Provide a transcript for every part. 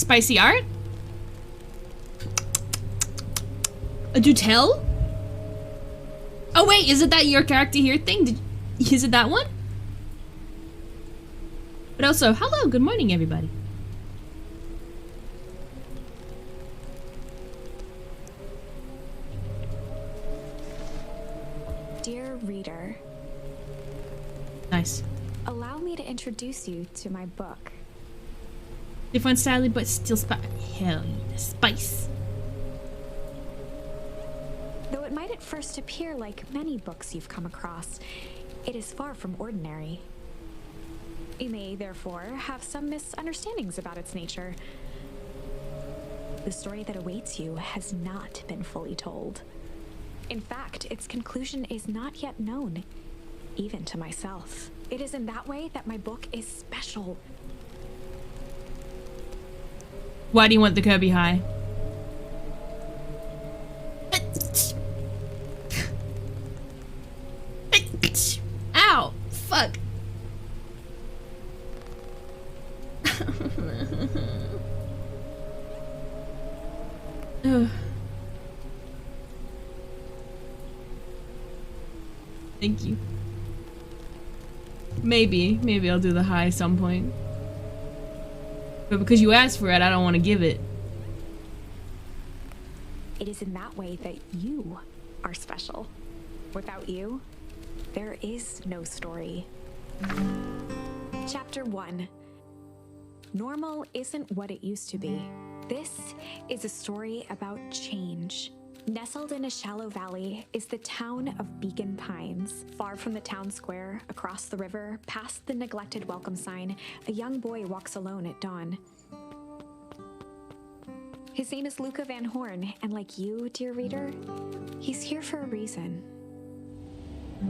Spicy art? Do tell? Oh wait, is it that your character here thing? Is it that one? But also, hello, good morning everybody. Dear reader. Nice. Allow me to introduce you to my book. Different style, but still hell yeah, spice. Though it might at first appear like many books you've come across, it is far from ordinary. You may, therefore, have some misunderstandings about its nature. The story that awaits you has not been fully told. In fact, its conclusion is not yet known, even to myself. It is in that way that my book is special. Why do you want the Kirby high? Ow! Fuck! Thank you. Maybe I'll do the high at some point. But because you asked for it, I don't want to give it. It is in that way that you are special. Without you, there is no story. Chapter 1. Normal isn't what it used to be. This is a story about change. Nestled in a shallow valley is the town of Beacon Pines. Far from the town square, across the river, past the neglected welcome sign, a young boy walks alone at dawn. His name is Luca Van Horn, and like you, dear reader, he's here for a reason.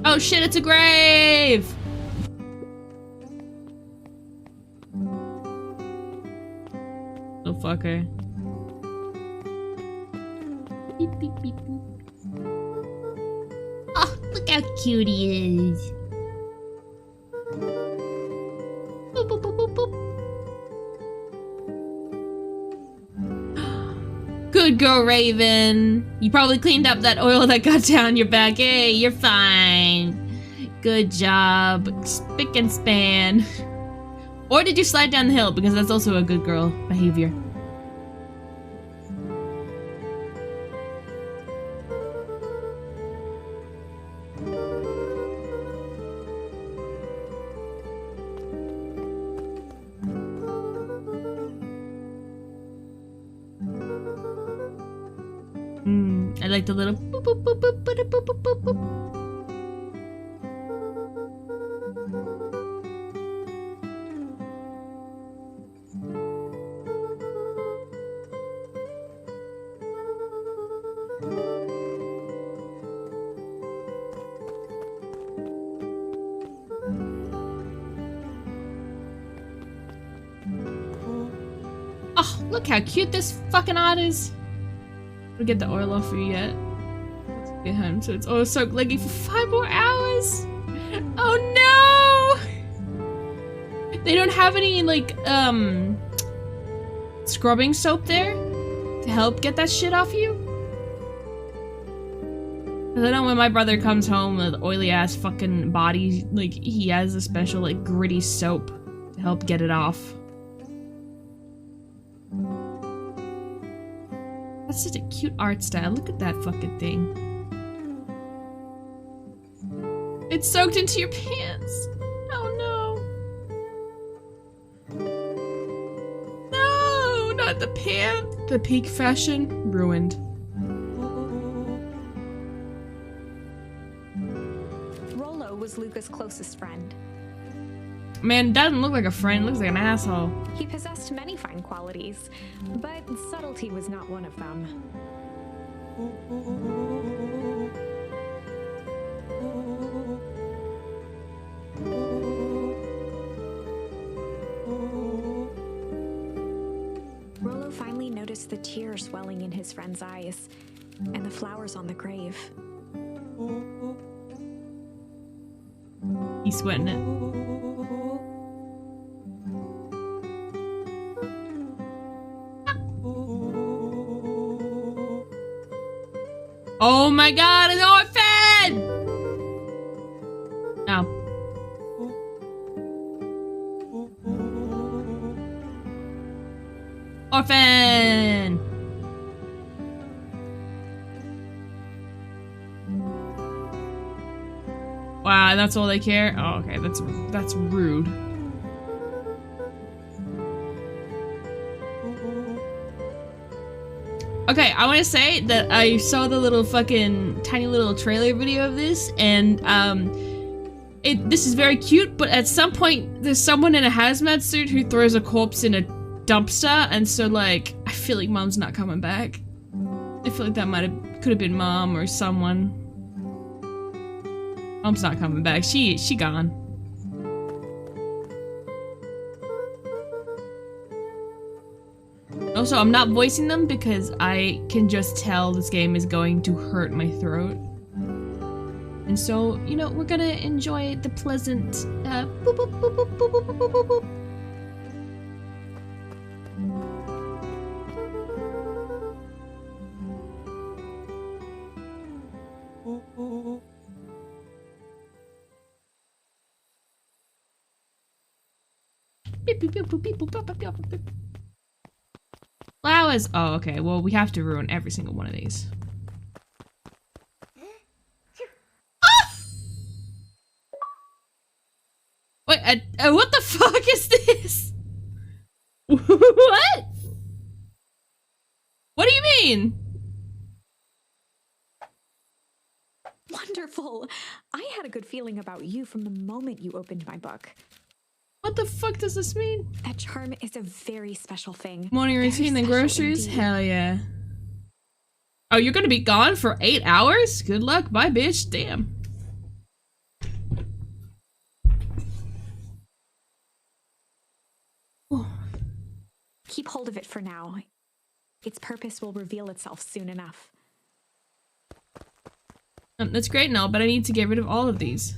Oh shit, it's a grave! Oh fucker. Beep, beep, beep, beep. Oh, look how cute he is. Boop, boop, boop, boop, boop. Good girl, Raven. You probably cleaned up that oil that got down your back. Hey, you're fine. Good job. Spick and span. Or did you slide down the hill? Because that's also a good girl behavior. I like the little boop boop boop boop boop boop boop boop boop. Oh, look how cute this fucking art is. We'll get the oil off for you yet. Let's get home so it's oil soaked leggy for 5 more hours. Oh no! They don't have any like scrubbing soap there to help get that shit off you? Cause I know when my brother comes home with oily ass fucking body, like he has a special like gritty soap to help get it off. That's such a cute art style. Look at that fucking thing. It's soaked into your pants. Oh no. No, not the pants. The peak fashion ruined. Rollo was Luca's closest friend. Man, doesn't look like a friend, looks like an asshole. He possessed many fine qualities, but subtlety was not one of them. Rollo finally noticed the tears swelling in his friend's eyes, and the flowers on the grave. He's sweating it. Oh my god, an orphan! No. Orphan! Wow, that's all they care? Oh, okay, that's rude. Okay, I want to say that I saw the little fucking tiny little trailer video of this, and this is very cute, but at some point there's someone in a hazmat suit who throws a corpse in a dumpster, and so like I feel like mom's not coming back. I feel like that could have been mom or someone. Mom's not coming back. She gone. Also, I'm not voicing them because I can just tell this game is going to hurt my throat. And so, you know, we're gonna enjoy the pleasant boop, boop, boop, boop, boop, boop, boop, boop, boop. Flowers. Oh, okay. Well, we have to ruin every single one of these. Ah! Wait, what the fuck is this? What? What do you mean? Wonderful. I had a good feeling about you from the moment you opened my book. What the fuck does this mean? That charm is a very special thing. Morning routine and groceries? Indeed. Hell yeah. Oh, you're gonna be gone for 8 hours? Good luck. Bye, bitch. Damn. Keep hold of it for now. Its purpose will reveal itself soon enough. That's great and all, but I need to get rid of all of these.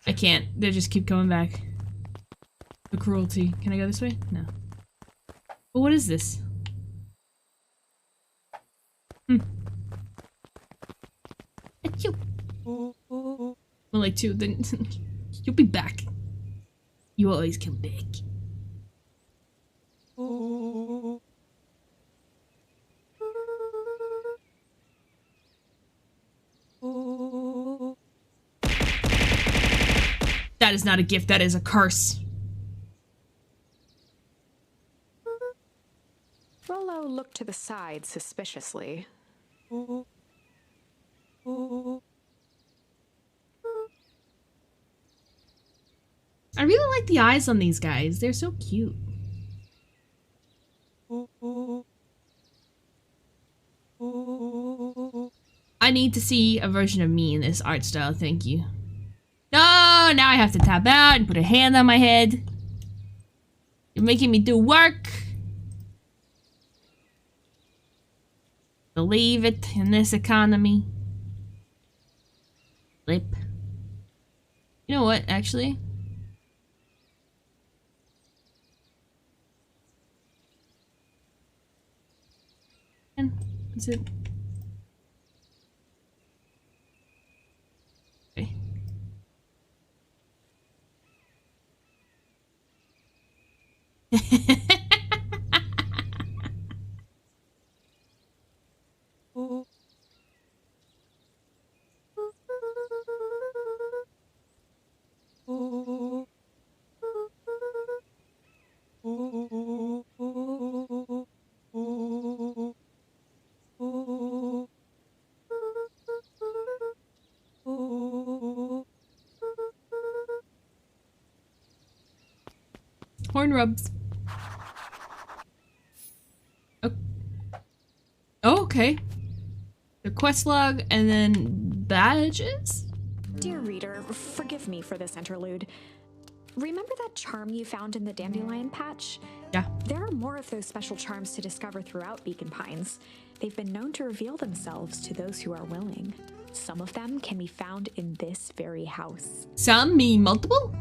I can't. They just keep coming back. The cruelty. Can I go this way? No. But what is this? Achoo. Well, like two, then you'll be back. You always come back. That is not a gift, that is a curse. Rollo looked to the side suspiciously. I really like the eyes on these guys. They're so cute. I need to see a version of me in this art style, thank you. No, now I have to tap out and put a hand on my head. You're making me do work. Believe it in this economy. Flip. You know what, actually? And that's it. Okay. Horn rubs. Oh, okay. The quest log and then badges? Dear reader, forgive me for this interlude. Remember that charm you found in the dandelion patch? Yeah. There are more of those special charms to discover throughout Beacon Pines. They've been known to reveal themselves to those who are willing. Some of them can be found in this very house. Some mean multiple?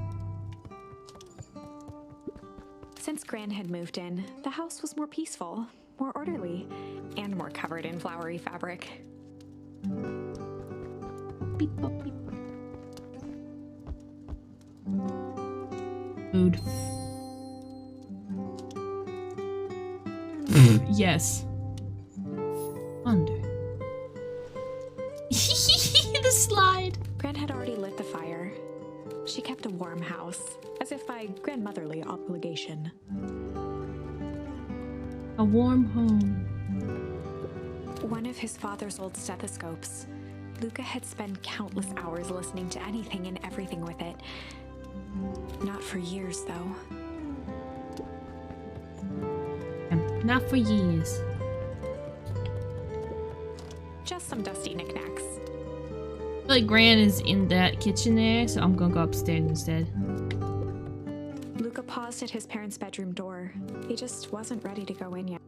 Gran had moved in, the house was more peaceful, more orderly, and more covered in flowery fabric. Beep, bop, beep. Food. Yes. Under. The slide. Gran had already lit the fire. She kept a warm house, as if by grandmotherly obligation. A warm home. One of his father's old stethoscopes. Luca had spent countless hours listening to anything and everything with it. Not for years, though. Not for years. Just some dusty knickknacks. I feel like Gran is in that kitchen there, so I'm gonna go upstairs instead. Luca paused at his parents' bedroom door. He just wasn't ready to go in yet.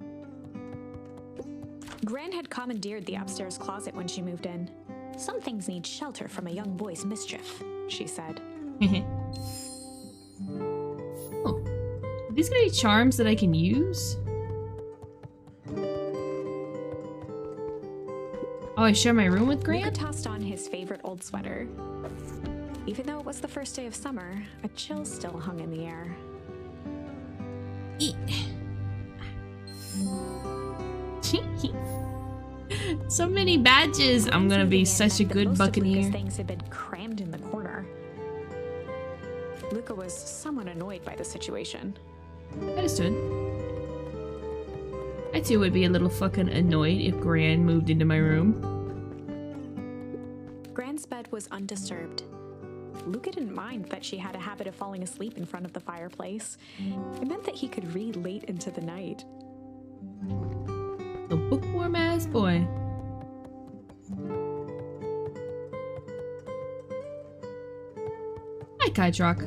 Gran had commandeered the upstairs closet when she moved in. Some things need shelter from a young boy's mischief, she said. Oh. Are these gonna be charms that I can use? Oh, I share my room with Gran? Luca tossed on his favorite old sweater. Even though it was the first day of summer, a chill still hung in the air. So many badges. I'm gonna be such a good buccaneer. Things had been crammed in the corner. Luca was somewhat annoyed by the situation. Understood. I too would be a little fucking annoyed if Gran moved into my room. Gran's bed was undisturbed. Luca didn't mind that she had a habit of falling asleep in front of the fireplace. It meant that he could read late into the night. A bookworm ass boy. Hi, Kaitrock.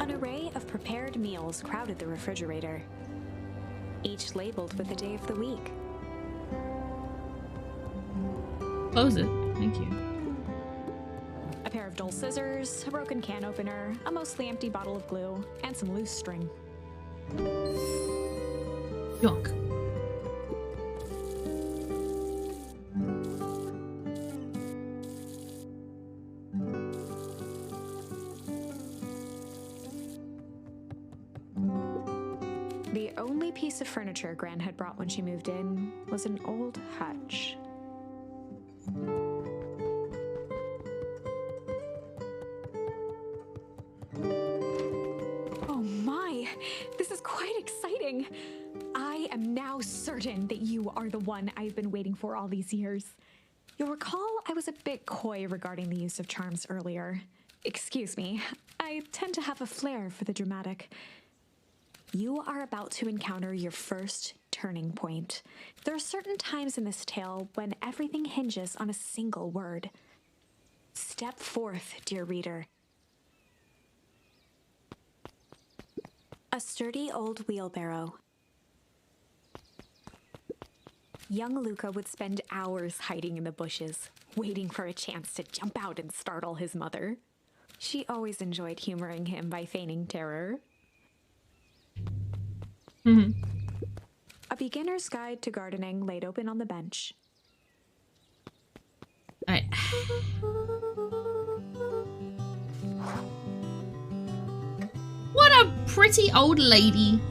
An array of prepared meals crowded the refrigerator, each labeled with the day of the week. Close it. Thank you. A pair of dull scissors, a broken can opener, a mostly empty bottle of glue, and some loose string. Yuck. The only piece of furniture Gran had brought when she moved in was an old hutch. Oh my, this is quite exciting. I am now certain that you are the one I've been waiting for all these years. You'll recall I was a bit coy regarding the use of charms earlier. Excuse me, I tend to have a flair for the dramatic. You are about to encounter your first turning point. There are certain times in this tale when everything hinges on a single word. Step forth, dear reader. A sturdy old wheelbarrow. Young Luca would spend hours hiding in the bushes, waiting for a chance to jump out and startle his mother. She always enjoyed humoring him by feigning terror. A beginner's guide to gardening laid open on the bench. Alright. What a pretty old lady.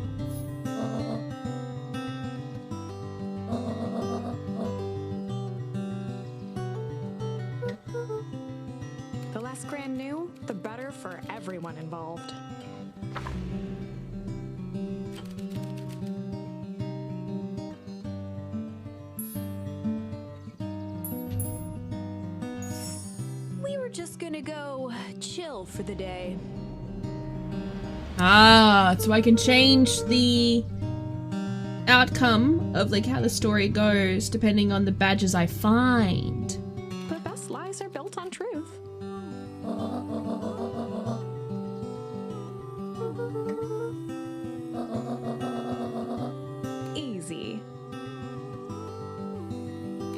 The less Gran knew, the better for everyone involved. Just gonna go chill for the day. Ah, so I can change the outcome of like how the story goes depending on the badges I find. The best lies are built on truth. Easy.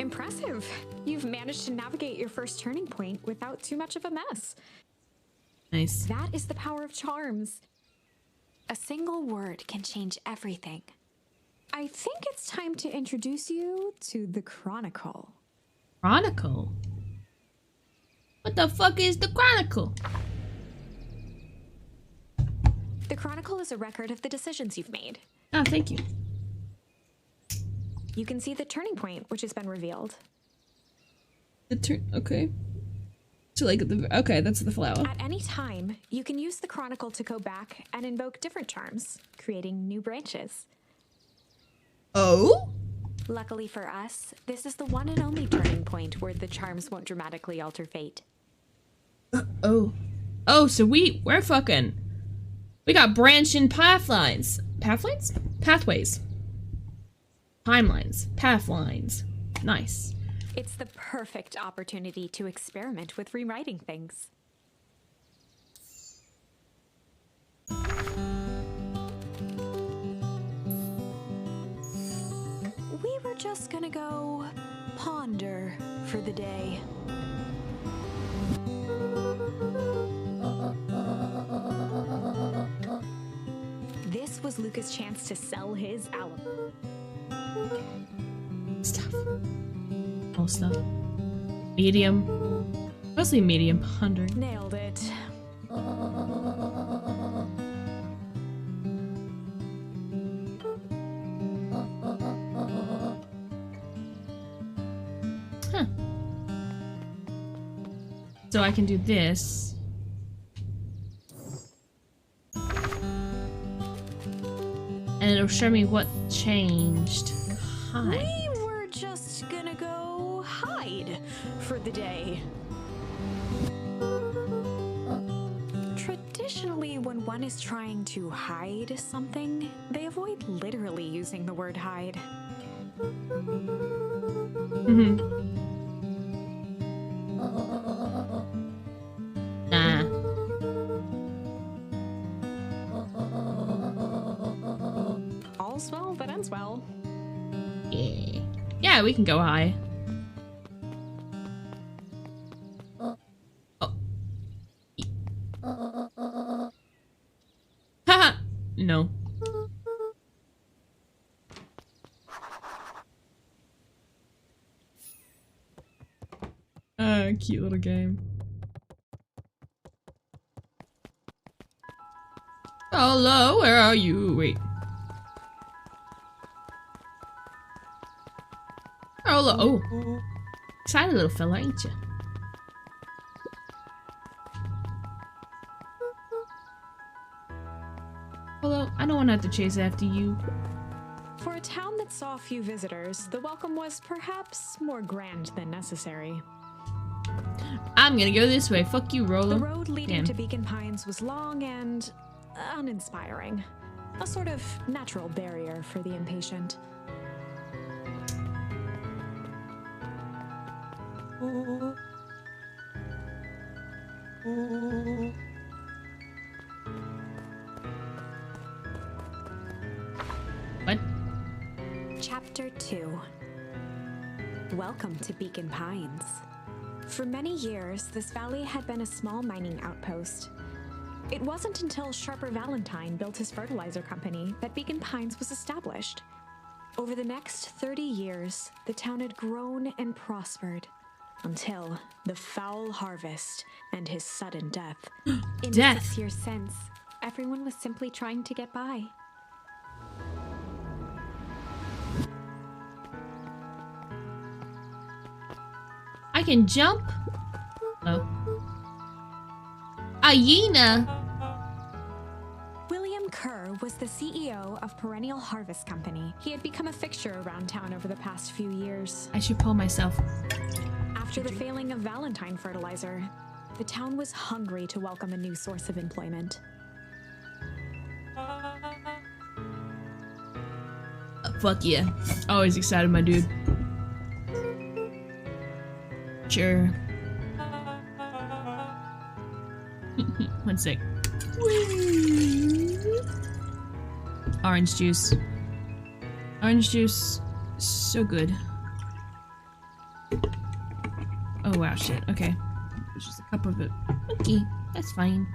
Impressive. You've managed to navigate your first turning point without too much of a mess. Nice. That is the power of charms. A single word can change everything. I think it's time to introduce you to the Chronicle. Chronicle? What the fuck is the Chronicle? The Chronicle is a record of the decisions you've made. Oh, thank you. You can see the turning point, which has been revealed. Okay. So like okay, that's the flower. At any time, you can use the Chronicle to go back and invoke different charms, creating new branches. Oh? Luckily for us, this is the one and only turning point where the charms won't dramatically alter fate. Oh. Oh, so we're fucking. We got branching pathways. Pathways? Pathways. Timelines. Pathlines. Nice. It's the perfect opportunity to experiment with rewriting things. We were just gonna go ponder for the day. This was Luca's chance to sell his album. Stuff. All stuff. Medium. Mostly medium ponder. Nailed it. Huh. So I can do this. And it'll show me what changed. Hi. We were just gonna go hide for the day. Traditionally, when one is trying to hide something, they avoid literally using the word hide. Nah. All's well that ends well. Yeah. Yeah, we can go high. Oh. Haha. No. Cute little game. Hello, where are you? Wait. Hello. Oh. Excited little fella, ain't you? Hello, I don't want to have to chase after you. For a town that saw few visitors, the welcome was perhaps more grand than necessary. I'm gonna go this way. Fuck you, Rolo. The road leading Damn. to Beacon Pines was long and uninspiring. A sort of natural barrier for the impatient. What? Chapter 2. Welcome to Beacon Pines. For many years, this valley had been a small mining outpost. It wasn't until Sharper Valentine built his fertilizer company that Beacon Pines was established. Over the next 30 years, the town had grown and prospered until the foul harvest and his sudden death. In Death. 6 years since, everyone was simply trying to get by. I can jump? Oh. Hyena! William Kerr was the CEO of Perennial Harvest Company. He had become a fixture around town over the past few years. I should pull myself. After the failing of Valentine fertilizer, the town was hungry to welcome a new source of employment. Fuck yeah. Always excited, my dude. Sure. 1 sec. Orange juice. Orange juice. So good. Oh wow, shit. Okay. There's just a cup of it. Okay, that's fine.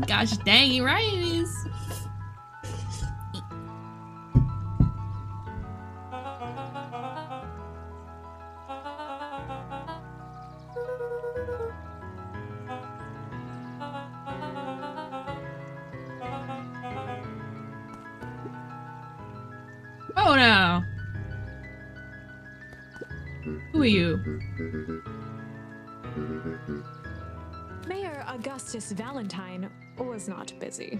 Gosh dang, you're right it is. Oh no! Who are you? Mayor Augustus Valentine was not busy.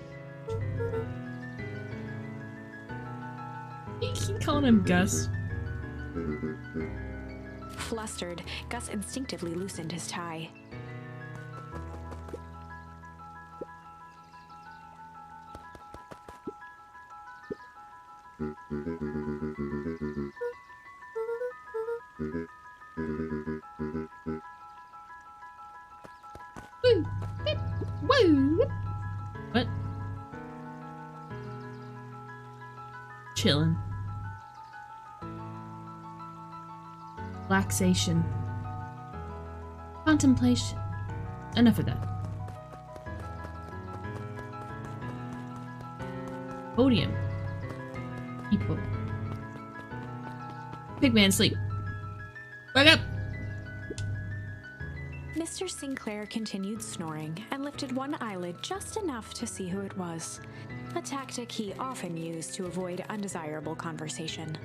You keep calling him Gus. Flustered, Gus instinctively loosened his tie. Woo! Beep! Woo! What? Chillin'. Relaxation. Contemplation. Enough of that. Podium. People. Pigman sleep. Wake up! Mr. Sinclair continued snoring and lifted one eyelid just enough to see who it was, a tactic he often used to avoid undesirable conversation.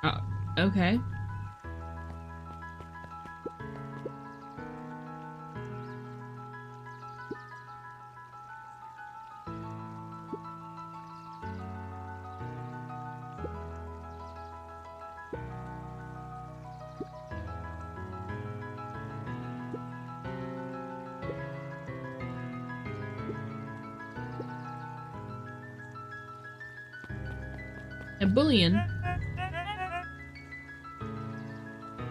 Oh, okay. A bullion.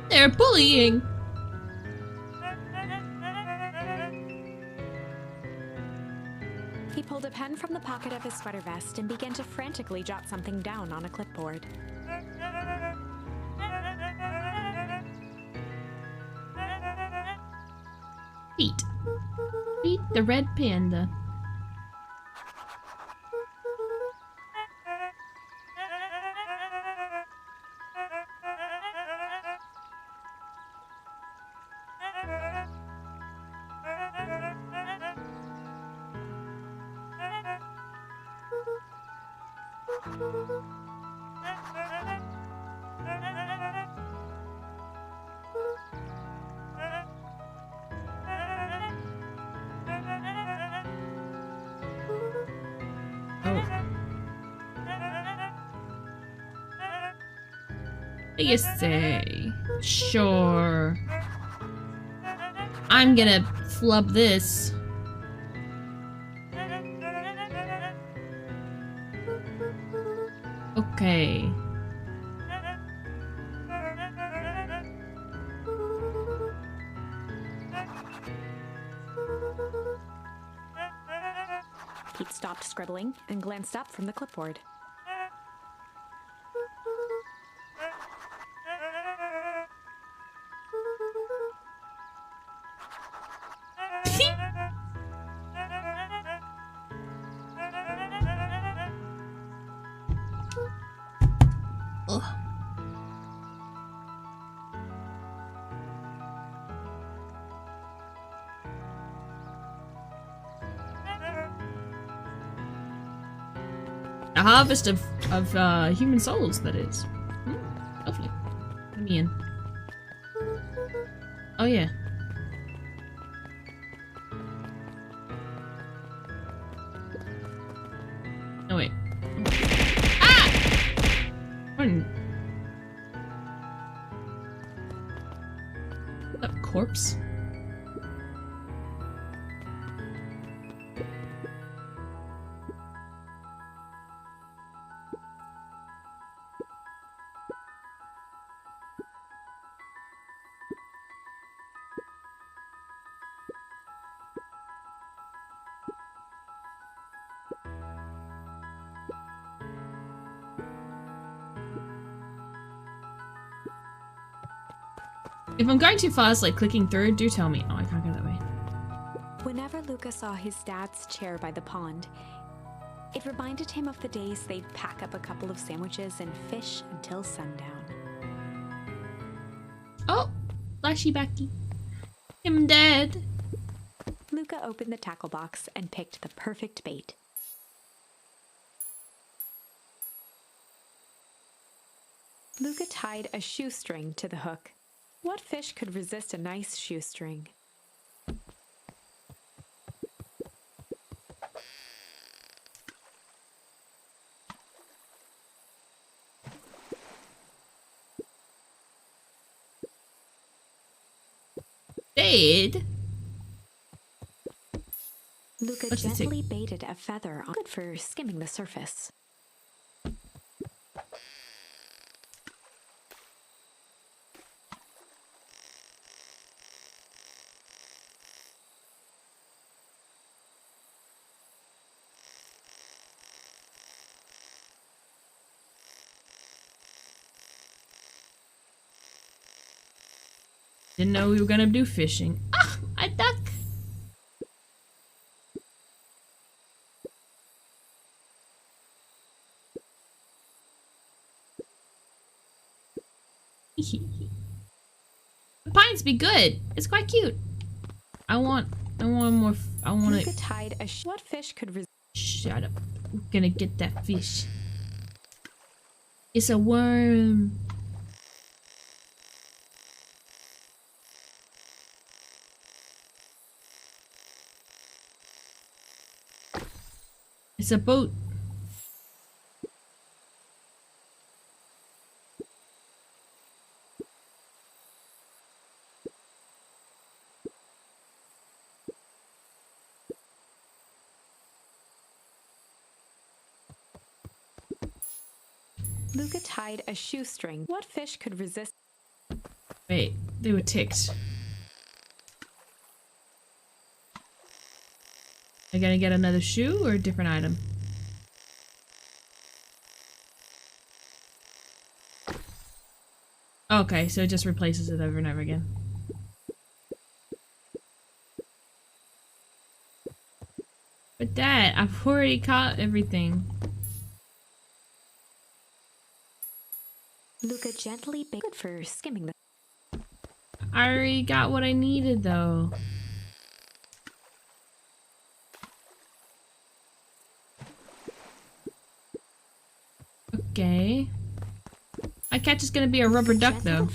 They're bullying. He pulled a pen from the pocket of his sweater vest and began to frantically jot something down on a clipboard. Pete. Pete the red panda. You say, sure. I'm gonna flub this. Okay. Pete stopped scribbling and glanced up from the clipboard. Ugh. A harvest of human souls, that is. Lovely. Let me in. Oh yeah. Oh wait. Ah! corpse? If I'm going too fast, like clicking through, do tell me. Oh, I can't go that way. Whenever Luca saw his dad's chair by the pond, it reminded him of the days they'd pack up a couple of sandwiches and fish until sundown. Oh, flashy backy. Him dead. Luca opened the tackle box and picked the perfect bait. Luca tied a shoestring to the hook. What fish could resist a nice shoestring? Dead? Luca gently baited a feather on, good for skimming the surface. Didn't know we were gonna do fishing. Ah, a duck! The pines be good. It's quite cute. I want more. I want Luca to. tied a what fish could resist? Shut up. We're gonna get that fish. It's a worm. It's a boat. Luca tied a shoestring. What fish could resist? Wait, they were ticked. Are gonna get another shoe or a different item? Okay, so it just replaces it over and over again. But Dad, I've already caught everything. Luca gently baited for skimming the. I already got what I needed though. Okay. My catch is gonna be a rubber duck though.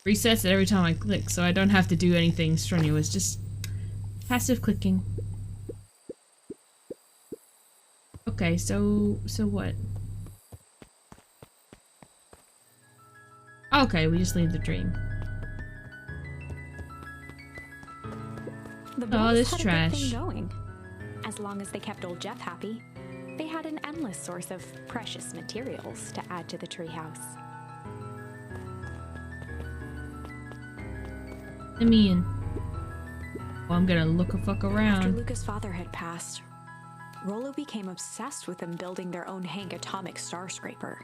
Resets it every time I click, so I don't have to do anything strenuous, just passive clicking. Okay, so what? Okay, we just leave the dream. The Oh, boys this had a trash. good thing going. As long as they kept old Jeff happy, they had an endless source of precious materials to add to the treehouse. I mean, well, I'm gonna look a fuck After around. Luca's father had passed, Rollo became obsessed with them building their own Hank atomic star scraper.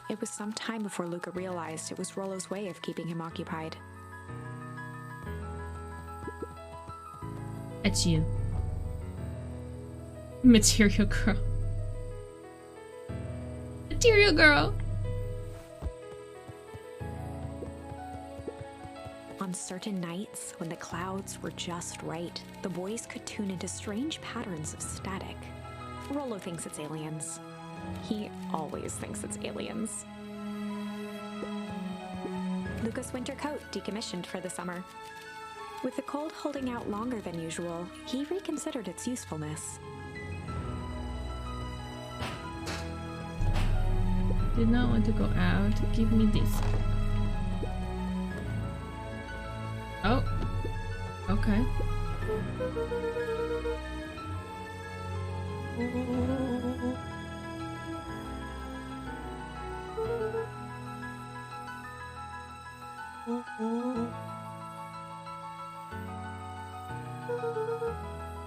It was some time before Luca realized it was Rollo's way of keeping him occupied. That's you. Material girl. Material girl. On certain nights, when the clouds were just right, the boys could tune into strange patterns of static. Rollo thinks it's aliens. He always thinks it's aliens. Luca's winter coat decommissioned for the summer. With the cold holding out longer than usual, he reconsidered its usefulness. Did not want to go out. Give me this. Oh. Okay.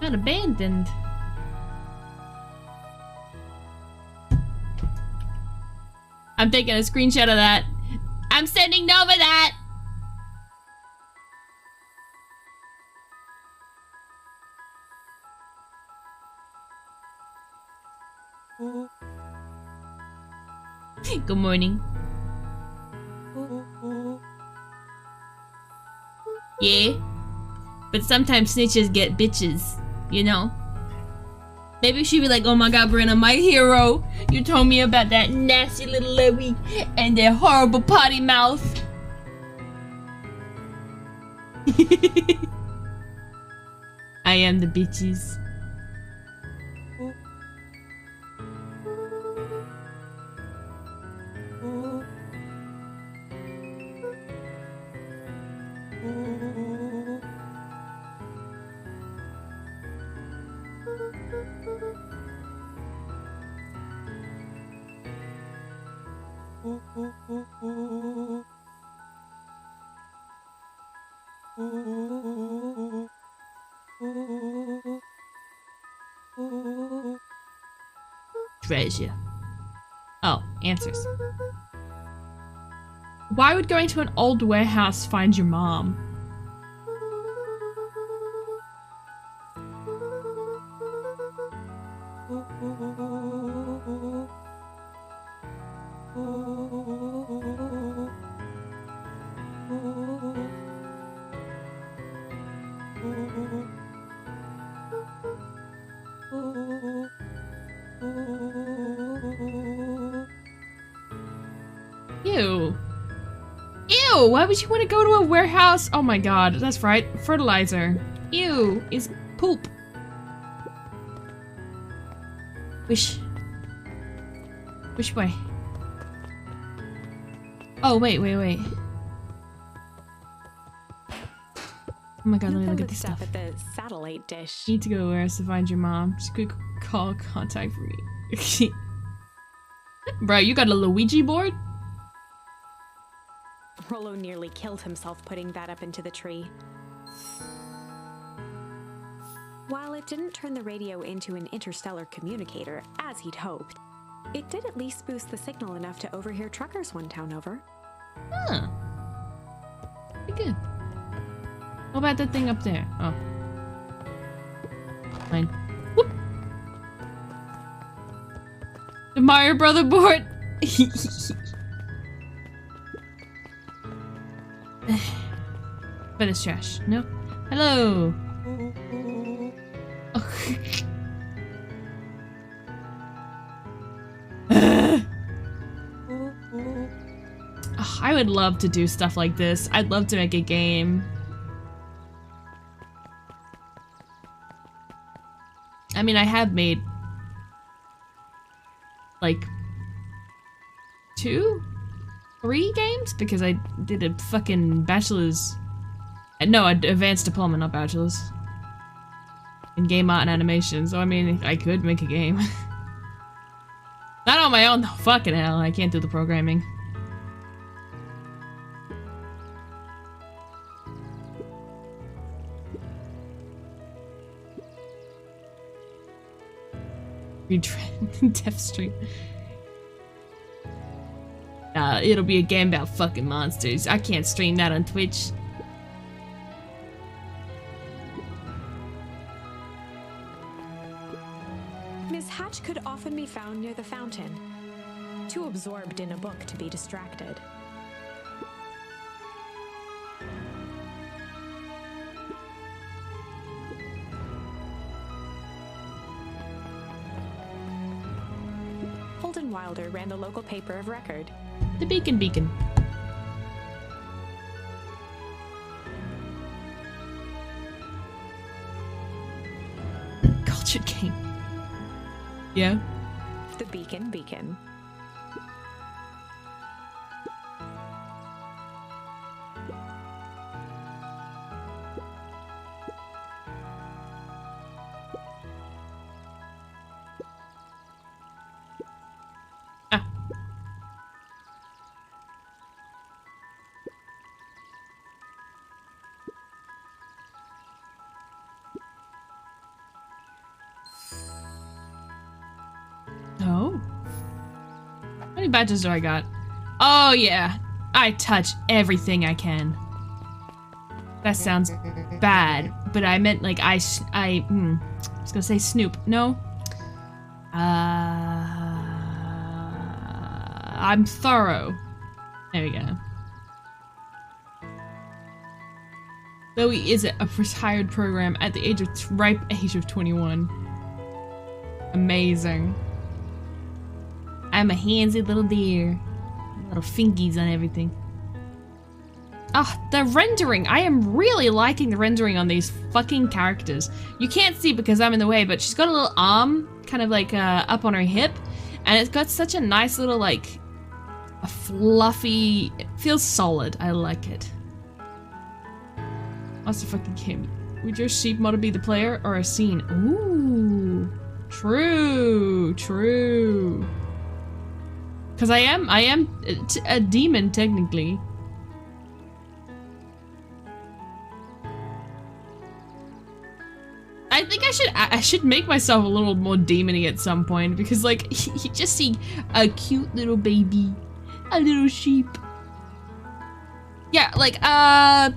Not abandoned. I'm taking a screenshot of that. I'm sending Nova that. Good morning. Yeah. But sometimes snitches get bitches, you know? Maybe she'd be like, oh my god, Brenna, my hero. You told me about that nasty little Levy and their horrible potty mouth. I am the bitches. Treasure. Oh, answers. Why would going to an old warehouse find your mom? Ew. Ew, why would you want to go to a warehouse? Oh my god, that's right, fertilizer. Ew, is poop. Which way? Oh, wait. Oh my god, let me look at this stuff. At the satellite dish. Need to go where else to find your mom. Just quick call contact for me. Bro, you got a Luigi board? Rollo nearly killed himself putting that up into the tree. While it didn't turn the radio into an interstellar communicator, as he'd hoped, it did at least boost the signal enough to overhear truckers one town over. Huh. Pretty good. What about that thing up there? Oh. Fine. Whoop. The Mario Brother board. But it's trash. No. Hello. Oh. Oh, I would love to do stuff like this. I'd love to make a game. I mean, I have made like 2, 3 games because I did a fucking bachelor's. No, an advanced diploma, not bachelor's. In game art and animation, so I mean, I could make a game. Not on my own, though. Fucking hell, I can't do the programming. Death Stream. It'll be a game about fucking monsters. I can't stream that on Twitch. Miss Hatch could often be found near the fountain, too absorbed in a book to be distracted. Holden Wilder ran the local paper of record. The Beacon. Ratchet game. Yeah. The beacon. Ah. Oh. How many badges do I got? Oh yeah. I touch everything I can. That sounds bad, but I meant like I was gonna say Snoop. No. I'm thorough. There we go. Chloe is a retired program at the ripe age of 21. Amazing. I'm a handsy little deer. Little fingies on everything. Ah, the rendering. I am really liking the rendering on these fucking characters. You can't see because I'm in the way, but she's got a little arm kind of like up on her hip. And it's got such a nice little like a fluffy, it feels solid. I like it. What's the fucking game? Would your sheep model be the player or a scene? Ooh. True. Because I am a demon technically. I think I should make myself a little more demony at some point because like you just see a cute little baby, a little sheep. Yeah, like let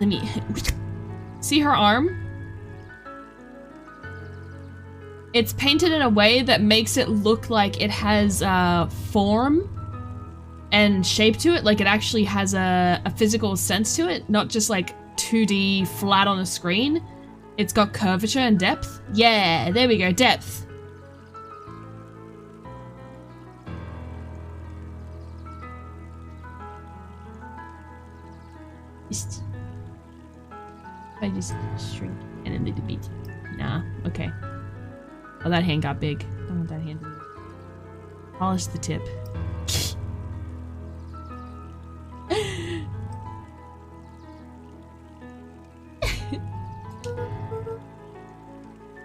me see her arm. It's painted in a way that makes it look like it has form and shape to it, like it actually has a physical sense to it, not just like 2D flat on a screen. It's got curvature and depth. Yeah, there we go, depth. I just shrink and a little bit. Nah, okay. Oh, that hand got big. I don't want that hand to be. Polish the tip.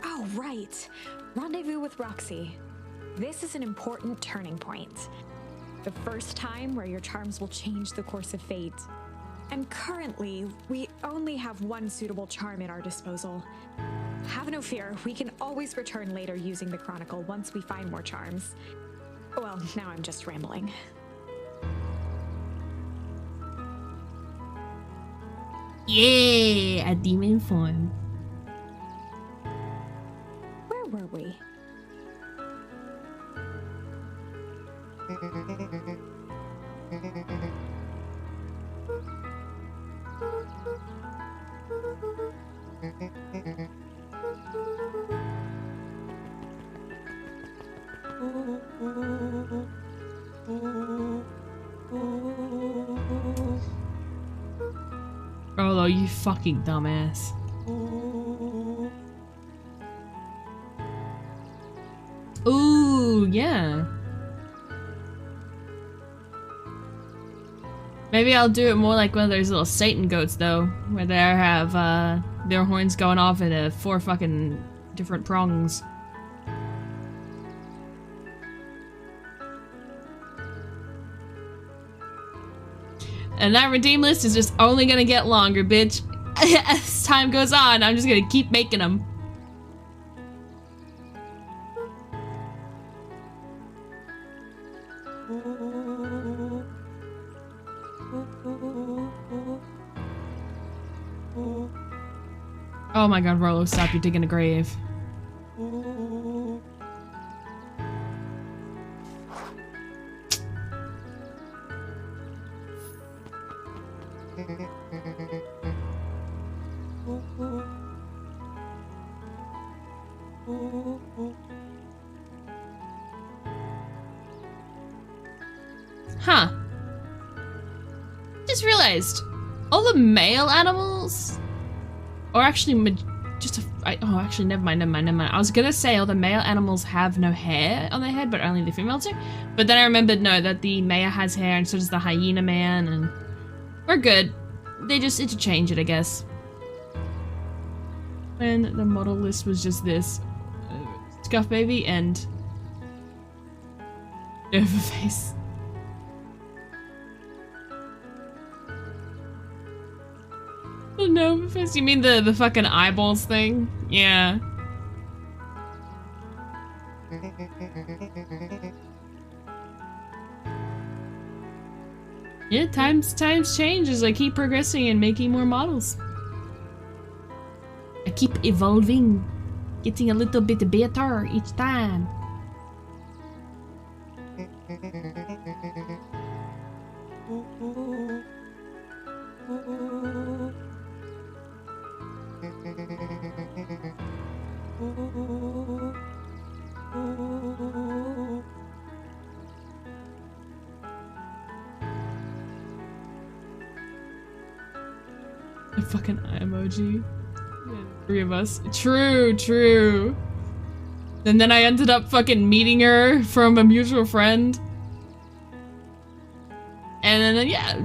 Oh, right. Rendezvous with Roxy. This is an important turning point. The first time where your charms will change the course of fate. And currently, we only have one suitable charm at our disposal. Have no fear, we can always return later using the Chronicle once we find more charms. Well, now I'm just rambling. Yeah, a demon form. Where were we? Rolo, you fucking dumbass. Ooh, yeah. Maybe I'll do it more like one of those little Satan goats, though, where they have their horns going off into 4 fucking different prongs. And that redeem list is just only gonna get longer, bitch. As time goes on, I'm just gonna keep making them. Oh my god, Rolo, stop, you're digging a grave. Huh. Just realized, all the male animals, or actually just oh, actually, never mind. I was gonna say all the male animals have no hair on their head, but only the female do. But then I remembered, no, that the male has hair and so does the hyena man, and we're good. They just interchange it, I guess. When the model list was just this. Scuff Baby and Overface. The Overface? You mean the fucking eyeballs thing? Yeah. Yeah, times change as I keep progressing and making more models. I keep evolving. Getting a little bit better each time. A fucking eye emoji. Three of us. True. And then I ended up fucking meeting her from a mutual friend. And then, yeah.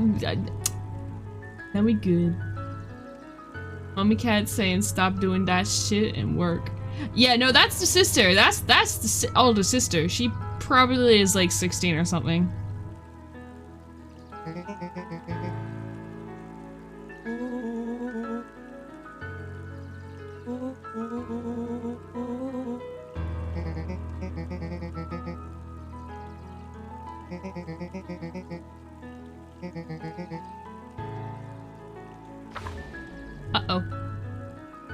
Then we good. Mommy Cat saying stop doing that shit and work. Yeah, no, that's the sister. That's the older sister. She probably is like 16 or something. Uh-oh.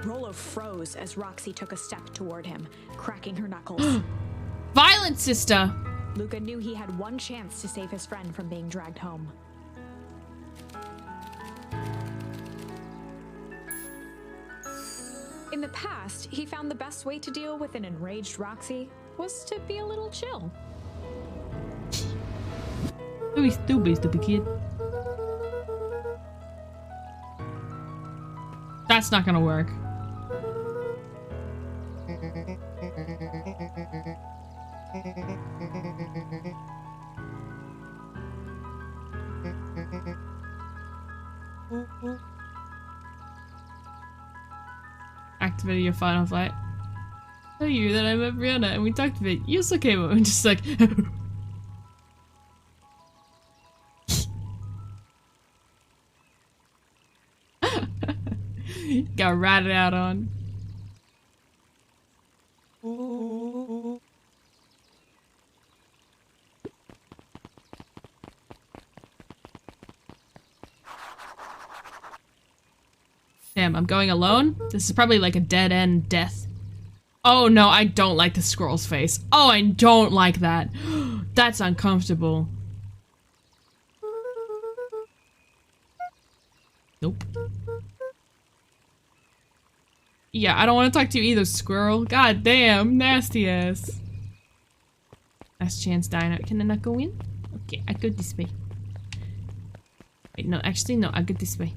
Rolo froze as Roxy took a step toward him, cracking her knuckles. Violent sister! Luca knew he had one chance to save his friend from being dragged home. In the past, he found the best way to deal with an enraged Roxy was to be a little chill. Don't be stupid kid. That's not gonna work. Activating your final flight. Tell you that I met Brianna and we talked a bit. You also came up and just like got ratted out on. Damn, I'm going alone? This is probably like a dead-end death. Oh no, I don't like the squirrel's face. Oh, I don't like that. That's uncomfortable. Nope. Yeah, I don't want to talk to you either, squirrel. God damn, nasty ass. Last chance dino. Can I not go in? Okay, I go this way. Wait, no, actually, no, I go this way.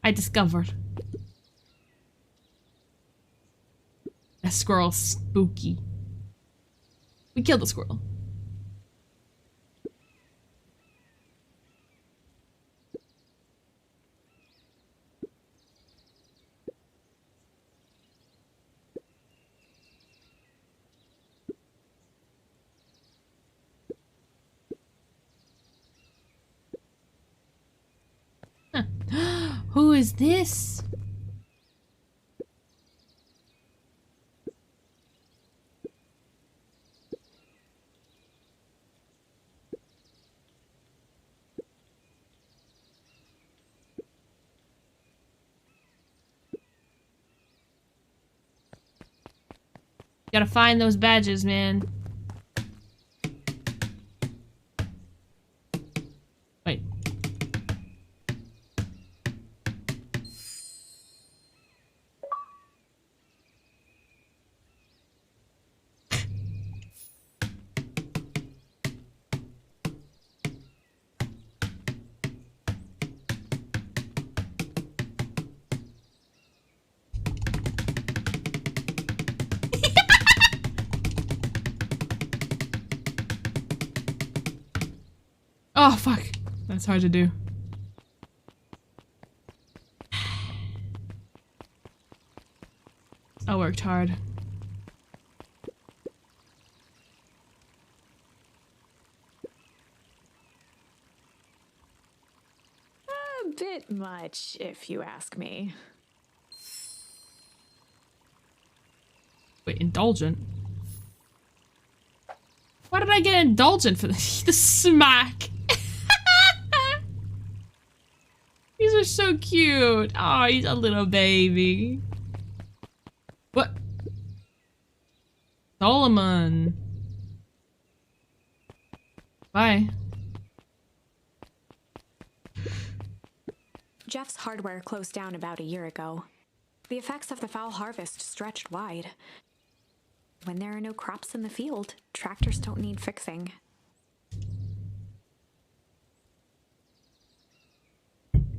I discovered. That squirrel's spooky. We killed the squirrel. Huh. Who is this? Gotta find those badges, man. Wait. Oh, fuck. That's hard to do. I worked hard. A bit much, if you ask me. Wait, indulgent? Why did I get indulgent for this? The smack. These are so cute. Oh, he's a little baby. What? Solomon. Bye. Jeff's hardware closed down about a year ago. The effects of the foul harvest stretched wide. When there are no crops in the field, tractors don't need fixing.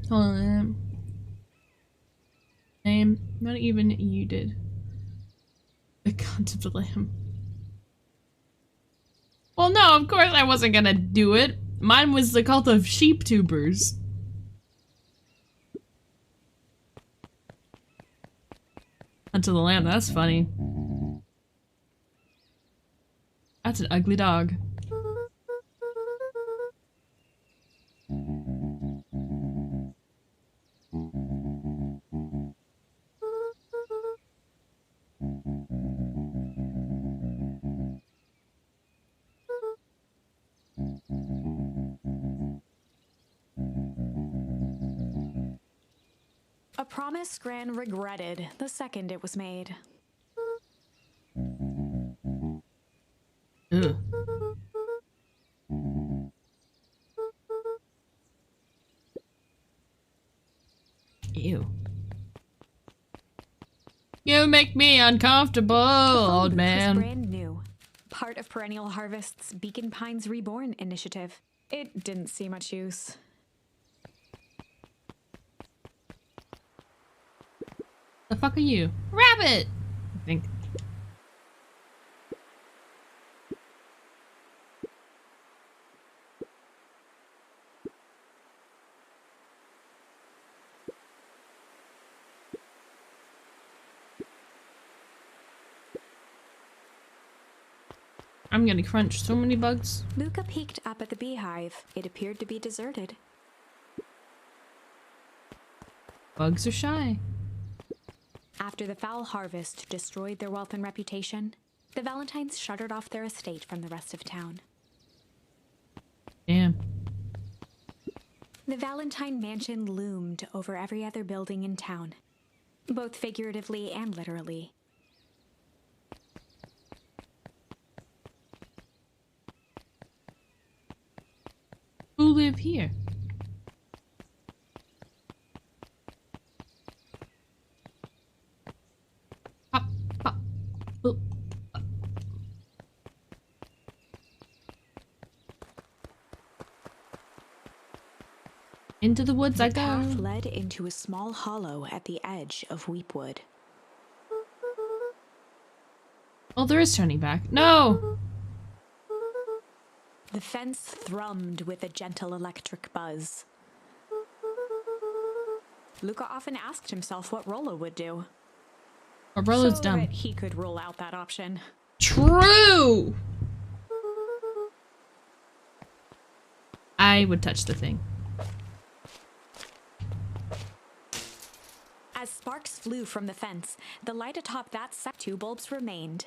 Hold on. Name. Not even you did. The Cult of the Lamb. Well, no, of course I wasn't gonna do it. Mine was the Cult of Sheep Tubers. Unto the Lamb, that's funny. That's an ugly dog. A promise Gran regretted the second it was made. Ugh. Ew. You make me uncomfortable, old man. Was brand new, part of Perennial Harvest's Beacon Pines Reborn initiative. It didn't see much use. The fuck are you? Rabbit! I think. I'm gonna crunch so many bugs. Luca peeked up at the beehive. It appeared to be deserted. Bugs are shy. After the foul harvest destroyed their wealth and reputation, the Valentines shuttered off their estate from the rest of town. Damn. The Valentine mansion loomed over every other building in town, both figuratively and literally. Who live here? Hop, hop, boop. Into the woods I The go. path led into a small hollow at the edge of Weepwood. Oh, there is turning back. No! The fence thrummed with a gentle electric buzz. Luca often asked himself what Rollo would do. Or Rollo's so dumb. that he could rule out that option. True! I would touch the thing. As sparks flew from the fence, the light atop that set two bulbs remained.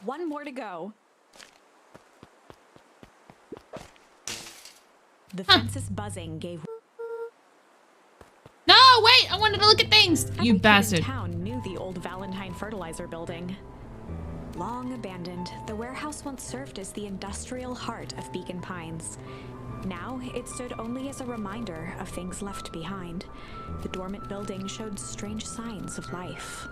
One more to go. The fence's buzzing gave. No, wait! I wanted to look at things! You Every kid bastard. in town knew the old Valentine fertilizer building. Long abandoned, the warehouse once served as the industrial heart of Beacon Pines. Now, it stood only as a reminder of things left behind. The dormant building showed strange signs of life.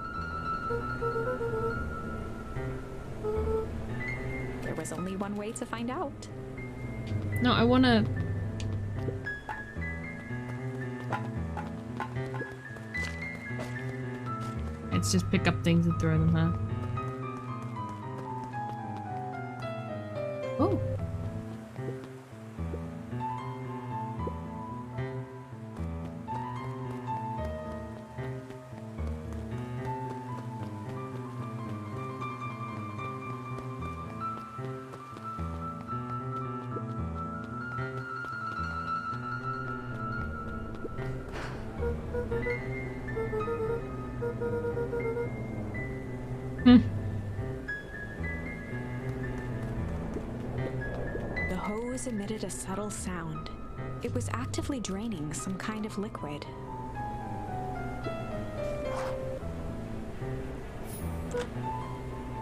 There was only one way to find out. No, I wanna... Let's just pick up things and throw them, huh? Hmm. The hose emitted a subtle sound. It was actively draining some kind of liquid.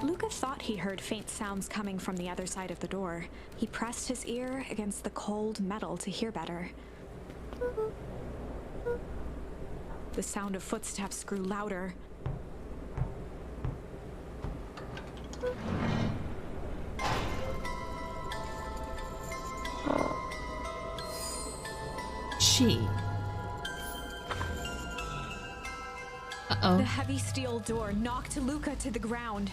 Luca thought he heard faint sounds coming from the other side of the door. He pressed his ear against the cold metal to hear better. The sound of footsteps grew louder. Gee. Uh-oh. The heavy steel door knocked Luca to the ground.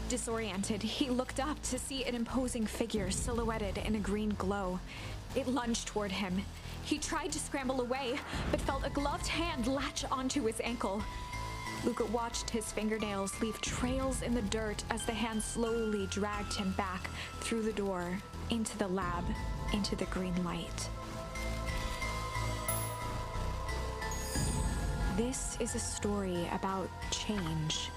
Disoriented, he looked up to see an imposing figure silhouetted in a green glow. It lunged toward him. He tried to scramble away, but felt a gloved hand latch onto his ankle. Luca watched his fingernails leave trails in the dirt as the hand slowly dragged him back through the door, into the lab, into the green light. This is a story about change.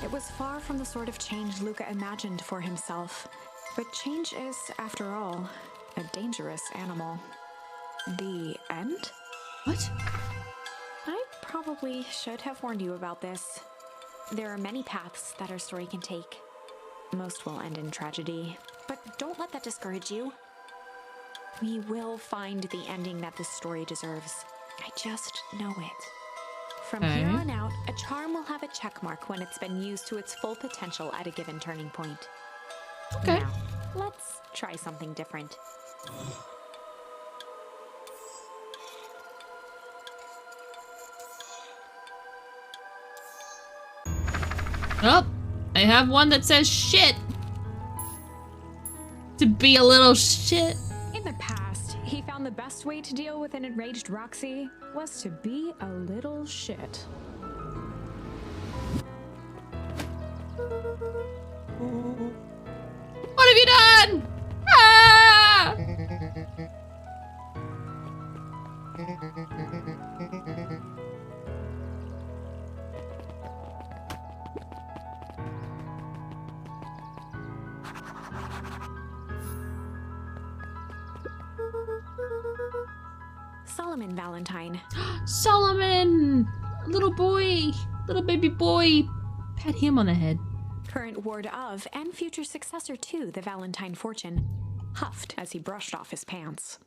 It was far from the sort of change Luca imagined for himself. But change is, after all, a dangerous animal. The end? What? I probably should have warned you about this. There are many paths that our story can take. Most will end in tragedy, but don't let that discourage you. We will find the ending that this story deserves. I just know it. From here on out, a charm will have a check mark when it's been used to its full potential at a given turning point. Okay. Now, let's try something different. Oh, I have one that says shit. To be a little shit. In the past, he found the best way to deal with an enraged Roxy was to be a little shit. What have you done? Ah! Solomon Valentine. Solomon! Little boy! Little baby boy! Pat him on the head. Current ward of and future successor to the Valentine fortune, huffed as he brushed off his pants.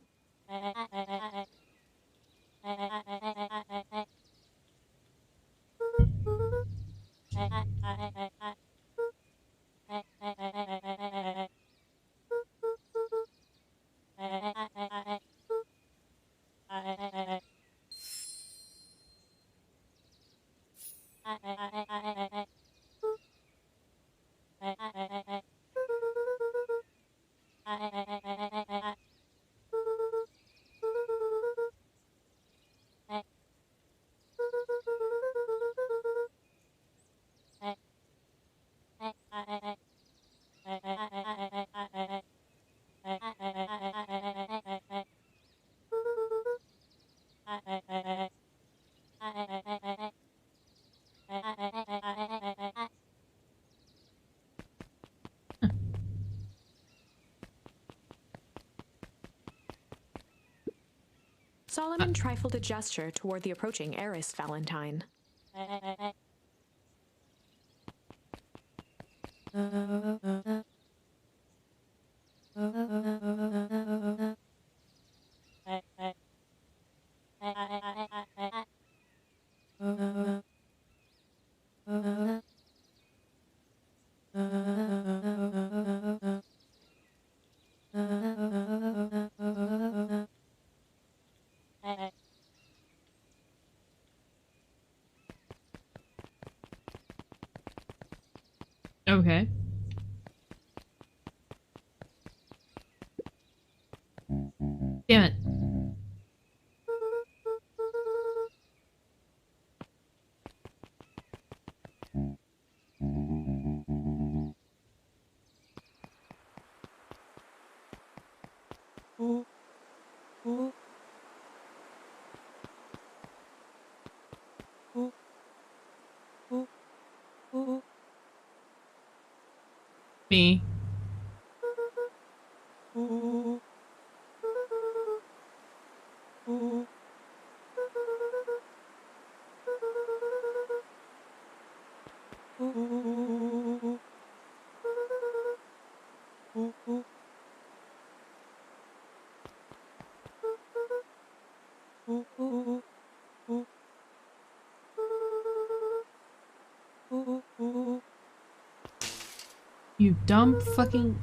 Solomon trifled a gesture toward the approaching heiress Valentine. Okay. Damn it. Me. You dumb fucking...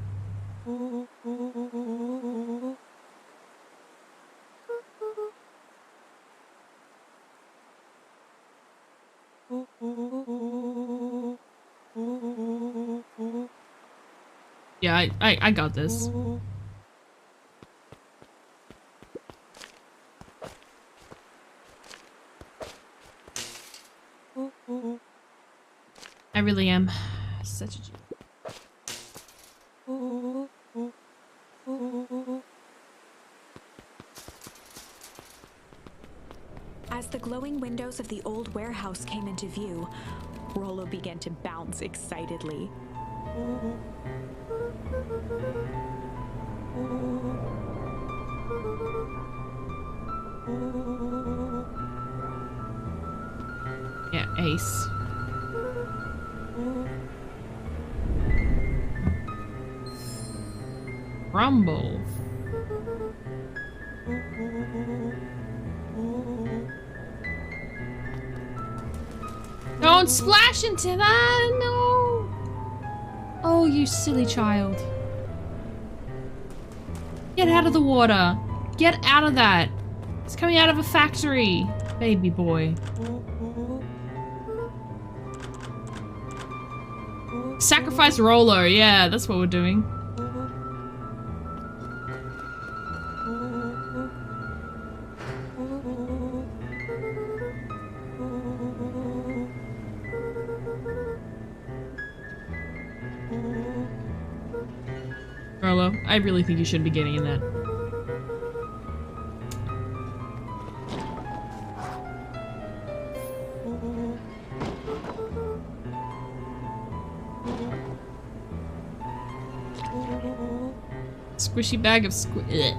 Yeah, I got this. I really am. Such a G. As the glowing windows of the old warehouse came into view, Rollo began to bounce excitedly. Yeah, ace. Rumble. Don't splash into that! No! Oh, you silly child. Get out of the water. Get out of that. It's coming out of a factory. Baby boy. Sacrifice Rollo. Yeah, that's what we're doing. Rollo, I really think you shouldn't be getting in that. Squishy bag of squid.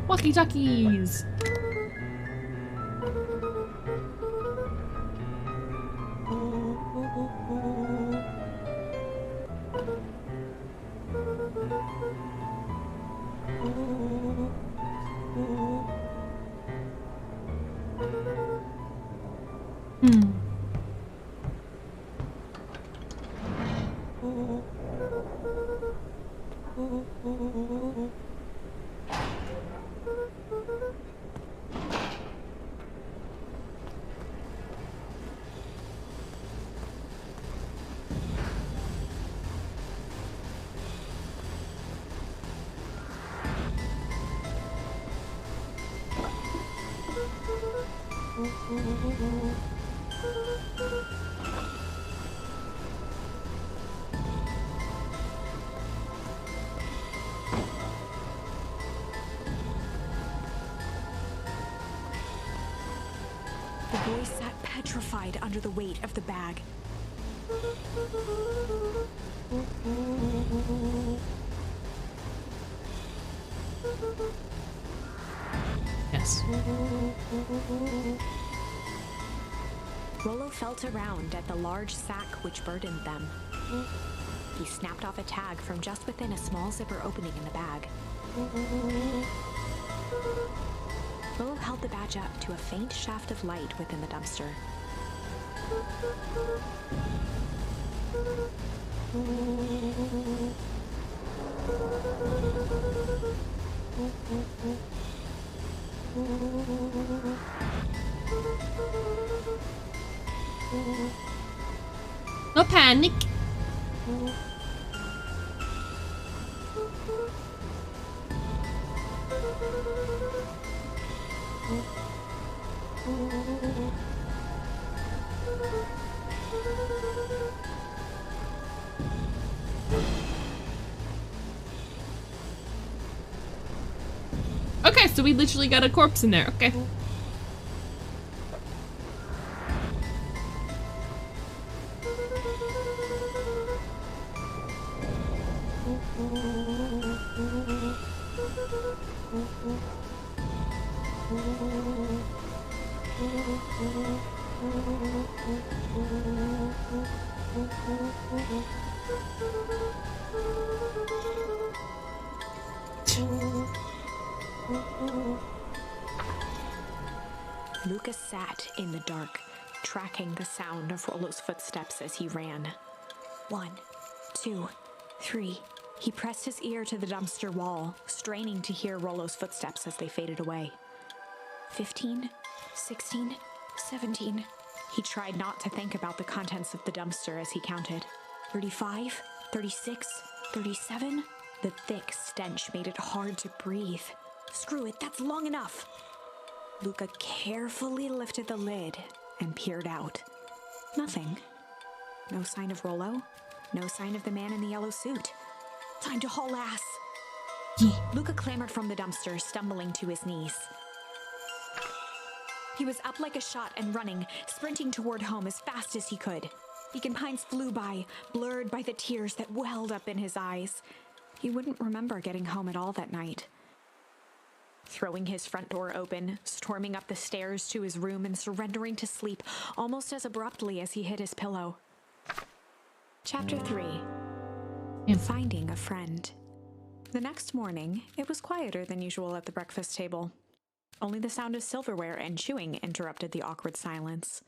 Walkie talkies. The boy sat petrified under the weight of the bag. Yes. Rollo felt around at the large sack which burdened them. He snapped off a tag from just within a small zipper opening in the bag. Rollo held the badge up to a faint shaft of light within the dumpster. No panic. Okay, so we literally got a corpse in there. Okay. Lucas sat in the dark, tracking the sound of Rollo's footsteps as he ran. 1, 2, 3. He pressed his ear to the dumpster wall, straining to hear Rollo's footsteps as they faded away. 15, 16, 17. He tried not to think about the contents of the dumpster as he counted. 35, 36, 37. The thick stench made it hard to breathe. Screw it, that's long enough. Luca carefully lifted the lid and peered out. Nothing. No sign of Rollo. No sign of the man in the yellow suit. Time to haul ass. Luca clambered from the dumpster, stumbling to his knees. He was up like a shot and running, sprinting toward home as fast as he could. Beacon Pines flew by, blurred by the tears that welled up in his eyes. He wouldn't remember getting home at all that night. Throwing his front door open, storming up the stairs to his room and surrendering to sleep almost as abruptly as he hit his pillow. Chapter 3. Finding a Friend. The next morning, it was quieter than usual at the breakfast table. Only the sound of silverware and chewing interrupted the awkward silence.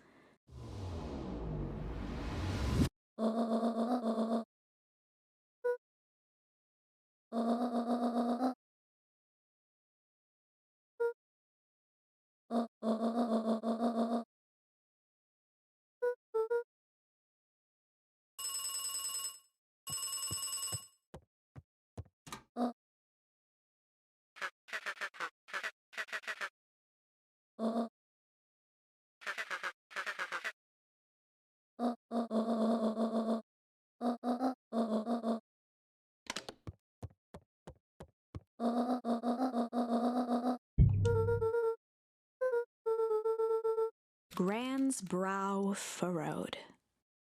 Gran's brow furrowed.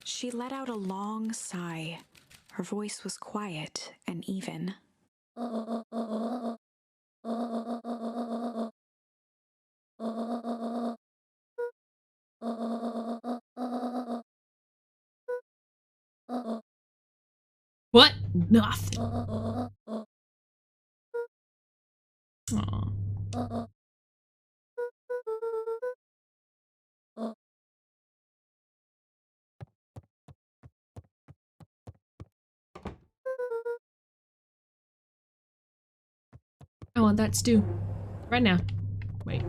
She let out a long sigh. Her voice was quiet and even. What? Nothing. Aw. I want that stew. Right now. Wait.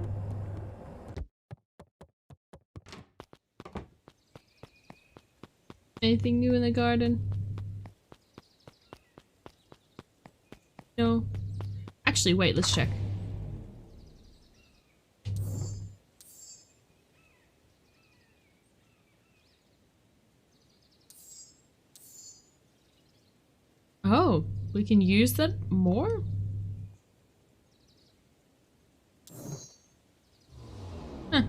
Anything new in the garden? No. Actually, wait, let's check. Oh, we can use that more? Huh.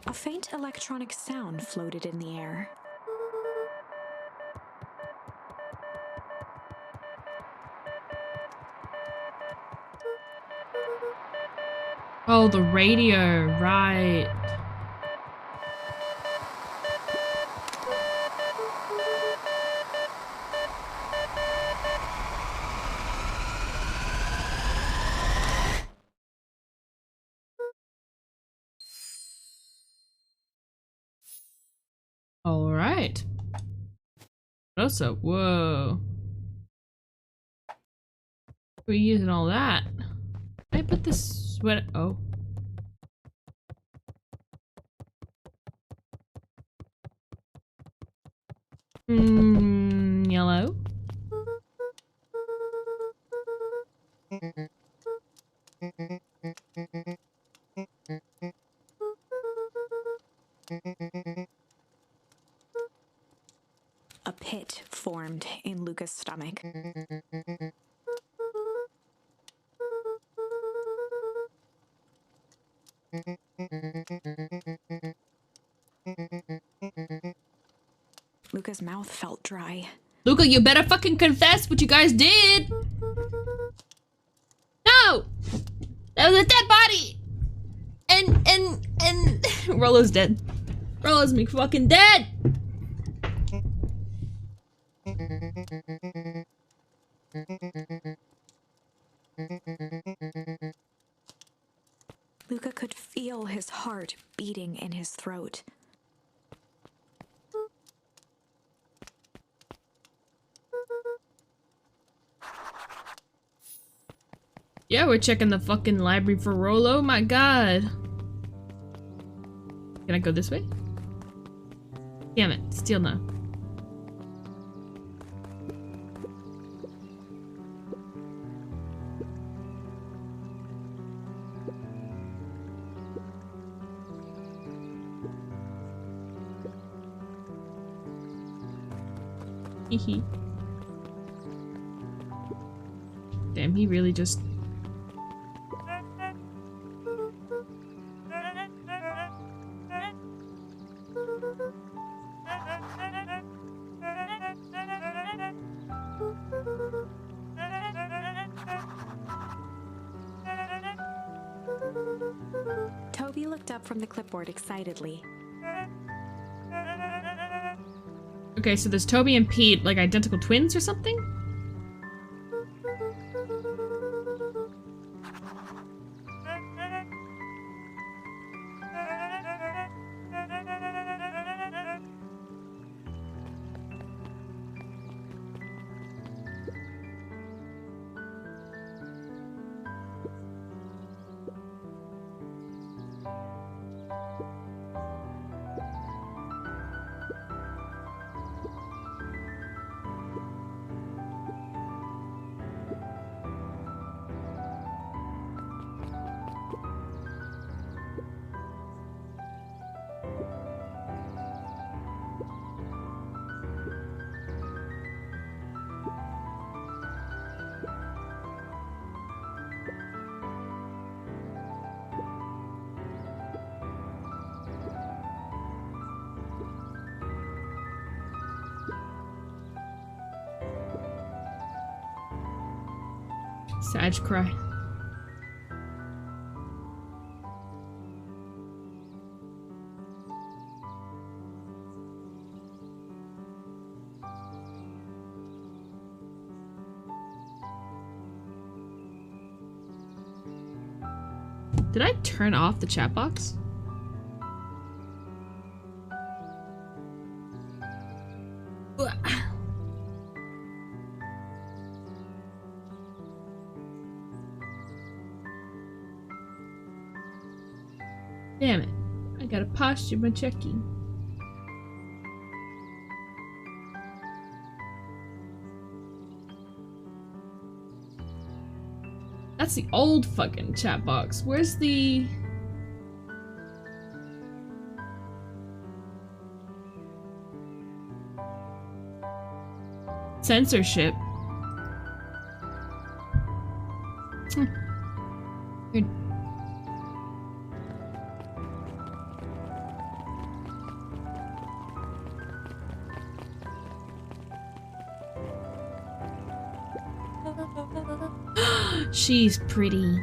A faint electronic sound floated in the air. Oh, the radio, right. All right. Also, whoa. We're using all that. I put this sweater. Oh. Yellow. his stomach. Luca's mouth felt dry. Luca, you better fucking confess what you guys did! No! That was a dead body! And Rollo's dead. Rollo's me fucking dead! Luca could feel his heart beating in his throat. Yeah, we're checking the fucking library for Rollo. My god. Can I go this way? Damn it. Still no. Hehe. Damn, he really just... Toby looked up from the clipboard excitedly. Okay, so there's Toby and Pete, like identical twins or something? Sag cry. Did I turn off the chat box? Damn it. I gotta posture my checking. That's the old fucking chat box. Where's the... censorship? Weird. She's pretty.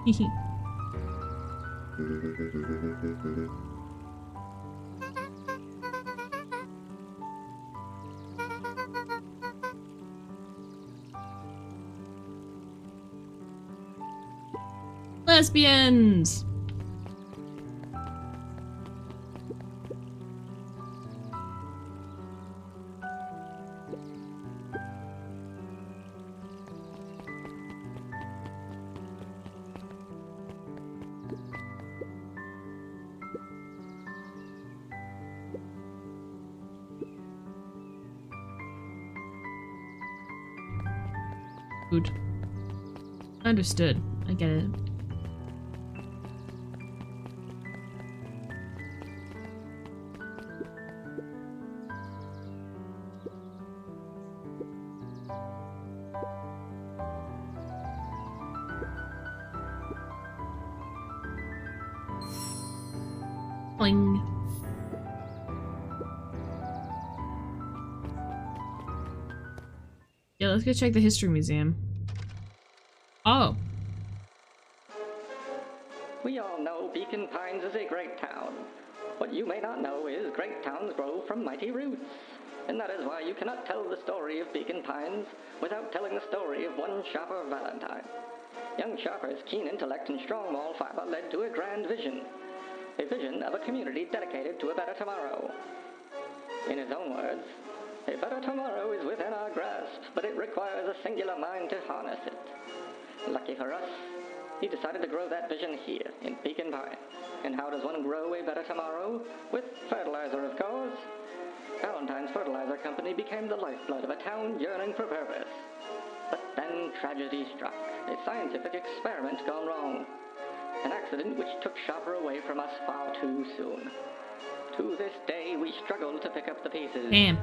Hehe. Lesbians! Good. Understood. I get it. Boing. Yeah, let's go check the history museum. Oh. We all know Beacon Pines is a great town. What you may not know is great towns grow from mighty roots. And that is why you cannot tell the story of Beacon Pines without telling the story of one Shopper Valentine. Young Shopper's keen intellect and strong moral fiber led to a grand vision. A vision of a community dedicated to a better tomorrow. In his own words, a better tomorrow is within our grasp, but it requires a singular mind to harness it. Lucky for us, he decided to grow that vision here, in Beacon Pines. And how does one grow a better tomorrow? With fertilizer, of course. Valentine's Fertilizer Company became the lifeblood of a town yearning for purpose. But then tragedy struck, a scientific experiment gone wrong. An accident which took Shopper away from us far too soon. To this day, we struggle to pick up the pieces. Damn.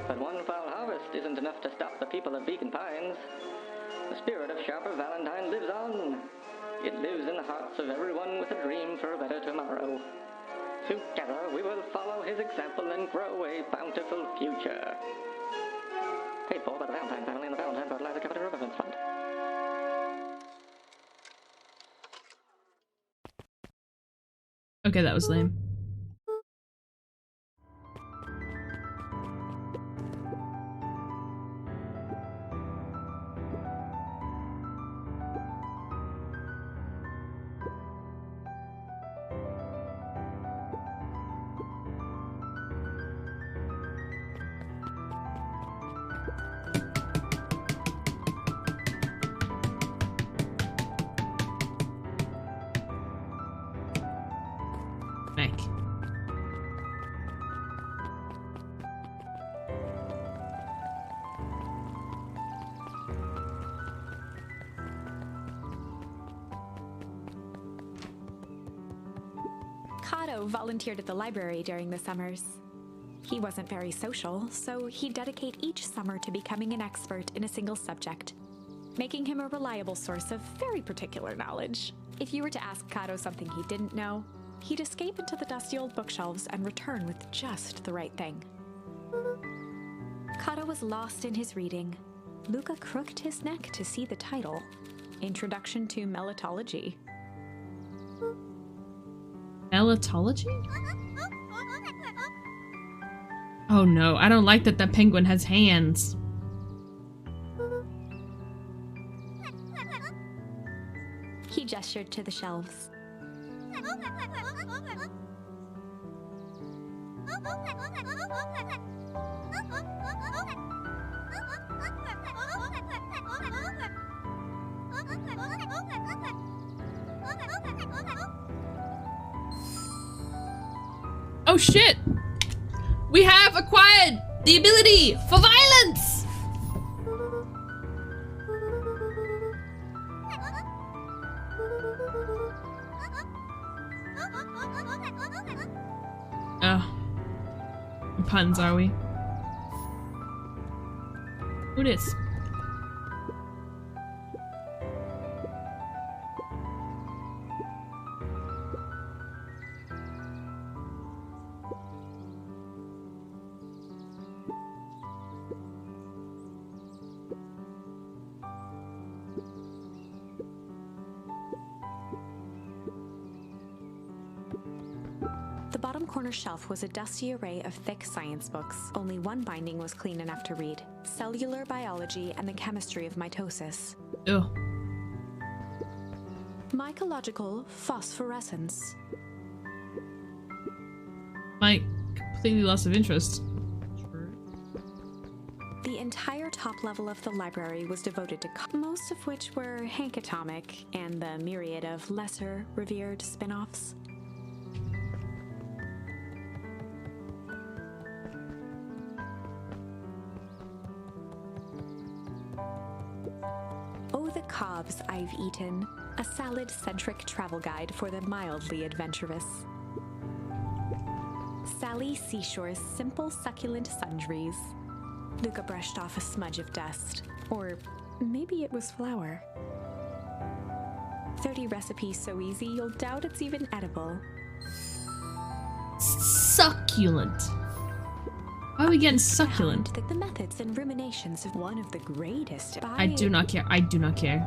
But one foul harvest isn't enough to stop the people of Beacon Pines. The spirit of Shopper Valentine lives on. It lives in the hearts of everyone with a dream for a better tomorrow. Together, we will follow his example and grow a bountiful future. Paid for by the Valentine family and the Valentine Fertilizer Company Reverence Fund. Okay, that was lame. Back. Kato volunteered at the library during the summers. He wasn't very social, so he'd dedicate each summer to becoming an expert in a single subject, making him a reliable source of very particular knowledge. If you were to ask Kato something he didn't know, he'd escape into the dusty old bookshelves and return with just the right thing. Kato was lost in his reading. Luca crooked his neck to see the title, Introduction to Melitology. Melitology? Oh no, I don't like that the penguin has hands. He gestured to the shelves. Oh shit! We have acquired the ability for violence! Oh. Puns, are we? Who dis? The bottom corner shelf was a dusty array of thick science books. Only one binding was clean enough to read: Cellular Biology and the Chemistry of Mitosis. Ugh. Mycological Phosphorescence. My completely loss of interest. The entire top level of the library was devoted to most of which were Hank Atomic and the myriad of lesser revered spin-offs. cobs I've eaten, a salad-centric travel guide for the mildly adventurous. Sally Seashore's simple, succulent sundries. Luca brushed off a smudge of dust. Or maybe it was flour. 30 recipes so easy you'll doubt it's even edible. Succulent. Why are we getting succulent? That the methods and ruminations of one of the greatest. I do not care. I do not care.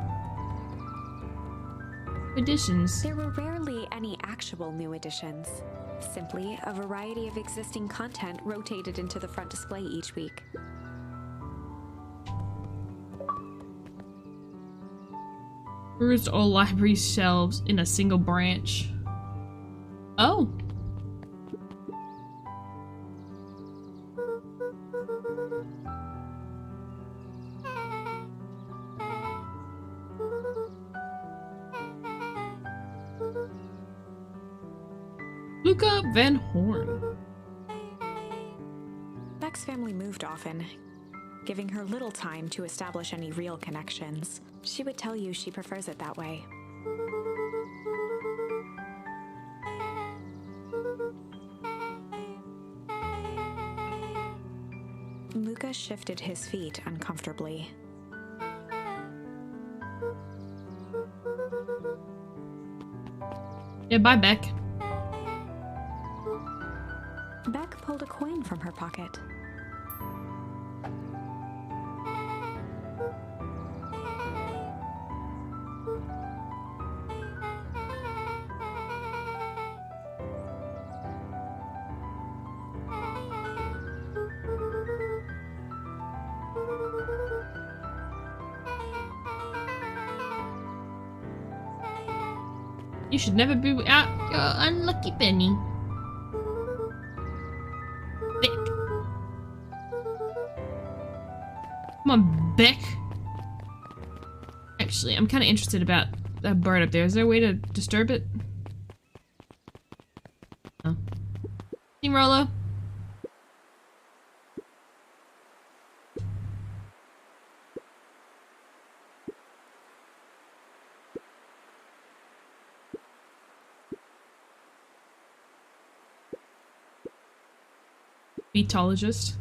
Additions. There were rarely any actual new additions. Simply a variety of existing content rotated into the front display each week. Perused all library shelves in a single branch. Oh. Luca Van Horn. Beck's family moved often, giving her little time to establish any real connections. She would tell you she prefers it that way. Luca shifted his feet uncomfortably. Yeah, bye, Beck. Beck pulled a coin from her pocket. You should never be out your unlucky penny. Beck. Come on, Beck. Actually, I'm kind of interested about that bird up there. Is there a way to disturb it? No. Steamroller. Beatologist.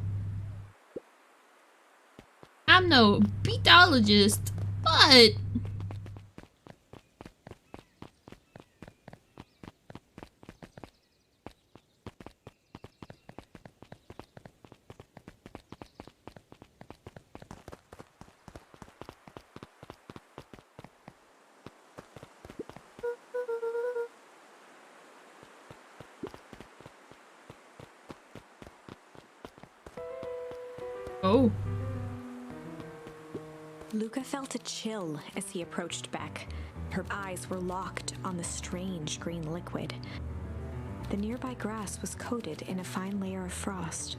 I'm no beatologist, but oh. Luca felt a chill as he approached Beck. Her eyes were locked on the strange green liquid. The nearby grass was coated in a fine layer of frost.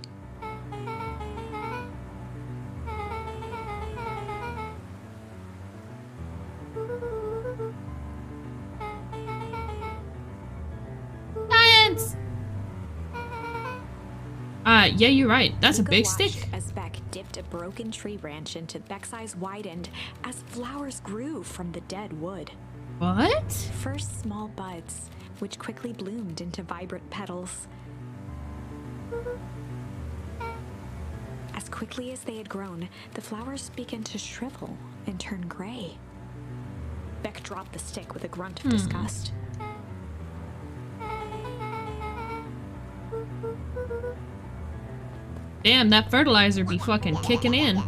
Science! Yeah, you're right. That's a Luca big watched stick. as Beck dipped a broken tree branch into Beck's eyes widened as flowers grew from the dead wood. What? First small buds, which quickly bloomed into vibrant petals. As quickly as they had grown, the flowers began to shrivel and turn gray. Beck dropped the stick with a grunt of disgust. Damn, that fertilizer be fucking kicking in.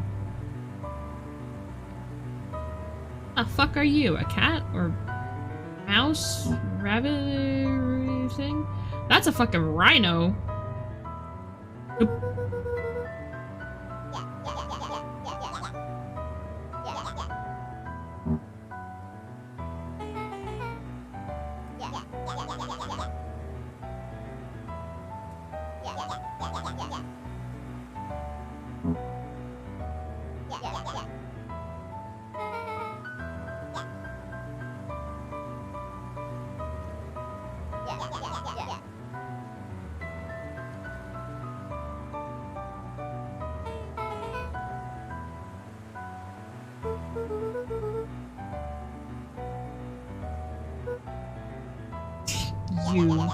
The fuck are you? A cat? Or mouse? Rabbit thing? That's a fucking rhino. Nope. you.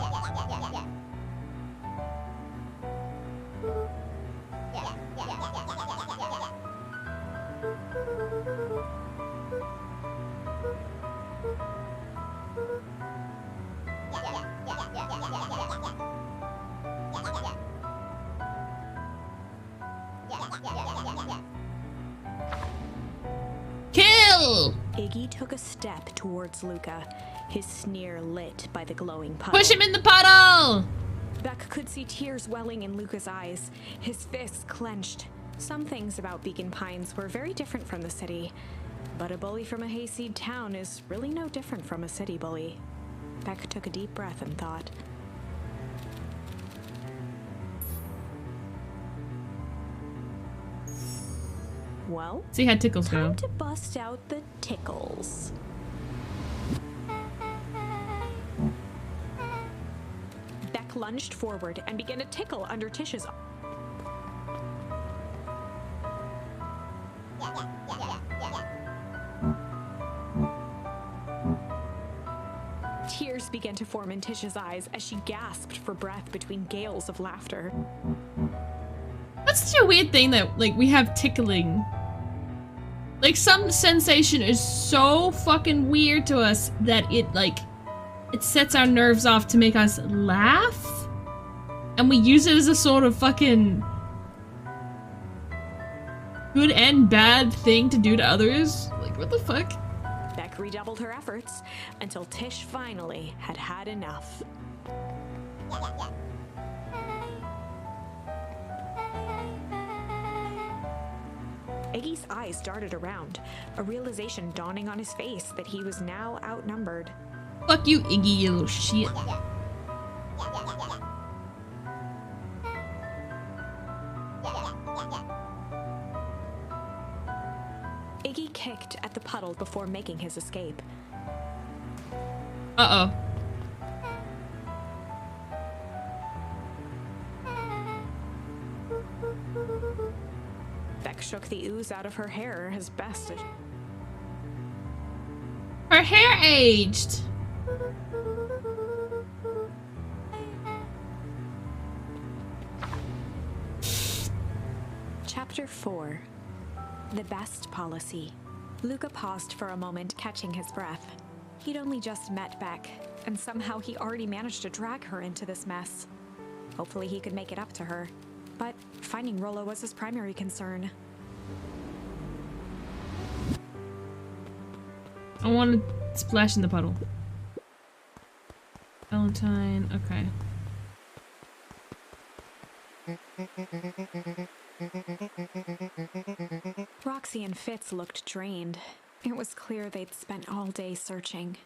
Kill! Iggy took a step towards Luca, his sneer lit by the glowing puddle. Push him in the puddle! Beck could see tears welling in Luca's eyes, his fists clenched. Some things about Beacon Pines were very different from the city, but a bully from a hayseed town is really no different from a city bully. Beck took a deep breath and thought. Well, See how tickles go. time to bust out the tickles. Beck lunged forward and began to tickle under Tish's. Tears began to form in Tish's eyes as she gasped for breath between gales of laughter. That's such a weird thing that, like, we have tickling. Like, some sensation is so fucking weird to us that it, like, it sets our nerves off to make us laugh? And we use it as a sort of fucking good and bad thing to do to others? Like, what the fuck? Beck redoubled her efforts until Tish finally had had enough. Iggy's eyes darted around, a realization dawning on his face that he was now outnumbered. Fuck you, Iggy, you little shit. Iggy kicked at the puddle before making his escape. Uh-oh. Beck shook the ooze out of her hair as best as... Her hair aged! Chapter 4. The Best Policy. Luca paused for a moment, catching his breath. He'd only just met Beck, and somehow he already managed to drag her into this mess. Hopefully he could make it up to her. But finding Rollo was his primary concern. I want to splash in the puddle. Valentine, okay. Roxy and Fitz looked drained. It was clear they'd spent all day searching.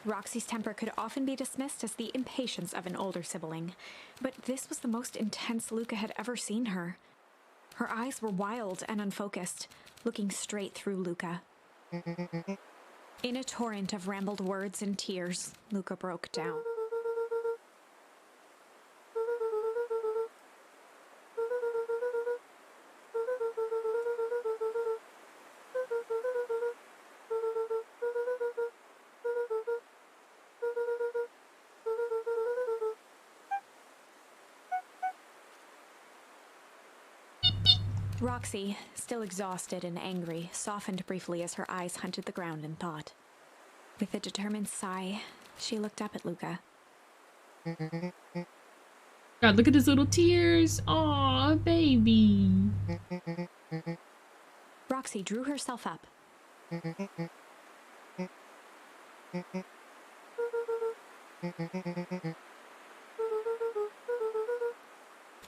Roxy's temper could often be dismissed as the impatience of an older sibling, but this was the most intense Luca had ever seen her. Her eyes were wild and unfocused, looking straight through Luca. In a torrent of rambled words and tears, Luca broke down. Roxy, still exhausted and angry, softened briefly as her eyes hunted the ground in thought. With a determined sigh, she looked up at Luca. God, look at his little tears. Aw, baby. Roxy drew herself up.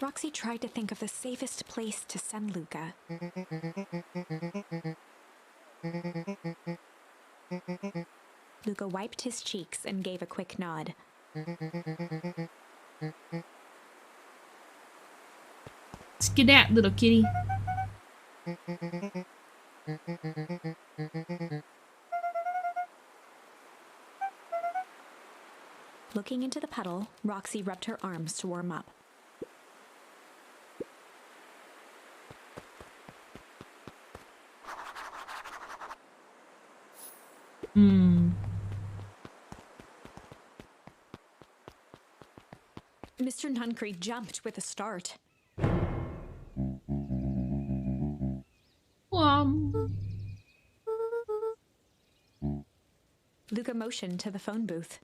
Roxy tried to think of the safest place to send Luca. Luca wiped his cheeks and gave a quick nod. Skedat, little kitty. Looking into the puddle, Roxy rubbed her arms to warm up. Hmm. Mr. Nuncreed jumped with a start. Luca motioned to the phone booth.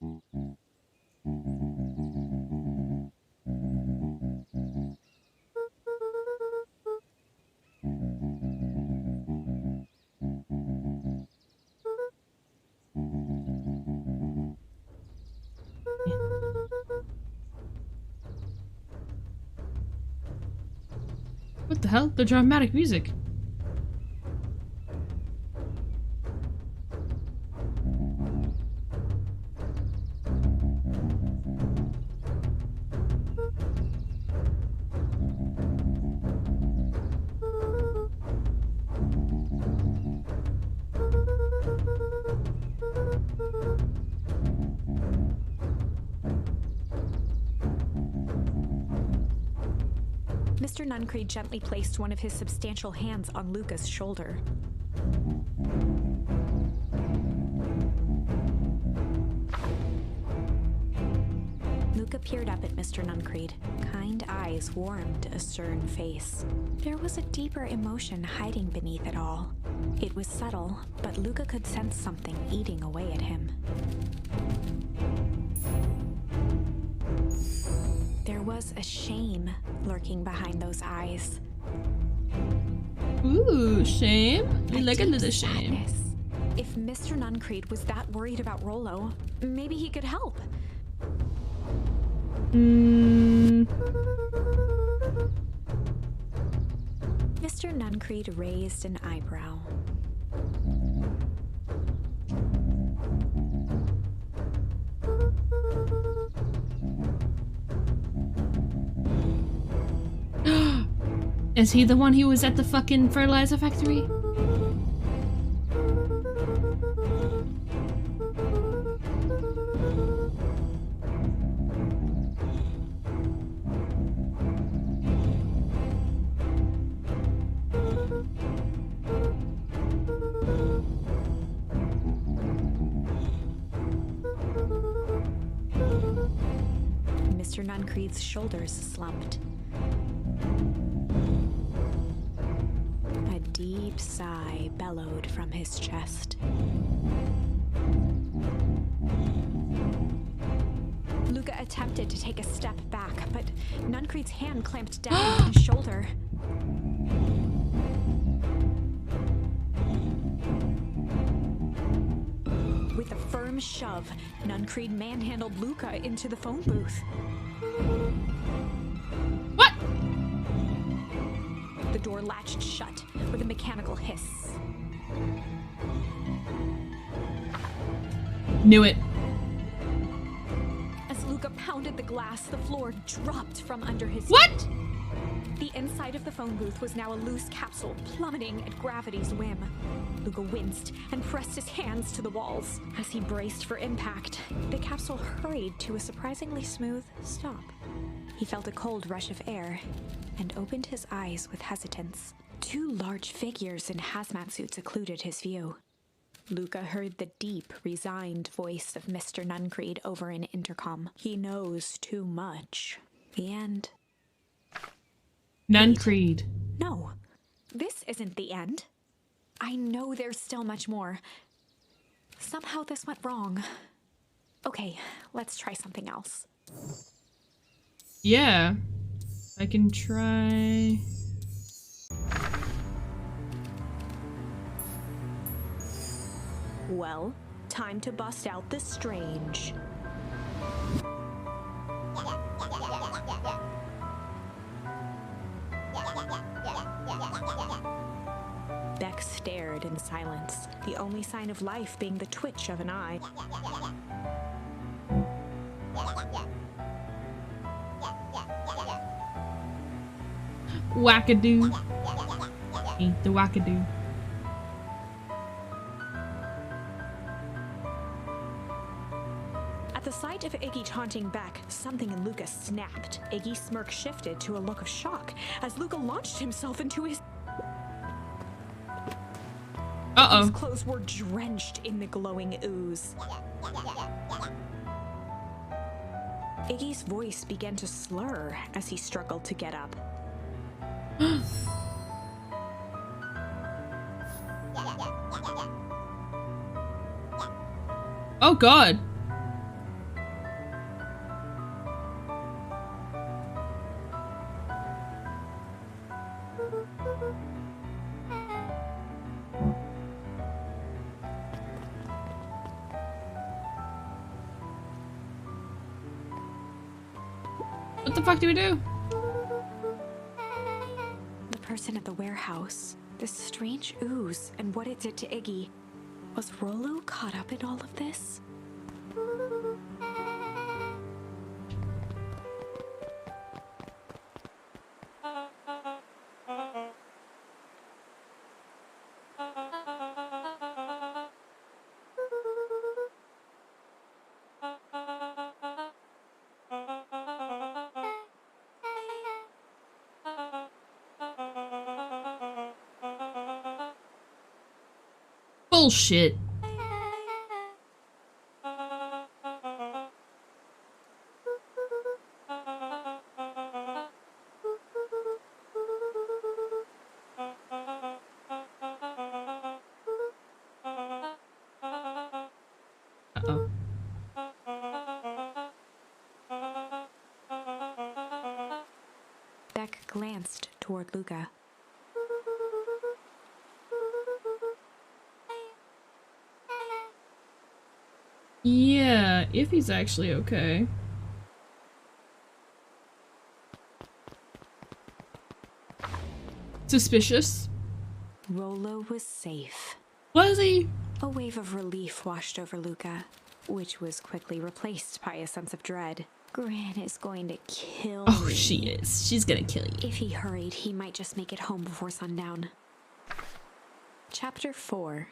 What the hell? The dramatic music. Mr. Nuncreed gently placed one of his substantial hands on Luca's shoulder. Luca peered up at Mr. Nuncreed. Kind eyes warmed a stern face. There was a deeper emotion hiding beneath it all. It was subtle, but Luca could sense something eating away at him. There was a shame lurking behind those eyes. Ooh, shame? You like a deep little shame. sadness. If Mr. Nuncreed was that worried about Rollo, maybe he could help. Mr. Nuncreed raised an eyebrow. Is he the one who was at the fucking fertilizer factory? Mr. Nuncreed's shoulders slumped. A deep sigh bellowed from his chest. Luca attempted to take a step back, but Nuncreed's hand clamped down on his shoulder. With a firm shove, Nuncreed manhandled Luca into the phone booth. What? The door latched shut with a mechanical hiss. Knew it. As Luca pounded the glass, the floor dropped from under his What? feet. The inside of the phone booth was now a loose capsule, plummeting at gravity's whim. Luca winced and pressed his hands to the walls. As he braced for impact, the capsule hurried to a surprisingly smooth stop. He felt a cold rush of air and opened his eyes with hesitance. Two large figures in hazmat suits occluded his view. Luca heard the deep, resigned voice of Mr. Nuncreed over an intercom. He knows too much. The end. Nuncreed. No, this isn't the end. I know there's still much more. Somehow this went wrong. Okay, let's try something else. Yeah. I can try... Well, time to bust out the strange. Beck stared in silence, the only sign of life being the twitch of an eye. Wackadoo. Ain't the wackadoo. At the sight of Iggy taunting Beck, something in Luca snapped. Iggy's smirk shifted to a look of shock as Luca launched himself into his... Uh-oh. His clothes were drenched in the glowing ooze. Iggy's voice began to slur as he struggled to get up. Oh god. What the fuck do we do? The person at the warehouse, this strange ooze and what it did to Iggy. Was Rollo caught up in all of this? Bullshit. Uh-oh. Beck glanced toward Luca. Yeah, if he's actually okay. Suspicious. Rollo was safe. Was he? A wave of relief washed over Luca, which was quickly replaced by a sense of dread. Gran is going to kill Oh, me. she is. She's gonna kill you. If he hurried, he might just make it home before sundown. Chapter 4.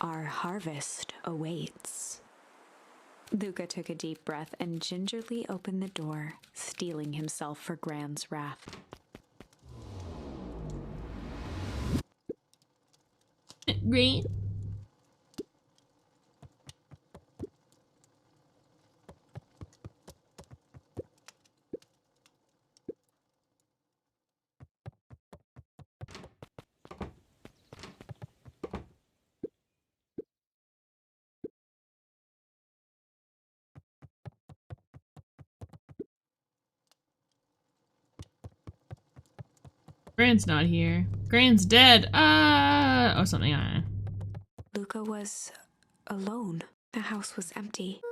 Our harvest awaits. Luca took a deep breath and gingerly opened the door, steeling himself for Gran's wrath. Green. Gran's not here. Gran's dead. Oh, something. Luca was alone. The house was empty.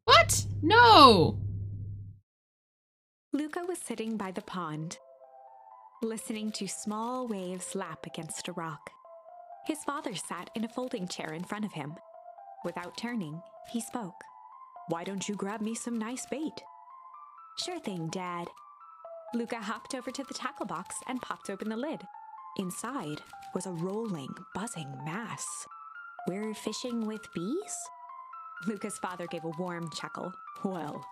What? No. Luca was sitting by the pond, listening to small waves lap against a rock. His father sat in a folding chair in front of him. Without turning, he spoke. "Why don't you grab me some nice bait?" "Sure thing, Dad." Luca hopped over to the tackle box and popped open the lid. Inside was a rolling, buzzing mass. "We're fishing with bees?" Luca's father gave a warm chuckle. "Well,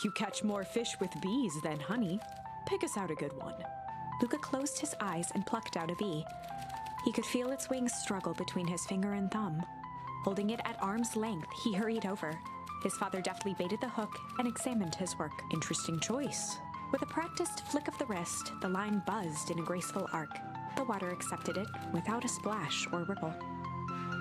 you catch more fish with bees than honey. Pick us out a good one." Luca closed his eyes and plucked out a bee. He could feel its wings struggle between his finger and thumb. Holding it at arm's length, he hurried over. His father deftly baited the hook and examined his work. "Interesting choice." With a practiced flick of the wrist, the line buzzed in a graceful arc. The water accepted it without a splash or ripple.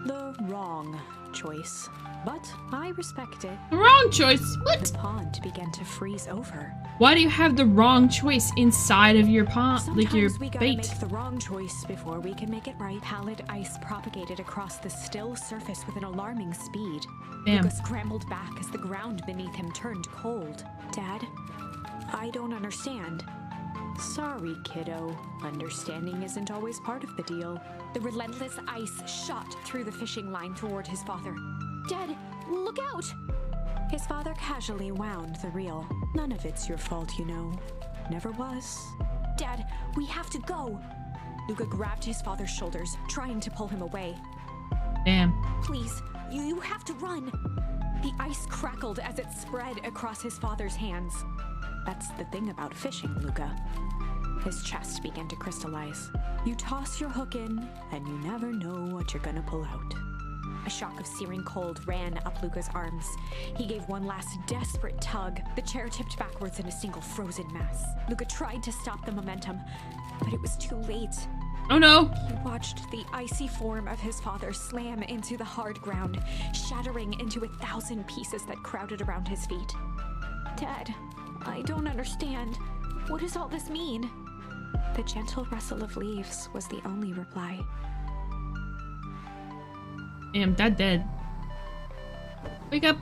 The wrong choice, but I respect it. Wrong choice. What? The pond began to freeze over. Why do you have the wrong choice inside of your pond, like your Sometimes we gotta bait? make the wrong choice before we can make it right. Pallid ice propagated across the still surface with an alarming speed. Damn. Luca scrambled back as the ground beneath him turned cold. "Dad, I don't understand." "Sorry, kiddo. Understanding isn't always part of the deal." The relentless ice shot through the fishing line toward his father. "Dad, look out!" His father casually wound the reel. "None of it's your fault, you know. Never was." "Dad, we have to go." Luca grabbed his father's shoulders, trying to pull him away. Damn. "Please, you have to run." The ice crackled as it spread across his father's hands. That's the thing about fishing, Luca. His chest began to crystallize. You toss your hook in, and you never know what you're gonna pull out. A shock of searing cold ran up Luca's arms. He gave one last desperate tug. The chair tipped backwards in a single frozen mass. Luca tried to stop the momentum, but it was too late. Oh no! He watched the icy form of his father slam into the hard ground, shattering into 1,000 pieces that crowded around his feet. Dad, I don't understand. What does all this mean? The gentle rustle of leaves was the only reply. Damn, Dad dead. Wake up!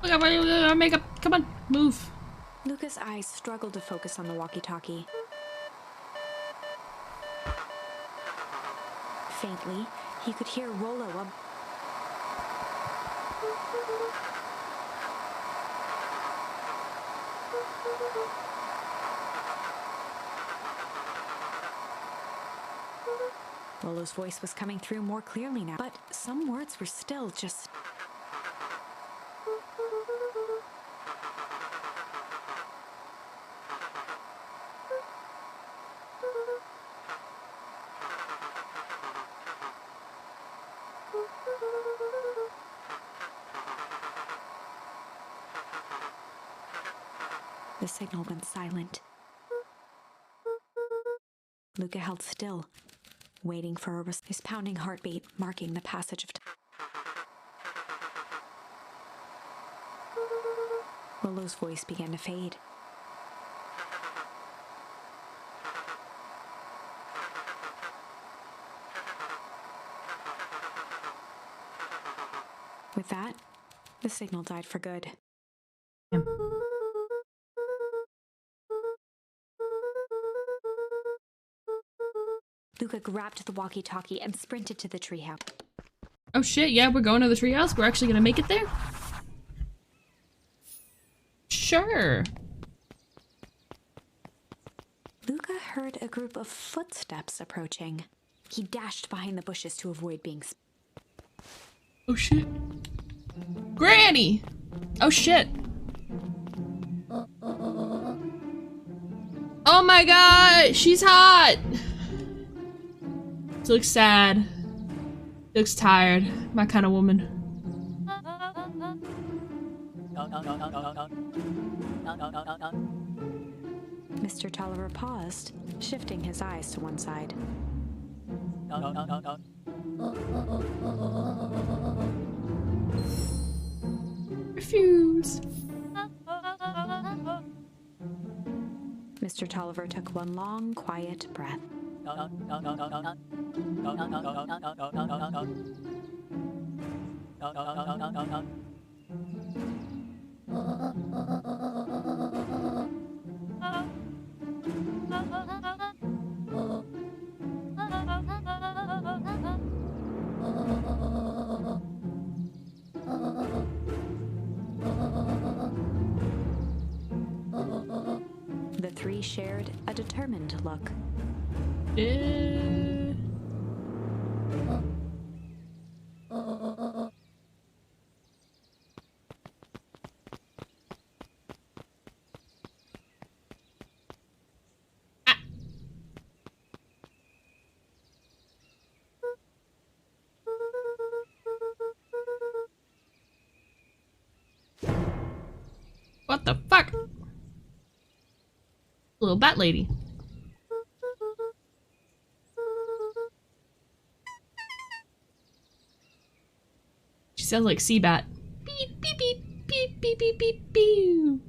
Wake up, make up! Come on, move! Luca's eyes struggled to focus on the walkie-talkie. Faintly, he could hear Rollo Rollo's voice was coming through more clearly now, but some words were still just... The signal went silent. Luca held still, waiting for his pounding heartbeat marking the passage of time. Rollo's voice began to fade. With that, the signal died for good. Luca grabbed the walkie-talkie and sprinted to the treehouse. Oh shit, yeah, we're going to the treehouse? We're actually gonna make it there? Sure. Luca heard a group of footsteps approaching. He dashed behind the bushes to avoid being... Oh shit. Granny! Oh shit. Oh my god, she's hot! She looks sad. She looks tired. My kind of woman. Mr. Tolliver paused, shifting his eyes to one side. Refuse. Mr. Tolliver took one long, quiet breath. The three shared a determined look. What the fuck? Little bat lady. She sounds like Seabat. Beep beep beep beep beep beep beep beep.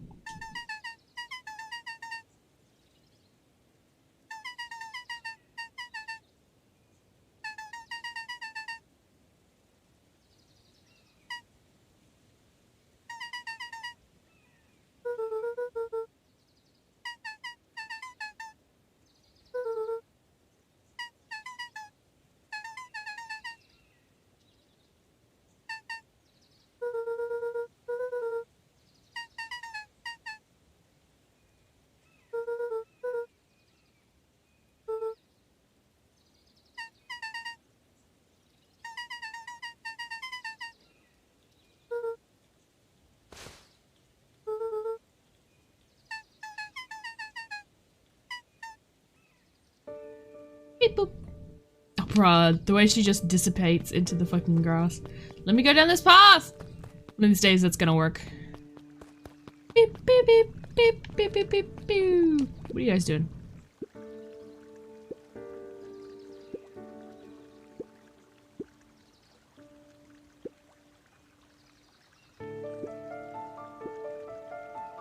Beep boop. Oh, bruh, the way she just dissipates into the fucking grass. Let me go down this path! One of these days that's gonna work. Beep, beep, beep, beep, beep, beep, beep, beep. What are you guys doing?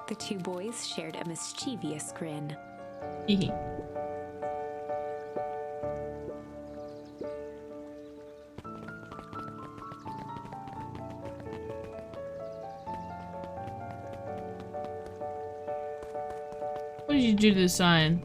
The two boys shared a mischievous grin. Hee. What did you do to the sign?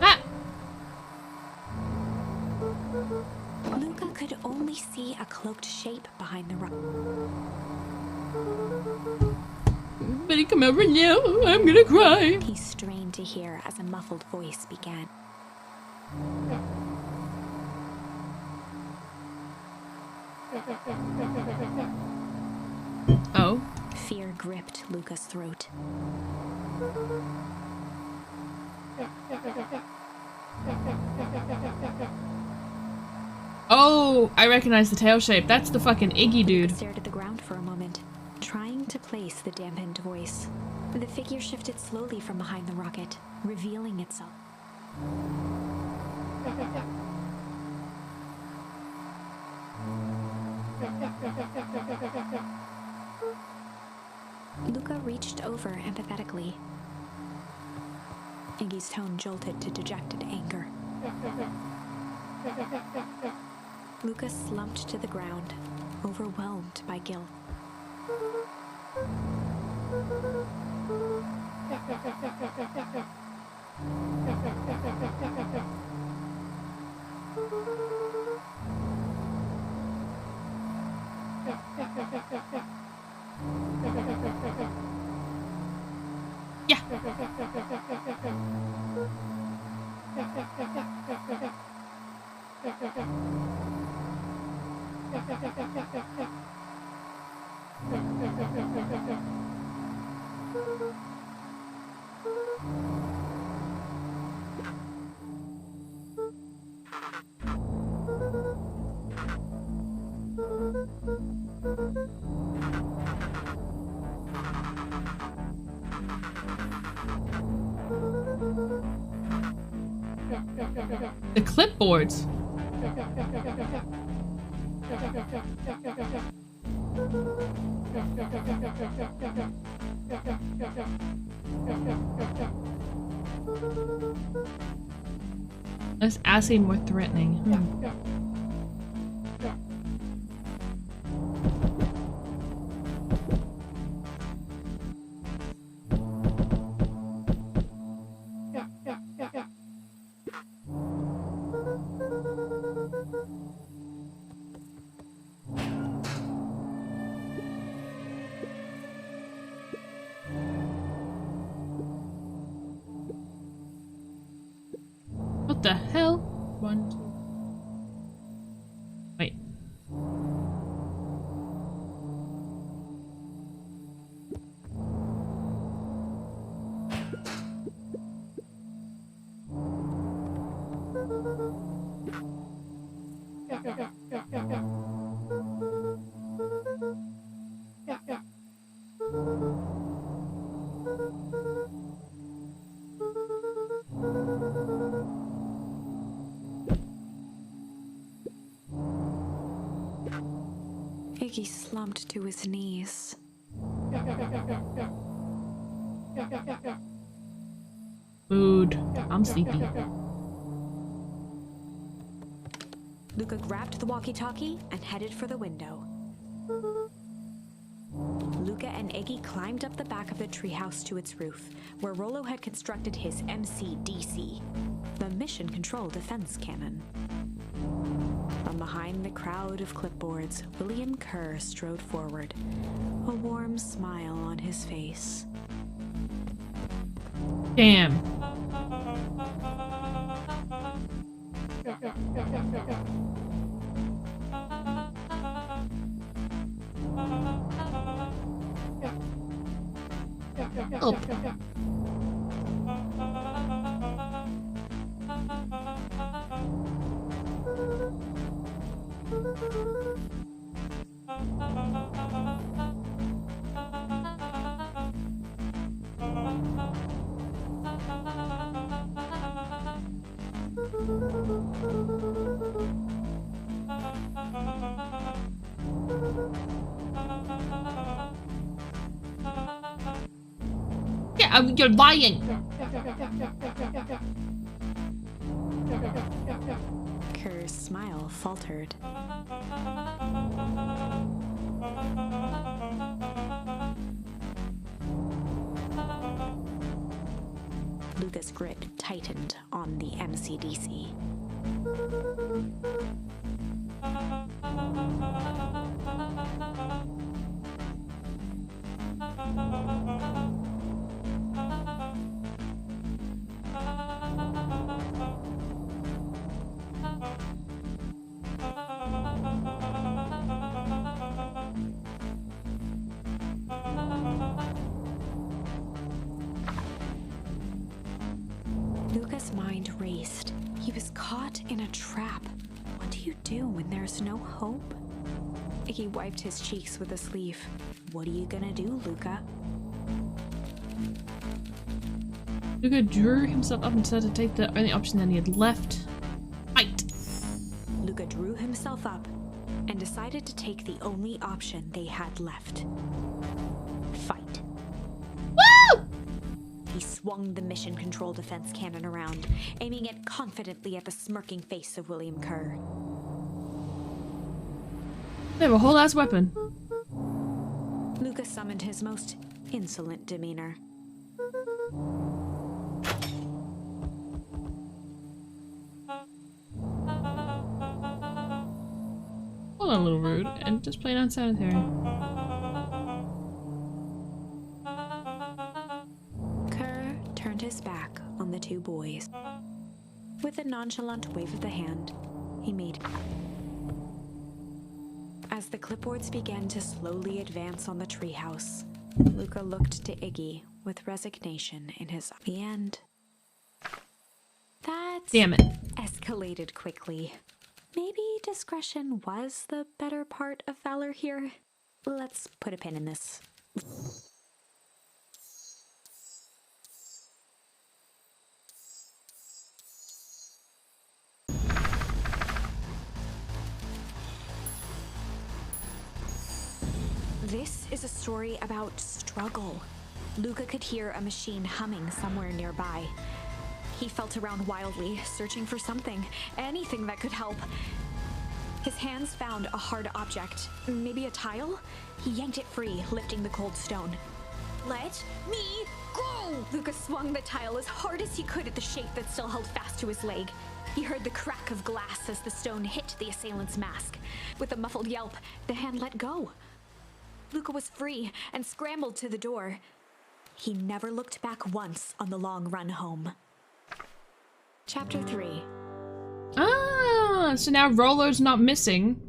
Ah! Luca could only see a cloaked shape behind the rock. Betty, come over now. I'm gonna cry. He strained to hear as a muffled voice began. Oh. Fear gripped Luca's throat. Oh, I recognize the tail shape. That's the fucking Iggy dude. Luca stared at the ground for a moment, trying to place the dampened voice. The figure shifted slowly from behind the rocket, revealing itself. Luca reached over empathetically. Iggy's tone jolted to dejected anger. Luca slumped to the ground, overwhelmed by guilt. Yeah. The clipboards. Less assay, more threatening. What the hell? 1, 2. Wait. Iggy slumped to his knees. Food. I'm sleepy. Luca grabbed the walkie-talkie and headed for the window. Luca and Iggy climbed up the back of the treehouse to its roof, where Rollo had constructed his MCDC, the Mission Control Defense Cannon. From behind the crowd of clipboards, William Kerr strode forward, a warm smile on his face. Damn. Oh. Yeah, you're lying. Kerr's smile faltered. Luca's grip tightened on the MCDC. Luca's mind raced. He was caught in a trap. What do you do when there's no hope? Iggy wiped his cheeks with a sleeve. What are you gonna do, Luca? Luca drew himself up and decided to take the only option that he had left. Fight. Luca drew himself up and decided to take the only option they had left. Fight. Woo! He swung the Mission Control Defense Cannon around, aiming it confidently at the smirking face of William Kerr. They have a whole ass weapon. Luca summoned his most insolent demeanor. Hold on, a little rude, and just plain unsanitary. Kerr turned his back on the two boys. With a nonchalant wave of the hand, he made. As the clipboards began to slowly advance on the treehouse, Luca looked to Iggy with resignation in his eyes. The end. That Damn it. escalated quickly. Maybe discretion was the better part of valor here. Let's put a pin in this. This is a story about struggle. Luca could hear a machine humming somewhere nearby. He felt around wildly, searching for something, anything that could help. His hands found a hard object, maybe a tile? He yanked it free, lifting the cold stone. Let me go! Luca swung the tile as hard as he could at the shape that still held fast to his leg. He heard the crack of glass as the stone hit the assailant's mask. With a muffled yelp, the hand let go. Luca was free and scrambled to the door. He never looked back once on the long run home. Chapter 3. Ah, so now Rollo's not missing.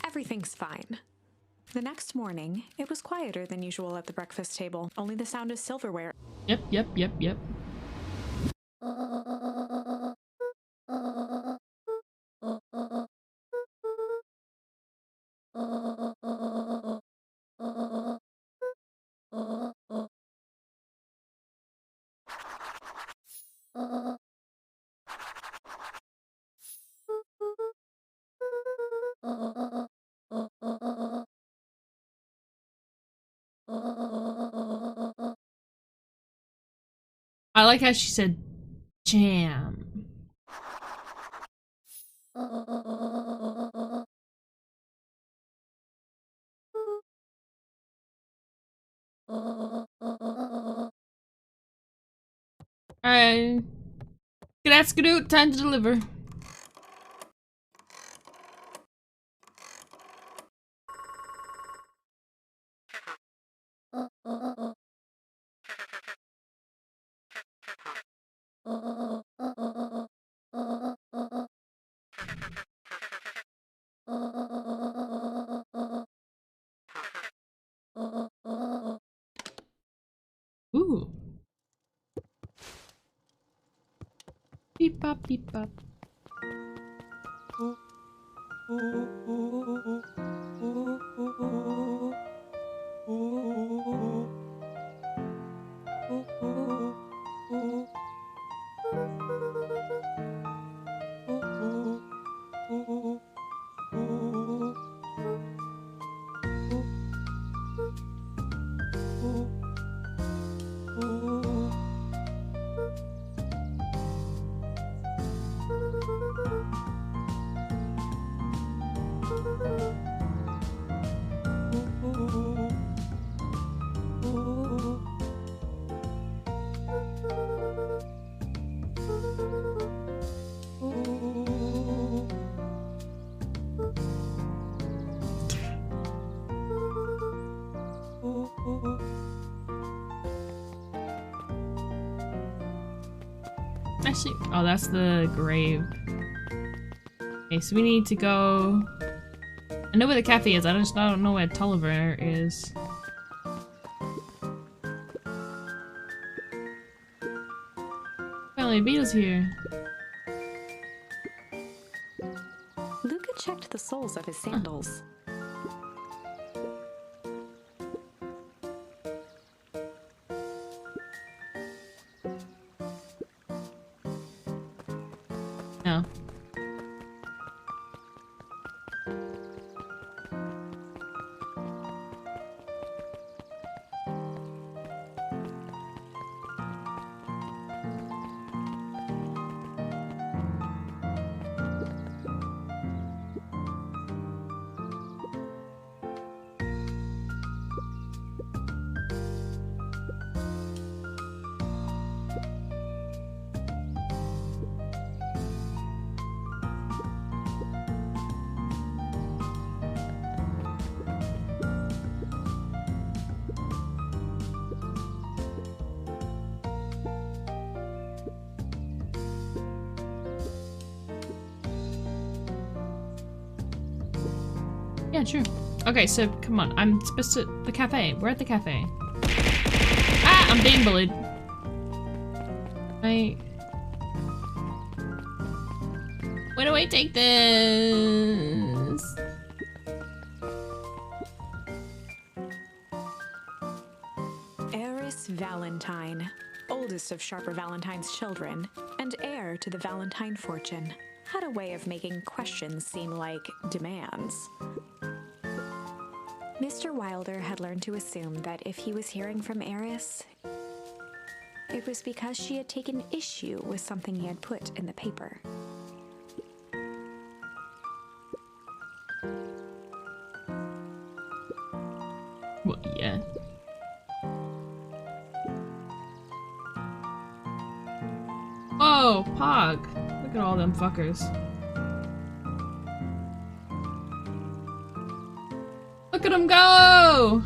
Everything's fine. The next morning, it was quieter than usual at the breakfast table, only the sound of silverware. Yep. I like how she said jam. Alright. Skidoo, time to deliver. Ooh. Beep bop, beep bop. Actually, oh, that's the grave. Okay, so we need to go. I know where the cafe is. I just don't know where Tolliver is. Finally, Beetle's here. Luca checked the soles of his sandals. No. Yeah, sure. Okay, so come on. I'm supposed to. The cafe. We're at the cafe. Ah! I'm being bullied. Where do I take this? Eris Valentine, oldest of Sharper Valentine's children, and heir to the Valentine fortune, had a way of making questions seem like demands. Mr. Wilder had learned to assume that if he was hearing from Eris, it was because she had taken issue with something he had put in the paper. Well, yeah. Oh, Pog. Look at all them fuckers. Look at them go!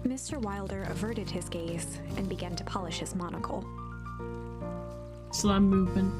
Mr. Wilder averted his gaze and began to polish his monocle. Slime movement.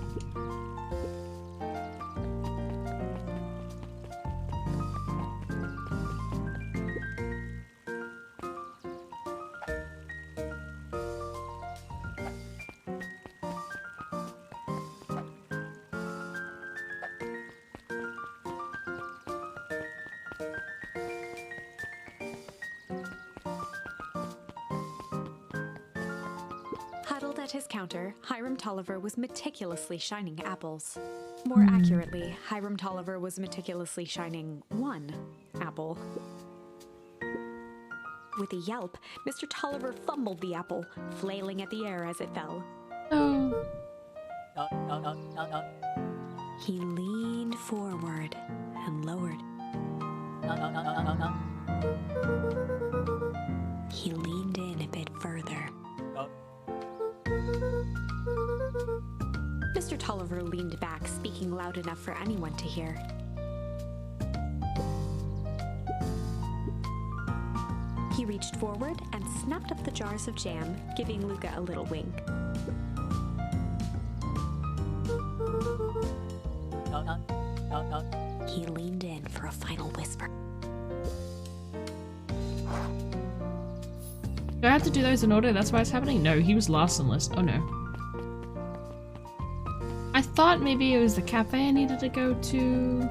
At his counter, Hiram Tolliver was meticulously shining apples. More accurately, Hiram Tolliver was meticulously shining one apple. With a yelp, Mr. Tolliver fumbled the apple, flailing at the air as it fell. Oh. He leaned forward and lowered. He leaned in a bit further. Mr. Tolliver leaned back, speaking loud enough for anyone to hear. He reached forward and snapped up the jars of jam, giving Luca a little wink. He leaned in for a final whisper. Do I have to do those in order? That's why it's happening? No, he was last on the list. Oh no. I thought maybe it was the cafe I needed to go to.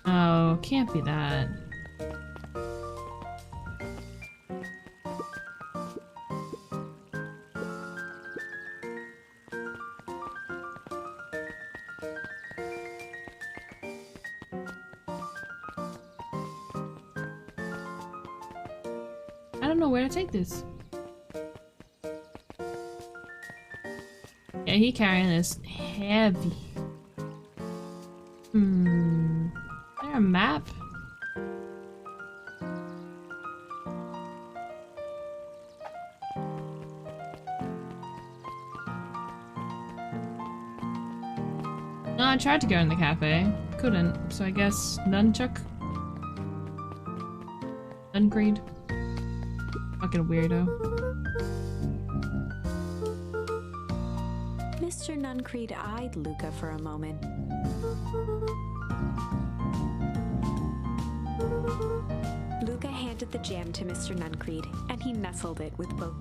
Oh, can't be that. I don't know where to take this. Yeah, he carrying this heavy. Is there a map? No, I tried to go in the cafe. Couldn't, so I guess Nunchuck? Nuncreed? Fucking weirdo. Mr. Nuncreed eyed Luca for a moment. Luca handed the jam to Mr. Nuncreed, and he nestled it with both.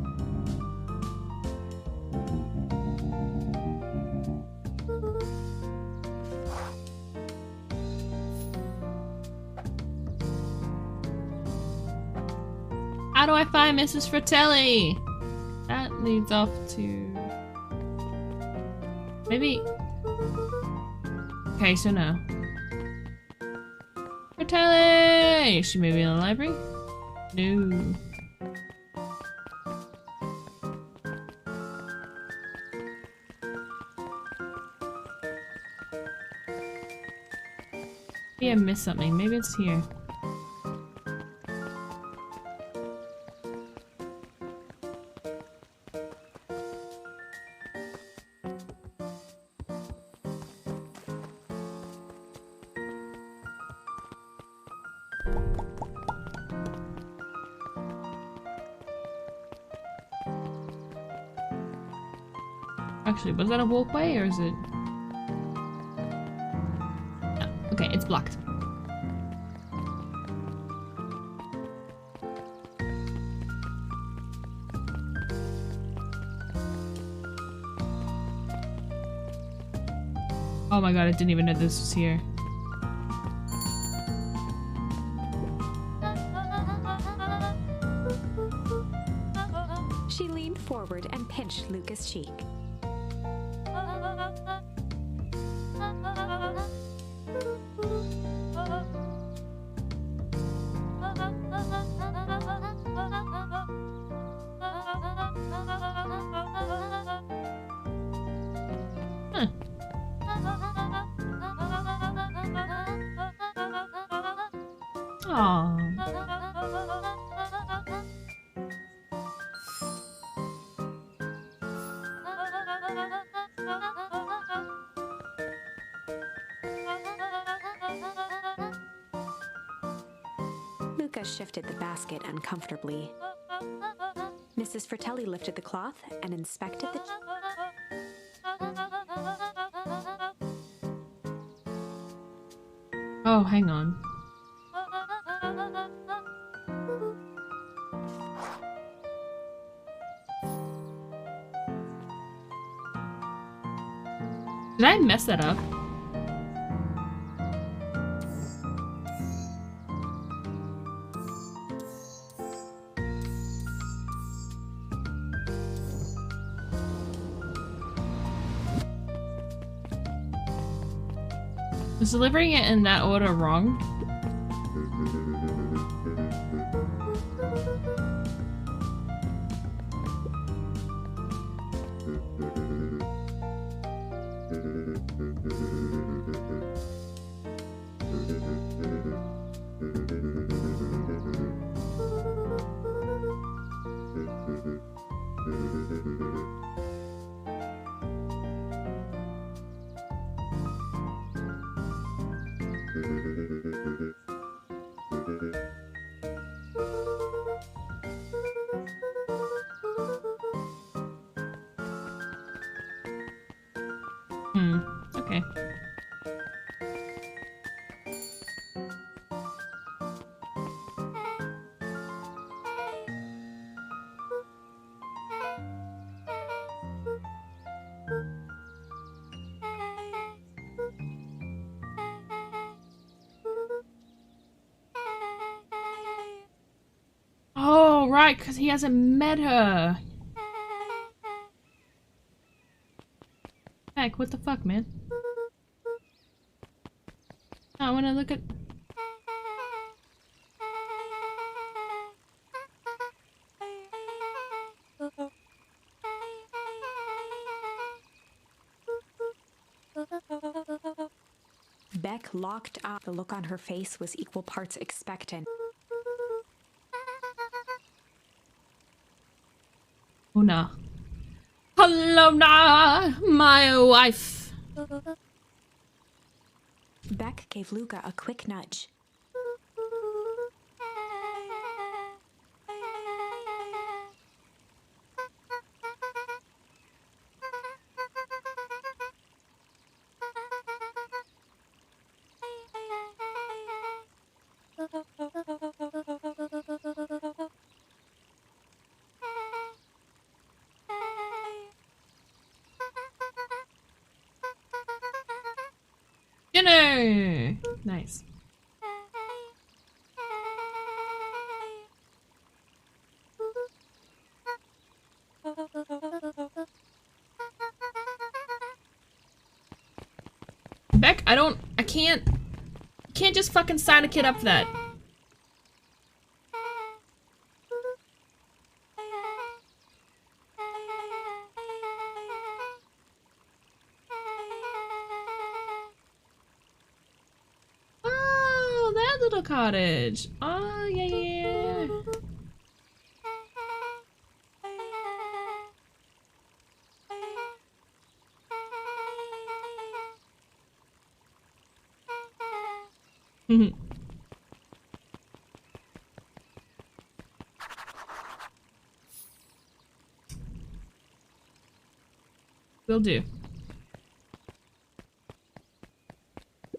How do I find Mrs. Fratelli? That leads off to... maybe... Okay, so no. Fratelli! Is she maybe in the library? No. Maybe I missed something. Maybe it's here. Actually, was that a walkway or is it? Oh, okay, it's blocked. Oh my god, I didn't even know this was here. She leaned forward and pinched Luca's cheek. Luca shifted the basket uncomfortably. Mrs. Fratelli lifted the cloth and inspected the... Oh, hang on. Did I mess that up? Was delivering it in that order wrong? Okay. Oh, right, because he hasn't met her. Heck, what the fuck, man? I want to look at... Beck locked up. The look on her face was equal parts expectant. Una. Hello, my wife. Beck gave Luca a quick nudge. Dinner! Nice. Beck, I can't just fucking sign a kid up for that. Oh, that little cottage. Oh, yeah. Will do.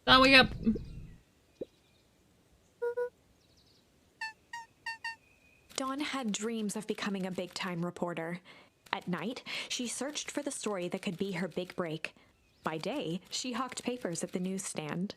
Following up. Dawn had dreams of becoming a big-time reporter. At night, she searched for the story that could be her big break. By day, she hawked papers at the newsstand.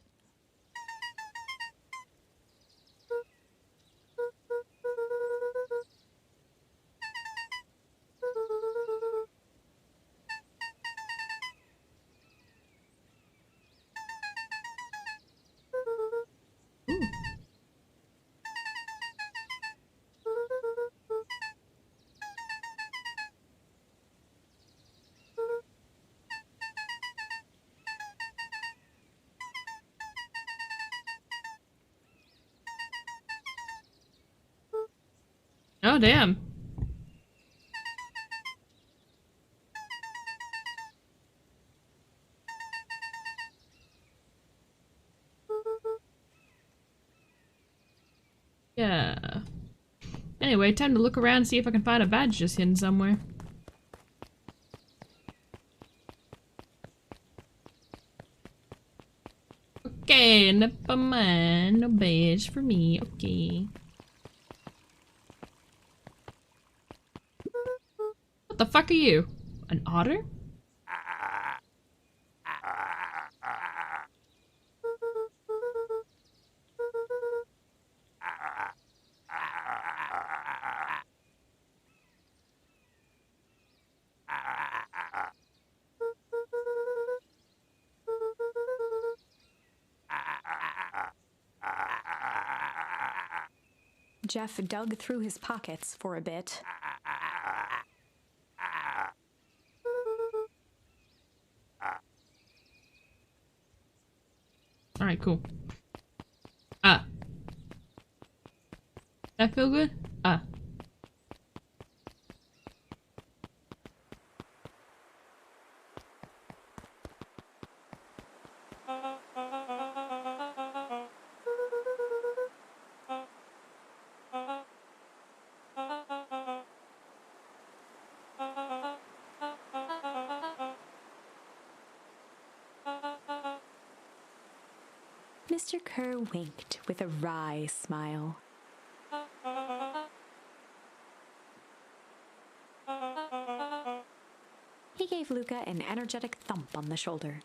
Oh, damn. Yeah. Anyway, time to look around and see if I can find a badge just hidden somewhere. Okay, never mind. No badge for me. Okay. What the fuck are you? An otter? Jeff dug through his pockets for a bit. Alright, cool. That feel good? Mr. Kerr winked with a wry smile. He gave Luca an energetic thump on the shoulder.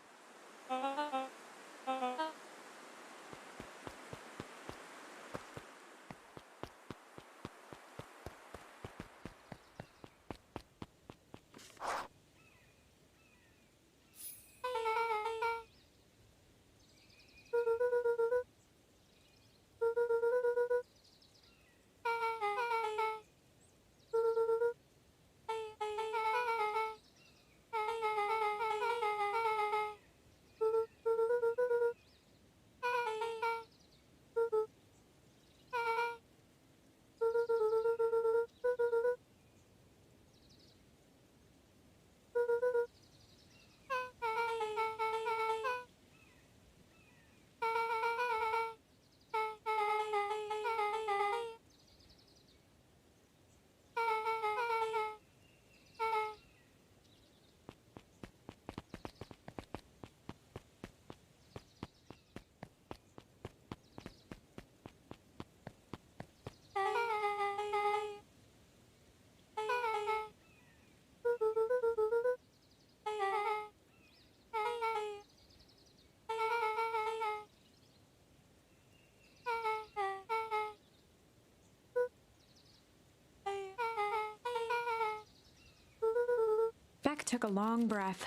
Beck took a long breath,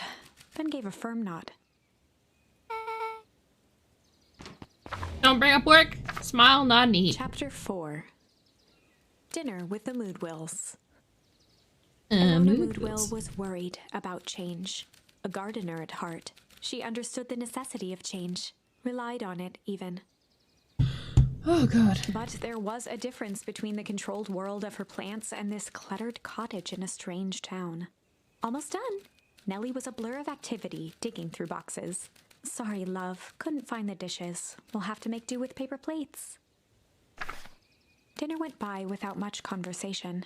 then gave a firm nod. Don't bring up work. Smile, nod, and eat. Chapter 4. Dinner with the Moodwills. Moodwills. Moodwill was worried about change. A gardener at heart, she understood the necessity of change, relied on it even. Oh, God. But there was a difference between the controlled world of her plants and this cluttered cottage in a strange town. Almost done. Nellie was a blur of activity, digging through boxes. Sorry, love. Couldn't find the dishes. We'll have to make do with paper plates. Dinner went by without much conversation.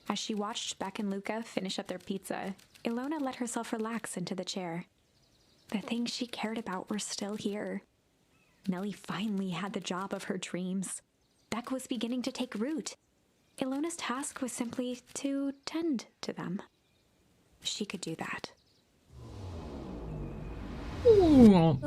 As she watched Beck and Luca finish up their pizza, Ilona let herself relax into the chair. The things she cared about were still here. Nellie finally had the job of her dreams. Beck was beginning to take root. Ilona's task was simply to tend to them. She could do that. Ooh.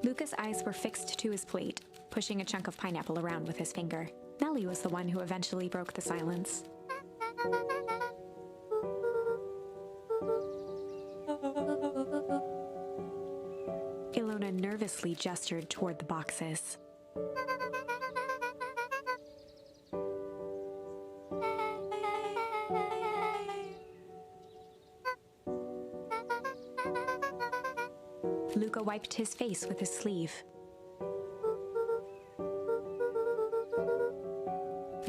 Luca's eyes were fixed to his plate, pushing a chunk of pineapple around with his finger. Nellie was the one who eventually broke the silence. Ilona nervously gestured toward the boxes. Luca wiped his face with his sleeve.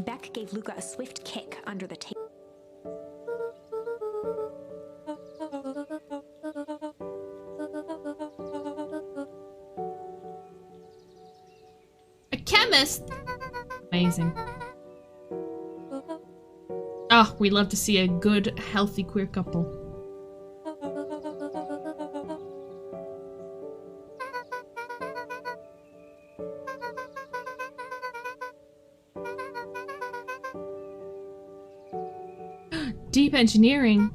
Beck gave Luca a swift kick under the table. A chemist? Amazing. Oh, we love to see a good, healthy queer couple. Deep engineering.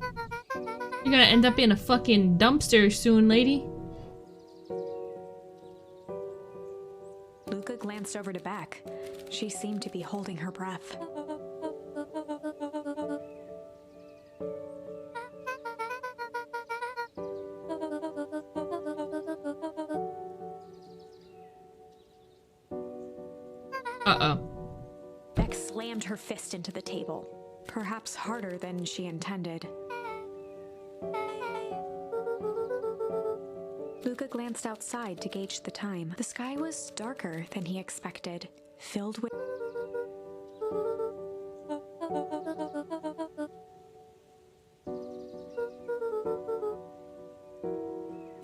You're gonna end up in a fucking dumpster soon, lady. Luca glanced over to Beck. She seemed to be holding her breath. Uh-oh. Beck slammed her fist into the table, perhaps harder than she intended. Luca glanced outside to gauge the time. The sky was darker than he expected, filled with...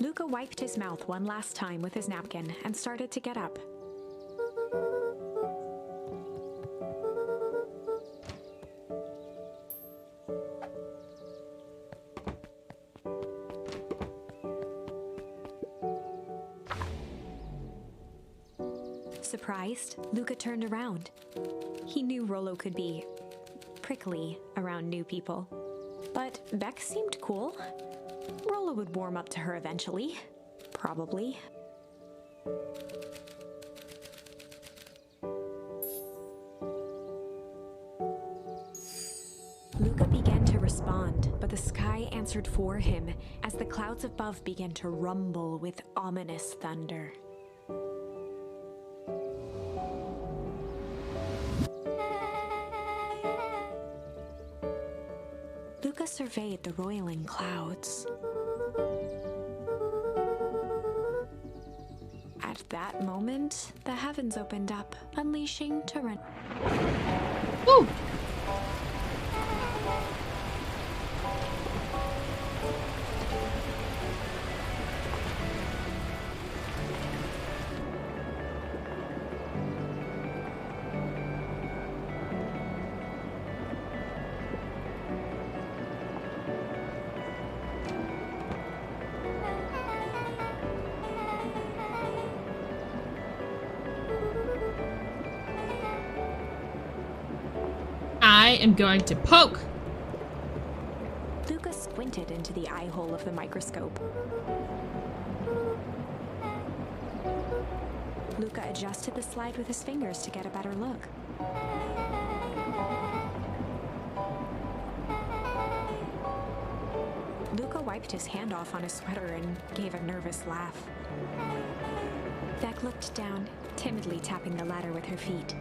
Luca wiped his mouth one last time with his napkin and started to get up. Surprised, Luca turned around. He knew Rollo could be prickly around new people, but Beck seemed cool. Rollo would warm up to her eventually, probably. Luca began to respond, but the sky answered for him as the clouds above began to rumble with ominous thunder. Luca surveyed the roiling clouds. At that moment, the heavens opened up, unleashing torrent. Woo! I am going to poke. Luca squinted into the eye hole of the microscope. Luca adjusted the slide with his fingers to get a better look. Luca wiped his hand off on his sweater and gave a nervous laugh. Beck looked down, timidly tapping the ladder with her feet.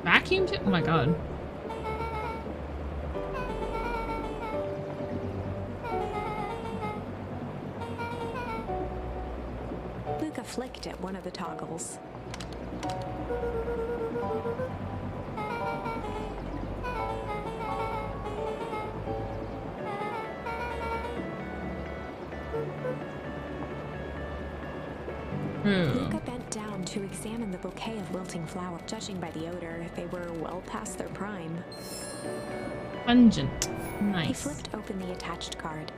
Vacuumed it? Oh my god. Luca flicked at one of the toggles. Luca bent down to examine the bouquet of wilting flowers. Judging by the odor, they were well past their prime. Pungent. Nice. He flipped open the attached card.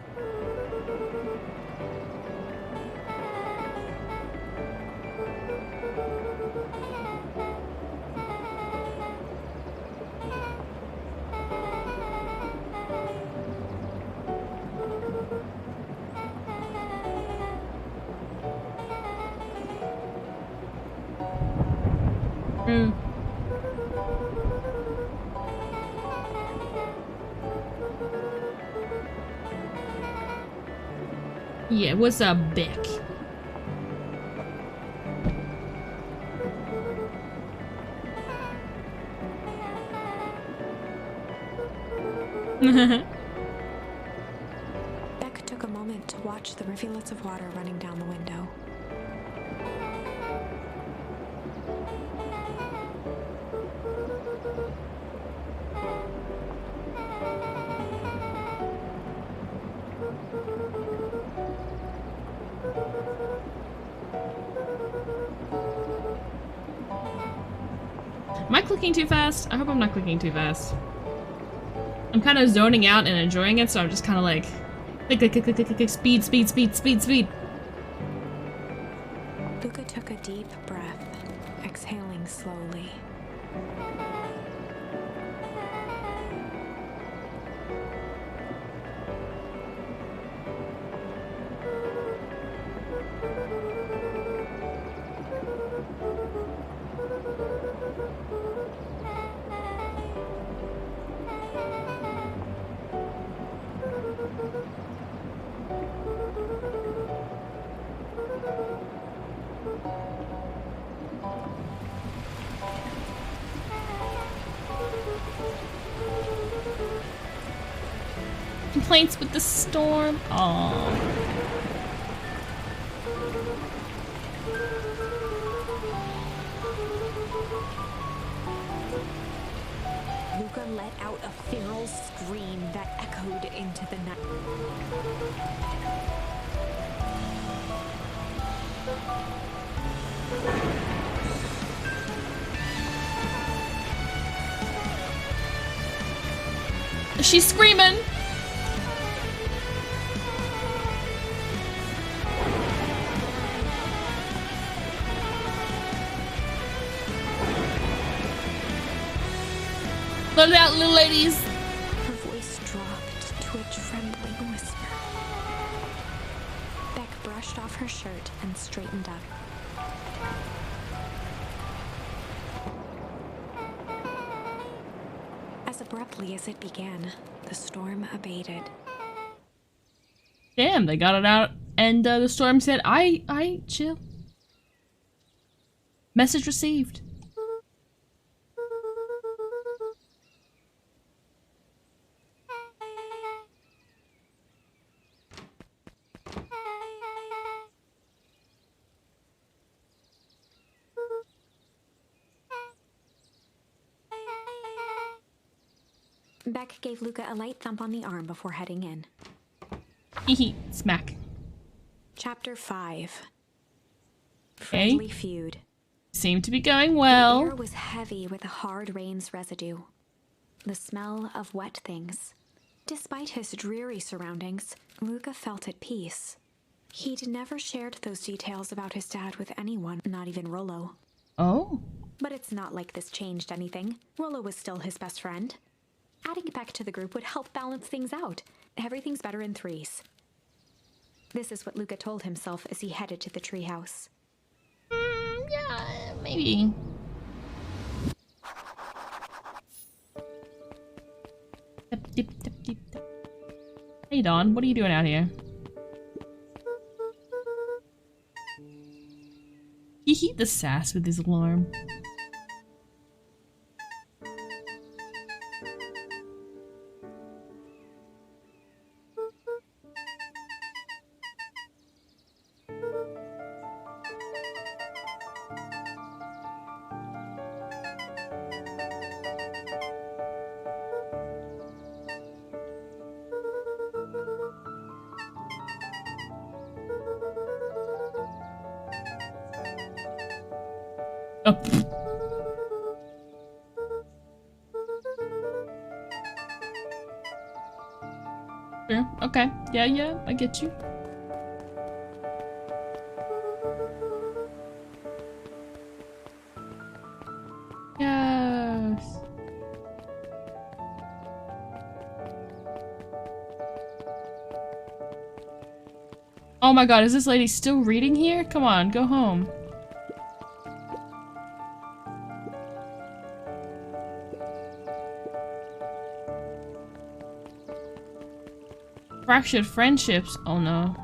Yeah, what's up, Beck? Beck took a moment to watch the rivulets of water running down the window. Am I clicking too fast? I hope I'm not clicking too fast. I'm kind of zoning out and enjoying it, so I'm just kind of like, click, click, click, click, click, click, speed, speed, speed, speed, speed. Luca took a deep breath, exhaling slowly. Complaints with the storm. Aww. Luca let out a feral scream that echoed into the night. She's screaming. Let it out, little ladies. Her voice dropped to a trembling whisper. Beck brushed off her shirt and straightened up. As abruptly as it began, the storm abated. Damn, they got it out, and the storm said, I chill. Message received. Beck gave Luca a light thump on the arm before heading in. Hehe, smack. Chapter 5. Friendly feud. Seemed to be going The well. air was heavy with the hard rain's residue. The smell of wet things. Despite his dreary surroundings, Luca felt at peace. He'd never shared those details about his dad with anyone, not even Rollo. Oh. But it's not like this changed anything. Rollo was still his best friend. Adding Beck to the group would help balance things out. Everything's better in threes. This is what Luca told himself as he headed to the treehouse. Yeah, maybe. Hey, Dawn, what are you doing out here? He the sass with his alarm. Oh. Sure. Okay. Yeah, I get you. Yes. Oh my god, is this lady still reading here? Come on, go home. Fractured friendships. Oh no.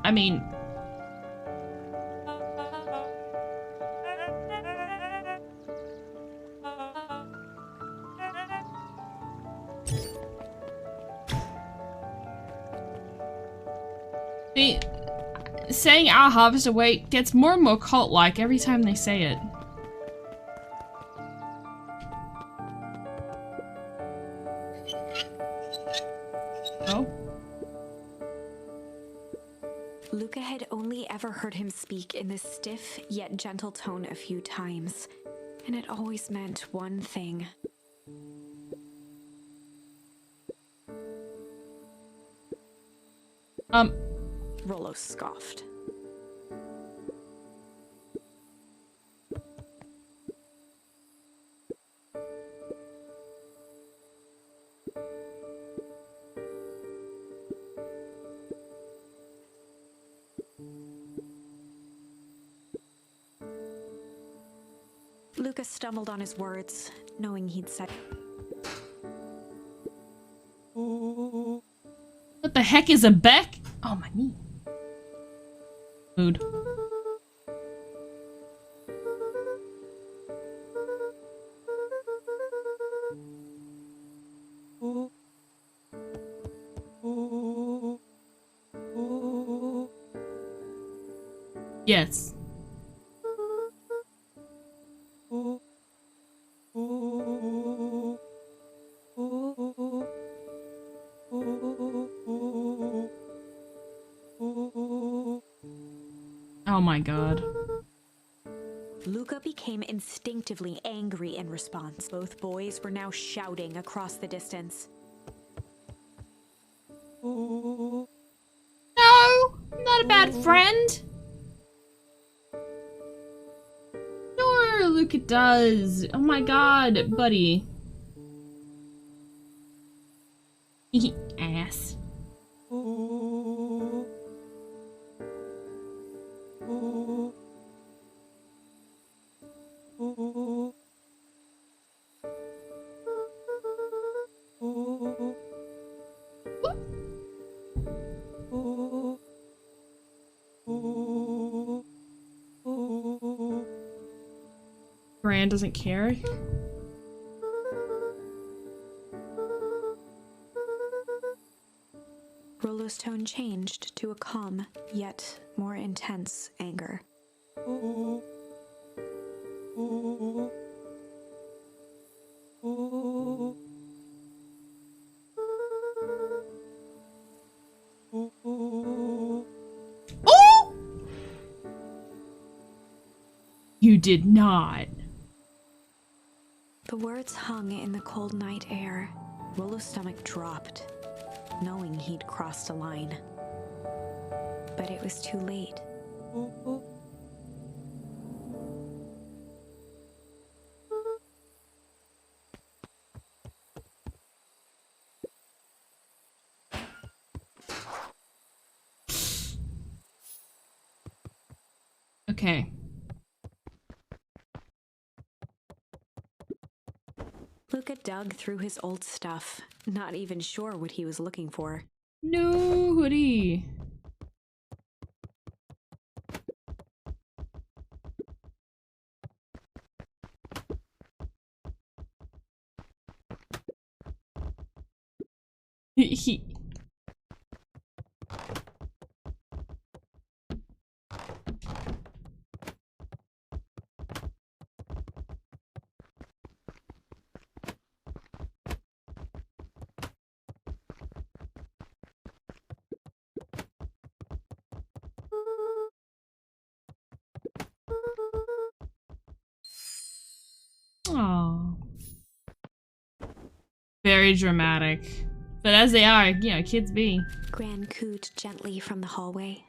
I mean... See, saying our harvest await gets more and more cult-like every time they say it. Oh? Luca had only ever heard him speak in this stiff yet gentle tone a few times, and it always meant one thing. Rollo scoffed. Luca stumbled on his words, knowing he'd said. What the heck is a beck? Oh, my knee. Mood. Yes. Oh my god. Luca became instinctively angry in response. Both boys were now shouting across the distance. No! I'm not a bad friend! Sure, Luca does. Oh my god, buddy. Ass. Brand doesn't care. Rollo's tone changed to a calm, yet more intense anger. Oh! You did not. The words hung in the cold night air. Rollo's stomach dropped, knowing he'd crossed a line. But it was too late. Okay. Luca dug through his old stuff, not even sure what he was looking for. No hoodie. He Oh. Very dramatic. But as they are, you know, kids be. Gran cooed gently from the hallway.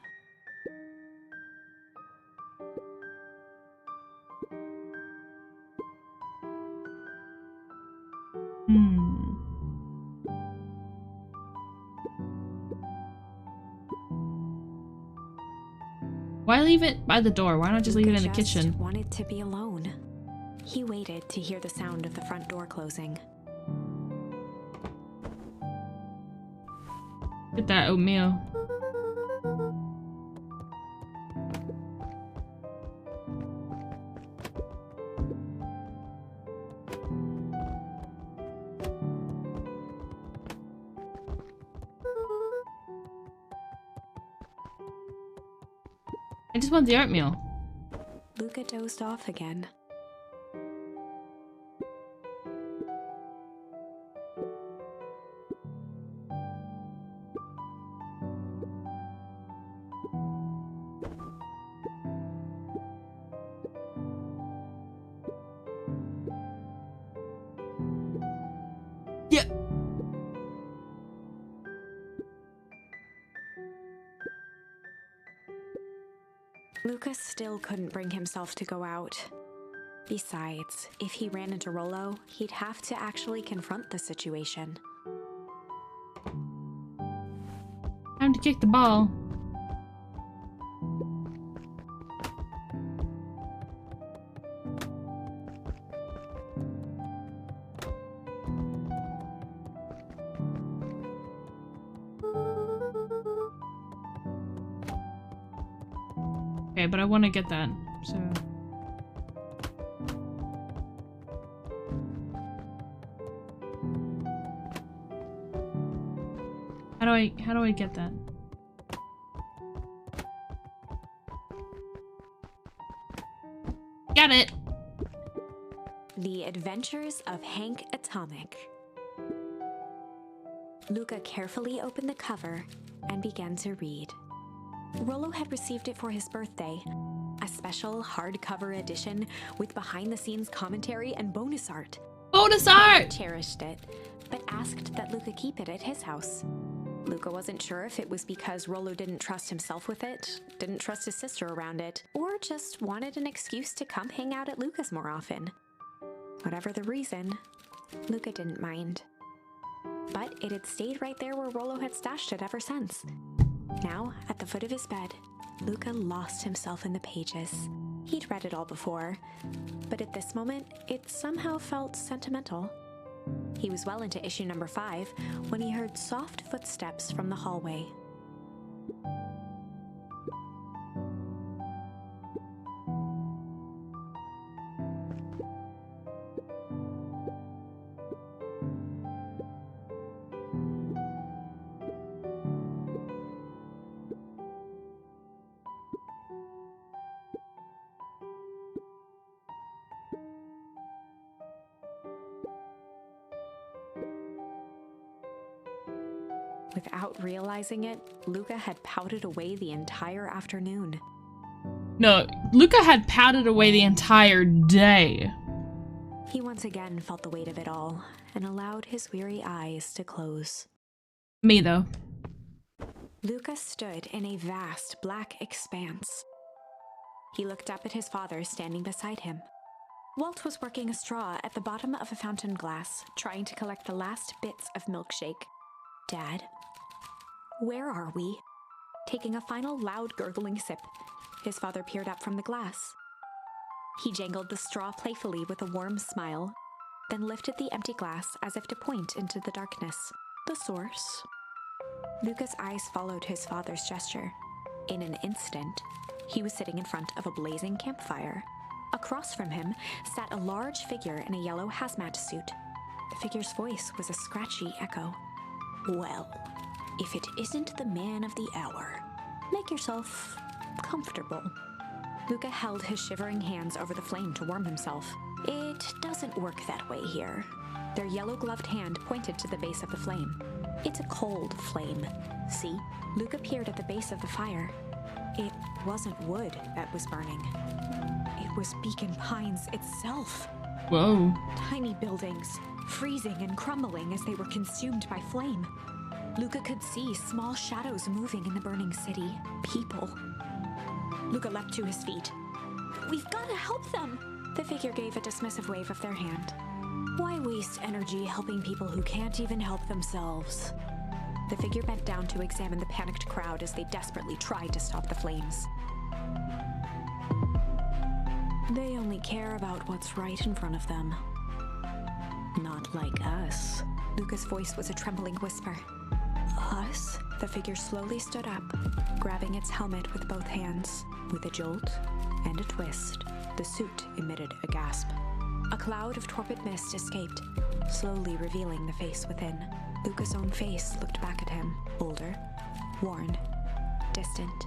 Why leave it by the door? Why not just leave it in the Luca kitchen? just wanted to be alone. He waited to hear the sound of the front door closing. Get that oatmeal. I just want the oatmeal. Luca dozed off again. Yeah. Lucas still couldn't bring himself to go out. Besides, if he ran into Rollo, he'd have to actually confront the situation. Time to kick the ball. Okay, but I want to get that, so... How do I get that? Got it! The Adventures of Hank Atomic. Luca carefully opened the cover and began to read. Rollo had received it for his birthday, a special hardcover edition with behind-the-scenes commentary and bonus art. Bonus art! Cherished it, but asked that Luca keep it at his house. Luca wasn't sure if it was because Rollo didn't trust himself with it, didn't trust his sister around it, or just wanted an excuse to come hang out at Luca's more often. Whatever the reason, Luca didn't mind. But it had stayed right there where Rollo had stashed it ever since. Now, at the foot of his bed, Luca lost himself in the pages. He'd read it all before, but at this moment, it somehow felt sentimental. He was well into issue number 5 when he heard soft footsteps from the hallway. Without realizing it, Luca had pouted away the entire afternoon. No, Luca had pouted away the entire day. He once again felt the weight of it all and allowed his weary eyes to close. Me, though. Luca stood in a vast black expanse. He looked up at his father standing beside him. Walt was working a straw at the bottom of a fountain glass, trying to collect the last bits of milkshake. Dad, where are we? Taking a final loud gurgling sip, his father peered up from the glass. He jangled the straw playfully with a warm smile, then lifted the empty glass as if to point into the darkness. The source? Luca's eyes followed his father's gesture. In an instant, he was sitting in front of a blazing campfire. Across from him sat a large figure in a yellow hazmat suit. The figure's voice was a scratchy echo. Well, if it isn't the man of the hour, make yourself comfortable. Luca held his shivering hands over the flame to warm himself. It doesn't work that way here. Their yellow-gloved hand pointed to the base of the flame. It's a cold flame. See? Luca peered at the base of the fire. It wasn't wood that was burning. It was Beacon Pines itself. Whoa. Tiny buildings, freezing and crumbling as they were consumed by flame. Luca could see small shadows moving in the burning city. People. Luca leapt to his feet. We've got to help them! The figure gave a dismissive wave of their hand. Why waste energy helping people who can't even help themselves? The figure bent down to examine the panicked crowd as they desperately tried to stop the flames. They only care about what's right in front of them. Not like us. Luca's voice was a trembling whisper. Us? The figure slowly stood up, grabbing its helmet with both hands. With a jolt and a twist, the suit emitted a gasp. A cloud of torpid mist escaped, slowly revealing the face within. Luca's own face looked back at him, older, worn, distant.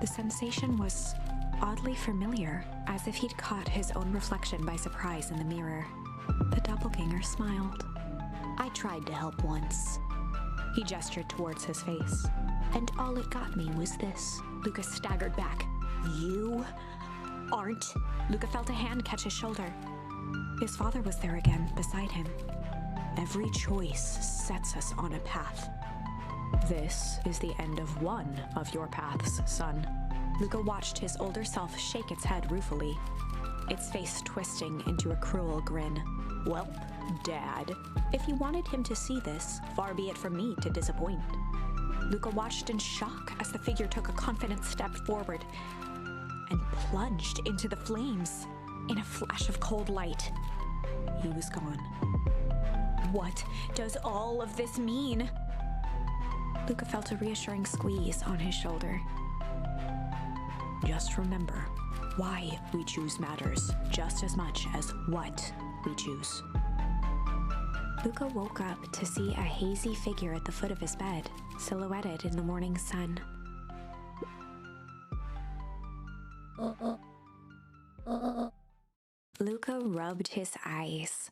The sensation was oddly familiar, as if he'd caught his own reflection by surprise in the mirror. The doppelganger smiled. I tried to help once. He gestured towards his face. And all it got me was this. Luca staggered back. You aren't... Luca felt a hand catch his shoulder. His father was there again, beside him. Every choice sets us on a path. This is the end of one of your paths, son. Luca watched his older self shake its head ruefully, its face twisting into a cruel grin. Well, Dad, if you wanted him to see this, far be it from me to disappoint. Luca watched in shock as the figure took a confident step forward and plunged into the flames. In a flash of cold light, he was gone. What does all of this mean? Luca felt a reassuring squeeze on his shoulder. Just remember, why we choose matters just as much as what we choose. Luca woke up to see a hazy figure at the foot of his bed, silhouetted in the morning sun. Luca rubbed his eyes.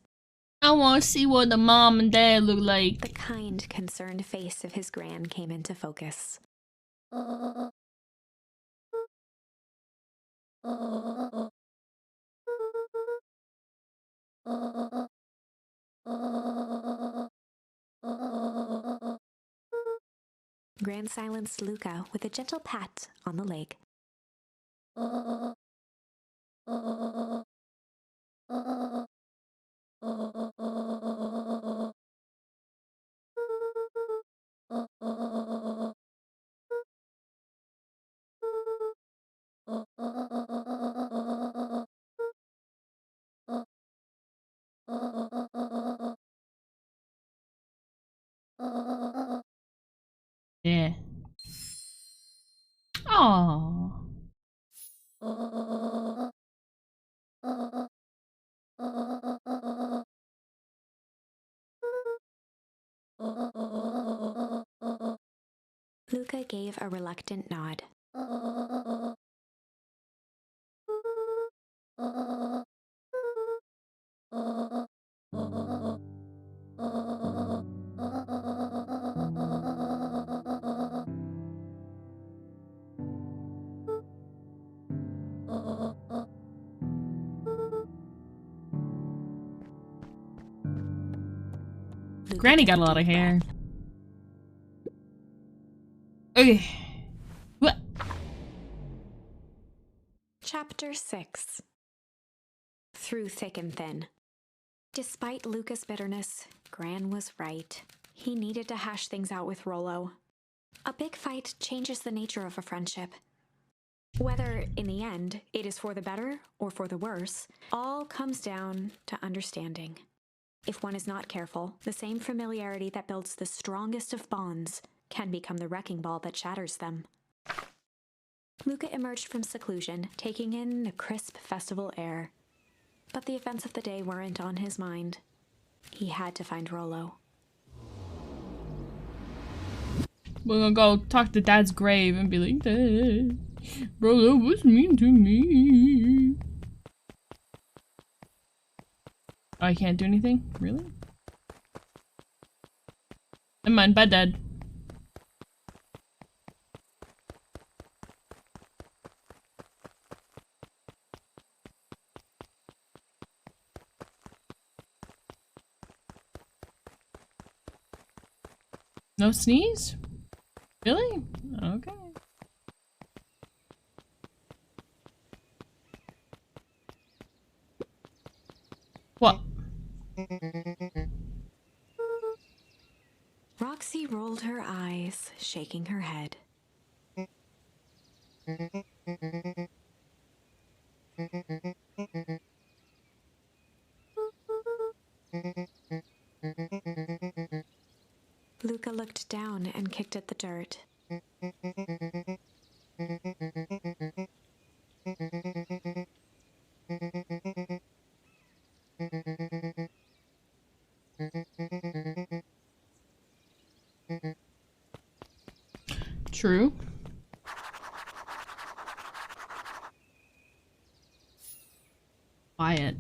I want to see what the mom and dad look like. The kind, concerned face of his gran came into focus. Gran silenced Luca with a gentle pat on the leg. Yeah. Oh. Luca gave a reluctant nod. Granny got a lot of hair. Okay. What? Chapter 6. Through thick and thin. Despite Luca's bitterness, Gran was right. He needed to hash things out with Rollo. A big fight changes the nature of a friendship. Whether, in the end, it is for the better or for the worse, all comes down to understanding. If one is not careful, the same familiarity that builds the strongest of bonds can become the wrecking ball that shatters them. Luca emerged from seclusion, taking in the crisp festival air. But the events of the day weren't on his mind. He had to find Rollo. We're gonna go talk to Dad's grave and be like, Dad, Rollo was mean to me. Oh, I can't do anything? Really? Never mind, bye, Dad. No sneeze? Really? Okay. What? Roxy rolled her eyes, shaking her head. Luca looked down and kicked at the dirt. True. Quiet.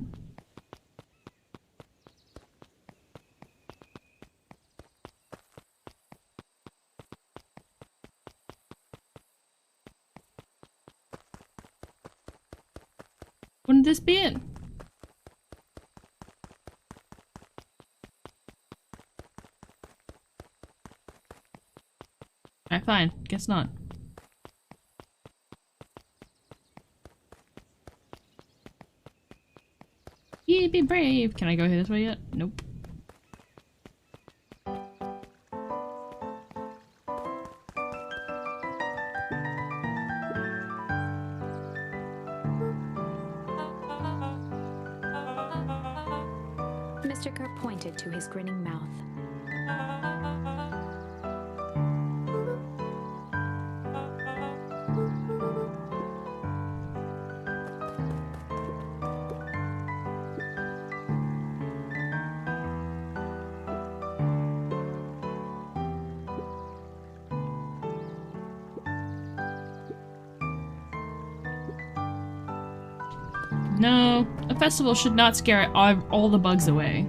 Wouldn't this be it? Alright, fine. Guess not. Yeah, be brave. Can I go this way yet? Nope. Mr. Kerr pointed to his grinning mouth. No, a festival should not scare all the bugs away.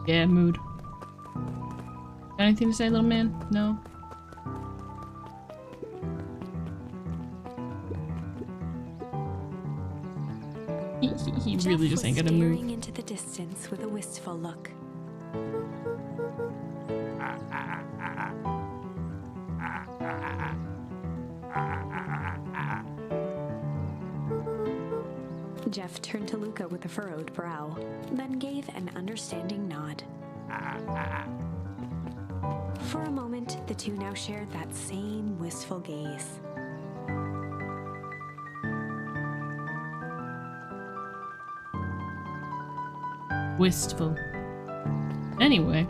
Yeah, mood. Got anything to say, little man? No? He really just ain't gonna move. Staring into the distance with a wistful look. Jeff turned to Luca with a furrowed brow, then gave an understanding nod. For a moment, the two now shared that same wistful gaze. Wistful. Anyway.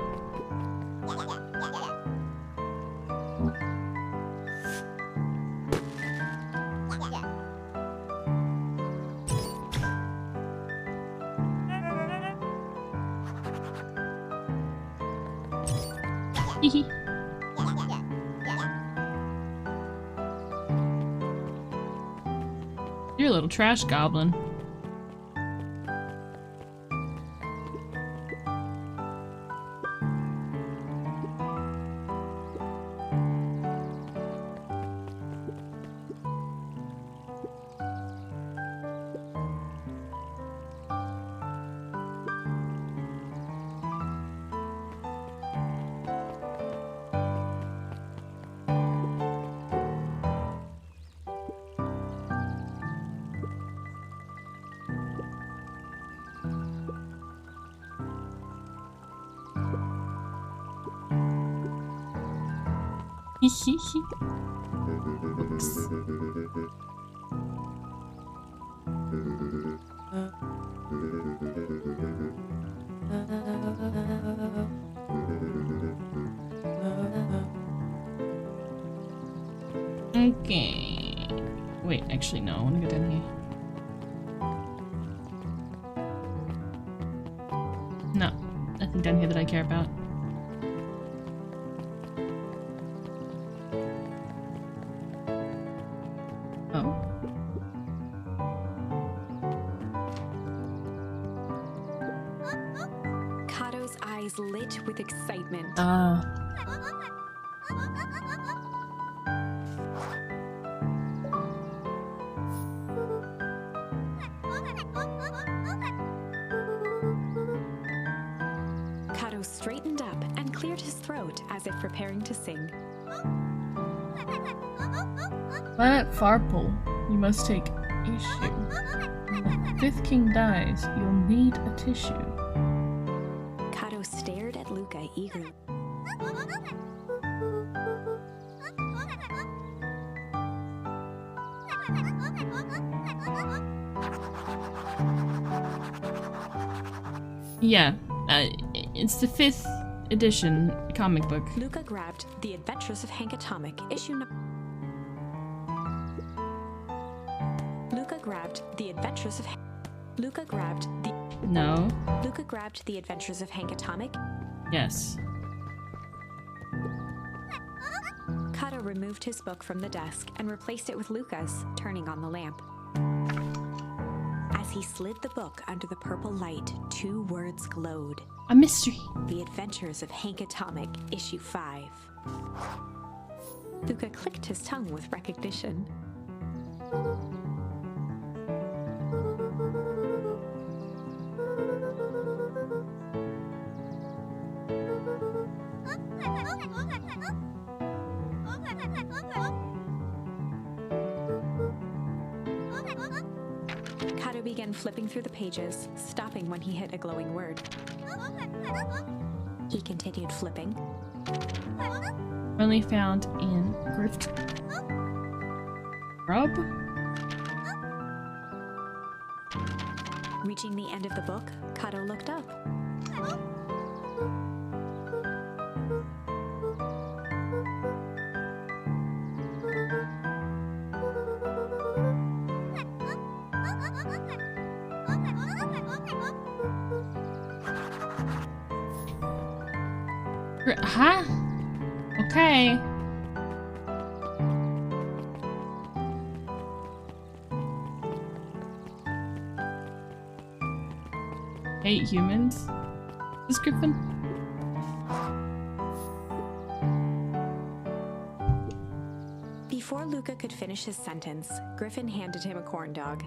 Hehe. You're a little trash goblin. Okay. Wait, actually no, I wanna go down here. No, nothing down here that I care about. Oh. Kato's eyes lit with excitement. Kato straightened up and cleared his throat as if preparing to sing. Planet Farpole, you must take issue. When the fifth king dies, you'll need a tissue. Kato stared at Luca eagerly. Yeah, it's the 5th edition comic book. Luca grabbed The Adventures of Hank Atomic, issue Luca grabbed The Adventures of Luca grabbed the No. Luca grabbed The Adventures of Hank Atomic. Yes. Kato removed his book from the desk and replaced it with Luca's, turning on the lamp. As he slid the book under the purple light, 2 words glowed. A mystery. The Adventures of Hank Atomic, issue 5. Luca clicked his tongue with recognition. Kato began flipping through the pages, stopping when he hit a glowing word. He continued flipping. Only found in Grift. Rub? Reaching the end of the book, Kato looked up. Huh? Okay. Hate humans? Is Griffin? Before Luca could finish his sentence, Griffin handed him a corn dog.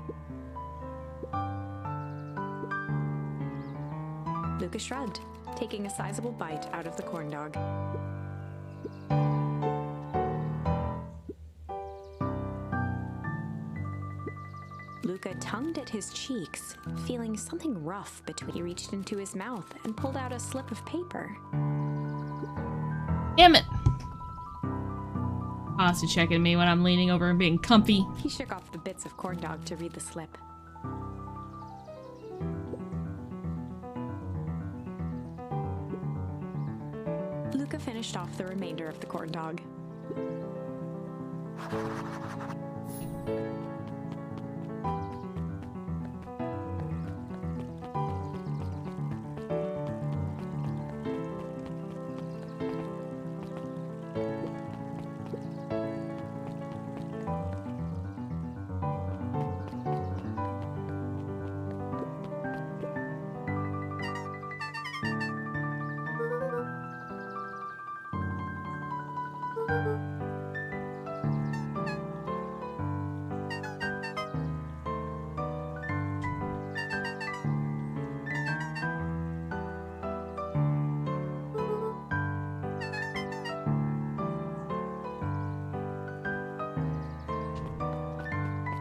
Luca shrugged, taking a sizable bite out of the corn dog. Luca tongued at his cheeks, feeling something rough between. He reached into his mouth and pulled out a slip of paper. Damn it! Pasta checking me when I'm leaning over and being comfy. He shook off the bits of corn dog to read the slip. Luca finished off the remainder of the corn dog.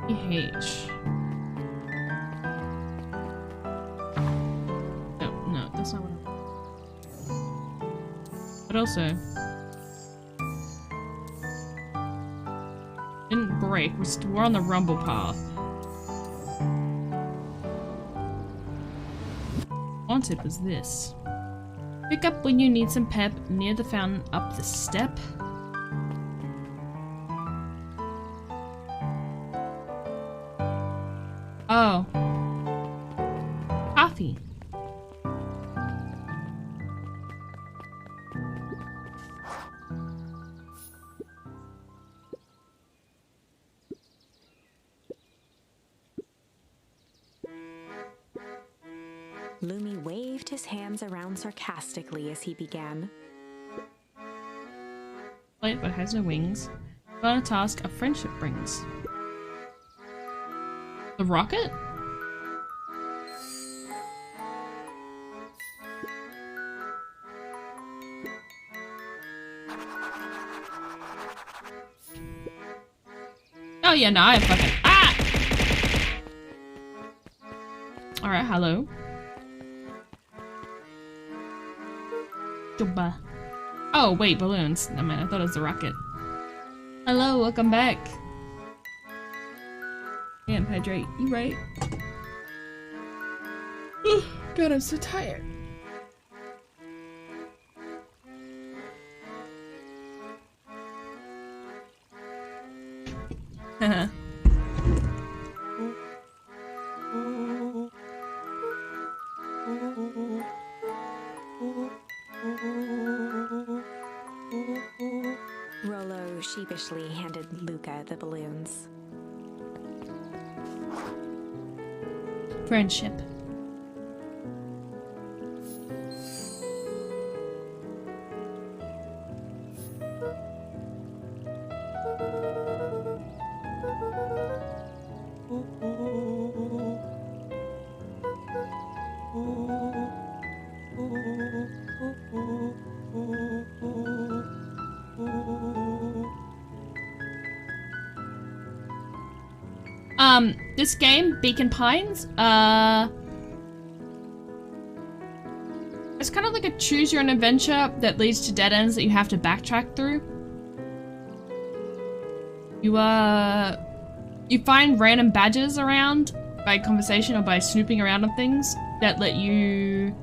PH. No, that's not what I want. But also, didn't break. We're on the rumble path. Wanted was this. Pick up when you need some pep near the fountain up the step. Oh. Coffee. Lumi waved his hands around sarcastically as he began. Light but has no wings. On a task a friendship brings. The rocket? Oh yeah, no, I fucking Alright, hello. Goodbye. Oh wait, balloons. I mean, I thought it was the rocket. Hello, welcome back. Can't hydrate. You right? God, I'm so tired. Rollo sheepishly handed Luca the balloons. Friendship. This game, Beacon Pines, it's kind of like a choose your own adventure that leads to dead ends that you have to backtrack through. You find random badges around by conversation or by snooping around on things that let you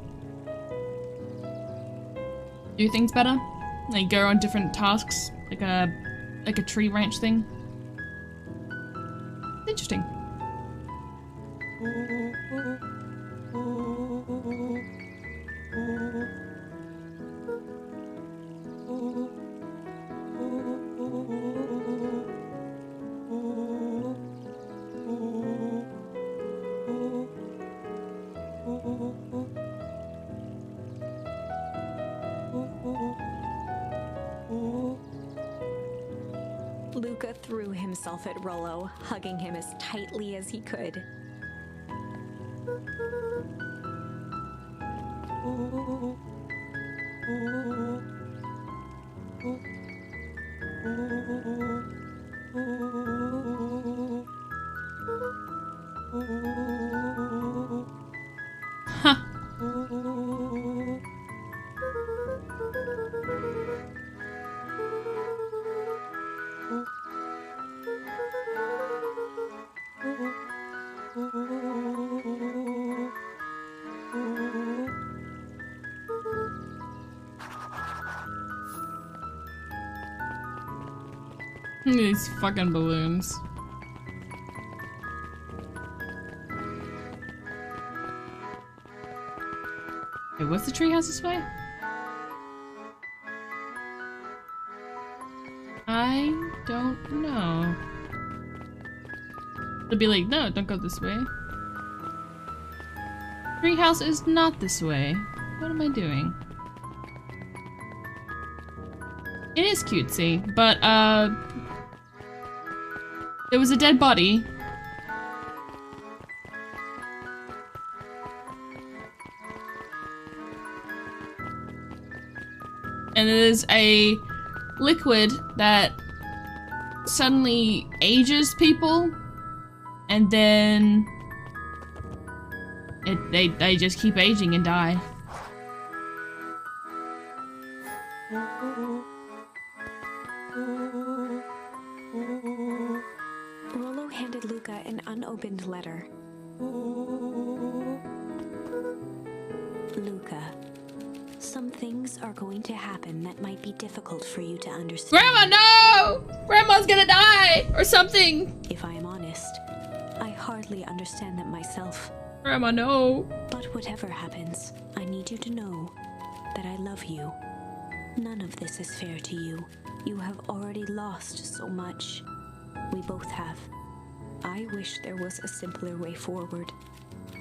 do things better. Like go on different tasks, like a tree ranch thing. Interesting. Luca threw himself at Rollo, hugging him as tightly as he could. Huh. These fucking balloons. Wait, what's the treehouse this way? I don't know. They'll be like, no, don't go this way. Treehouse is not this way. What am I doing? It is cutesy, but there was a dead body. And there's a liquid that suddenly ages people, and then they just keep aging and die. Rollo handed Luca an unopened letter. Luca, some things are going to happen that might be difficult for you to understand. Grandma, no! Grandma's gonna die! Or something! If I am honest, I hardly understand them myself. Grandma, no! But whatever happens, I need you to know that I love you. None of this is fair to you. You have already lost so much. We both have. I wish there was a simpler way forward.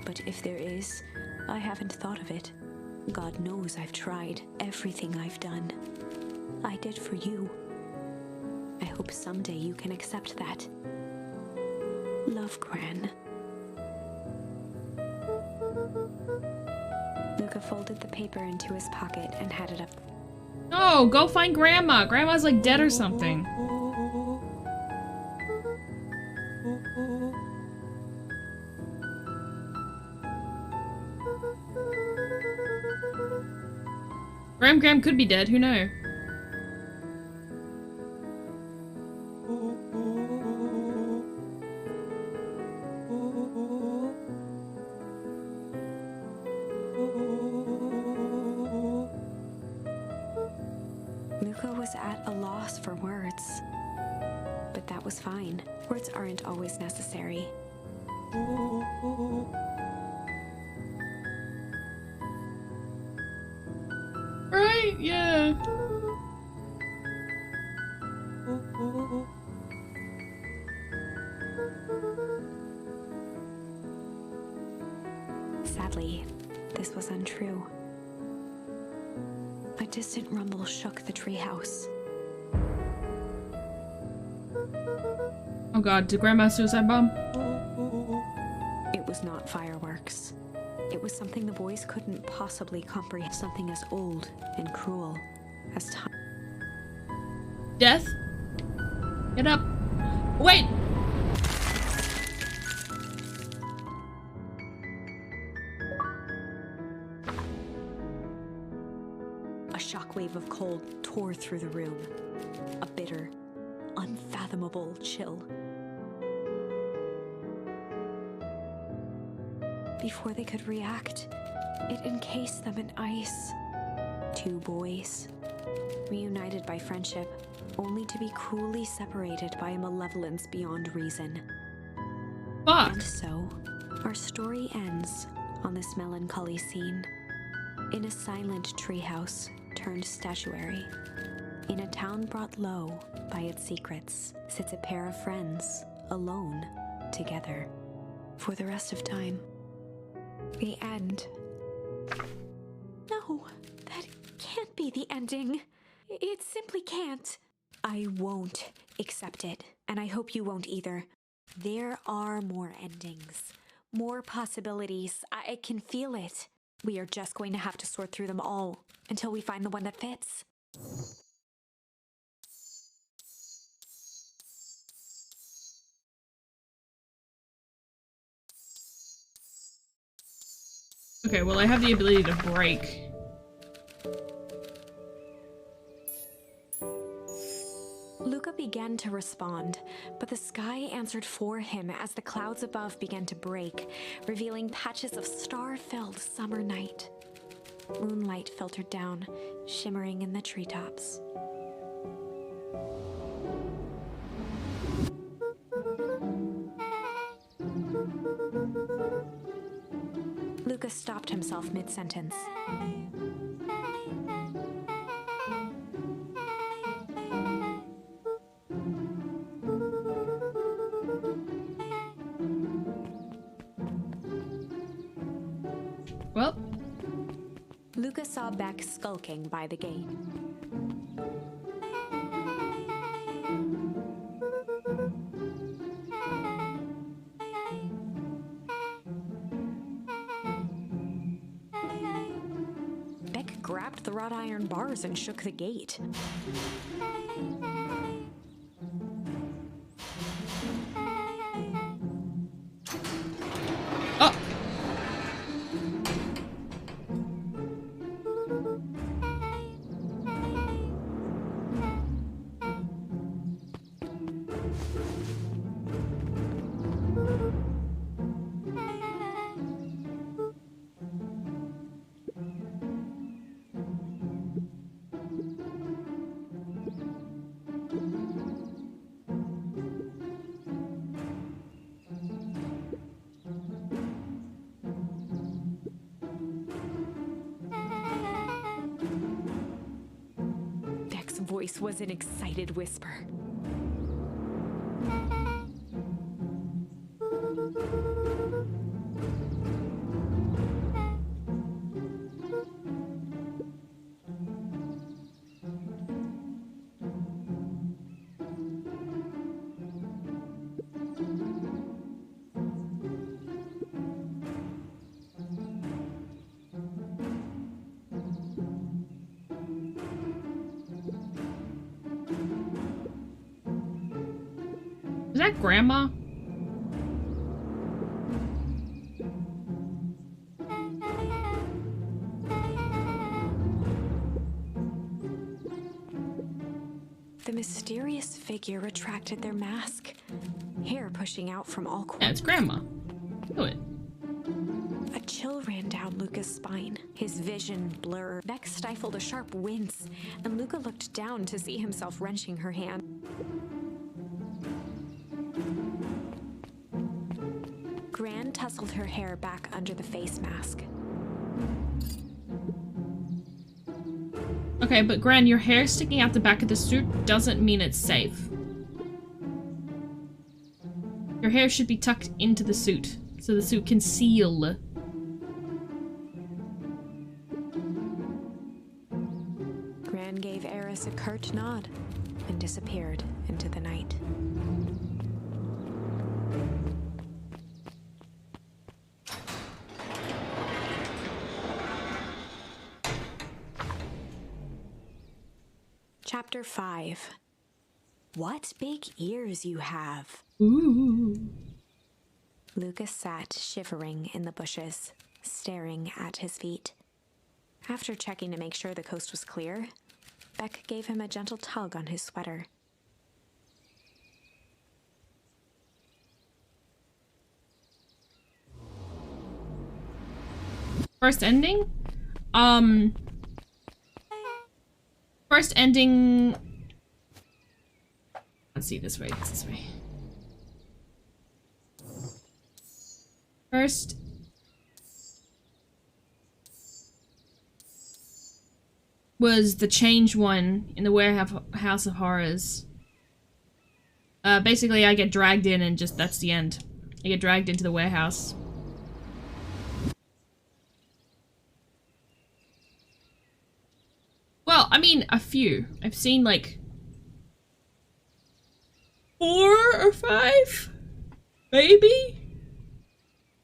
But if there is, I haven't thought of it. God knows I've tried everything I've done. I did for you. I hope someday you can accept that. Love, Gran. Luca folded the paper into his pocket and had it up. No, go find Grandma. Grandma's like dead or something. Gram could be dead, who knows? Luca was at a loss for words. But that was fine. Words aren't always necessary. Right? Yeah. Sadly, this was untrue. A distant rumble shook the treehouse. Oh god, did Grandma suicide bomb? It was not fireworks. It was something the boys couldn't possibly comprehend. Something as old and cruel as time. Death? Get up. Wait! A shockwave of cold tore through the room. A bitter, unfathomable chill. Before they could react, it encased them in ice. Two boys, reunited by friendship, only to be cruelly separated by a malevolence beyond reason. Fuck. And so, our story ends on this melancholy scene. In a silent treehouse turned statuary, in a town brought low by its secrets, sits a pair of friends, alone, together, for the rest of time. The end. No, that can't be the ending. It simply can't. I won't accept it, and I hope you won't either. There are more endings, more possibilities. I can feel it. We are just going to have to sort through them all until we find the one that fits. Okay, well I have the ability to break. Luca began to respond, but the sky answered for him as the clouds above began to break, revealing patches of star-filled summer night. Moonlight filtered down, shimmering in the treetops. Luca stopped himself mid-sentence. Well, Luca saw Beck skulking by the gate. Beck grabbed the wrought iron bars and shook the gate. oh! Beck's voice was an excited whisper. Is that Grandma? The mysterious figure retracted their mask, hair pushing out from all Yeah, corners. it's Grandma. Do it. A chill ran down down Luca's spine. His vision blurred. Beck stifled a sharp wince, and Luca looked down to see himself wrenching her hand. Gran tousled her hair back under the face mask. Okay, but Gran, your hair sticking out the back of the suit doesn't mean it's safe. Your hair should be tucked into the suit, so the suit can seal. Gran gave Eris a curt nod and disappeared into the night. Chapter 5. What big ears you have. Ooh. Lucas sat shivering in the bushes, staring at his feet. After checking to make sure the coast was clear, Beck gave him a gentle tug on his sweater. First ending? First ending... Let's see, this way, it's this way. First... was the change one in the Warehouse of Horrors. Basically, I get dragged in and just, that's the end. I get dragged into the warehouse. Well, I mean, a few. I've seen, like, 4 or 5? Maybe?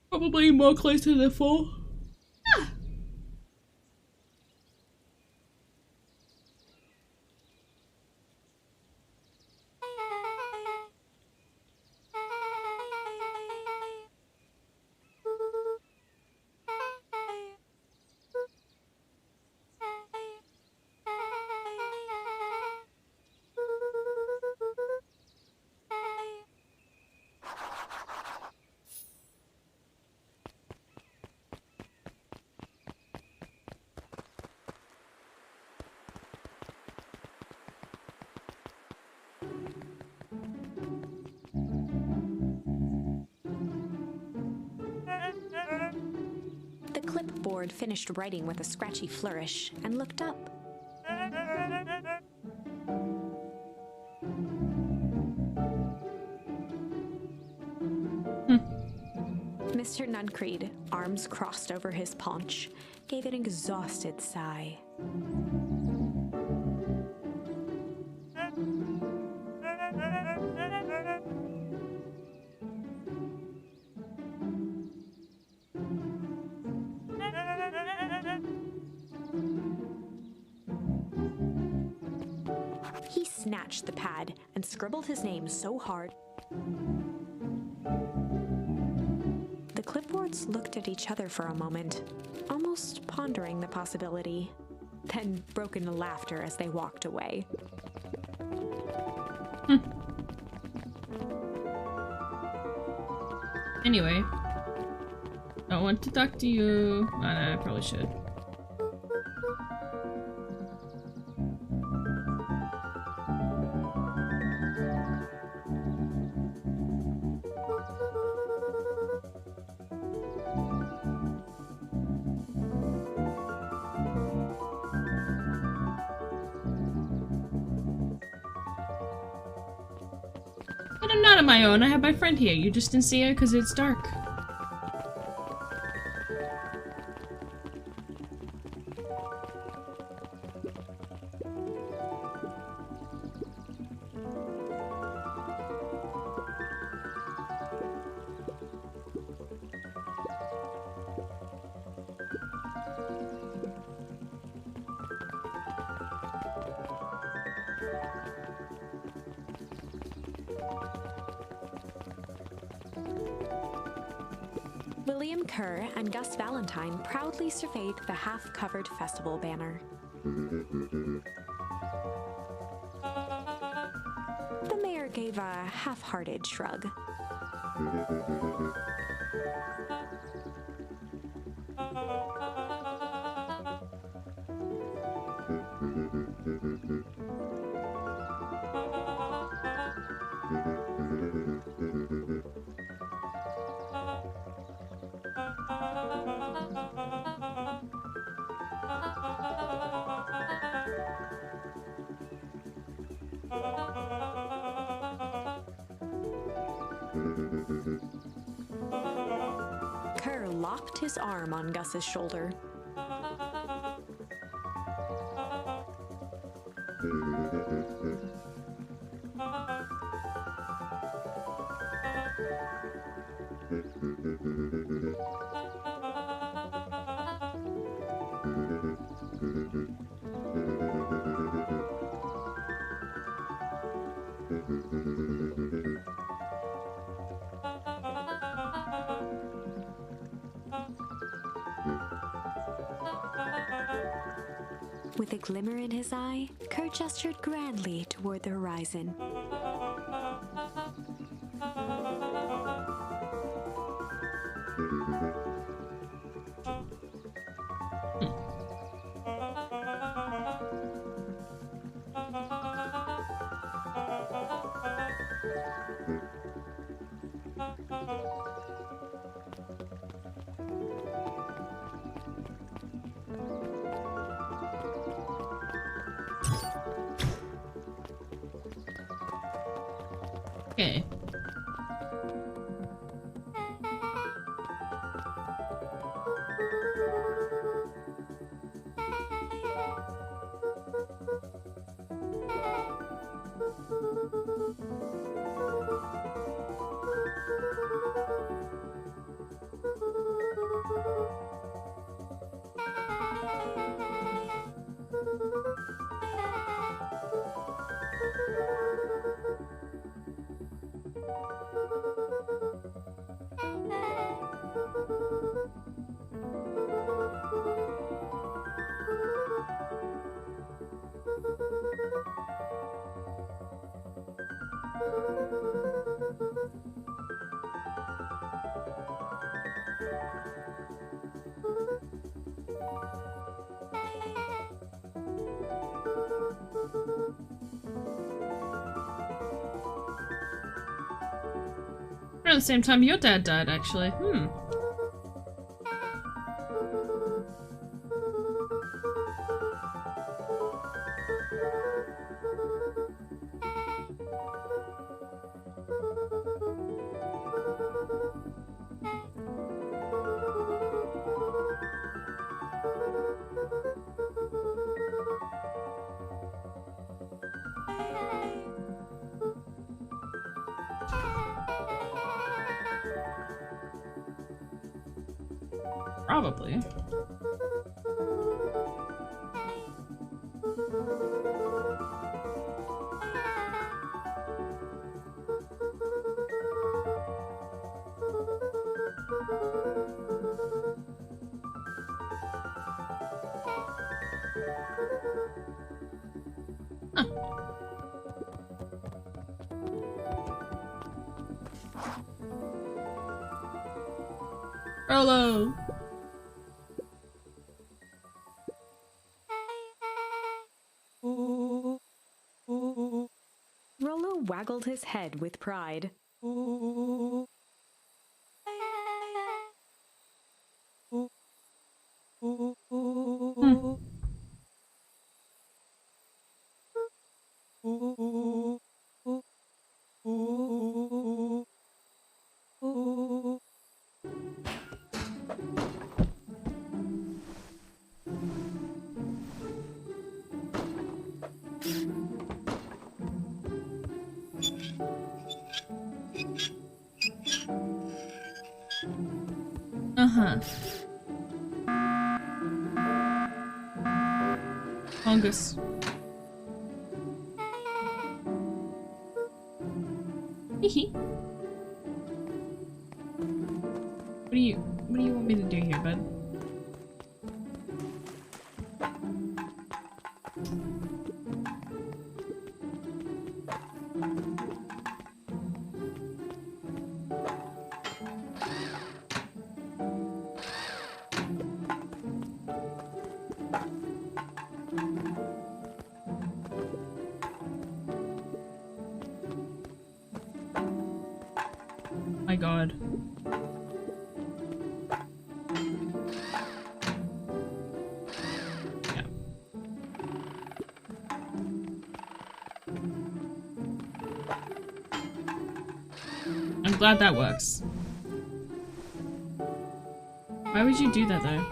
Probably more closer to 4. Ah. The clipboard finished writing with a scratchy flourish and looked up. Mr. Nuncreed, arms crossed over his paunch, gave an exhausted sigh. He snatched the pad and scribbled his name so hard. The clipboards looked at each other for a moment, almost pondering the possibility, then broke into laughter as they walked away. Anyway. I want to talk to you. Oh, no, I probably should. But I'm not on my own. I have my friend here. You just didn't see her because it's dark. William Kerr and Gus Valentine proudly surveyed the half-covered festival banner. The mayor gave a half-hearted shrug. Kerr locked his arm on Gus's shoulder. With a glimmer in his eye, Kerr gestured grandly toward the horizon. Okay. Around the same time your dad died, actually. Hmm. Probably. Huh. Rolo! Rollo waggled his head with pride. Hmm. Uh-huh. Fungus. Hehe. What do you want me to do here, bud? god. Yeah. I'm glad that works. Why would you do that though?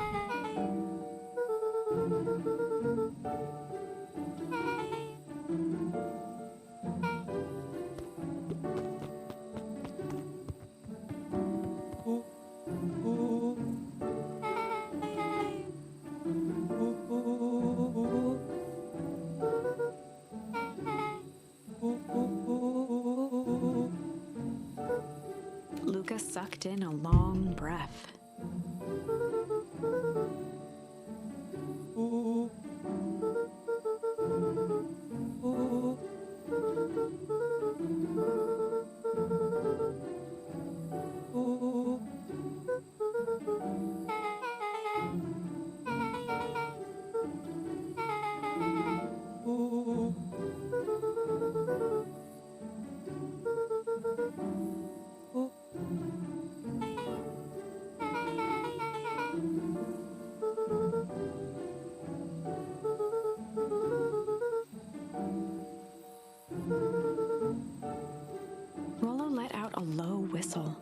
Luca sucked in a long breath. Rollo let out a low whistle.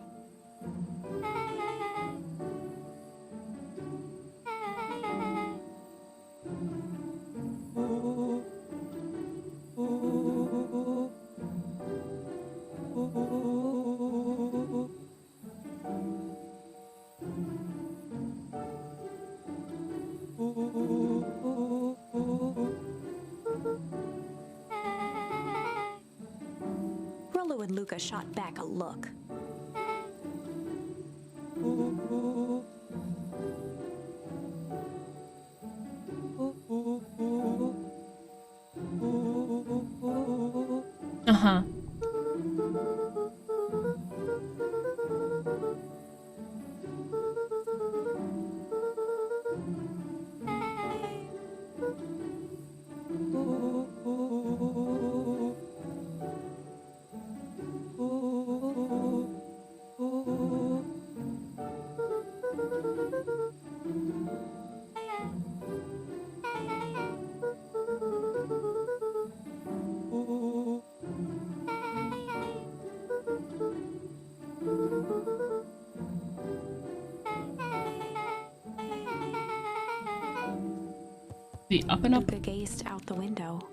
Rollo and Luca shot back a look. Uh-huh. The up and up. Luca gazed out the window.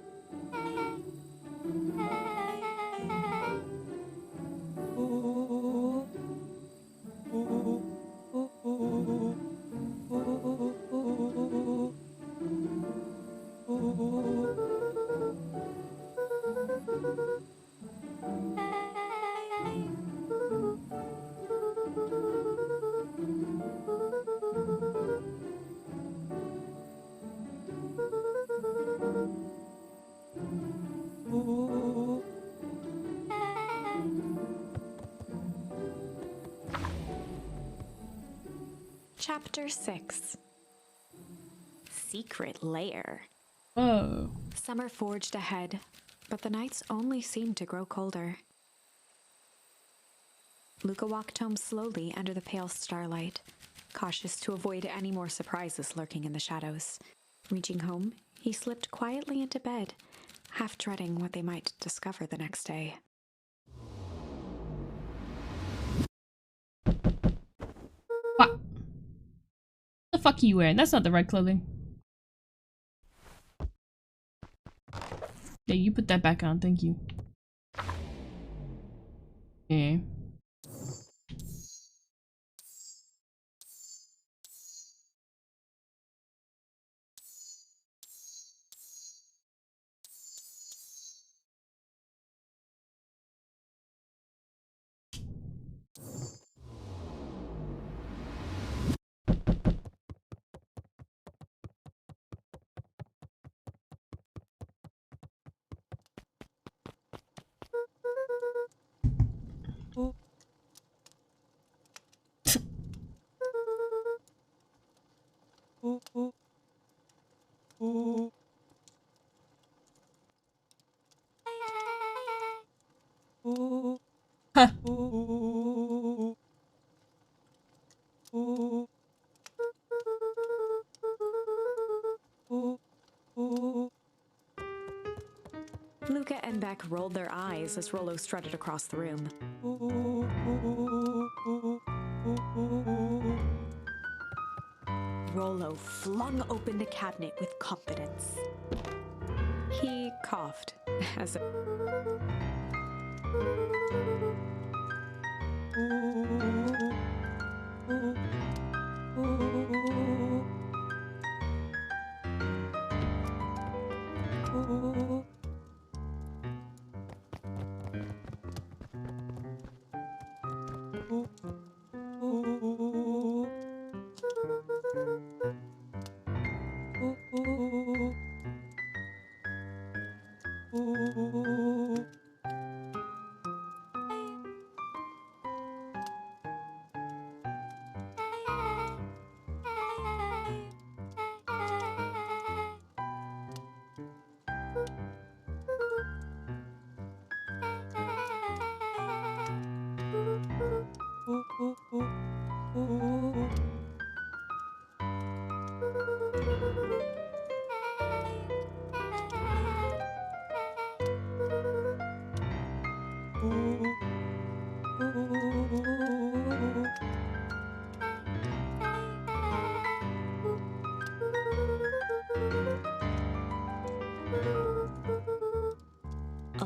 Chapter 6. Secret Lair. Whoa. Summer forged ahead, but the nights only seemed to grow colder. Luca walked home slowly under the pale starlight, cautious to avoid any more surprises lurking in the shadows. Reaching home, he slipped quietly into bed, half dreading what they might discover the next day. What the fuck are you wearing? That's not the right clothing. Yeah, you put that back on, thank you. Yeah. Huh. Luca and Beck rolled their eyes as Rollo strutted across the room. Rollo flung open the cabinet with confidence. He coughed as a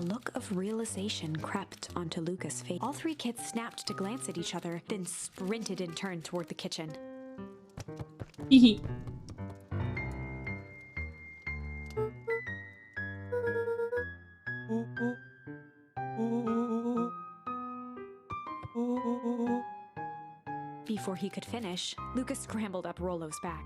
look of realization crept onto Luca's face. All three kids snapped to glance at each other, then sprinted in turn toward the kitchen. Hehe. Before he could finish, Luca scrambled up Rollo's back.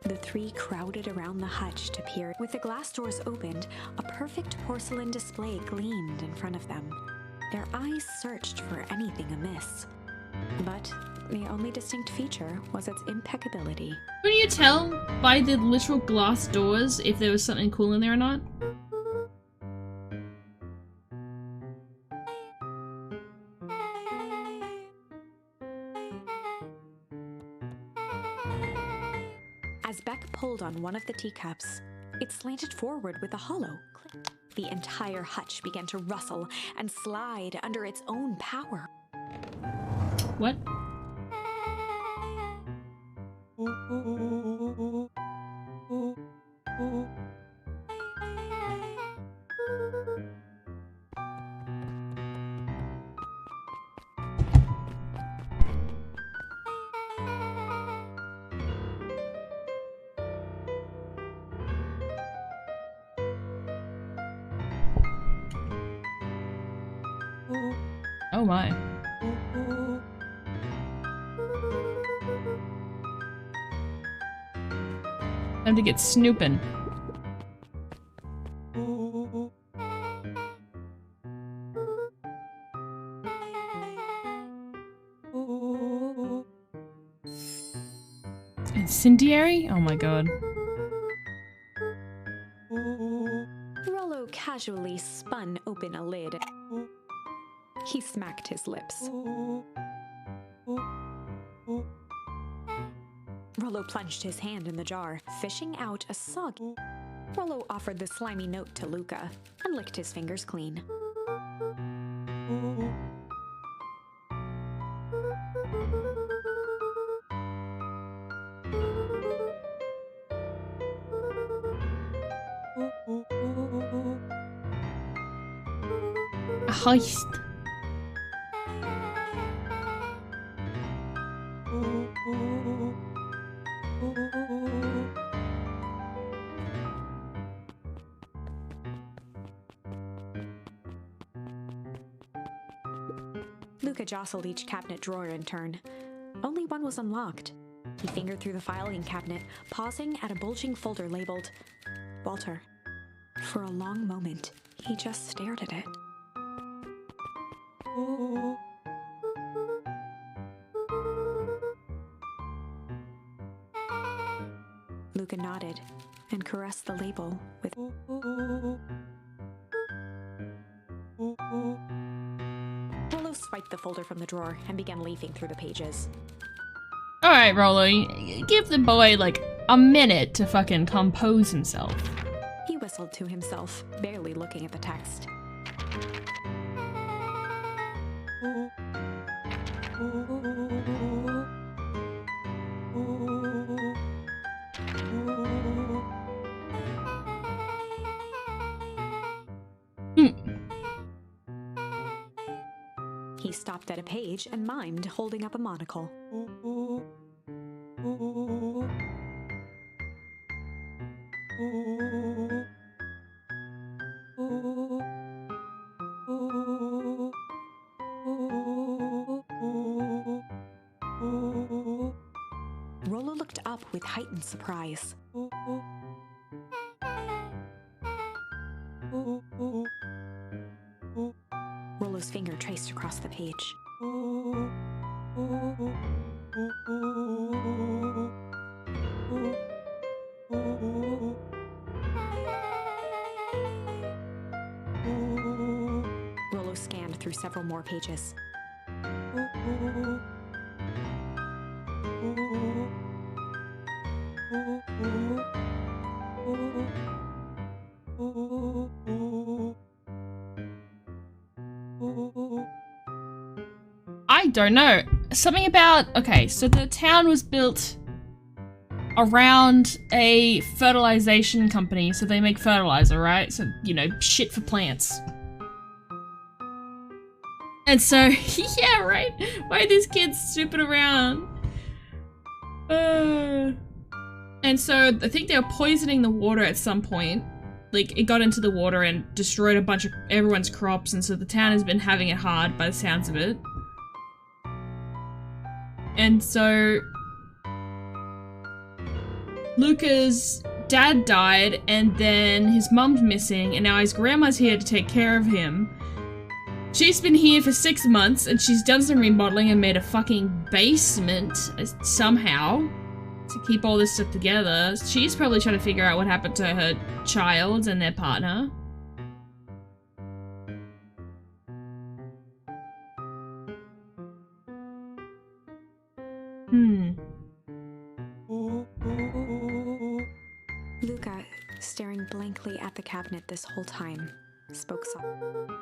The three crowded around the hutch to peer. With the glass doors opened, a perfect porcelain display gleamed in front of them. Their eyes searched for anything amiss, but the only distinct feature was its impeccability. Couldn't you tell by the literal glass doors if there was something cool in there or not? As Beck pulled on one of the teacups, it slanted forward with a hollow click. The entire hutch began to rustle and slide under its own power. What? Oh my. Time to get snooping. Incendiary? Oh my god. Rollo casually spun open a lid. He smacked his lips. Rollo plunged his hand in the jar, fishing out a sog. Rollo offered the slimy note to Luca and licked his fingers clean. A heist. Luca jostled each cabinet drawer in turn. Only one was unlocked. He fingered through the filing cabinet, pausing at a bulging folder labeled Walter. For a long moment, he just stared at it. Luca nodded, and caressed the label with... Rollo swiped the folder from the drawer and began leafing through the pages. Alright, Rollo, give the boy, like, a minute to fucking compose himself. He whistled to himself, barely looking at the text. He stopped at a page and mimed, holding up a monocle. Rollo looked up with heightened surprise. Rollo's finger traced across the page. Rollo scanned through several more pages. I don't know. Something about... Okay, so the town was built around a fertilization company, so they make fertilizer, right? So, you know, shit for plants. And so, yeah, right? Why are these kids snooping around? And so, I think they were poisoning the water at some point. Like, it got into the water and destroyed a bunch of everyone's crops, and so the town has been having it hard by the sounds of it. And so Luca's dad died, and then his mum's missing, and now his grandma's here to take care of him. She's been here for 6 months, and she's done some remodeling and made a fucking basement somehow to keep all this stuff together. She's probably trying to figure out what happened to her child and their partner. Luca, staring blankly at the cabinet this whole time, spoke softly.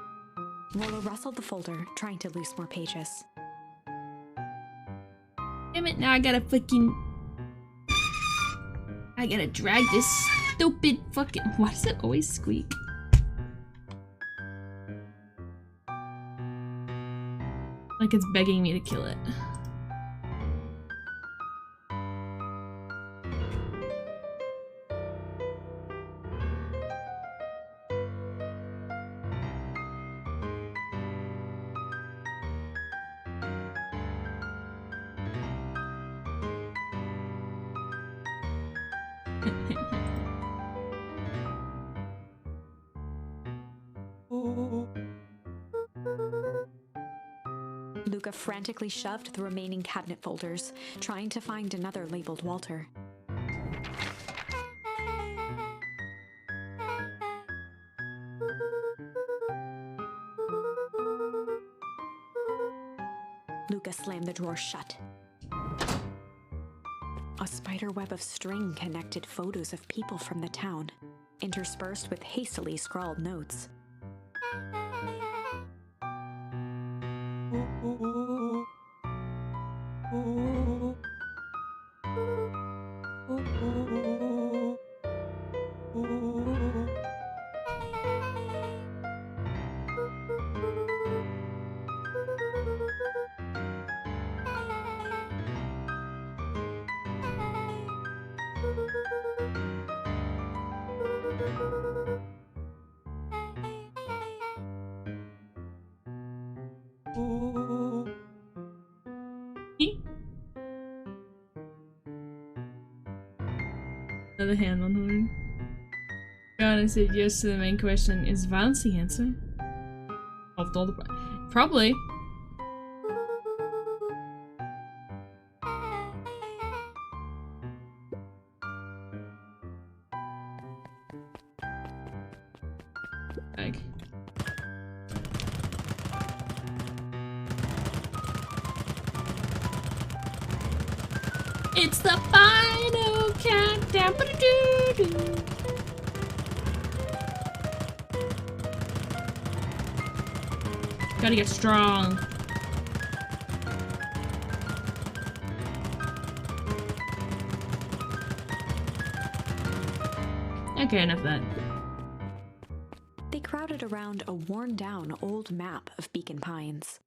Rollo rustled the folder, trying to loose more pages. Damn it, now I gotta drag this stupid fucking... Why does it always squeak? Like it's begging me to kill it. Luca frantically shoved the remaining cabinet folders, trying to find another labeled Walter. Luca slammed the drawer shut. A spider web of string connected photos of people from the town, interspersed with hastily scrawled notes. Another hand on horn. Gonna say yes to the main question. Is violence the answer? Of all the probably. Like. It's the final countdown. Ba-da-doo-doo. Gotta get strong. Okay, enough of that. They crowded around a worn-down old map of Beacon Pines.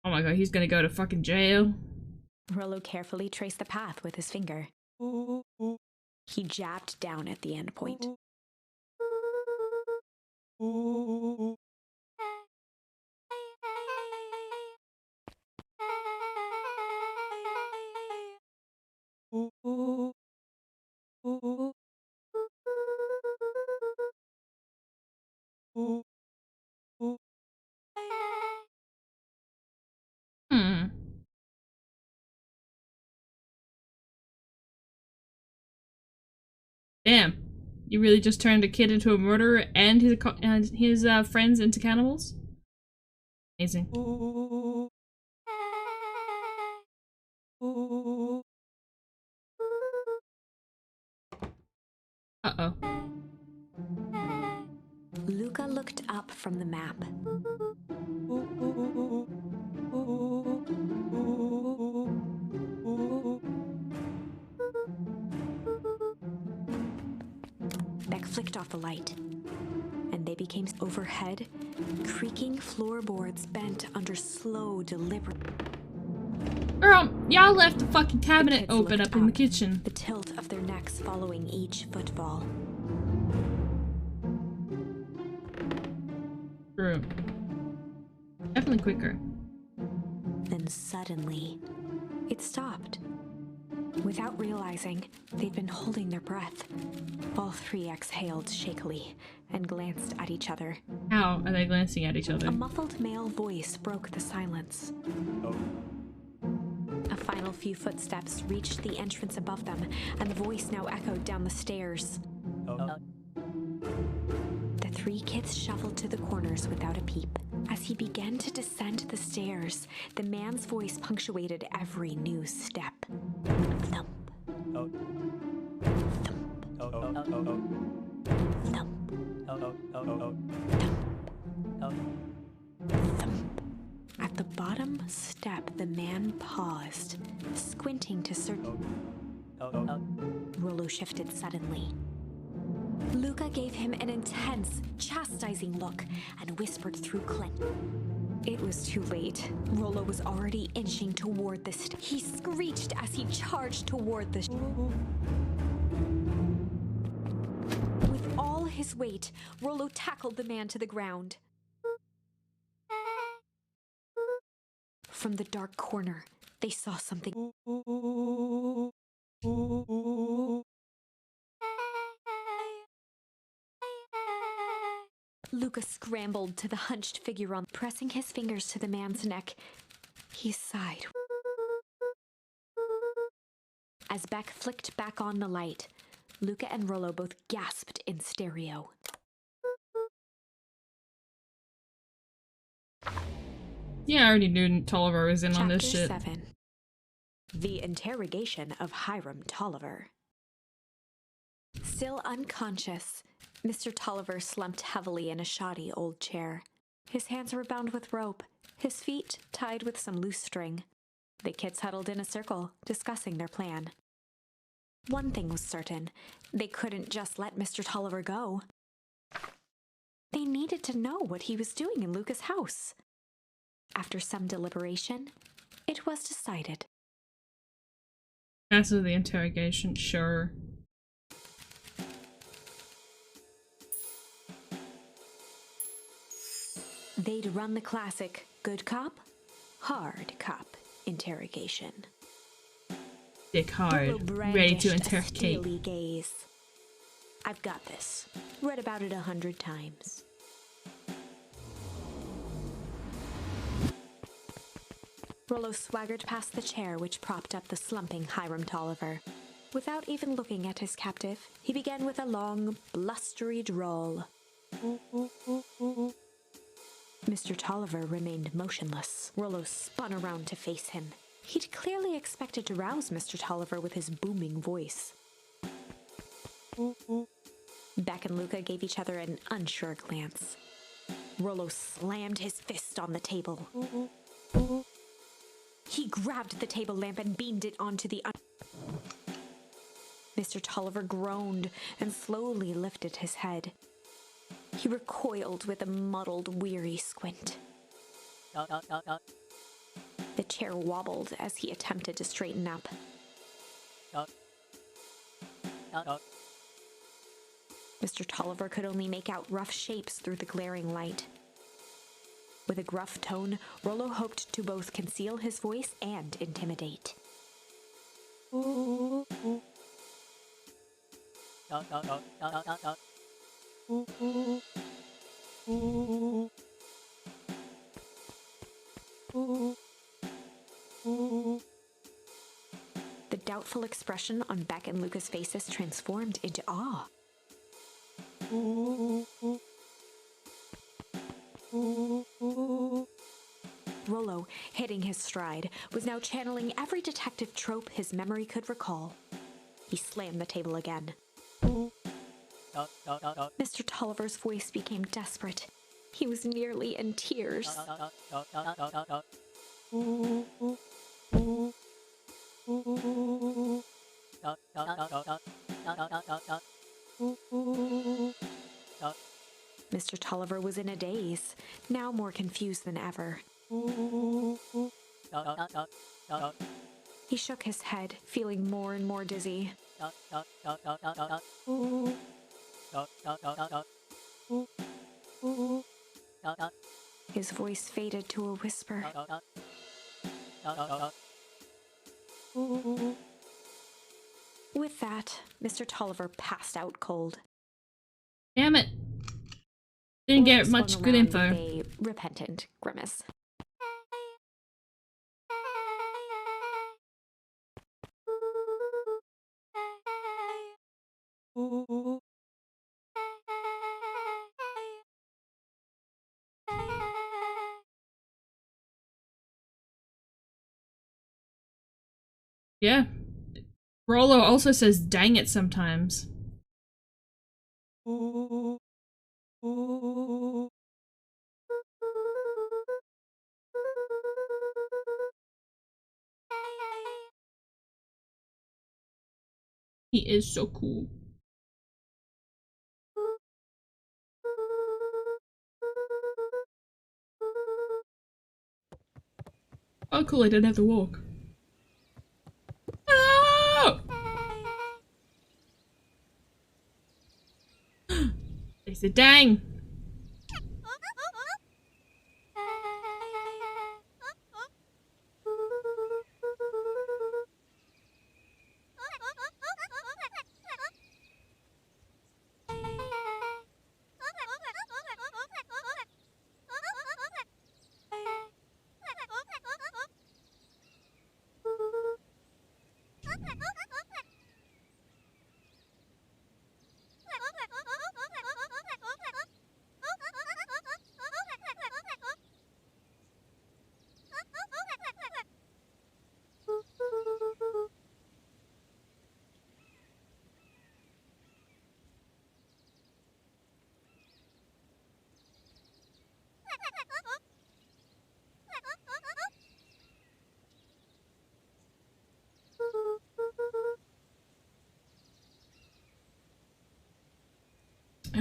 Oh my god, he's gonna go to fucking jail. Rollo carefully traced the path with his finger. He jabbed down at the end point. Hmm. Damn. You really just turned a kid into a murderer and his friends into cannibals? Amazing. Uh-oh. Luca looked up from the map. Beck flicked off the light, and they became overhead. Creaking floorboards bent under slow, deliberate. Girl, y'all left the fucking cabinet kids open looked up in the up, kitchen. the tilt of their necks following each footfall. True. Definitely quicker. Then suddenly, it stopped. Without realizing, they'd been holding their breath. All three exhaled shakily and glanced at each other. How are they glancing at each other? A muffled male voice broke the silence. A final few footsteps reached the entrance above them, and the voice now echoed down the stairs. The three kids shuffled to the corners without a peep. As he began to descend the stairs, the man's voice punctuated every new step. Thump. Thump. Thump. Thump. At the bottom step, the man paused, squinting to search. Rollo shifted suddenly. Luca gave him an intense, chastising look and whispered through Clint. It was too late. Rollo was already inching toward the He screeched as he charged toward the With all his weight, Rollo tackled the man to the ground. From the dark corner, they saw something. Luca scrambled to the hunched figure on, pressing his fingers to the man's neck. He sighed. As Beck flicked back on the light, Luca and Rollo both gasped in stereo. Yeah, I already knew Tolliver was in on this shit. Chapter 7. The Interrogation of Hiram Tolliver. Still unconscious, Mr. Tolliver slumped heavily in a shoddy old chair. His hands were bound with rope, his feet tied with some loose string. The kids huddled in a circle, discussing their plan. One thing was certain, they couldn't just let Mr. Tolliver go. They needed to know what he was doing in Luca's house. After some deliberation, it was decided. After the interrogation, sure. They'd run the classic good cop, hard cop interrogation. dick Rollo hard, ready to brandished a interrogate. steely gaze. I've got this. Read about it 100 times. Rollo swaggered past the chair which propped up the slumping Hiram Tolliver. Without even looking at his captive, he began with a long, blustery drawl. Mr. Tolliver remained motionless. Rollo spun around to face him. He'd clearly expected to rouse Mr. Tolliver with his booming voice. Beck and Luca gave each other an unsure glance. Rollo slammed his fist on the table. He grabbed the table lamp and beamed it onto the Mr. Tolliver groaned and slowly lifted his head. He recoiled with a muddled, weary squint. The chair wobbled as he attempted to straighten up. Mr. Tolliver could only make out rough shapes through the glaring light. With a gruff tone, Rollo hoped to both conceal his voice and intimidate. The doubtful expression on Beck and Luca's faces transformed into awe. Rollo, hitting his stride, was now channeling every detective trope his memory could recall. He slammed the table again. Mr. Tolliver's voice became desperate. He was nearly in tears. Mr. Tolliver was in a daze, now more confused than ever. He shook his head, feeling more and more dizzy. His voice faded to a whisper. With that, Mr. Tolliver passed out cold. Damn it. Didn't get Rollo much swung good around info. with a repentant grimace. Yeah. Rollo also says dang it sometimes. He is so cool. Oh cool, I didn't have to walk. No! They said dang!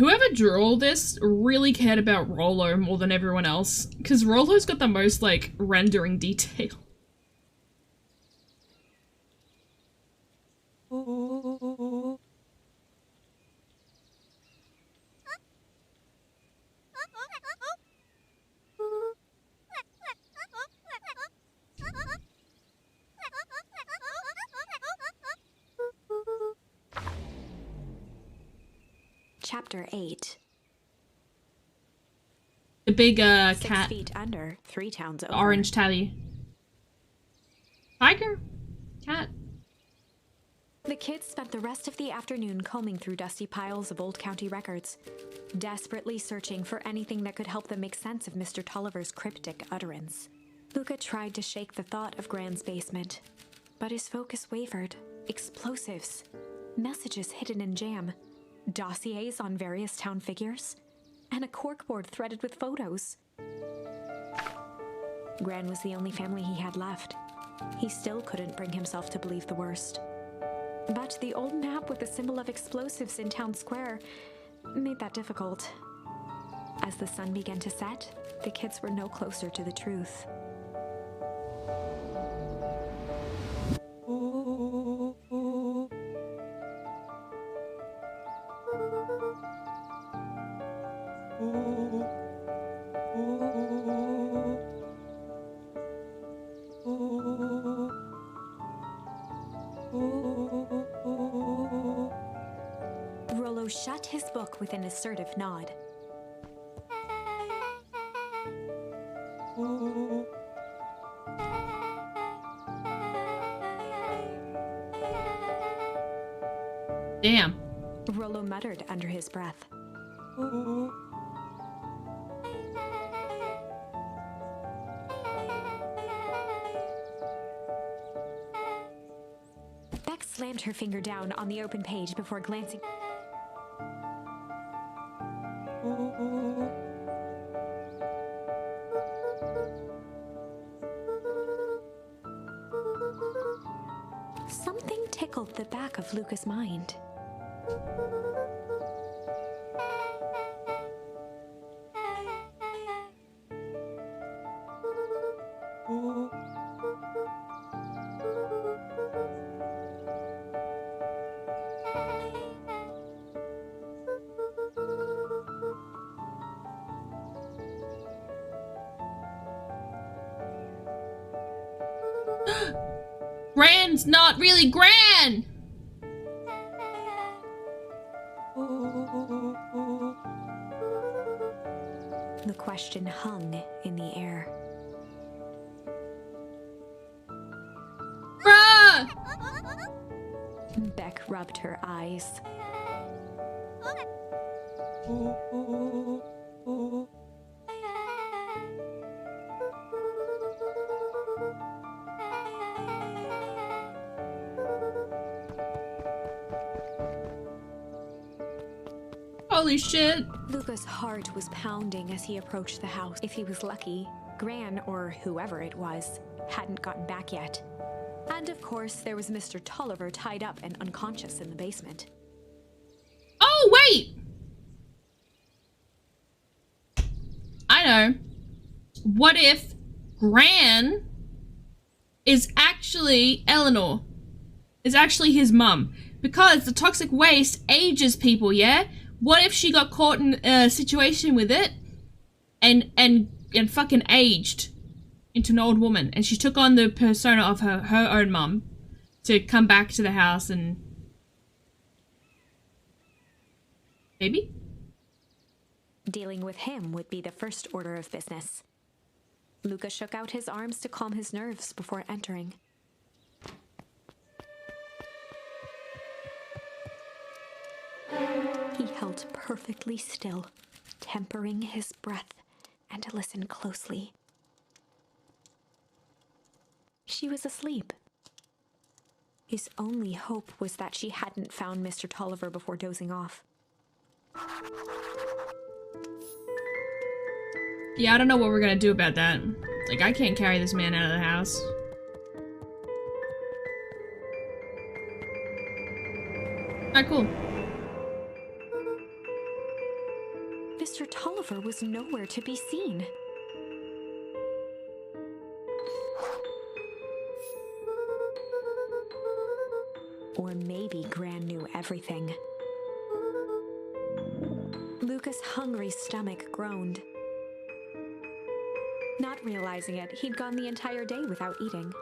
Whoever drew all this really cared about Rollo more than everyone else, because Rollo's got the most, like, rendering detail. Chapter 8. The big 6 cat. feet under, 3 towns over. The orange tabby. Tiger? Cat? The kids spent the rest of the afternoon combing through dusty piles of old county records, desperately searching for anything that could help them make sense of Mr. Tolliver's cryptic utterance. Luca tried to shake the thought of Gran's basement, but his focus wavered. Explosives, messages hidden in jam, dossiers on various town figures, and a corkboard threaded with photos. Gran was the only family he had left. He still couldn't bring himself to believe the worst. But the old map with the symbol of explosives in town square made that difficult. As the sun began to set, the kids were no closer to the truth. Rollo shut his book with an assertive nod. Damn. Rollo muttered under his breath. Beck slammed her finger down on the open page before glancing. Something tickled the back of Luca's mind. Gran's not really Gran! The question hung in the air. Bruh! Beck rubbed her eyes. Holy shit. Luca's heart was pounding as he approached the house. If he was lucky, Gran, or whoever it was, hadn't gotten back yet. And of course, there was Mr. Tolliver tied up and unconscious in the basement. Oh, wait! I know. What if Gran is actually Eleanor? Is actually his mum? Because the toxic waste ages people, yeah? What if she got caught in a situation with it and fucking aged into an old woman, and she took on the persona of her own mum to come back to the house and maybe? Dealing with him would be the first order of business. Luca shook out his arms to calm his nerves before entering. He held perfectly still, tempering his breath, and listened closely. She was asleep. His only hope was that she hadn't found Mr. Tolliver before dozing off. Yeah, I don't know what we're gonna do about that. Like, I can't carry this man out of the house. Alright, cool. Mr. Tolliver was nowhere to be seen. Or maybe Gran knew everything. Luca's hungry stomach groaned. Not realizing it, he'd gone the entire day without eating.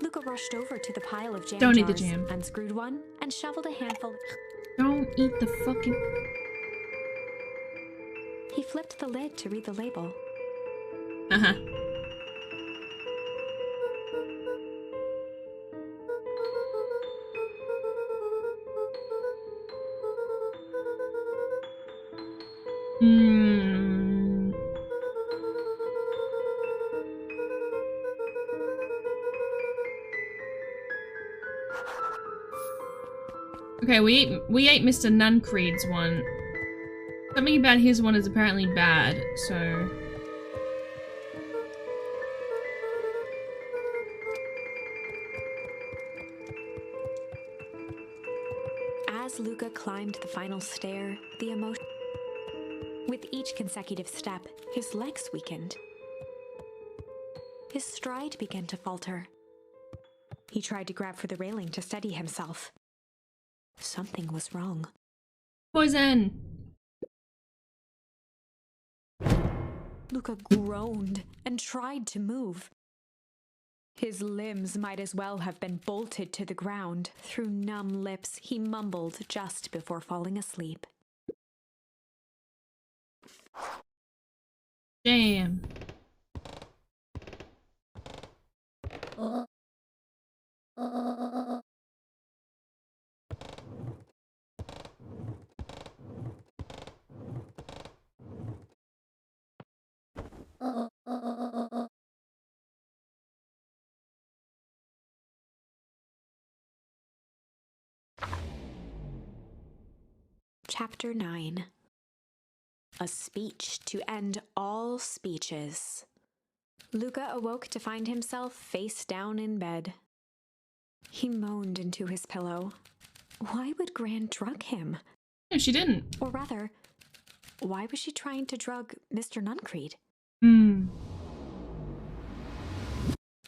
Luca rushed over to the pile of jam Don't eat jars, the jam. unscrewed one, and shoveled a handful. Don't eat the fucking... He flipped the lid to read the label. Uh-huh. Hmm. Okay, we ate Mr. Nuncreed's one. Something about his one is apparently bad, so... As Luca climbed the final stair, the emotion... With each consecutive step, his legs weakened. His stride began to falter. He tried to grab for the railing to steady himself. Something was wrong. Poison! Luca groaned and tried to move. His limbs might as well have been bolted to the ground. Through numb lips, he mumbled just before falling asleep. Damn. Chapter 9. A speech to end all speeches. Luca awoke to find himself face down in bed. He moaned into his pillow. Why would Gran drug him? No, she didn't. Or rather, why was she trying to drug Mr. Nuncreed? Hmm.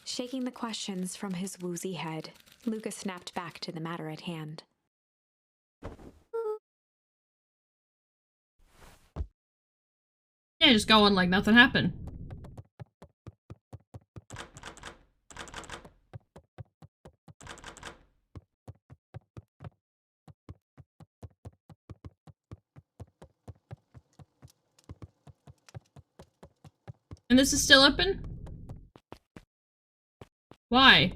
Shaking the questions from his woozy head, Luca snapped back to the matter at hand. Yeah, just go on like nothing happened. And this is still open? Why?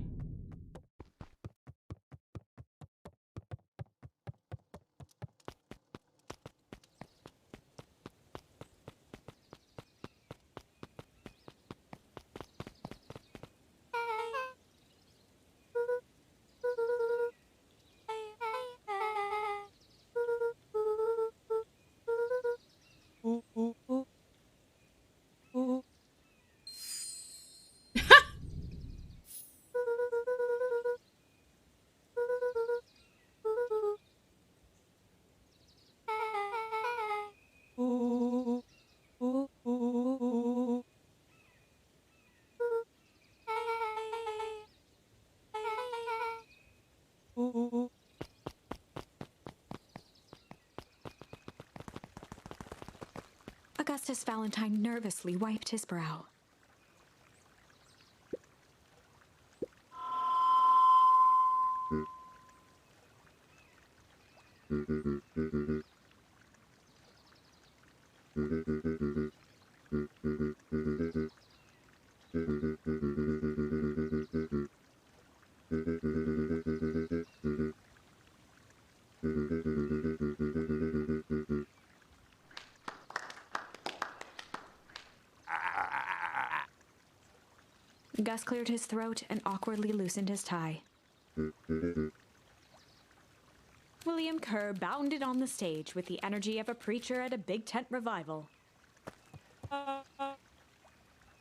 Augustus Valentine nervously wiped his brow. Gus cleared his throat and awkwardly loosened his tie. William Kerr bounded on the stage with the energy of a preacher at a big tent revival.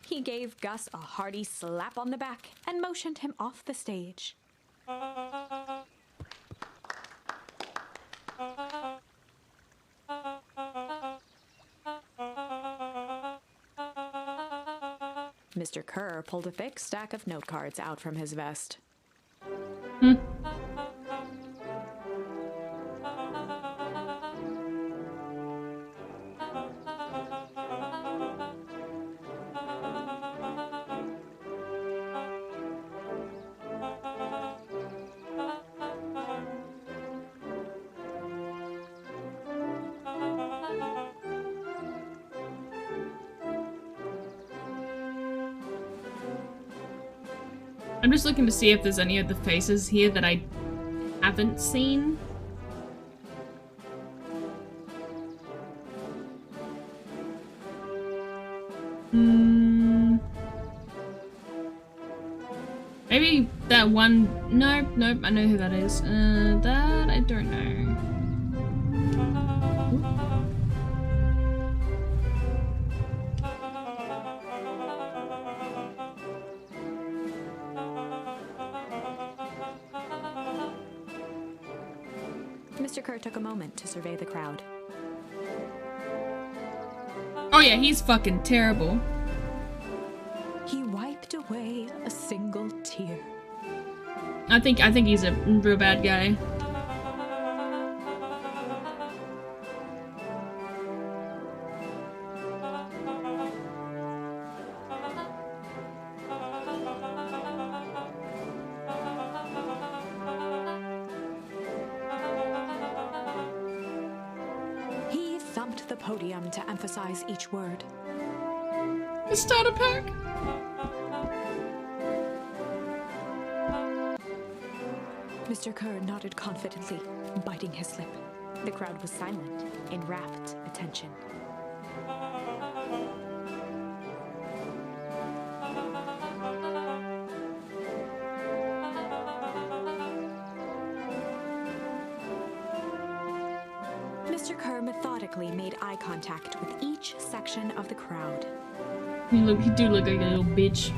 He gave Gus a hearty slap on the back and motioned him off the stage. Mr. Kerr pulled a thick stack of note cards out from his vest. Hmm. I'm just looking to see if there's any of the faces here that I haven't seen. Maybe that one. Nope, nope. I know who that is. That I don't know. Mr. Kerr took a moment to survey the crowd. Oh yeah, he's fucking terrible. He wiped away a single tear. I think he's a real bad guy. He thumped the podium to emphasize each word. The starter pack. Mr. Kerr nodded confidently, biting his lip. The crowd was silent, in rapt attention. Mr. Kerr methodically made eye contact with each section of the crowd. He do look like a little bitch.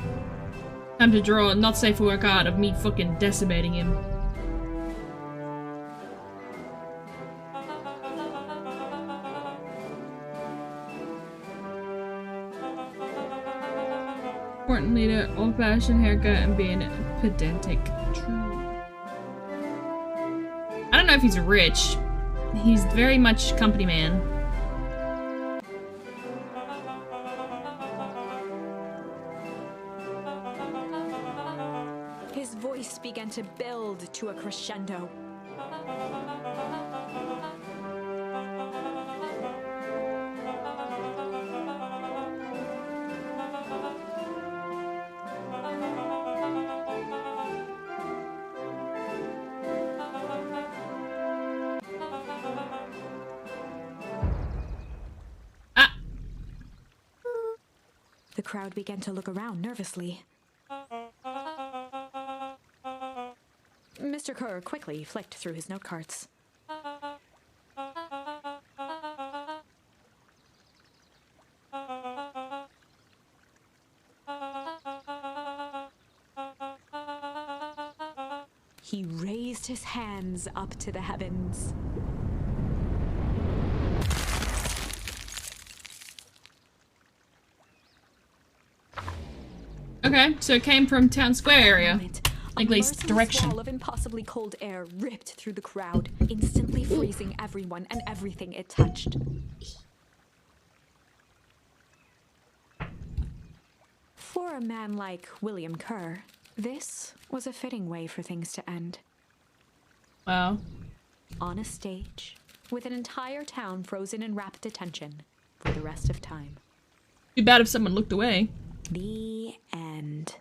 Time to draw a not safe for work art of me fucking decimating him. Important leader, old-fashioned haircut, and being pedantic. True. I don't know if he's rich. He's very much company man. His voice began to build to a crescendo. The crowd began to look around nervously. Mr. Kerr quickly flicked through his note cards. He raised his hands up to the heavens. Okay, so it came from town square area. Like, at least direction. A wall of impossibly cold air ripped through the crowd, instantly freezing everyone and everything it touched. For a man like William Kerr, this was a fitting way for things to end. Wow. On a stage, with an entire town frozen in rapt attention for the rest of time. Too bad if someone looked away. The end.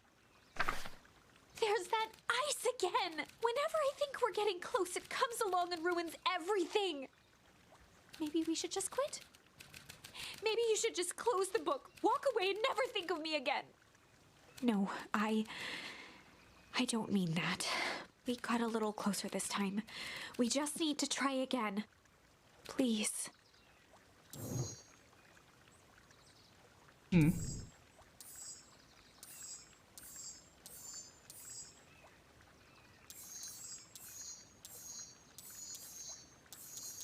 There's that ice again! Whenever I think we're getting close, it comes along and ruins everything! Maybe we should just quit? Maybe you should just close the book, walk away, and never think of me again! No, I don't mean that. We got a little closer this time. We just need to try again. Please.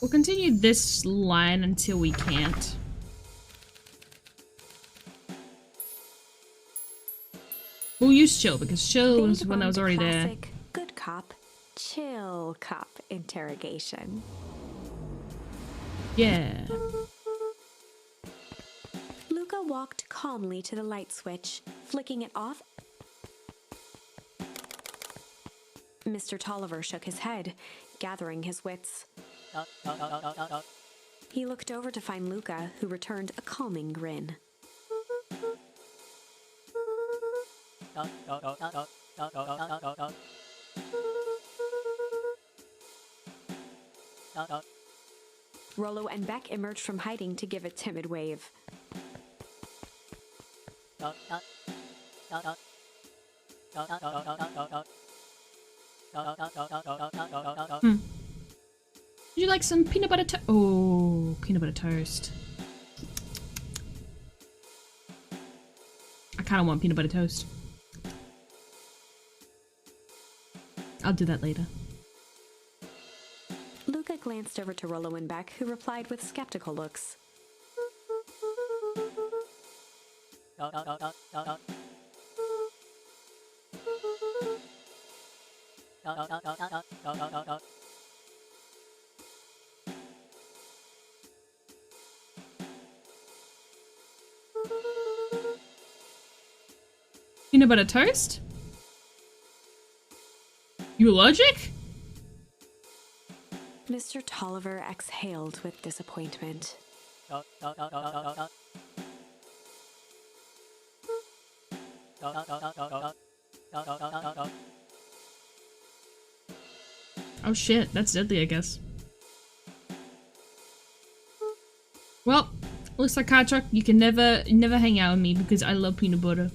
We'll continue this line until we can't. We'll use chill because chill was when I was already there. Classic good cop, chill cop interrogation. Yeah. Luca walked calmly to the light switch, flicking it off. Mr. Tolliver shook his head, gathering his wits. He looked over to find Luca, who returned a calming grin. Rollo and Beck emerged from hiding to give a timid wave. Would you like some peanut butter toast? Oh, peanut butter toast. I kind of want peanut butter toast. I'll do that later. Luca glanced over to Rollo and Beck, who replied with skeptical looks. Peanut butter toast? You allergic? Mr. Tolliver exhaled with disappointment. Oh shit, that's deadly, I guess. Well, looks like car truck, you can never hang out with me because I love peanut butter.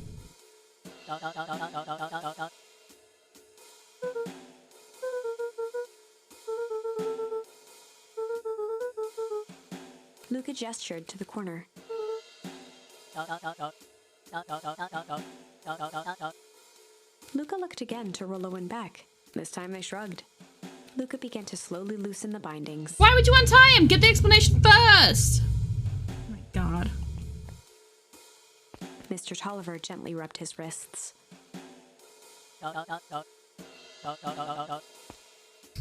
Luca gestured to the corner. Luca looked again to Rollo and Beck. This time they shrugged. Luca began to slowly loosen the bindings. Why would you untie him? Get the explanation first! Oh my god. Mr. Tolliver gently rubbed his wrists. Oh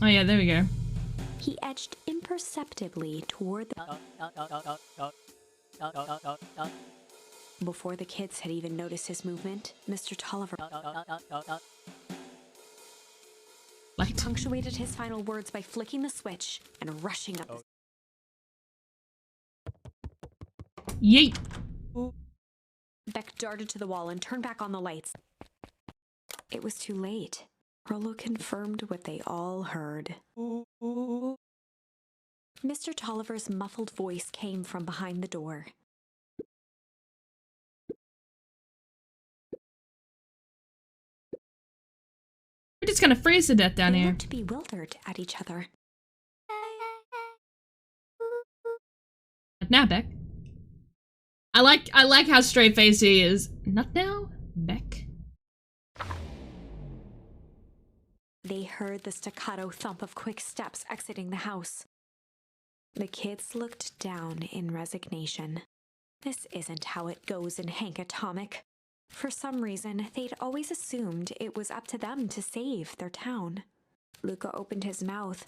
yeah, there we go. He edged imperceptibly toward the... Before the kids had even noticed his movement, Mr. Tolliver... He punctuated his final words by flicking the switch and rushing up. Yeet! Beck darted to the wall and turned back on the lights. It was too late. Rollo confirmed what they all heard. Mr. Tolliver's muffled voice came from behind the door. We're just gonna freeze to death down They here. looked bewildered at each other. Now, Beck. I like how straight faced he is. Not now, Beck. They heard the staccato thump of quick steps exiting the house. The kids looked down in resignation. This isn't how it goes in Hank Atomic. For some reason, they'd always assumed it was up to them to save their town. Luca opened his mouth,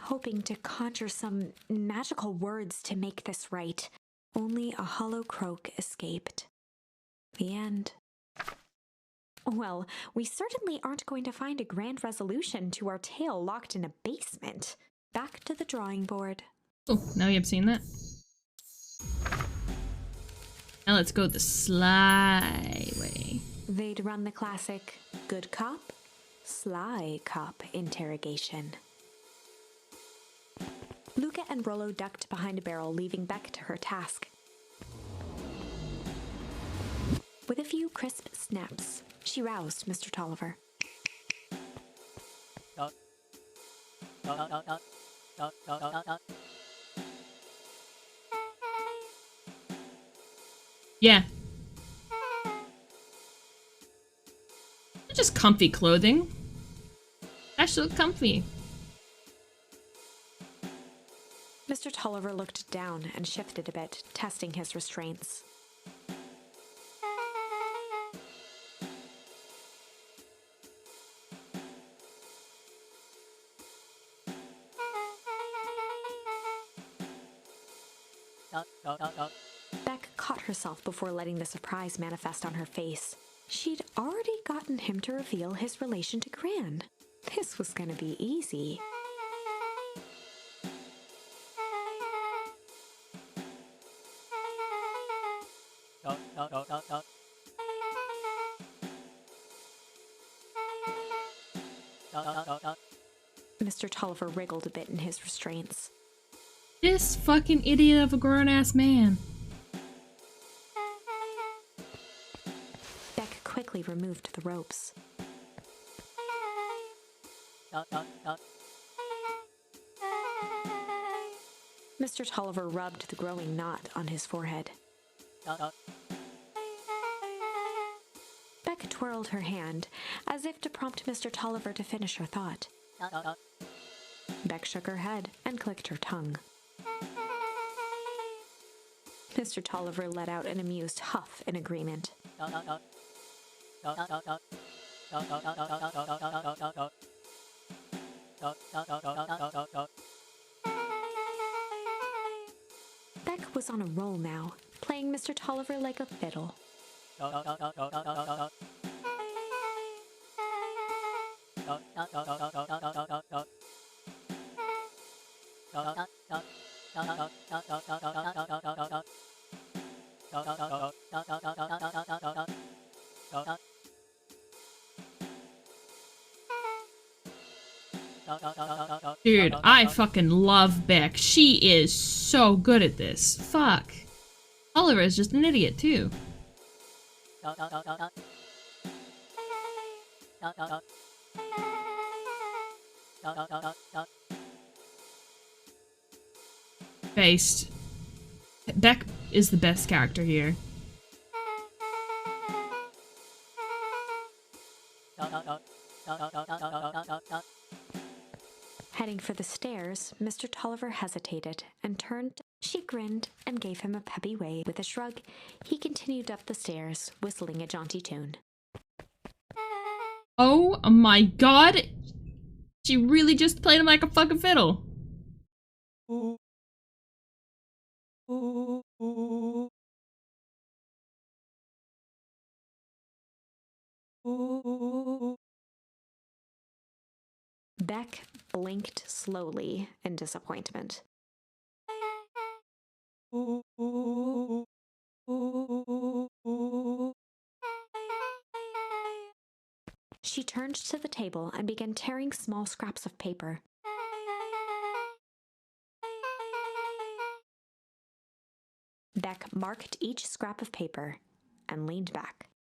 hoping to conjure some magical words to make this right. Only a hollow croak escaped. The end. Well, we certainly aren't going to find a grand resolution to our tale locked in a basement. Back to the drawing board. Oh, now you've seen that. Now let's go the sly way. They'd run the classic good cop, sly cop interrogation. Luca and Rollo ducked behind a barrel, leaving Beck to her task. With a few crisp snaps, she roused Mr. Tolliver. Yeah. Just comfy clothing. That's so comfy. Mr. Tolliver looked down and shifted a bit, testing his restraints. Beck caught herself before letting the surprise manifest on her face. She'd already gotten him to reveal his relation to Gran. This was gonna be easy. Mr. Tolliver wriggled a bit in his restraints. This fucking idiot of a grown-ass man. Beck quickly removed the ropes. Mr. Tolliver rubbed the growing knot on his forehead. Beck twirled her hand, as if to prompt Mr. Tolliver to finish her thought. Beck shook her head and clicked her tongue. Mr. Tolliver let out an amused huff in agreement. Beck was on a roll now, playing Mr. Tolliver like a fiddle. Dude, I fucking love Beck. She is so good at this. Fuck. Oliver is just an idiot, too. Based. Beck is the best character here. Heading for the stairs, Mr. Tolliver hesitated and turned. She grinned and gave him a peppy wave. With a shrug, he continued up the stairs, whistling a jaunty tune. Oh my god! She really just played him like a fucking fiddle. Beck blinked slowly in disappointment. She turned to the table and began tearing small scraps of paper. Beck marked each scrap of paper and leaned back.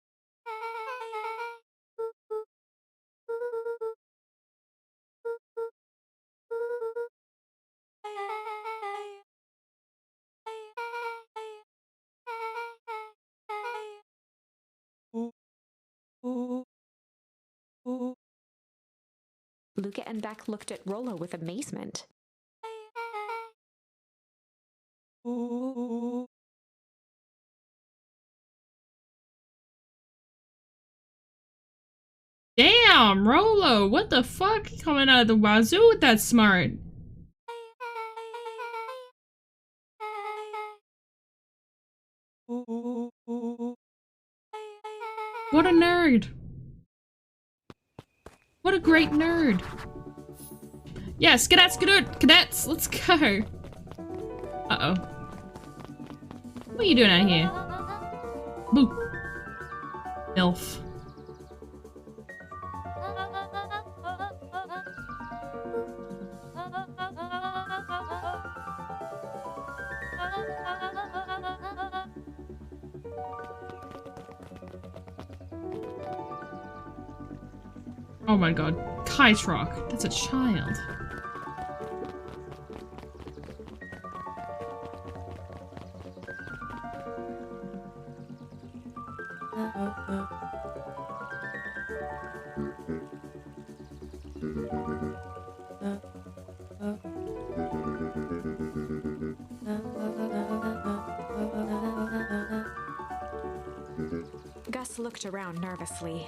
Luca and Beck looked at Rollo with amazement. Damn, Rollo, what the fuck? Coming out of the wazoo with that smart. What a nerd. What a great nerd. Yes, cadets, let's go. Uh-oh. What are you doing out here? Boo. Elf. Oh my god. Kytrock. That's a child. Gus looked around nervously.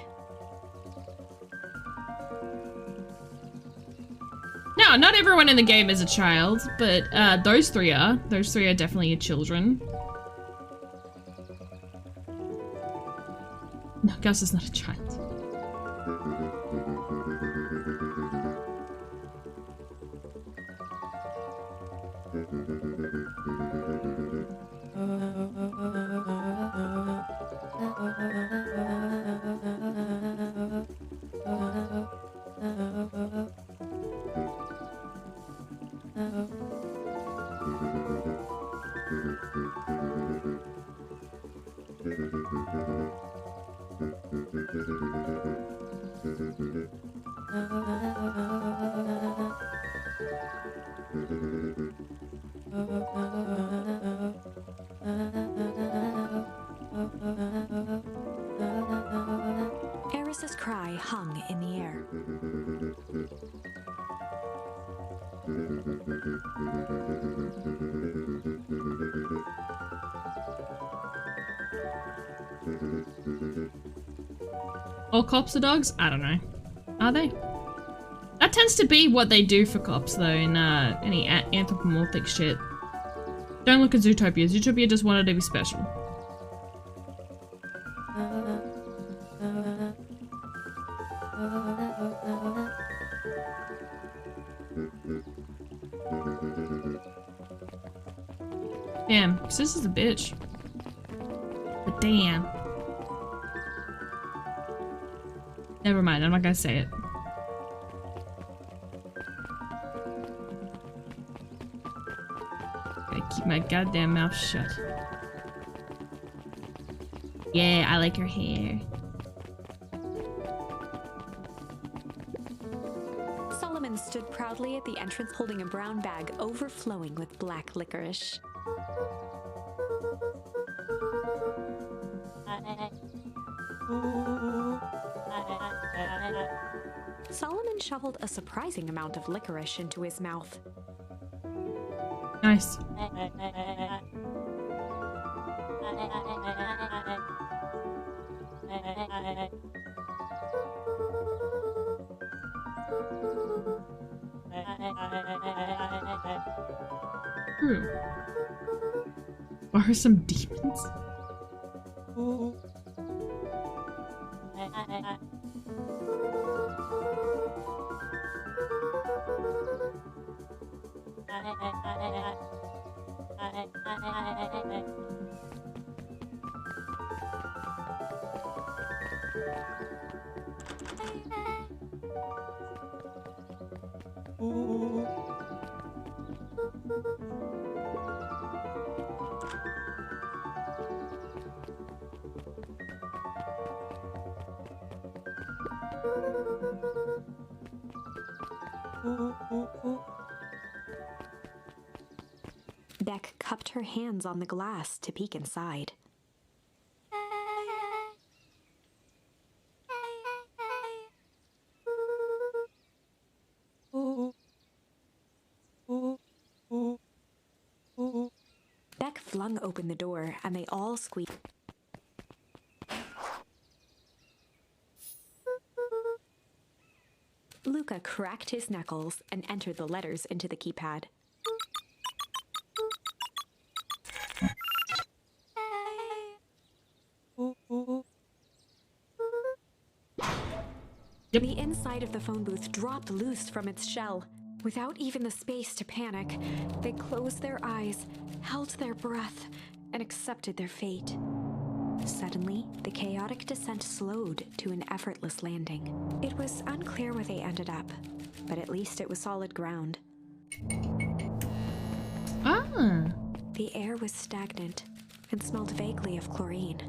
No, not everyone in the game is a child, but those three are. Those three are definitely your children. No, Gus is not a child. Eris's cry hung in the air. All cops are dogs? I don't know. Are they? That tends to be what they do for cops, though, in any anthropomorphic shit. Don't look at Zootopia. Zootopia just wanted to be special. Damn, Sis is a bitch. But damn. Never mind, I'm not gonna say it. Gotta keep my goddamn mouth shut. Yeah, I like your hair. Solomon stood proudly at the entrance holding a brown bag overflowing with black licorice. Solomon shoveled a surprising amount of licorice into his mouth. Nice. Are some demons? Beck cupped her hands on the glass to peek inside. Beck flung open the door and they all squeaked. Luca cracked his knuckles and entered the letters into the keypad. Yep. The inside of the phone booth dropped loose from its shell. Without even the space to panic, they closed their eyes, held their breath, and accepted their fate. Suddenly, the chaotic descent slowed to an effortless landing. It was unclear where they ended up, but at least it was solid ground. Ah. The air was stagnant and smelled vaguely of chlorine.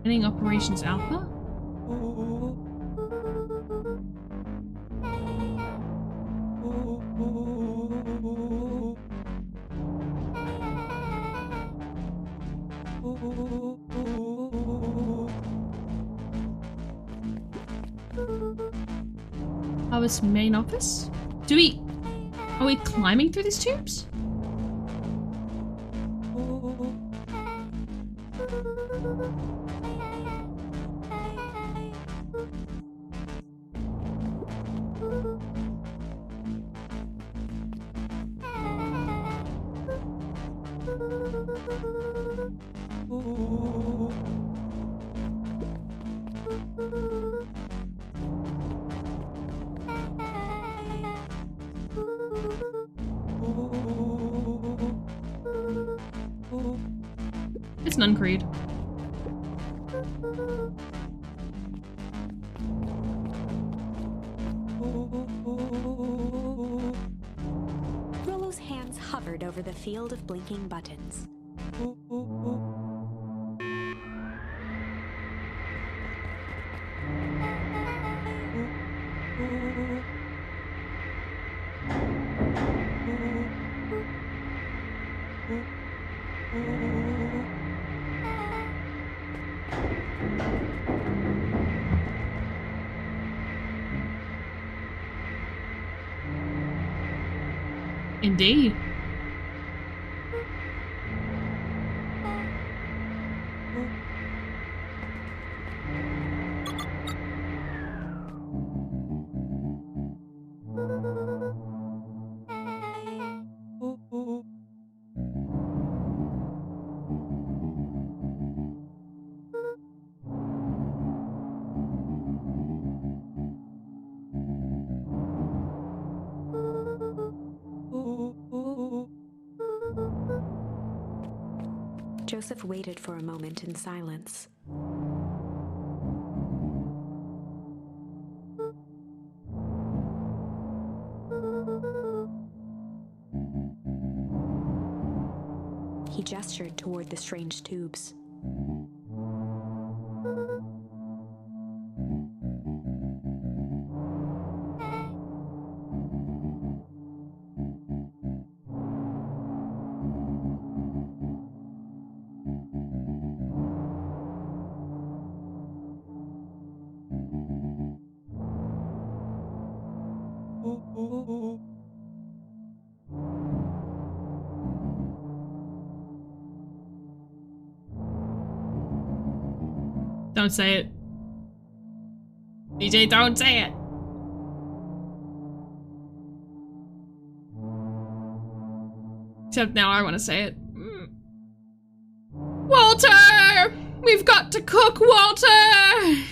Ending Operations Alpha? Harvest main office? Are we climbing through these tubes? It's Nuncreed. Rollo's hands hovered over the field of blinking buttons. Indeed. Joseph waited for a moment in silence. He gestured toward the strange tubes. Don't say it. DJ, don't say it. Except now I want to say it. Walter! We've got to cook, Walter!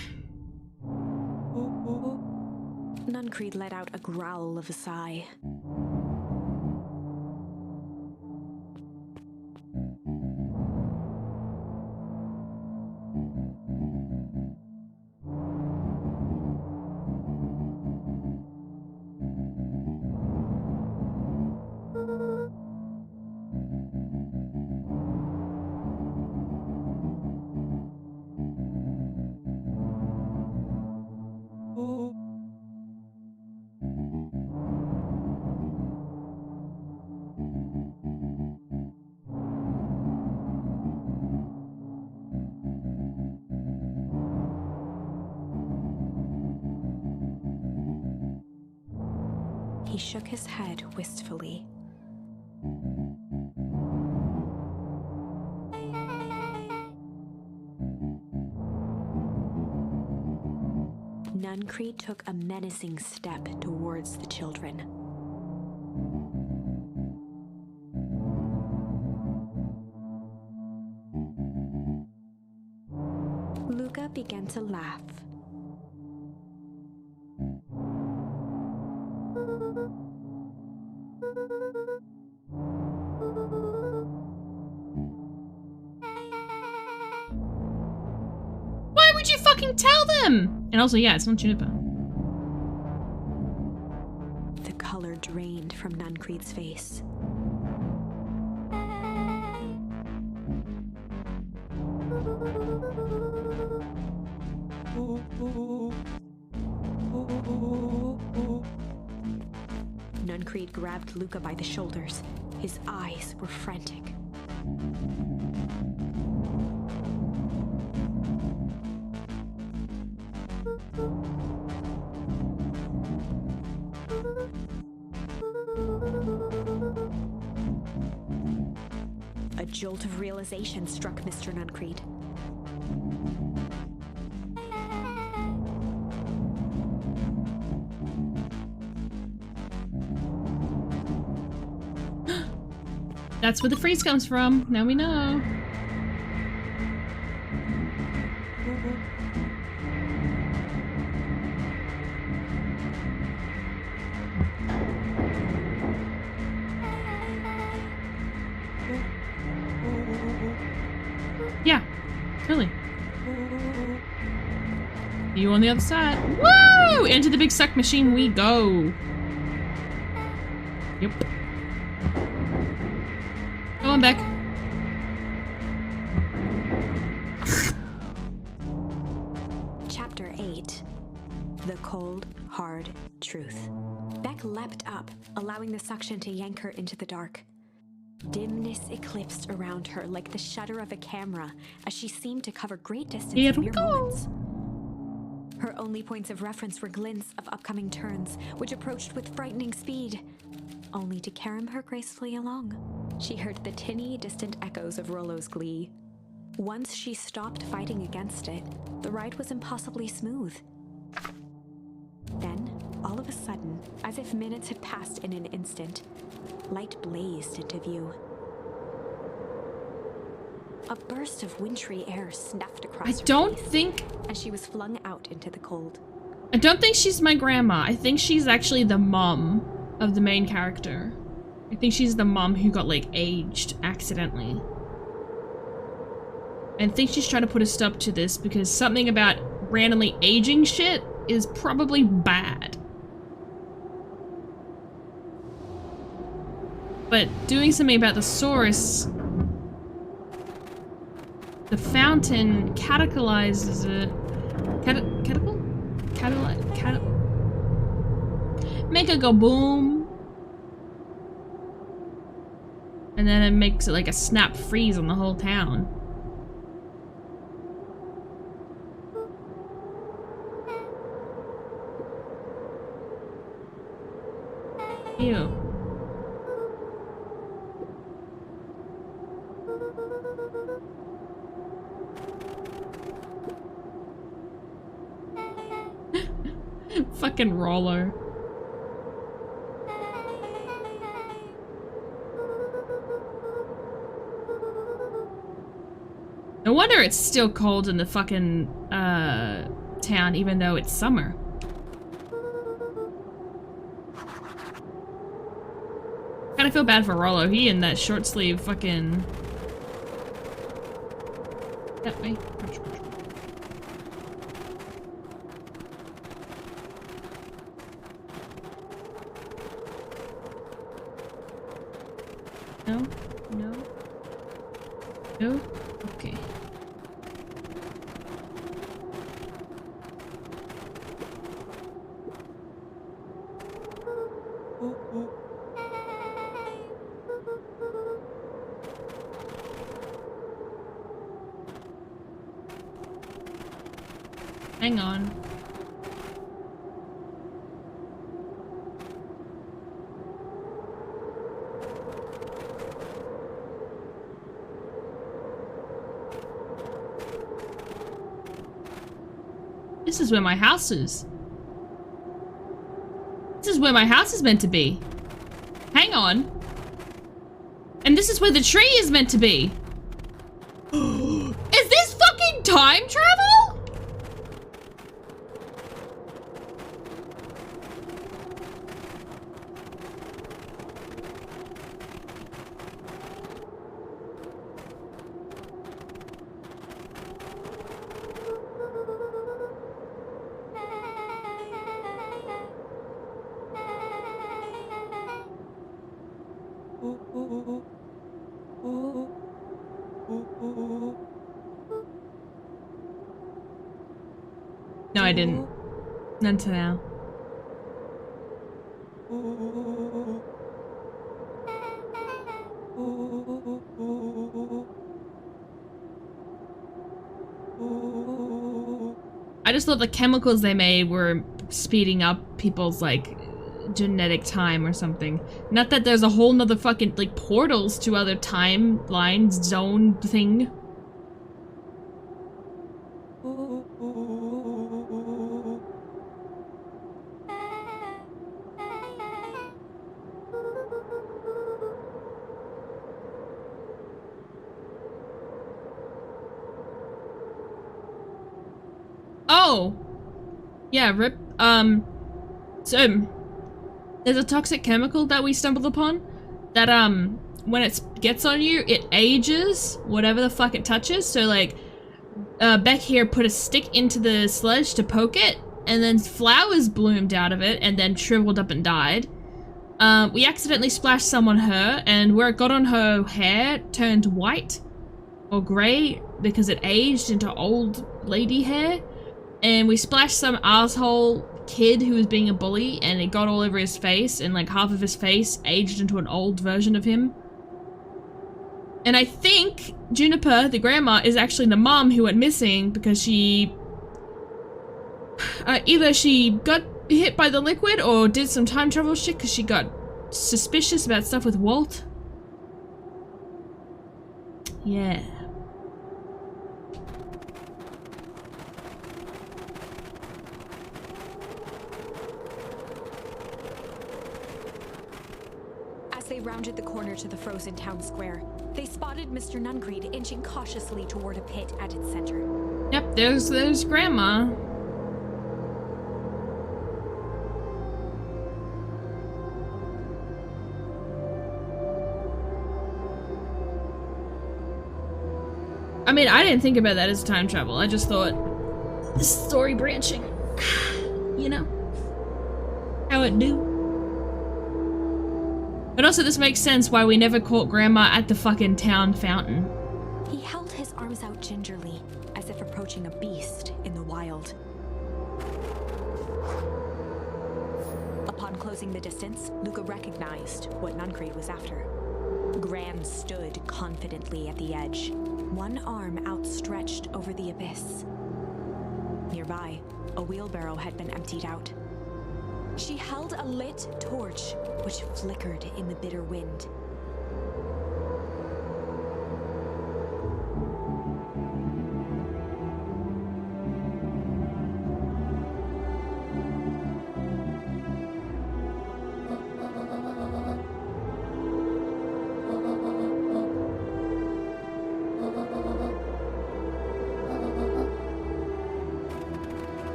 Nuncreed let out a growl of a sigh. He shook his head wistfully. Nuncreed took a menacing step towards the children. Luca began to laugh. Why would you fucking tell them? And also, yeah, it's not Juniper. The color drained from Nuncreed's face. Nuncreed grabbed Luca by the shoulders. His eyes were frantic. A jolt of realization struck Mr. Nuncreed. That's where the freeze comes from. Now we know. Yeah, really. You on the other side. Woo! Into the big suck machine we go. Yep. Come on, Beck. Chapter 8. The Cold, Hard Truth. Beck leapt up, allowing the suction to yank her into the dark. Dimness eclipsed around her like the shutter of a camera as she seemed to cover great distance Here in we mere go. moments. Her only points of reference were glints of upcoming turns, which approached with frightening speed, only to carry her gracefully along. She heard the tinny, distant echoes of Rollo's glee. Once she stopped fighting against it, the ride was impossibly smooth. Then, all of a sudden, as if minutes had passed in an instant, light blazed into view. A burst of wintry air snuffed across her face, and she was flung out into the cold. I don't think she's my grandma. I think she's actually the mom of the main character. I think she's the mom who got, like, aged accidentally. And I think she's trying to put a stop to this because something about randomly aging shit is probably bad. But doing something about the source, the fountain cataclyses it. Make it go boom. And then it makes it like a snap freeze on the whole town. Ew. Fucking Rollo. No wonder it's still cold in the fucking town even though it's summer. Kinda feel bad for Rollo. He in that short sleeve fucking... That way. No? No? No? Okay. Hang on. This is where my house is. This is where my house is meant to be. Hang on. And this is where the tree is meant to be. Is this fucking time travel? No, I didn't. None to now. I just thought the chemicals they made were speeding up people's, like, genetic time or something. Not that there's a whole nother fucking, like, portals to other timelines, zone thing. Yeah, rip. So there's a toxic chemical that we stumbled upon that when it gets on you, it ages whatever the fuck it touches. So like Beck here put a stick into the sledge to poke it, and then flowers bloomed out of it and then shriveled up and died. We accidentally splashed some on her, and where it got on her hair turned white or grey because it aged into old lady hair. And we splashed some asshole kid who was being a bully, and it got all over his face, and like half of his face aged into an old version of him. And I think Juniper, the grandma, is actually the mom who went missing because she either she got hit by the liquid or did some time travel shit because she got suspicious about stuff with Walt. Yeah. As they rounded the corner to the frozen town square, they spotted Mr. Nuncreed inching cautiously toward a pit at its center. Yep, there's Grandma. I mean, I didn't think about that as time travel. I just thought, story branching, you know? How it do. But also this makes sense why we never caught Grandma at the fucking town fountain. He held his arms out gingerly, as if approaching a beast in the wild. Upon closing the distance, Luca recognized what Nuncreed was after. Gran stood confidently at the edge, one arm outstretched over the abyss. Nearby, a wheelbarrow had been emptied out. She held a lit torch, which flickered in the bitter wind.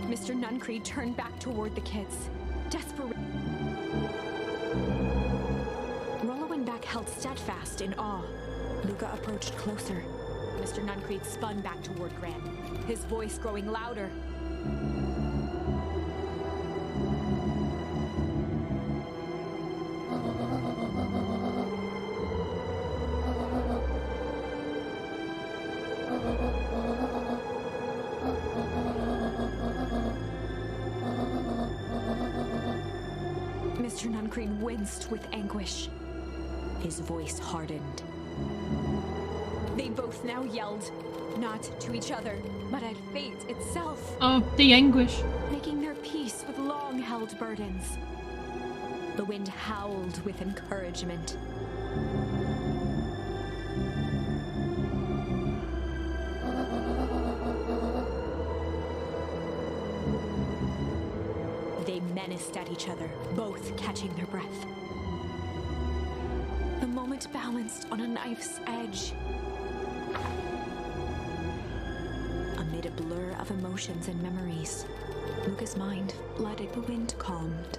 Mr. Nuncreed turned back toward the kids, desperate. Rollo and Beck held steadfast in awe. Luca approached closer. Mr. Nuncreed spun back toward Gran, his voice growing louder. Mr. Nuncreed winced with anguish. His voice hardened. They both now yelled, not to each other, but at fate itself. Oh, the anguish. Making their peace with long-held burdens. The wind howled with encouragement. They menaced at each other, both catching their breath. The moment balanced on a knife's edge. Amid a blur of emotions and memories, Luca's mind flooded. The wind calmed,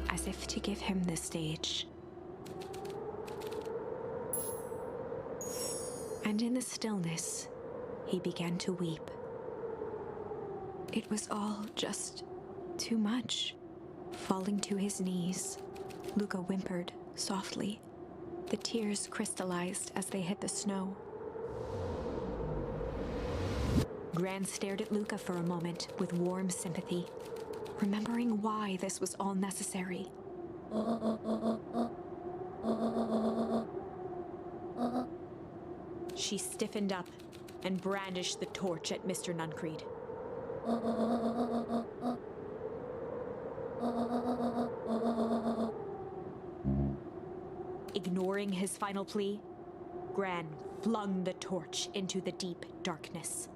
as if to give him the stage. And in the stillness, he began to weep. It was all just too much. Falling to his knees, Luca whimpered softly. The tears crystallized as they hit the snow. Gran stared at Luca for a moment with warm sympathy, remembering why this was all necessary. She stiffened up and brandished the torch at Mr. Nuncreed. Ignoring his final plea, Gran flung the torch into the deep darkness.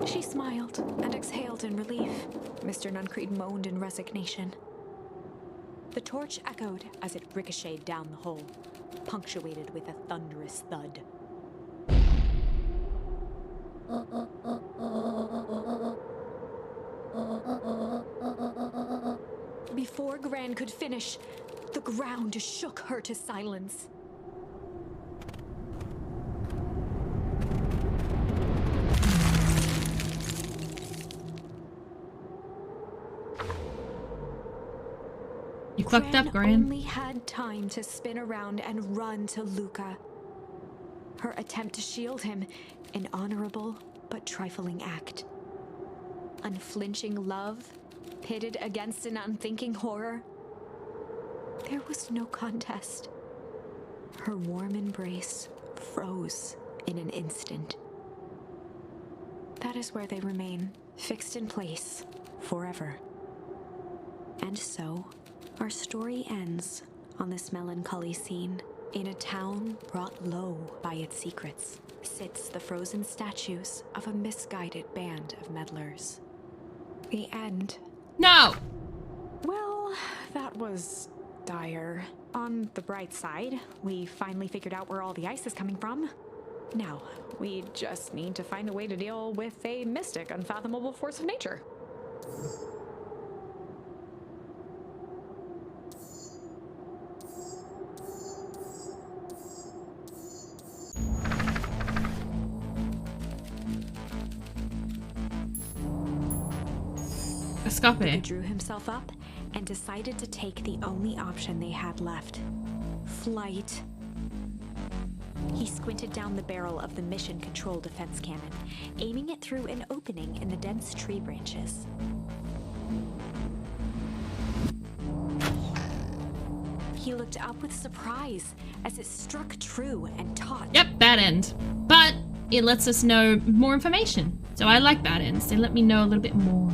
She smiled and exhaled in relief. Mr. Nuncreed moaned in resignation. The torch echoed as it ricocheted down the hole, punctuated with a thunderous thud. Before Gran could finish, the ground shook her to silence. You fucked up, Gran. Only had time to spin around and run to Luca. Her attempt to shield him, an honorable but trifling act. Unflinching love, pitted against an unthinking horror. There was no contest. Her warm embrace froze in an instant. That is where they remain, fixed in place, forever. And so, our story ends on this melancholy scene. In a town brought low by its secrets, sits the frozen statues of a misguided band of meddlers. The end. No! Well, that was dire. On the bright side, we finally figured out where all the ice is coming from. Now, we just need to find a way to deal with a mystic, unfathomable force of nature. He drew himself up and decided to take the only option they had left. Flight. He squinted down the barrel of the mission control defense cannon, aiming it through an opening in the dense tree branches. He looked up with surprise as it struck true and taut. Yep, bad end. But it lets us know more information. So I like bad ends. They let me know a little bit more.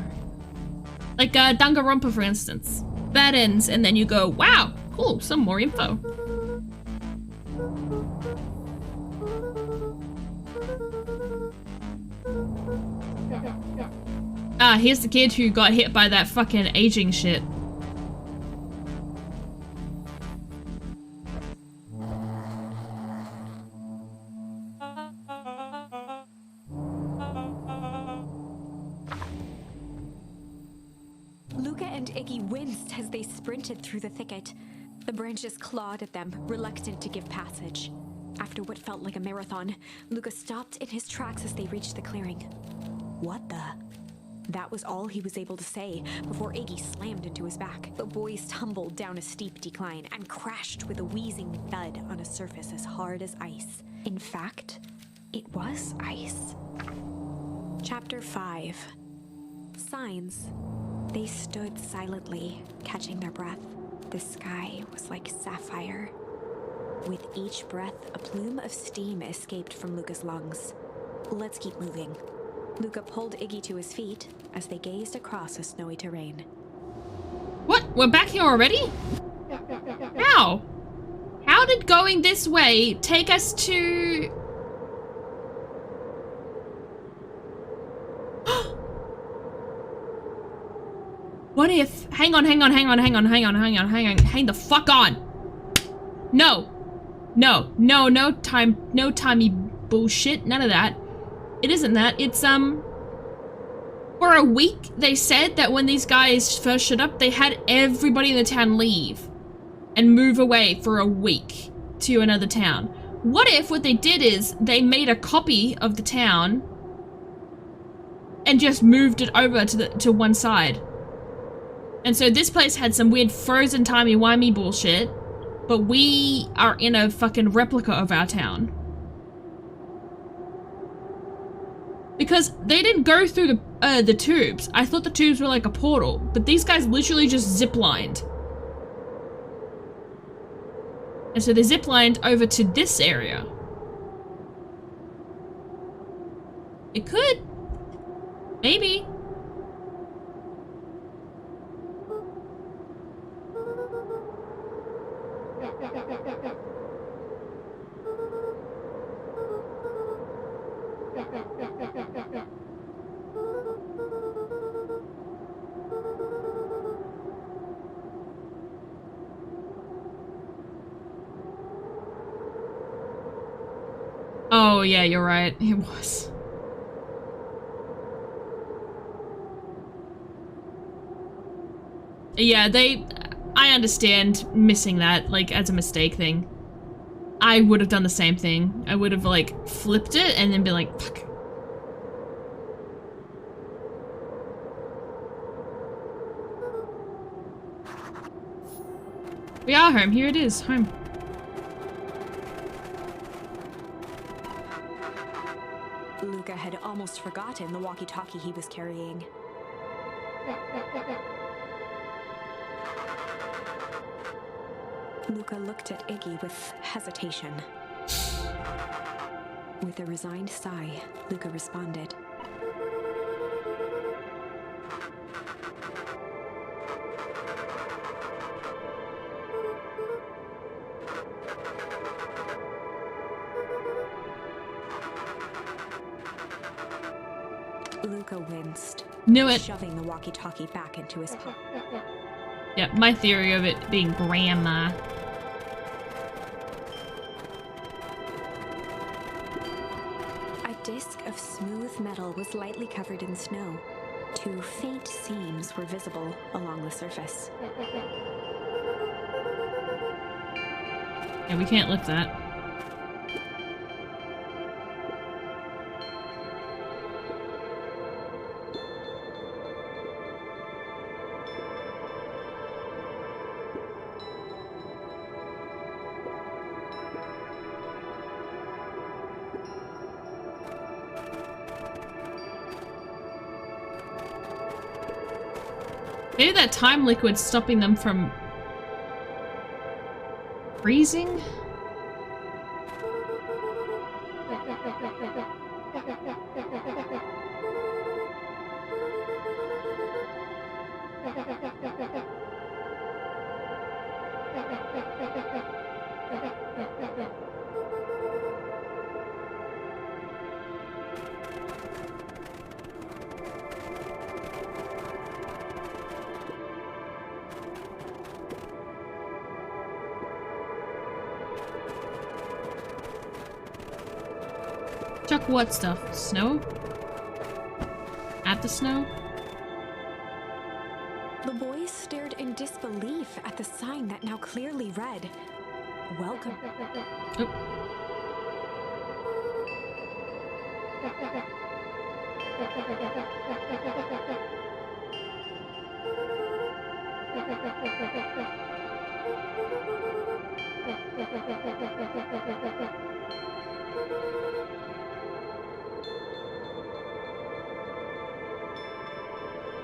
Like Danganronpa, for instance. Bad ends, and then you go, wow, cool, some more info. Ah, here's the kid who got hit by that fucking aging shit. As they sprinted through the thicket, the branches clawed at them, reluctant to give passage. After what felt like a marathon, Luca stopped in his tracks as they reached the clearing. What the? That was all he was able to say before Iggy slammed into his back. The boys tumbled down a steep decline and crashed with a wheezing thud on a surface as hard as ice. In fact, it was ice. Chapter 5. Signs. They stood silently, catching their breath. The sky was like sapphire. With each breath, a plume of steam escaped from Luca's lungs. Let's keep moving. Luca pulled Iggy to his feet as they gazed across a snowy terrain. What? We're back here already? How? How did going this way take us to... What if... Hang on. Hang the fuck on. No timey bullshit. None of that. It isn't that. It's, for a week, they said that when these guys first showed up, they had everybody in the town leave and move away for a week to another town. What if what they did is they made a copy of the town and just moved it over to one side? And so this place had some weird frozen timey-wimey bullshit, but we are in a fucking replica of our town. Because they didn't go through the tubes. I thought the tubes were like a portal, but these guys literally just ziplined. And so they ziplined over to this area. It could. Maybe. Oh, yeah, you're right. It was. Yeah, I understand missing that, like, as a mistake thing. I would have done the same thing. I would have, like, flipped it and then been like, fuck. We are home. Here it is. Home. Luca had almost forgotten the walkie-talkie he was carrying. Luca looked at Iggy with hesitation. With a resigned sigh, Luca responded. Luca winced, Knew it. shoving the walkie-talkie back into his pocket. Yeah, my theory of it being grandma. A disc of smooth metal was lightly covered in snow. Two faint seams were visible along the surface. Yeah, we can't lift that. Maybe that time liquid's stopping them from freezing? Chuck what stuff? Snow? At the snow? The boys stared in disbelief at the sign that now clearly read, "Welcome." Oh.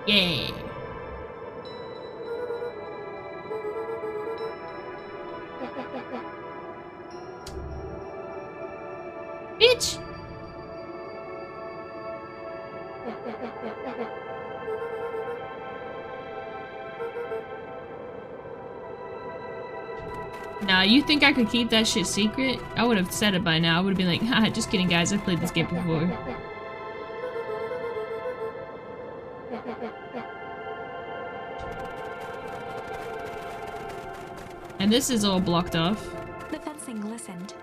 Yeah. Bitch! Nah, you think I could keep that shit secret? I would have said it by now. I would have been like, haha, just kidding guys, I've played this game before. And this is all blocked off. The fencing glistened,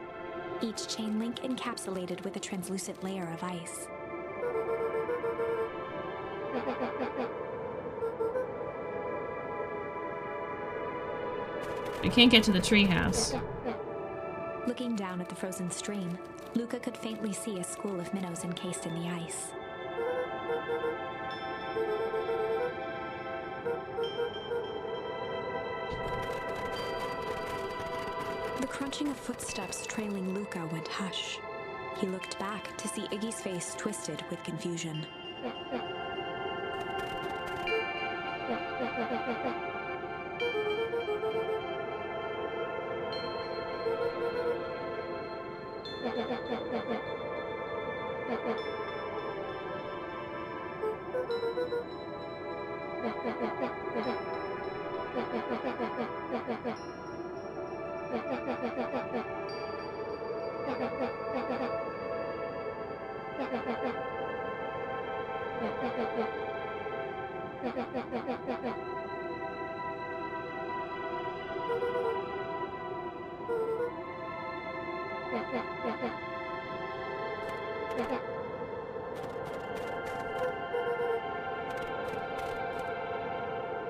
each chain link encapsulated with a translucent layer of ice. I can't get to the treehouse. Looking down at the frozen stream, Luca could faintly see a school of minnows encased in the ice. The crunching of footsteps trailing Luca went hush. He looked back to see Iggy's face twisted with confusion.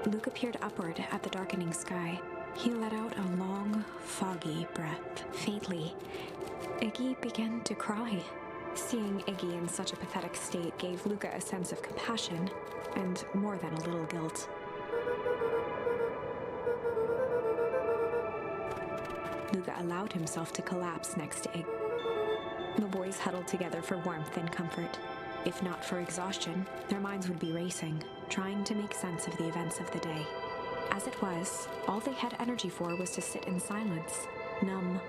Luca peered upward at the darkening sky. He let out a long, foggy breath. Faintly, Iggy began to cry. Seeing Iggy in such a pathetic state gave Luca a sense of compassion, and more than a little guilt. Luca allowed himself to collapse next to Iggy. The boys huddled together for warmth and comfort. If not for exhaustion, their minds would be racing, trying to make sense of the events of the day. As it was, all they had energy for was to sit in silence, numb.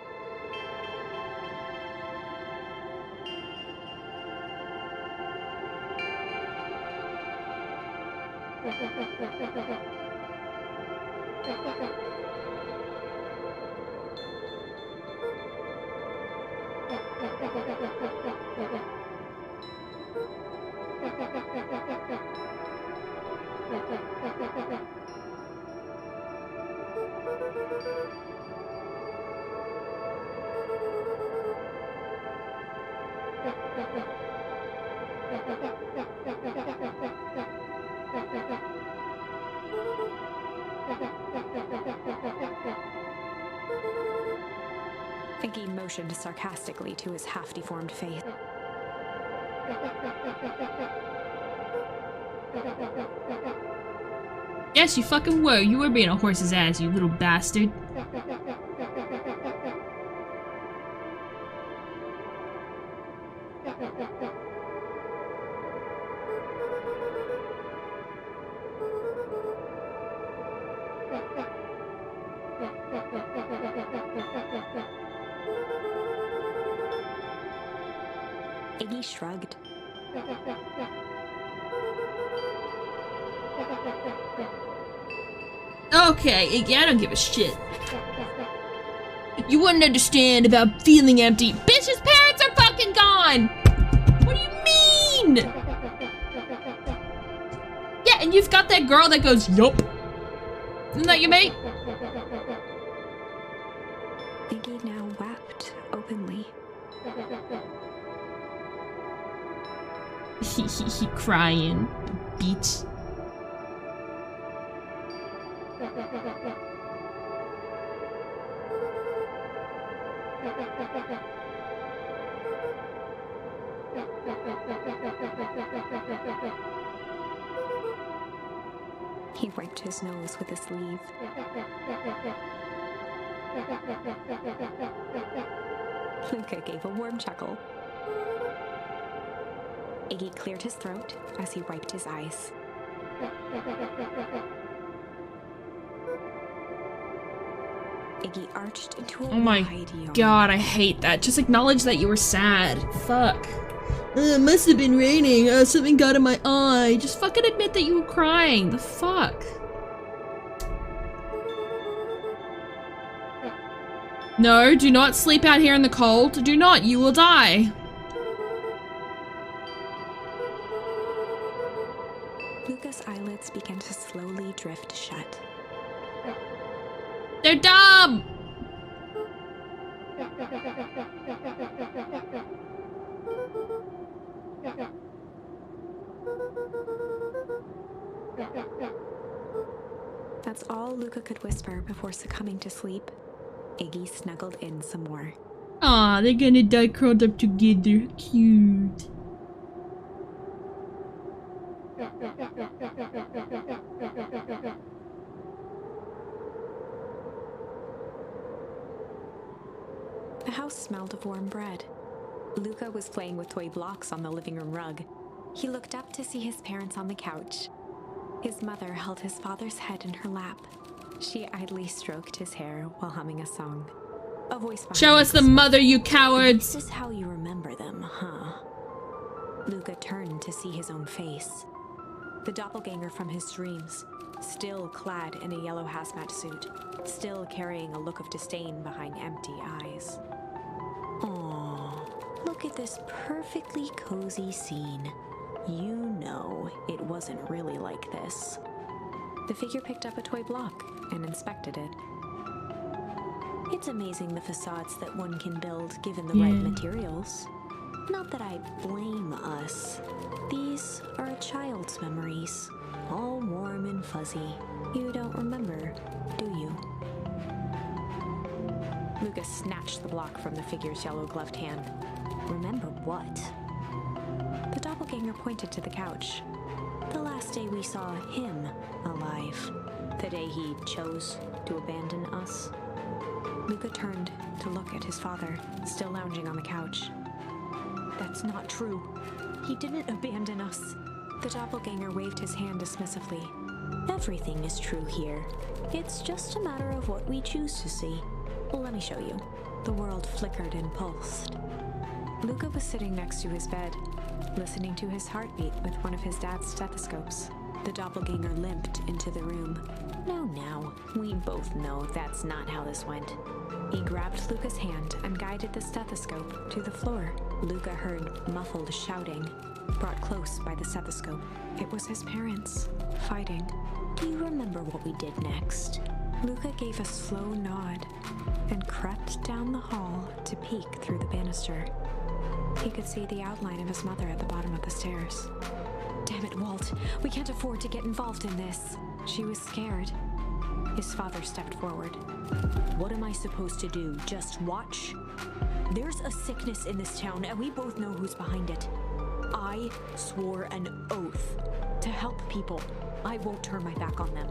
Iggy motioned sarcastically to his half-deformed face. Yes, you fucking were. You were being a horse's ass, you little bastard. Iggy shrugged. Okay, Iggy, I don't give a shit. You wouldn't understand about feeling empty. Bitch, his parents are fucking gone! What do you mean? Yeah, and you've got that girl that goes, yup. Isn't that your mate? Iggy now wept openly. He crying. Beats. He wiped his nose with his sleeve. Luca gave a warm chuckle. Iggy cleared his throat as he wiped his eyes. Iggy arched into a Oh my wide yawn. god, I hate that. Just acknowledge that you were sad. Fuck. It must have been raining. Something got in my eye. Just fucking admit that you were crying. The fuck? No, do not sleep out here in the cold. Do not. You will die. Luca's eyelids began to slowly drift shut. They're dumb! That's all Luca could whisper before succumbing to sleep. Iggy snuggled in some more. Aw, they're gonna die curled up together. Cute. The house smelled of warm bread. Luca was playing with toy blocks on the living room rug. He looked up to see his parents on the couch. His mother held his father's head in her lap. She idly stroked his hair while humming a song. A voice behind Show us the mother, you cowards! This is how you remember them, huh? Luca turned to see his own face. The doppelganger from his dreams, still clad in a yellow hazmat suit, still carrying a look of disdain behind empty eyes. Aww, look at this perfectly cozy scene. You know it wasn't really like this. The figure picked up a toy block and inspected it. It's amazing the facades that one can build given the right materials. Not that I blame us. These are a child's memories, all warm and fuzzy. You don't remember, do you? Lucas snatched the block from the figure's yellow-gloved hand. Remember what? The doppelganger pointed to the couch. The last day we saw him alive. The day he chose to abandon us. Luca turned to look at his father, still lounging on the couch. That's not true. He didn't abandon us. The doppelganger waved his hand dismissively. Everything is true here. It's just a matter of what we choose to see. Let me show you. The world flickered and pulsed. Luca was sitting next to his bed, listening to his heartbeat with one of his dad's stethoscopes. The doppelganger limped into the room. Now, we both know that's not how this went. He grabbed Luca's hand and guided the stethoscope to the floor. Luca heard muffled shouting, brought close by the stethoscope. It was his parents, fighting. Do you remember what we did next? Luca gave a slow nod and crept down the hall to peek through the banister. He could see the outline of his mother at the bottom of the stairs. Damn it, Walt. We can't afford to get involved in this. She was scared. His father stepped forward. What am I supposed to do? Just watch? There's a sickness in this town, and we both know who's behind it. I swore an oath to help people. I won't turn my back on them.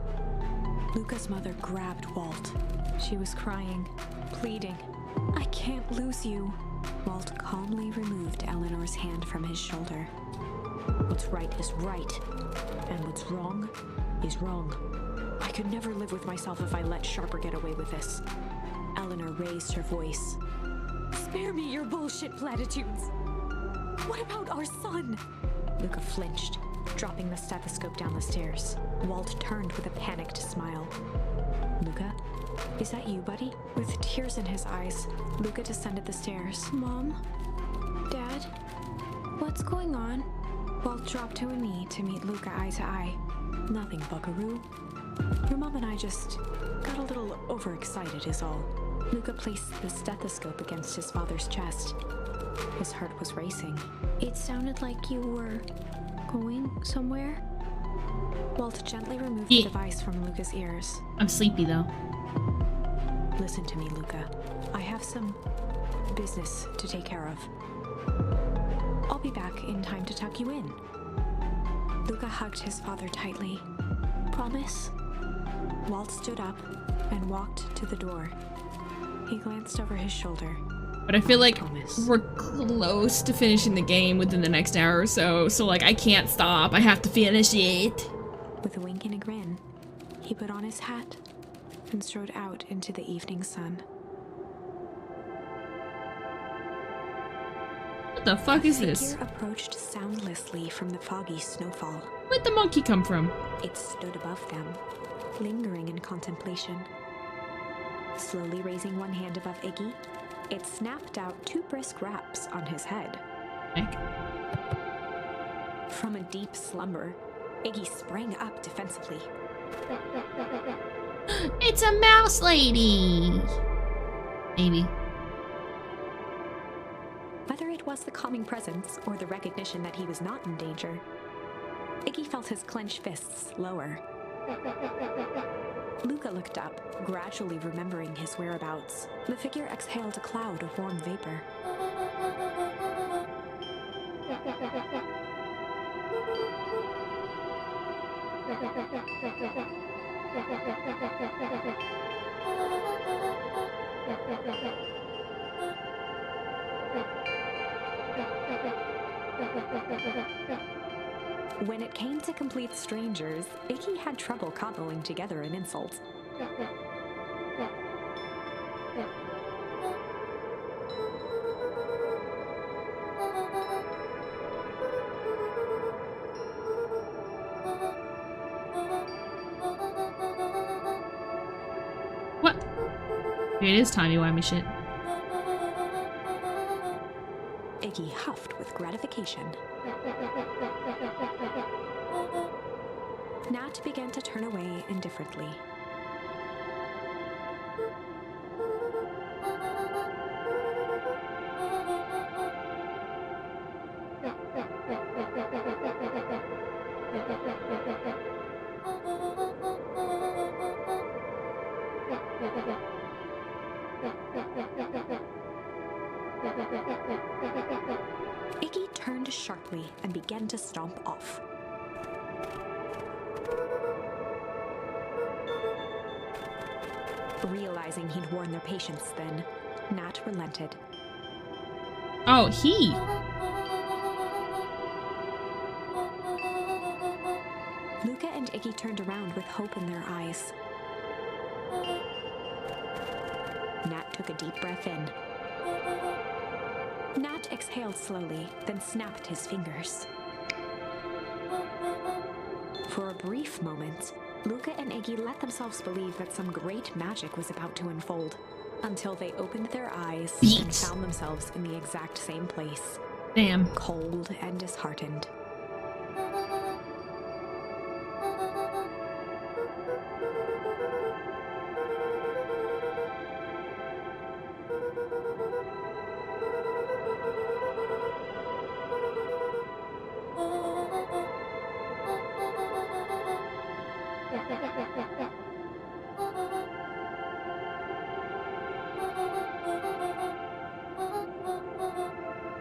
Luca's mother grabbed Walt. She was crying, pleading. I can't lose you. Walt calmly removed Eleanor's hand from his shoulder. What's right is right, and what's wrong is wrong. I could never live with myself if I let Sharper get away with this. Eleanor raised her voice. Spare me your bullshit platitudes. What about our son? Luca flinched, dropping the stethoscope down the stairs. Walt turned with a panicked smile. Luca, is that you, buddy? With tears in his eyes, Luca descended the stairs. Mom? Dad? What's going on? Walt dropped to a knee to meet Luca eye to eye. Nothing, buckaroo. Your mom and I just got a little overexcited is all. Luca placed the stethoscope against his father's chest. His heart was racing. It sounded like you were going somewhere? Walt gently removed the device from Luca's ears. I'm sleepy though. Listen to me, Luca. I have some business to take care of. I'll be back in time to tuck you in. Luca hugged his father tightly. Promise? Walt stood up and walked to the door. He glanced over his shoulder. But I feel like we're close to finishing the game within the next hour or so, so like I can't stop. I have to finish it. With a wink and a grin, he put on his hat and strode out into the evening sun. What the fuck is this? The figure approached soundlessly from the foggy snowfall. Where'd the monkey come from? It stood above them, lingering in contemplation. Slowly raising one hand above Iggy, it snapped out 2 brisk raps on his head. Heck. From a deep slumber, Iggy sprang up defensively. It's a mouse lady! Maybe. Whether it was the calming presence or the recognition that he was not in danger, Iggy felt his clenched fists lower. Luca looked up, gradually remembering his whereabouts. The figure exhaled a cloud of warm vapor. When it came to complete strangers, Iggy had trouble cobbling together an insult. What? It is timey-wimey shit. Iggy huffed with gratification. Nat began to turn away indifferently. Iggy turned sharply and began to stomp off. Realizing he'd worn their patience then, Nat relented. Oh, he. Luca and Iggy turned around with hope in their eyes. Nat took a deep breath in. Nat exhaled slowly, then snapped his fingers. For a brief moment, Luca and Iggy let themselves believe that some great magic was about to unfold, until they opened their eyes and found themselves in the exact same place. Damn. Cold and disheartened.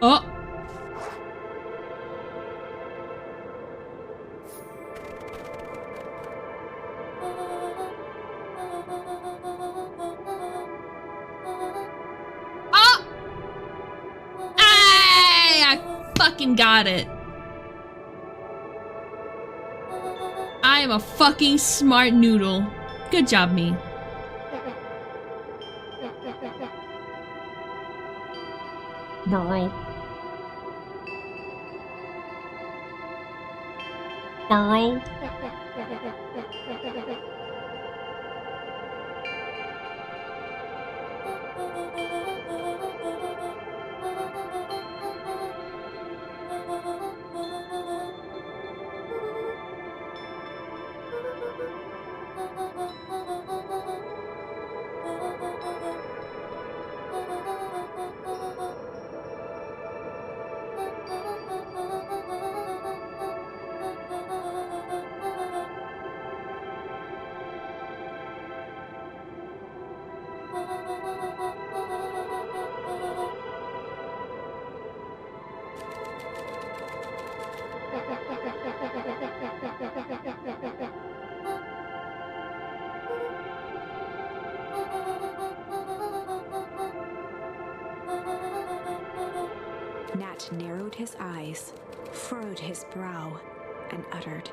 Oh. Oh! Ay, I fucking got it. I am a fucking smart noodle. Good job, me. Burrow. Burrow. Nat narrowed his eyes, furrowed his brow, and uttered,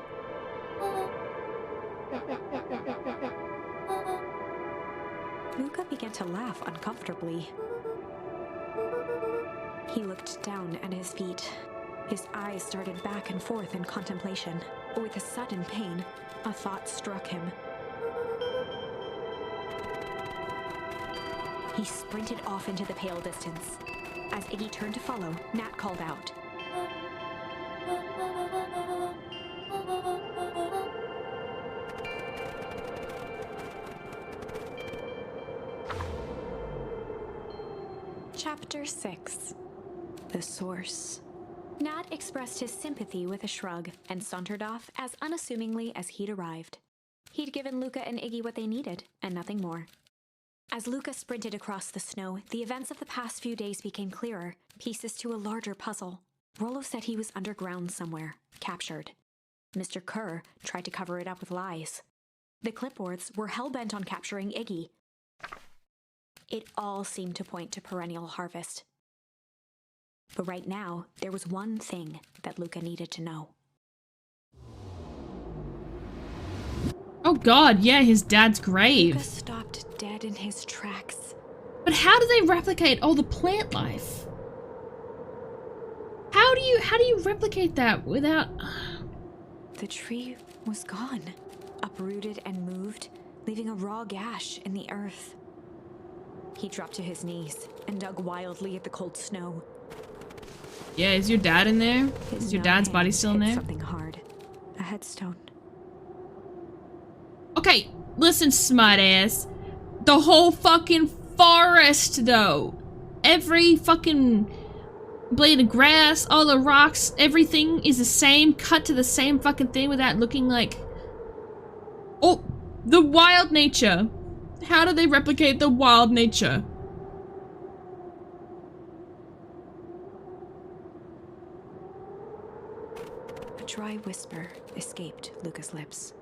Luca began to laugh uncomfortably. He looked down at his feet. His eyes started back and forth in contemplation. With a sudden pain, a thought struck him. He sprinted off into the pale distance. As Iggy turned to follow, Nat called out, Chapter 6. The Source. Nat expressed his sympathy with a shrug and sauntered off as unassumingly as he'd arrived. He'd given Luca and Iggy what they needed, and nothing more. As Luca sprinted across the snow, the events of the past few days became clearer, pieces to a larger puzzle. Rollo said he was underground somewhere, captured. Mr. Kerr tried to cover it up with lies. The clipboards were hell-bent on capturing Iggy. It all seemed to point to perennial harvest. But right now, there was one thing that Luca needed to know. Oh god, yeah, his dad's grave. Luca stopped dead in his tracks. But how do they replicate all the plant life? How do you replicate that without... The tree was gone, uprooted and moved, leaving a raw gash in the earth. He dropped to his knees and dug wildly at the cold snow. Yeah, is your dad in there? Is your dad's body still in there? Something hard. A headstone. Okay, listen, smartass. The whole fucking forest, though. Every fucking blade of grass, all the rocks, everything is the same, cut to the same fucking thing without looking like... Oh! The wild nature! How do they replicate the wild nature? A dry whisper escaped Luca's lips.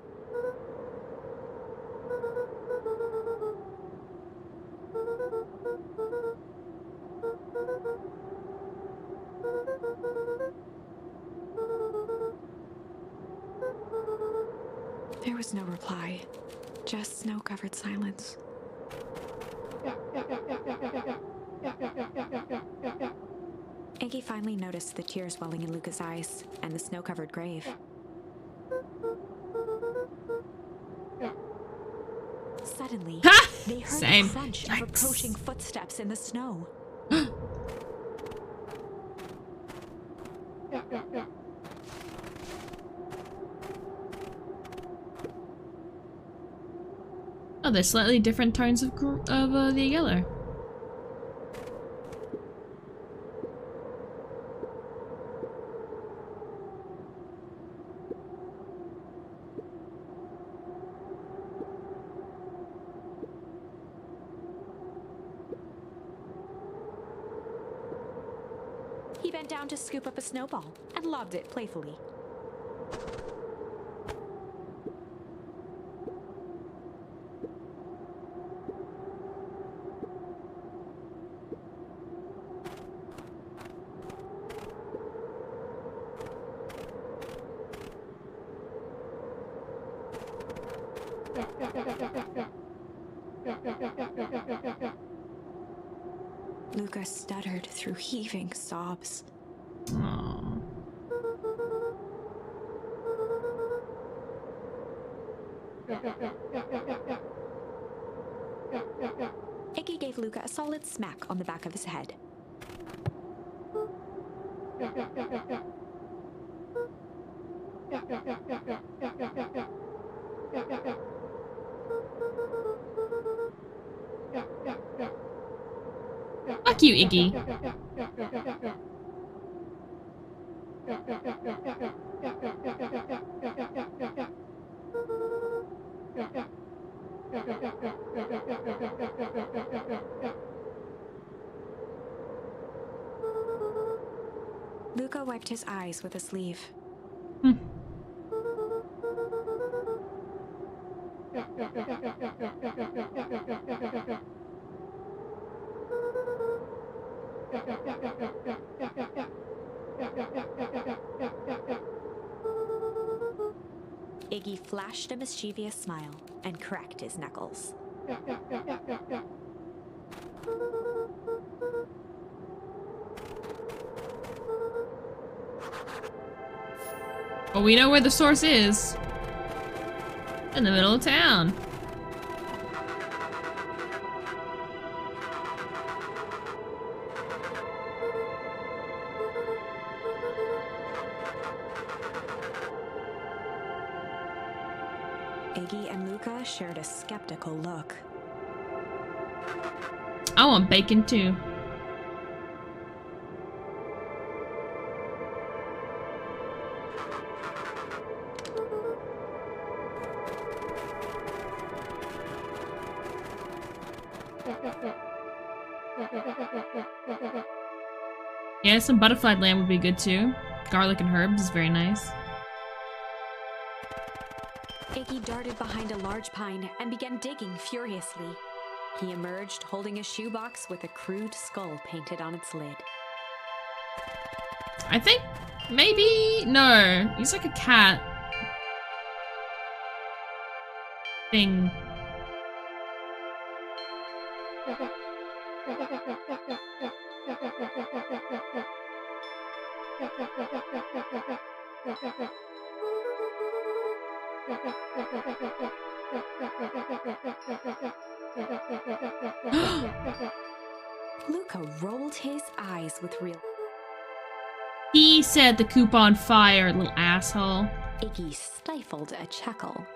There was no reply, just snow-covered silence. Iggy finally noticed the tears welling in Luca's eyes and the snow-covered grave. Suddenly, they heard Same. the crunch of approaching footsteps in the snow. Oh, there's slightly different tones of the yellow. He bent down to scoop up a snowball and lobbed it playfully. Luca stuttered through heaving sobs. Aww. Iggy gave Luca a solid smack on the back of his head. Fuck you, Iggy. Luca wiped his eyes with a sleeve. Iggy flashed a mischievous smile and cracked his knuckles. Well, we know where the source is. In the middle of town. Iggy and Luca shared a skeptical look. I want bacon too. Yeah, some butterfly lamb would be good too. Garlic and herbs is very nice. Iggy darted behind a large pine and began digging furiously. He emerged holding a shoebox with a crude skull painted on its lid. I think maybe no. He's like a cat thing. Luca rolled his eyes with real. He set the coop on fire, little asshole. Iggy stifled a chuckle.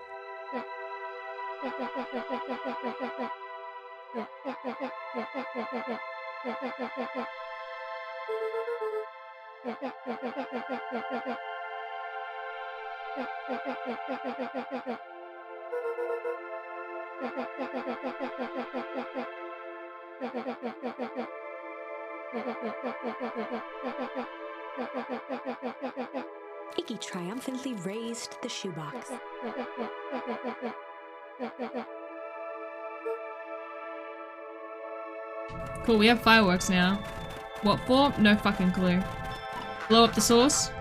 Iggy triumphantly raised the shoebox. Cool, we have fireworks now. What for? No fucking clue. Blow up the source?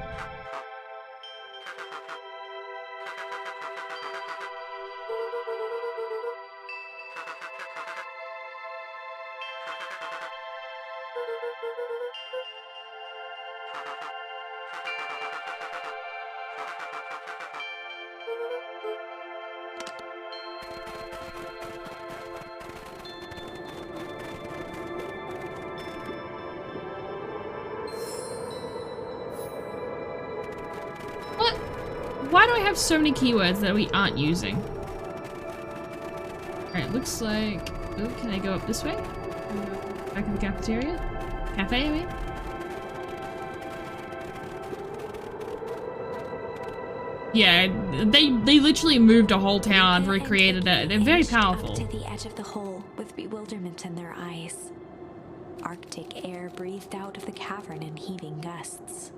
What? Why do I have so many keywords that we aren't using? Alright, looks like... Ooh, can I go up this way? Back in the cafeteria? Cafe, I mean? Yeah, they literally moved a whole town, recreated it. They're very powerful. Up to the edge of the hole with bewilderment in their eyes. Arctic air breathed out of the cavern in heaving gusts.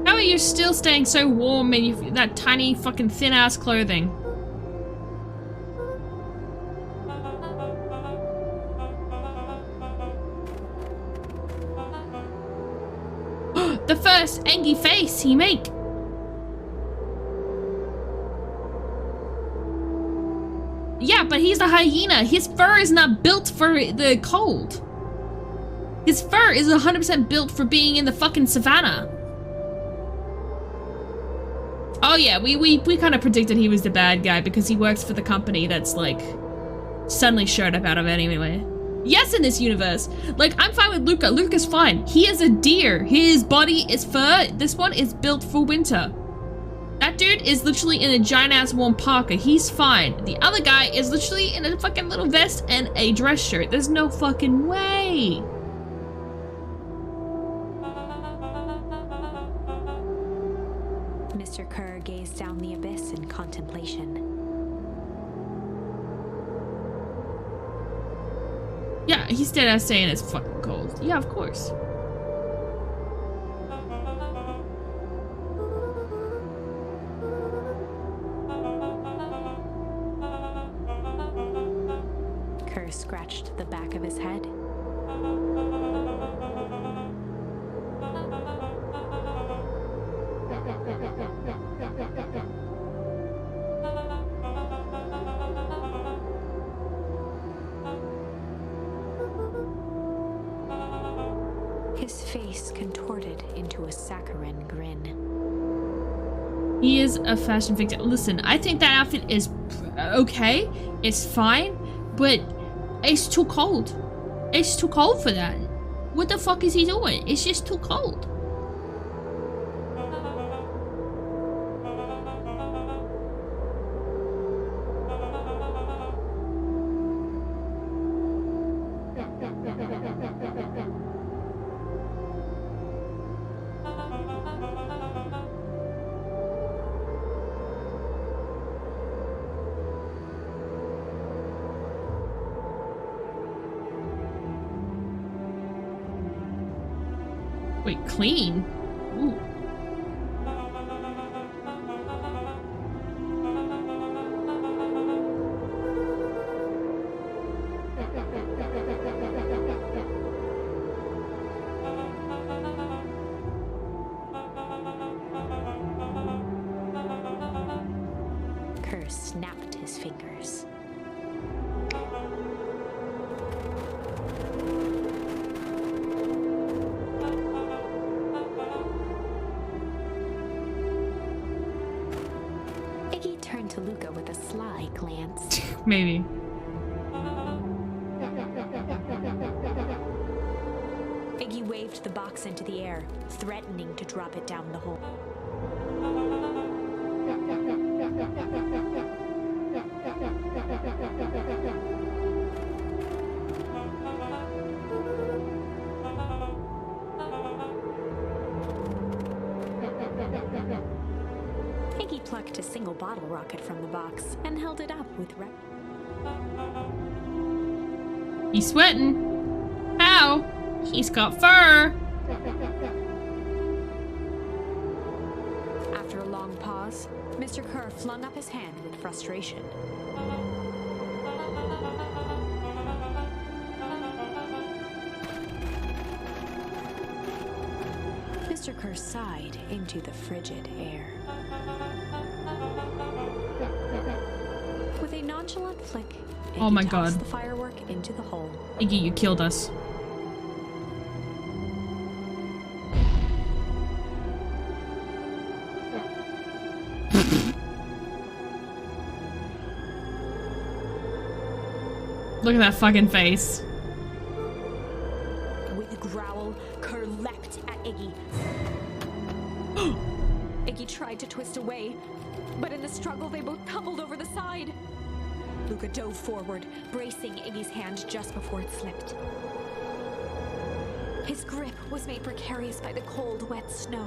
How are you still staying so warm in that tiny fucking thin ass clothing? The first angry face he make. Yeah, but he's a hyena. His fur is not built for the cold. His fur is 100% built for being in the fucking savannah. Oh yeah, we kind of predicted he was the bad guy because he works for the company that's like suddenly showed up out of it anyway. Yes, in this universe. Like, I'm fine with Luca. Luca's fine. He is a deer. His body is fur. This one is built for winter. That dude is literally in a giant-ass warm parka. He's fine. The other guy is literally in a fucking little vest and a dress shirt. There's no fucking way. Mr. Kerr gazed down the abyss in contemplation. Yeah, he's dead ass saying it's fucking cold. Yeah, of course. Kerr scratched the back of his head. His face contorted into a saccharine grin. He is a fashion victim. Listen, I think that outfit is okay. It's fine, but it's too cold. It's too cold for that. What the fuck is he doing? It's just too cold. Wait, clean? Ooh. Kerr snapped his fingers. Maybe. Iggy waved the box into the air, threatening to drop it down the hole. Iggy plucked a single bottle rocket from the box and held it up with He's sweating. How? He's got fur. After a long pause, Mr. Kerr flung up his hand with frustration. Mr. Kerr sighed into the frigid air. With a nonchalant flick, Iggy Oh my tossed God. the firework into the hole. Iggy, you killed us. Look at that fucking face. With a growl, Kerr leapt at Iggy. Iggy tried to twist away, but in the struggle they both tumbled over the side. Luca dove forward, bracing Iggy's hand just before it slipped. His grip was made precarious by the cold, wet snow.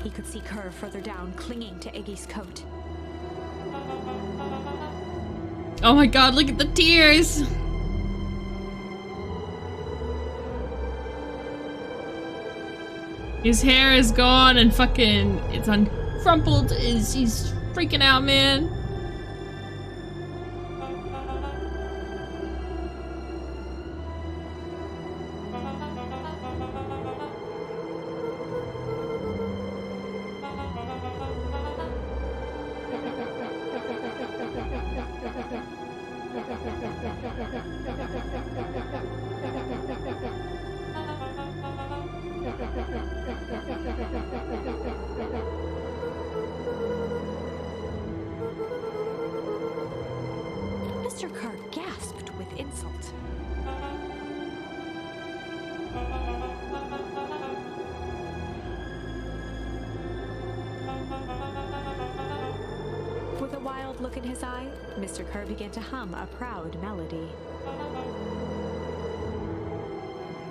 He could see Kerr further down, clinging to Iggy's coat. Oh my God, look at the tears. His hair is gone and fucking it's uncrumpled. He's freaking out, man. Mr. Kerr gasped with insult. With a wild look in his eye, Mr. Kerr began to hum a proud melody.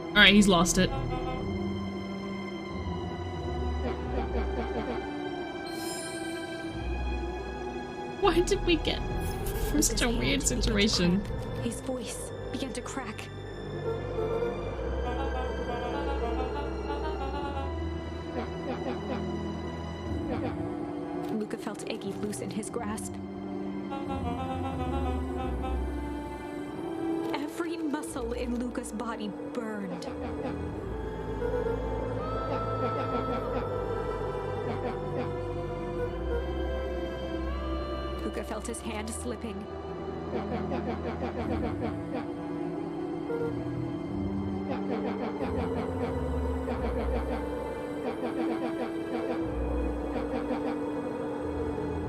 Alright, he's lost it. Why did we get from such a weird situation? His voice began to crack. Luca felt Iggy loosen his grasp. Every muscle in Luca's body burned. Luca felt his hand slipping.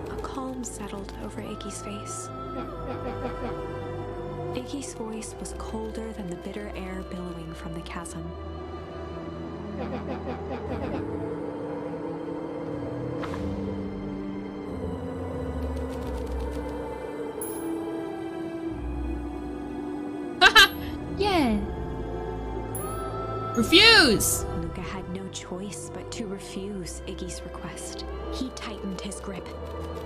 A calm settled over Iggy's face. Iggy's voice was colder than the bitter air billowing from the chasm. Yeah. Refuse! Luca had no choice but to refuse Iggy's request. He tightened his grip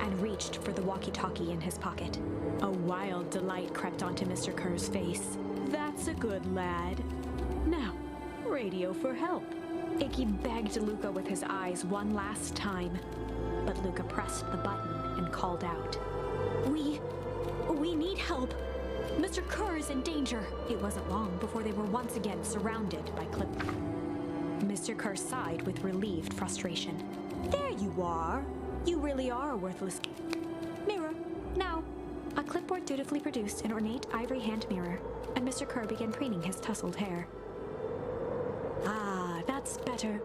and reached for the walkie-talkie in his pocket. A wild delight crept onto Mr. Kerr's face. That's a good lad. Now, radio for help. Iggy begged Luca with his eyes one last time, but Luca pressed the button and called out. We need help. Mr. Kerr is in danger. It wasn't long before they were once again surrounded by clip. Mr. Kerr sighed with relieved frustration. There you are. You really are a worthless mirror. Now, a clipboard dutifully produced an ornate ivory hand mirror, and Mr. Kerr began preening his tousled hair. Ah, that's better.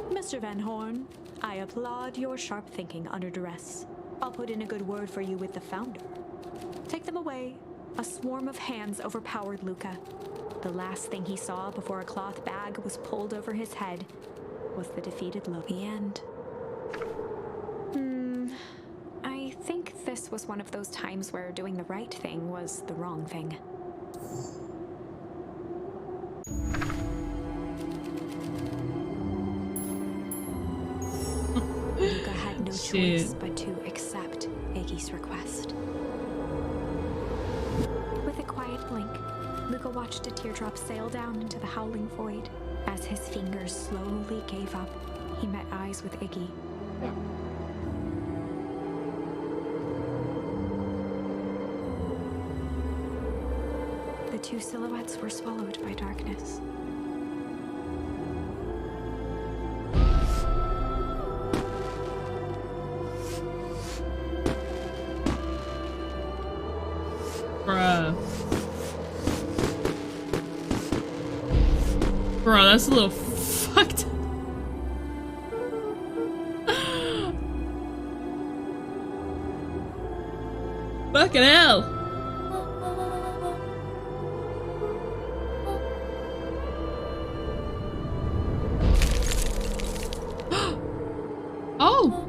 Mr. Van Horn, I applaud your sharp thinking under duress. I'll put in a good word for you with the founder. Take them away. A swarm of hands overpowered Luca. The last thing he saw before a cloth bag was pulled over his head was the defeated look. The end. I think this was one of those times where doing the right thing was the wrong thing. Luca had no choice but to accept Iggy's request. With a quiet blink, Luca watched a teardrop sail down into the howling void. As his fingers slowly gave up, he met eyes with Iggy. The two silhouettes were swallowed by darkness. Bro, that's a little fucked. Fucking hell. Oh.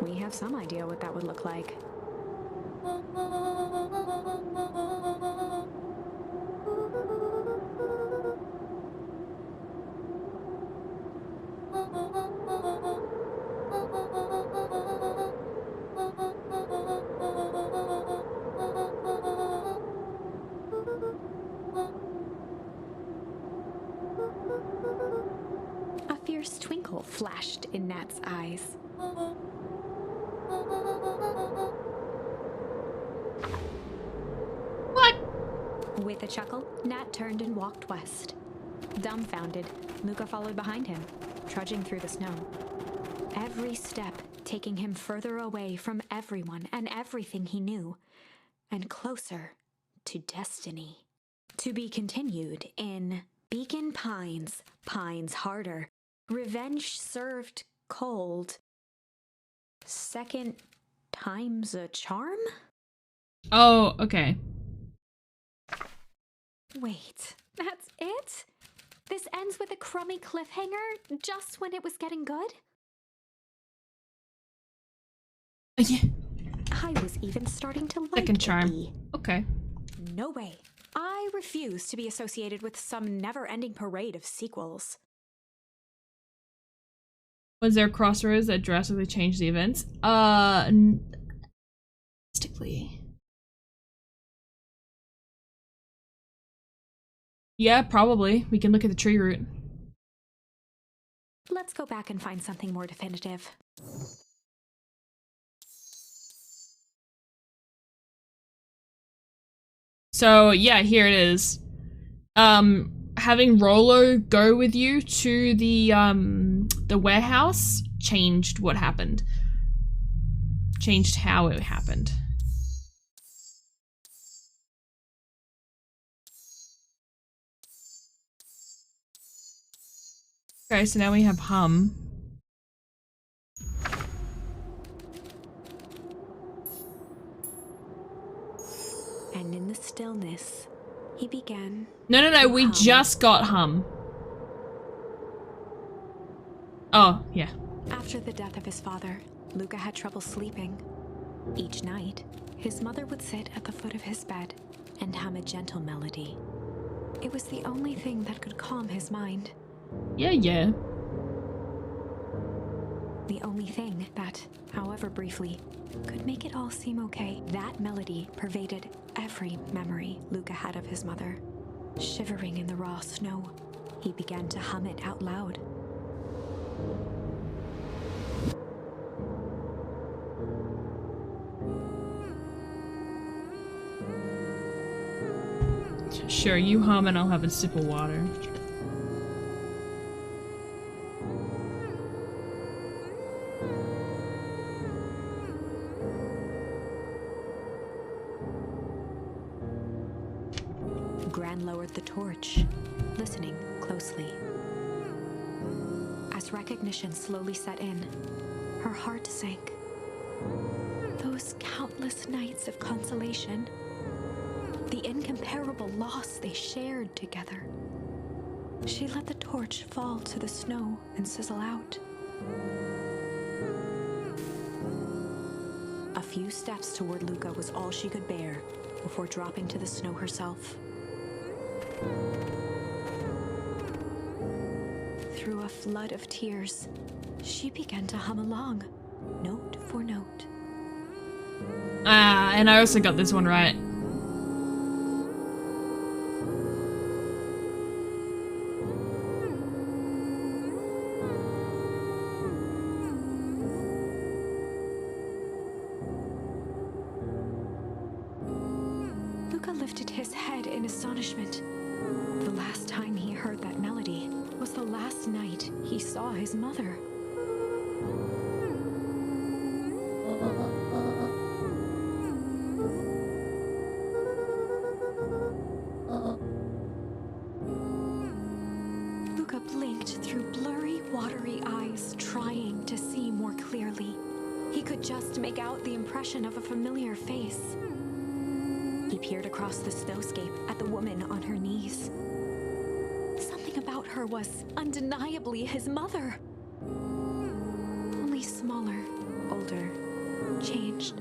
We have some idea what that would look like. A fierce twinkle flashed in Nat's eyes. What? With a chuckle, Nat turned and walked west. Dumbfounded, Luca followed behind him, trudging through the snow. Every step taking him further away from everyone and everything he knew, and closer to destiny. To be continued in Beacon Pines, Pines Harder, Revenge Served Cold. Second time's a charm? Oh, okay. Wait, that's it? This ends with a crummy cliffhanger just when it was getting good? Yeah. I was even starting to like Second charm. Iggy. Okay. No way. I refuse to be associated with some never-ending parade of sequels. Was there a crossroads that drastically changed the events? Realistically. Yeah, probably. We can look at the tree root. Let's go back and find something more definitive. So, yeah, here it is. Having Rolo go with you to the warehouse changed what happened. Changed how it happened. Okay, so now we have Hum. And in the stillness, he began. No, we just got Hum. Oh, yeah. After the death of his father, Luca had trouble sleeping. Each night, his mother would sit at the foot of his bed and hum a gentle melody. It was the only thing that could calm his mind. Yeah. The only thing that, however briefly, could make it all seem okay. That melody pervaded every memory Luca had of his mother. Shivering in the raw snow, he began to hum it out loud. Sure, you hum and I'll have a sip of water. Gran lowered the torch, listening closely. As recognition slowly set in, her heart sank. Those countless nights of consolation, the incomparable loss they shared together. She let the torch fall to the snow and sizzle out. A few steps toward Luca was all she could bear before dropping to the snow herself. Through a flood of tears, she began to hum along, note for note. And I also got this one right. Luca lifted his head in astonishment. The last time he heard that melody was the last night he saw his mother. Luca blinked through blurry, watery eyes, trying to see more clearly. He could just make out the impression of a familiar face. He peered across the snowscape at the woman on her knees. Something about her was undeniably his mother. Only smaller, older, changed.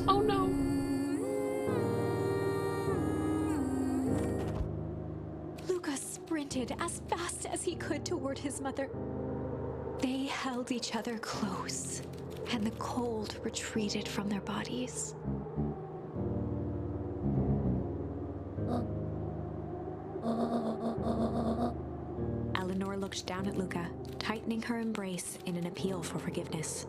Oh no. Luca sprinted as fast as he could toward his mother. They held each other close, and the cold retreated from their bodies. Eleanor looked down at Luca, tightening her embrace in an appeal for forgiveness.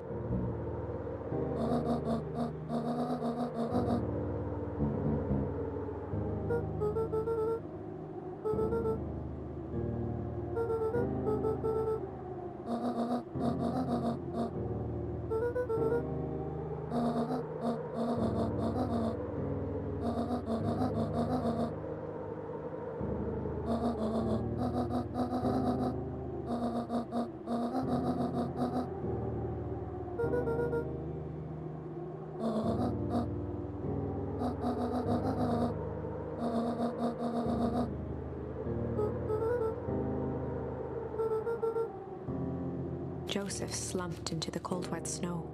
Joseph slumped into the cold, wet snow.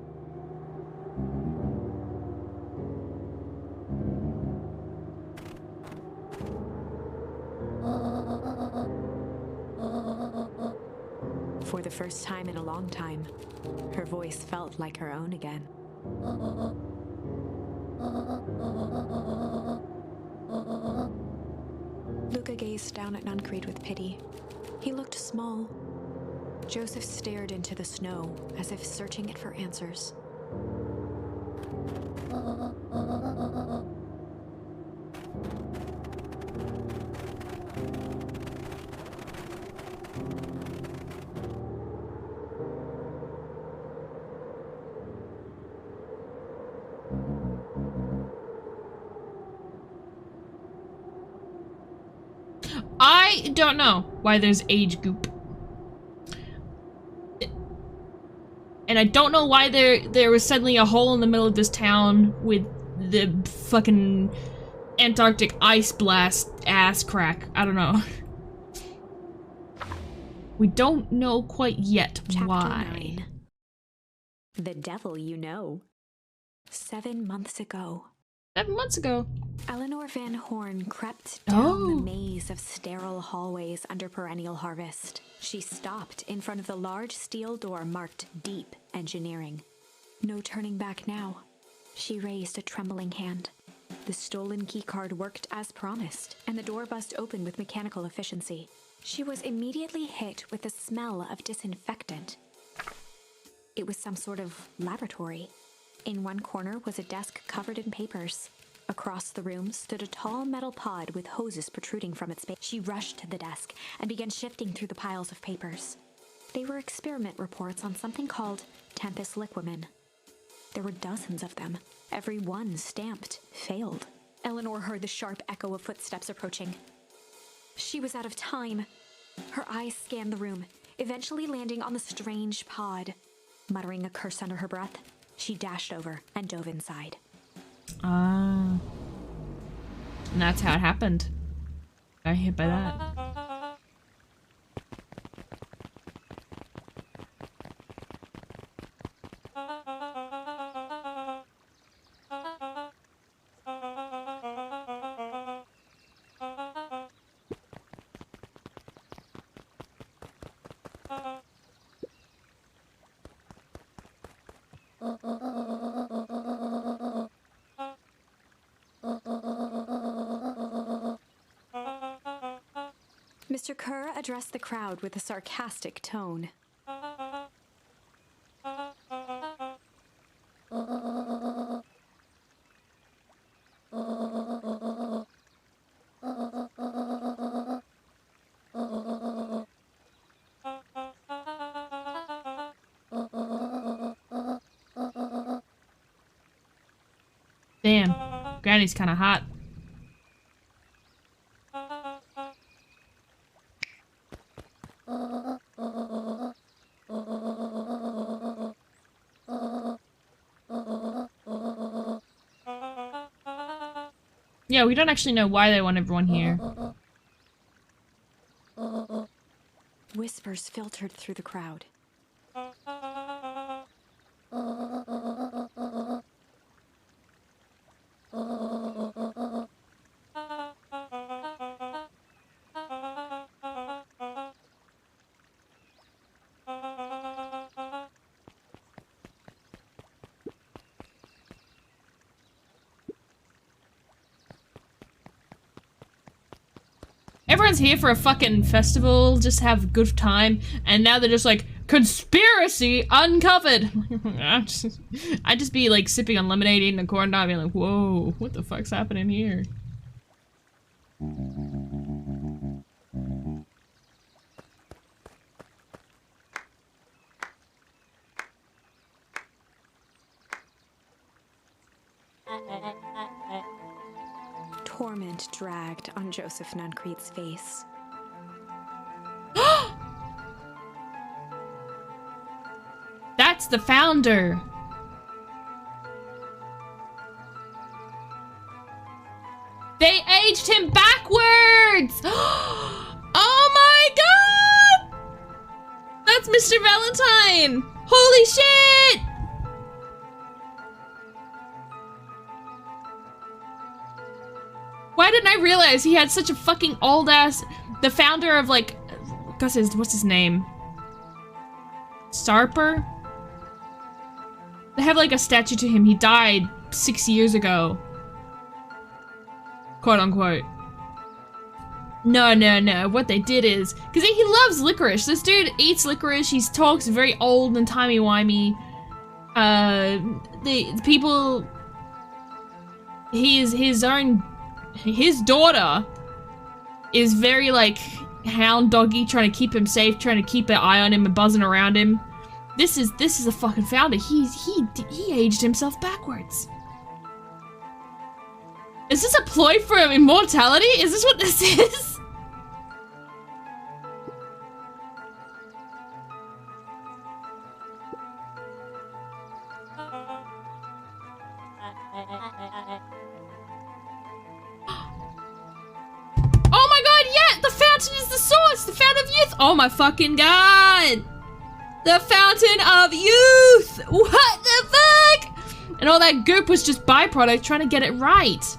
For the first time in a long time, her voice felt like her own again. Luca gazed down at Nuncreed with pity. He looked small. Joseph stared into the snow as if searching it for answers. I don't know why there's age goop. And I don't know why there was suddenly a hole in the middle of this town with the fucking Antarctic ice blast ass crack. I don't know. We don't know quite yet why. Chapter 9. The Devil You Know. 7 months ago, 7 months ago. Eleanor Van Horn crept down the Oh. maze of sterile hallways under perennial harvest. She stopped in front of the large steel door marked Deep Engineering. No turning back now. She raised a trembling hand. The stolen keycard worked as promised, and the door bust open with mechanical efficiency. She was immediately hit with the smell of disinfectant. It was some sort of laboratory. In one corner was a desk covered in papers. Across the room stood a tall metal pod with hoses protruding from its base. She rushed to the desk and began shifting through the piles of papers. They were experiment reports on something called Tempus Liquamen. There were dozens of them, every one stamped failed. Eleanor heard the sharp echo of footsteps approaching. She was out of time. Her eyes scanned the room, eventually landing on the strange pod. Muttering a curse under her breath, she dashed over and dove inside. Ah. And that's how it happened. Got hit by that. Mr. Kerr addressed the crowd with a sarcastic tone. Damn. Granny's kind of hot. Yeah, we don't actually know why they want everyone here. Whispers filtered through the crowd. Everyone's here for a fucking festival, just have a good time, and now they're just like, conspiracy uncovered! I'd just be like sipping on lemonade, eating a corn dog, being like, whoa, what the fuck's happening here? Torment dragged on Joseph Nuncrete's face. That's the founder! They aged him backwards! Oh my god! That's Mr. Valentine! Holy shit! Why didn't I realize he had such a fucking old ass... The founder of like... What's his name? Starper? They have like a statue to him. He died 6 years ago. Quote unquote. No. What they did is... Because he loves licorice. This dude eats licorice. He talks very old and timey-wimey. The people... His daughter is very like hound doggy, trying to keep him safe, trying to keep an eye on him and buzzing around him. This is a fucking founder. He aged himself backwards. Is this a ploy for immortality? Is this what this is? Oh my god, yeah! The fountain is the source! The fountain of youth! Oh my fucking god! The fountain of youth! What the fuck? And all that goop was just byproduct trying to get it right.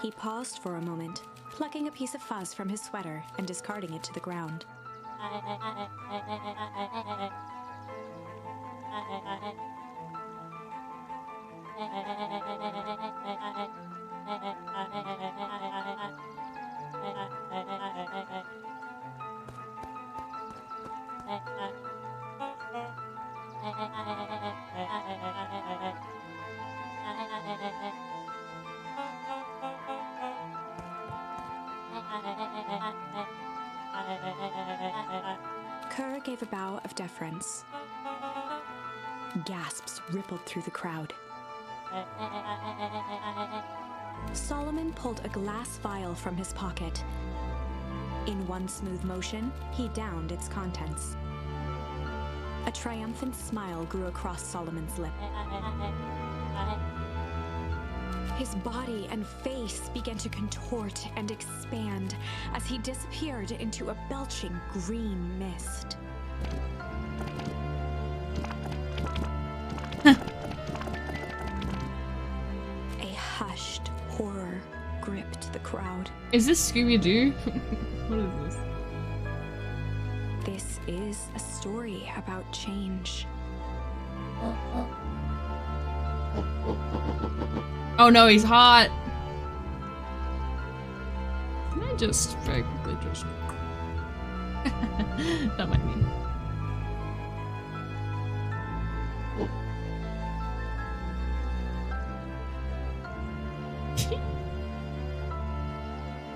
He paused for a moment, plucking a piece of fuzz from his sweater and discarding it to the ground. Kerr gave a bow of deference. Gasps rippled through the crowd. Solomon pulled a glass vial from his pocket. In one smooth motion, he downed its contents. A triumphant smile grew across Solomon's lip. His body and face began to contort and expand as he disappeared into a belching green mist. A hushed horror gripped the crowd. Is this Scooby-Doo? What is this? This is a story about change. Oh no, he's hot. Can I just very quickly just... That might be.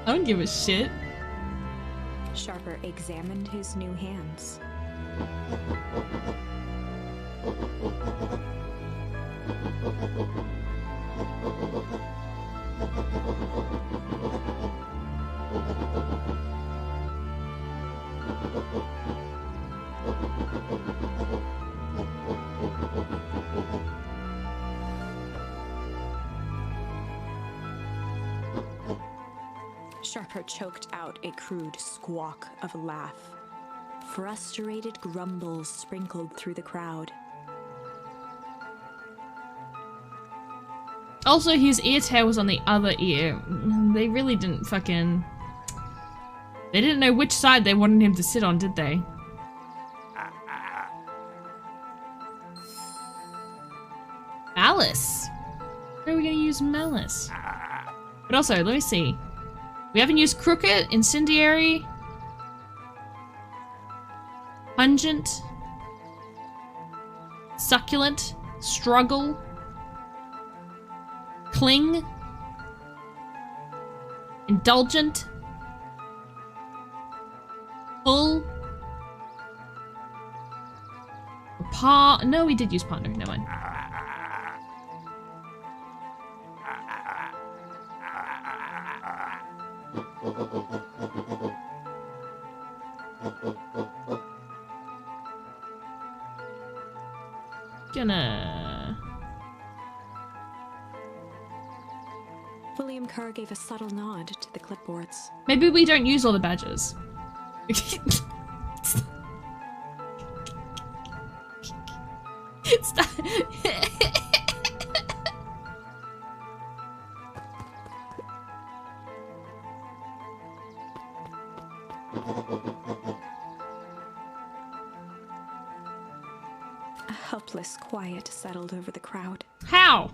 I don't give a shit. Sharper examined his new hands. Sharper choked out a crude squawk of a laugh. Frustrated grumbles sprinkled through the crowd. Also, his ear tail was on the other ear. They really didn't fucking... They didn't know which side they wanted him to sit on, did they? Malice. Where are we gonna use malice? But also, let me see. We haven't used crooked, incendiary, pungent, succulent, struggle, cling, indulgent, pull, no, we did use partner, never mind. William Kerr gave a subtle nod to the clipboards. Maybe we don't use all the badges. Stop. A helpless quiet settled over the crowd. How?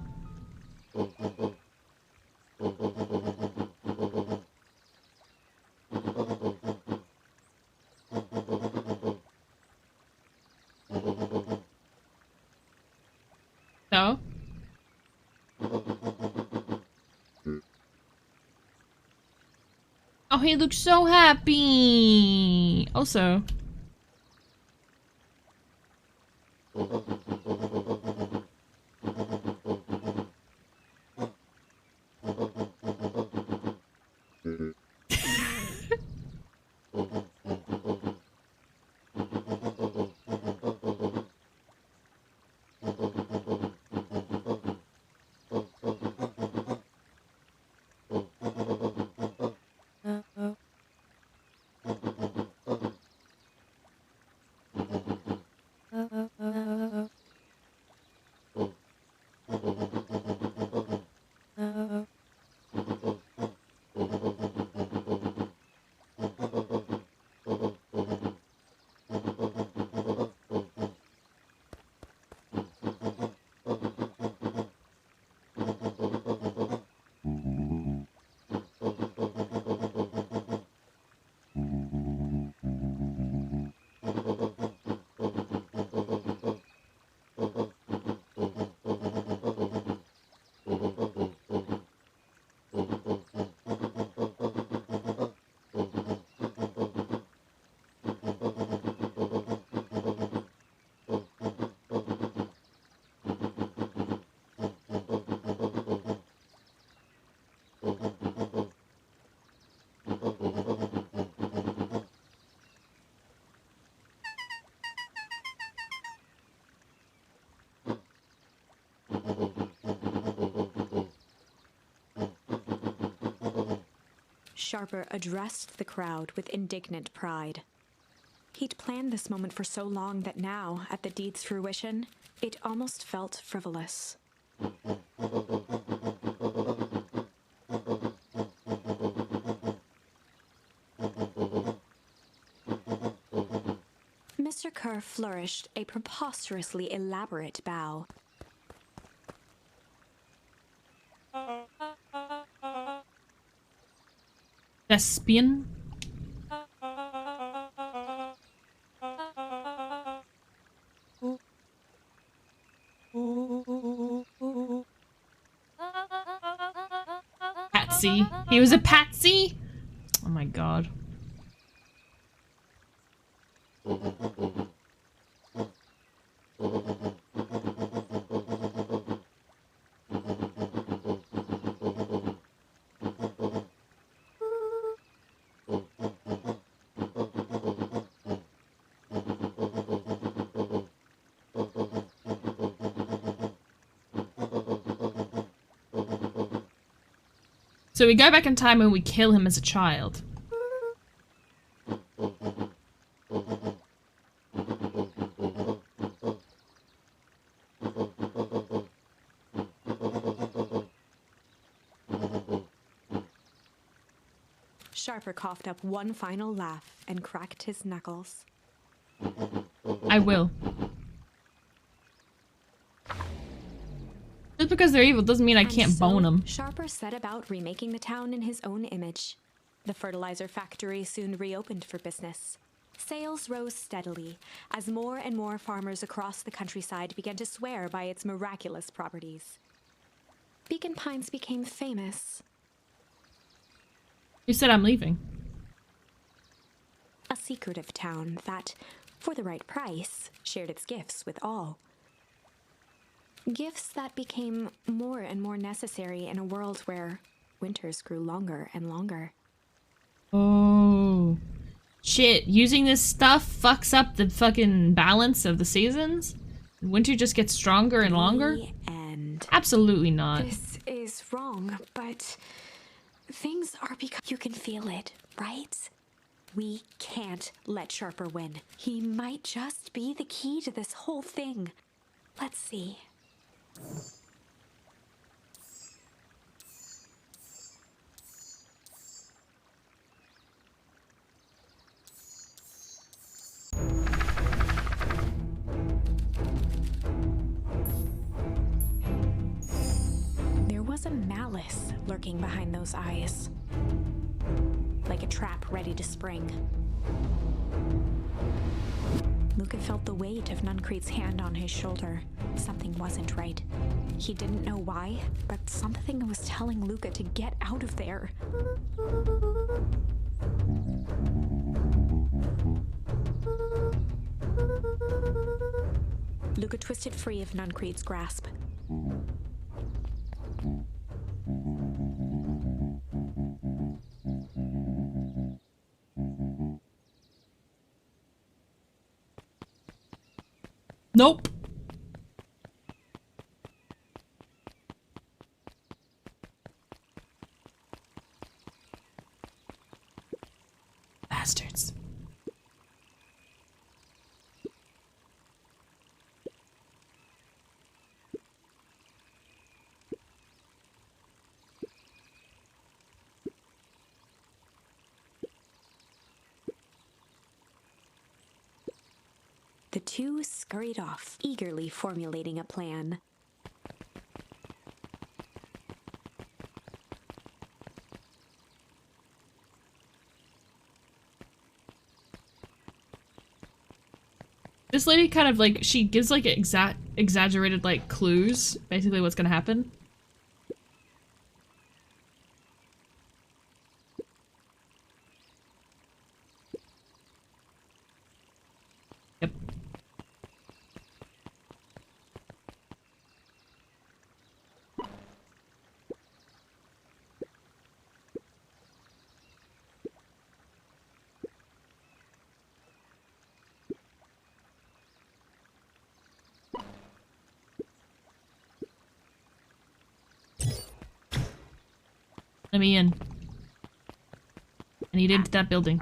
No. Oh, he looks so happy. Also. Sharper addressed the crowd with indignant pride. He'd planned this moment for so long that now, at the deed's fruition, it almost felt frivolous. Mr. Kerr flourished a preposterously elaborate bow. Thespian? Patsy. He was a patsy? Oh my god. So we go back in time and we kill him as a child. Sharper coughed up one final laugh and cracked his knuckles. I will. Just because they're evil doesn't mean I can't bone them. Sharper set about remaking the town in his own image. The fertilizer factory soon reopened for business. Sales rose steadily as more and more farmers across the countryside began to swear by its miraculous properties. Beacon Pines became famous. You said I'm leaving. A secretive town that, for the right price, shared its gifts with all. Gifts that became more and more necessary in a world where winters grew longer and longer. Oh. Shit, using this stuff fucks up the fucking balance of the seasons? Winter just gets stronger and longer? And absolutely not. This is wrong, but things are because you can feel it, right? We can't let Sharper win. He might just be the key to this whole thing. Let's see. There was a malice lurking behind those eyes, like a trap ready to spring. Luca felt the weight of Nuncrete's hand on his shoulder. Something wasn't right. He didn't know why, but something was telling Luca to get out of there. Luca twisted free of Nuncrete's grasp. Nope. Bastards. The two scurried off, eagerly formulating a plan. This lady kind of like, she gives like exaggerated like clues, basically what's gonna happen. Yep. Let me in. I need into that building.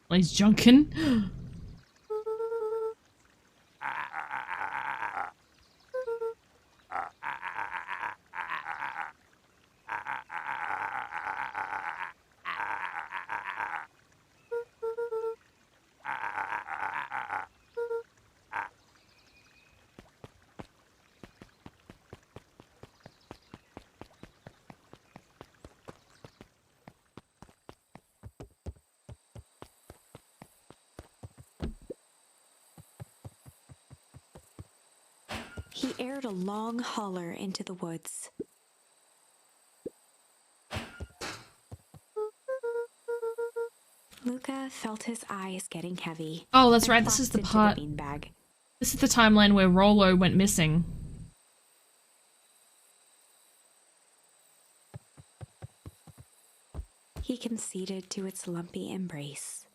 Well, he's junkin'. He aired a long holler into the woods. Luca felt his eyes getting heavy. Oh, that's and right. This is the plopped part. into the beanbag. This is the timeline where Rollo went missing. He conceded to its lumpy embrace.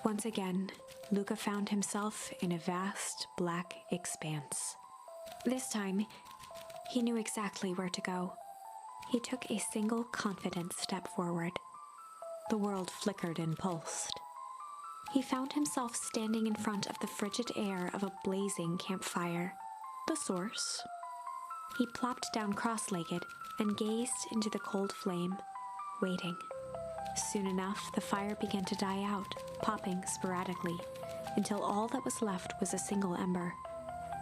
Once again, Luca found himself in a vast black expanse. This time, he knew exactly where to go. He took a single confident step forward. The world flickered and pulsed. He found himself standing in front of the frigid air of a blazing campfire. The source. He plopped down cross-legged and gazed into the cold flame, waiting. Soon enough, the fire began to die out, popping sporadically, until all that was left was a single ember.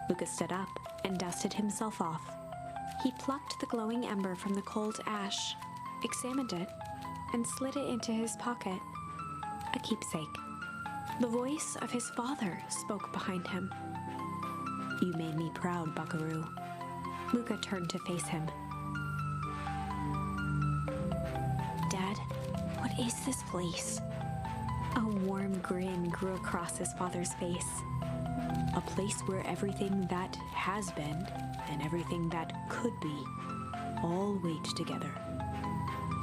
Lucas stood up and dusted himself off. He plucked the glowing ember from the cold ash, examined it, and slid it into his pocket. A keepsake. The voice of his father spoke behind him. "You made me proud, Buckaroo." Luca turned to face him. "Dad, what is this place?" A warm grin grew across his father's face. "A place where everything that has been and everything that could be all wait together."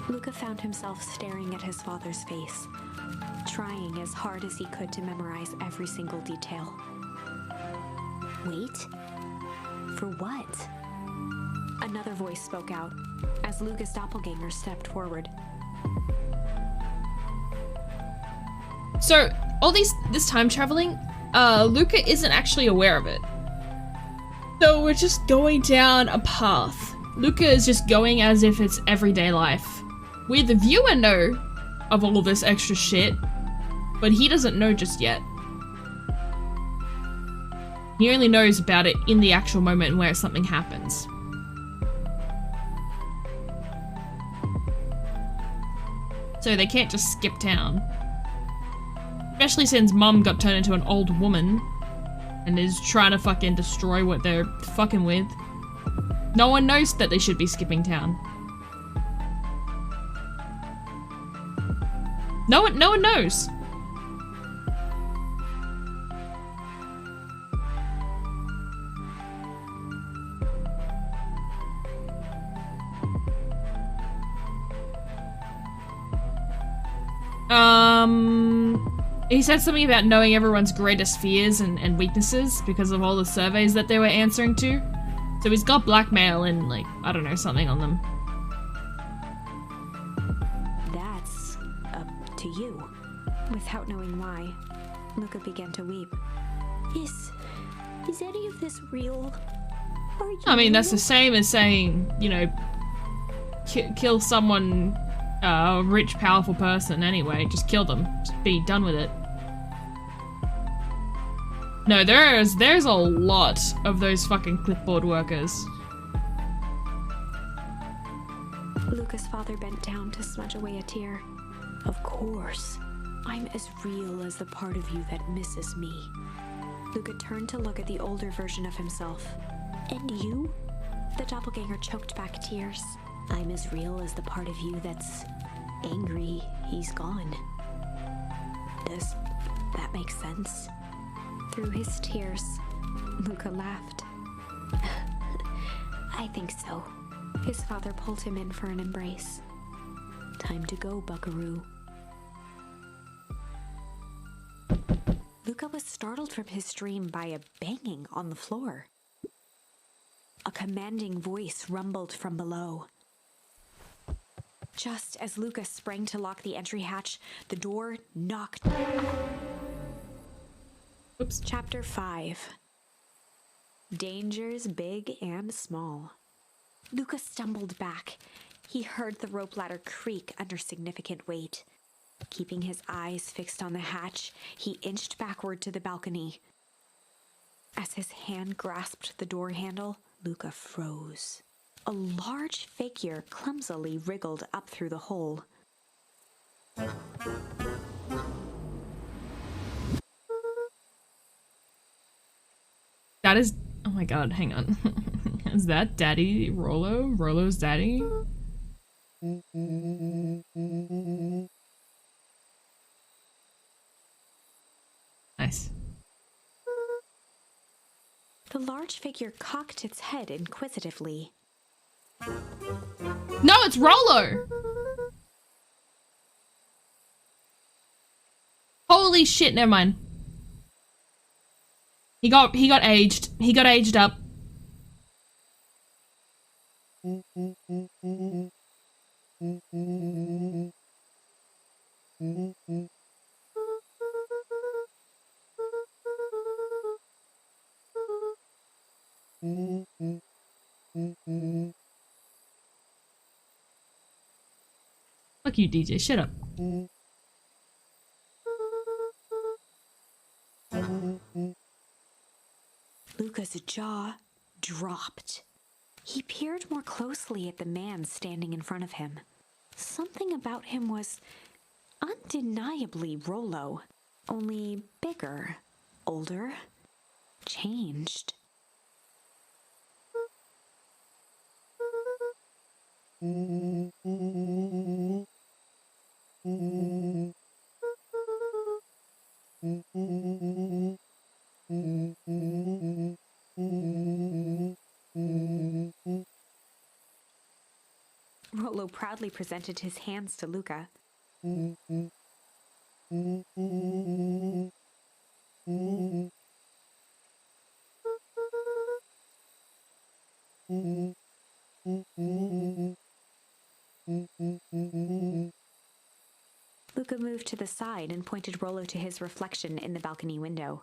Luca found himself staring at his father's face, trying as hard as he could to memorize every single detail. Wait? For what? Another voice spoke out as Luca's doppelganger stepped forward. So, all this time traveling, Luca isn't actually aware of it. So we're just going down a path. Luca is just going as if it's everyday life. We, the viewer, know of all this extra shit, but he doesn't know just yet. He only knows about it in the actual moment where something happens. So they can't just skip town. Especially since Mum got turned into an old woman and is trying to fucking destroy what they're fucking with. No one knows that they should be skipping town. No one knows. He said something about knowing everyone's greatest fears and weaknesses because of all the surveys that they were answering to. So he's got blackmail and, like, I don't know, something on them. That's up to you. Without knowing why, Luca began to weep. Is any of this real? Are you I mean, that's the real? same as saying, you know, kill someone, a rich, powerful person anyway. Just kill them. Just be done with it. No, there's a lot of those fucking clipboard workers. Luca's father bent down to smudge away a tear. Of course. I'm as real as the part of you that misses me. Luca turned to look at the older version of himself. And you? The doppelganger choked back tears. I'm as real as the part of you that's angry he's gone. Does that make sense? Through his tears, Luca laughed. I think so. His father pulled him in for an embrace. Time to go, Buckaroo. Luca was startled from his dream by a banging on the floor. A commanding voice rumbled from below. Just as Luca sprang to lock the entry hatch, the door knocked. Oops. Chapter 5. Dangers big and small. Luca stumbled back. He heard the rope ladder creak under significant weight. Keeping his eyes fixed on the hatch, he inched backward to the balcony. As his hand grasped the door handle, Luca froze. A large figure clumsily wriggled up through the hole. That is... Oh my god, hang on. Is that Daddy Rollo? Rollo's daddy? Nice. The large figure cocked its head inquisitively. No, it's Rollo! Holy shit, never mind. He got aged. He got aged up. Fuck you, DJ. Shut up. Luca's jaw dropped. He peered more closely at the man standing in front of him. Something about him was undeniably Rollo, only bigger, older, changed. Rollo proudly presented his hands to Luca. Luca moved to the side and pointed Rollo to his reflection in the balcony window.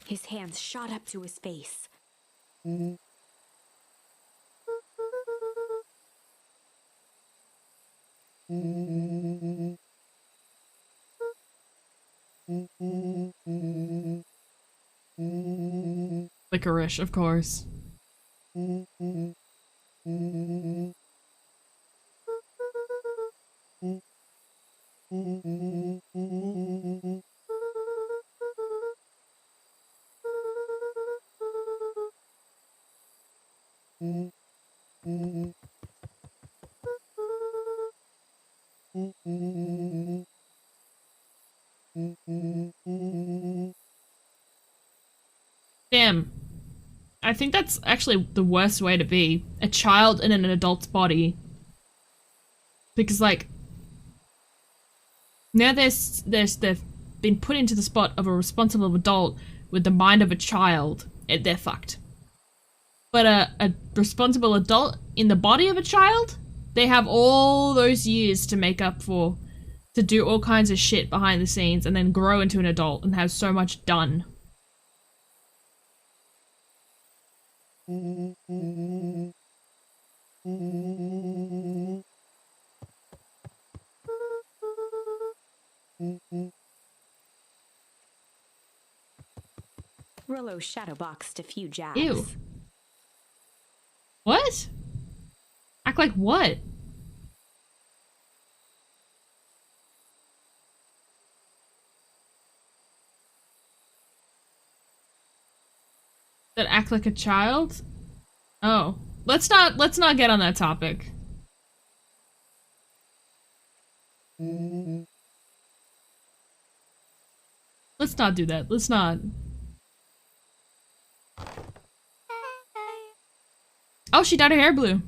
His hands shot up to his face. Licorice, of course. Damn. I think that's actually the worst way to be. A child in an adult's body. Because, like, now they've been put into the spot of a responsible adult with the mind of a child. They're fucked. But a responsible adult in the body of a child, they have all those years to make up for, to do all kinds of shit behind the scenes and then grow into an adult and have so much done. Rollo shadowboxed a few jabs. Ew. What? Act like what? That act like a child? Oh. Let's not get on that topic. Let's not do that. Let's not. Oh, she dyed her hair blue.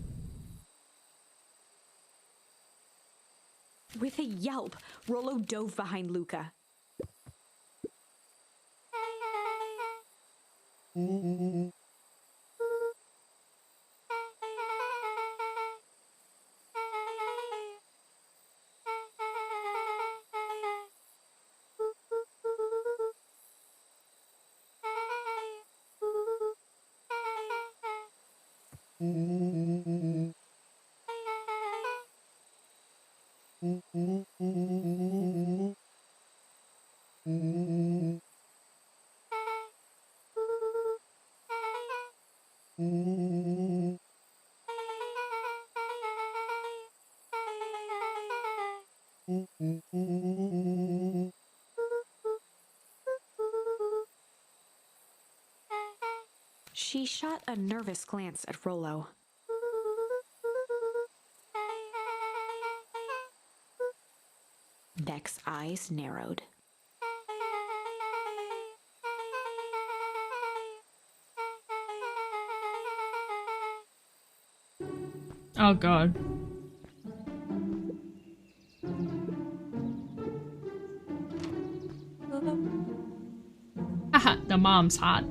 With a yelp, Rollo dove behind Luca. She shot a nervous glance at Rollo. Beck's eyes narrowed. Oh god. Haha, the mom's hot.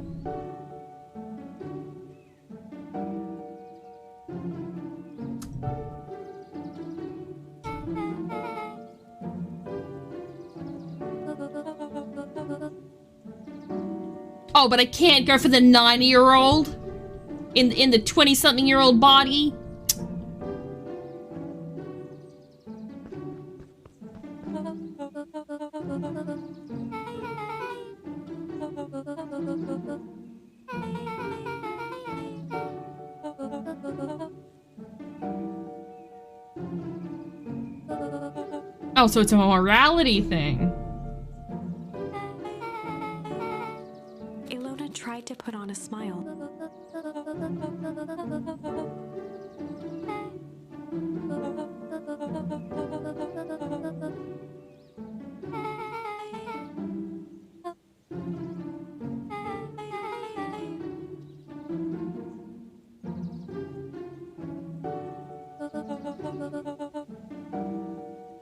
Oh, but I can't go for the 90-year-old in the 20-something-year-old body. Oh, so it's a morality thing. Ilona tried to put on a smile.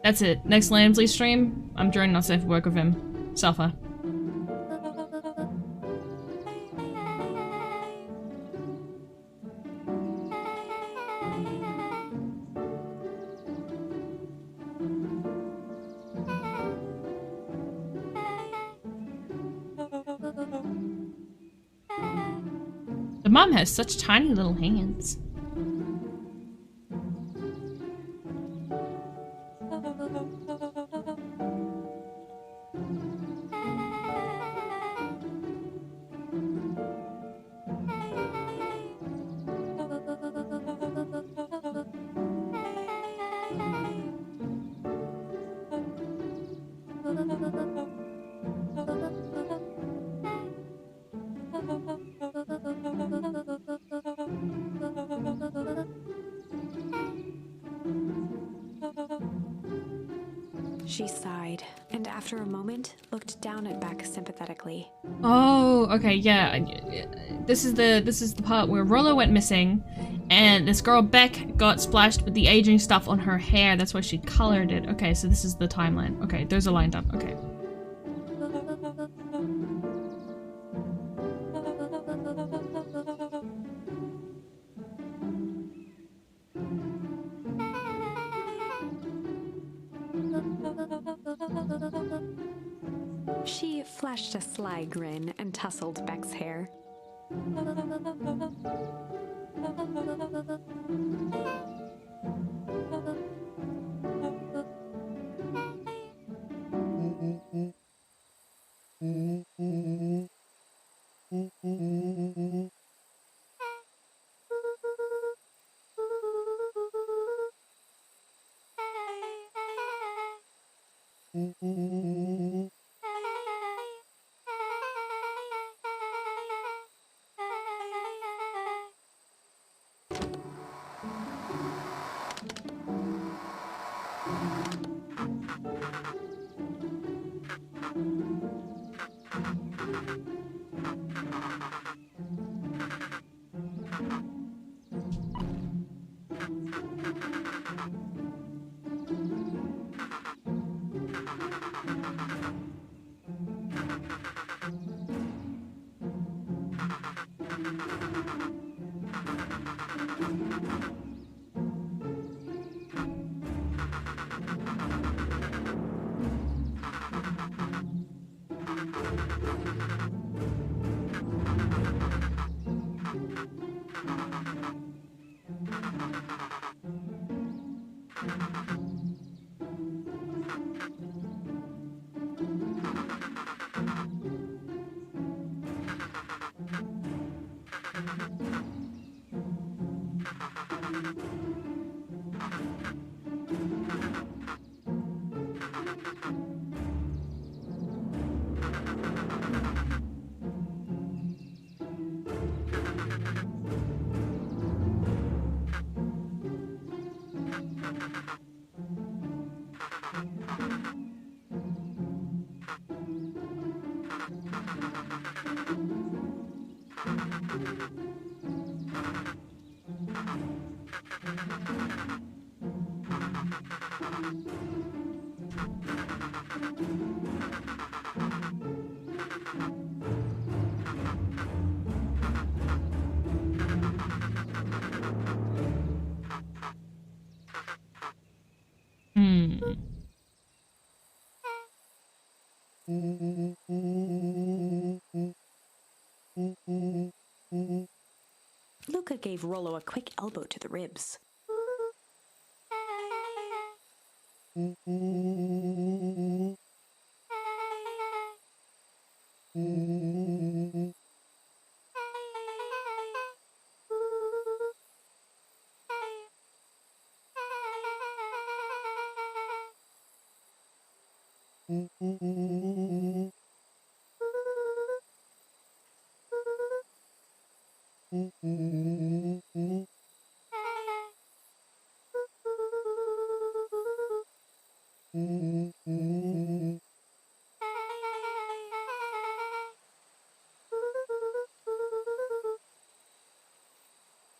That's it. Next Lamsley stream, I'm joining on safe work with him. Suffer. The mom has such tiny little hands. She sighed, and after a moment, looked down at Beck sympathetically. Oh, okay, yeah. This is the part where Rollo went missing, and this girl Beck got splashed with the aging stuff on her hair. That's why she colored it. Okay, so this is the timeline. Okay, those are lined up. Okay. She flashed a sly grin and tousled Beck's hair. Luca gave Rollo a quick elbow to the ribs.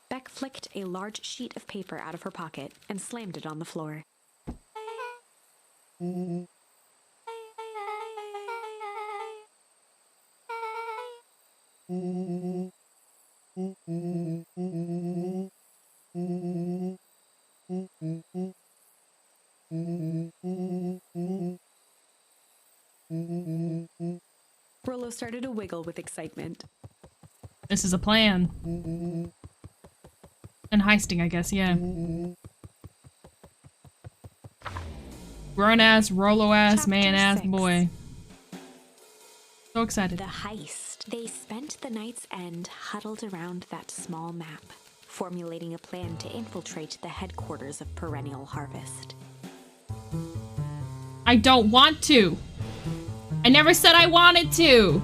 Beck flicked a large sheet of paper out of her pocket and slammed it on the floor. Rollo started to wiggle with excitement. This is a plan. And heisting, I guess, yeah. Grown-ass, Rollo-ass, man-ass boy. So excited. The heist. They spent the night's end huddled around that small map, formulating a plan to infiltrate the headquarters of Perennial Harvest. I don't want to. I never said I wanted to.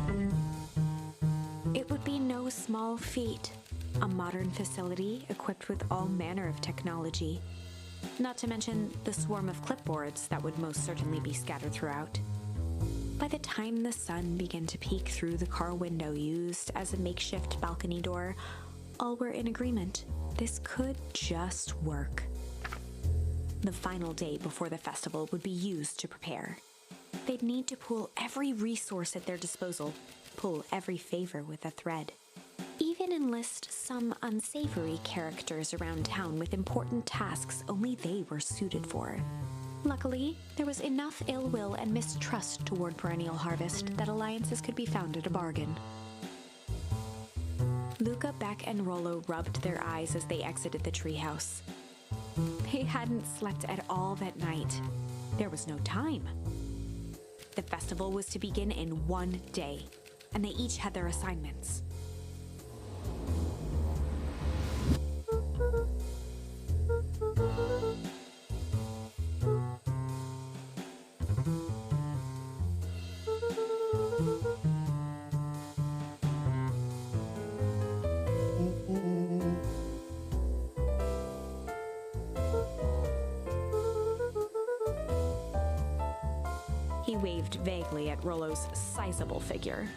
It would be no small feat. A modern facility equipped with all manner of technology. Not to mention the swarm of clipboards that would most certainly be scattered throughout. By the time the sun began to peek through the car window used as a makeshift balcony door, all were in agreement. This could just work. The final day before the festival would be used to prepare. They'd need to pool every resource at their disposal, pull every favor with a thread. Even enlist some unsavory characters around town with important tasks only they were suited for. Luckily, there was enough ill will and mistrust toward Perennial Harvest that alliances could be found at a bargain. Luca, Beck, and Rollo rubbed their eyes as they exited the treehouse. They hadn't slept at all that night. There was no time. The festival was to begin in one day, and they each had their assignments. He waved vaguely at Rollo's sizable figure.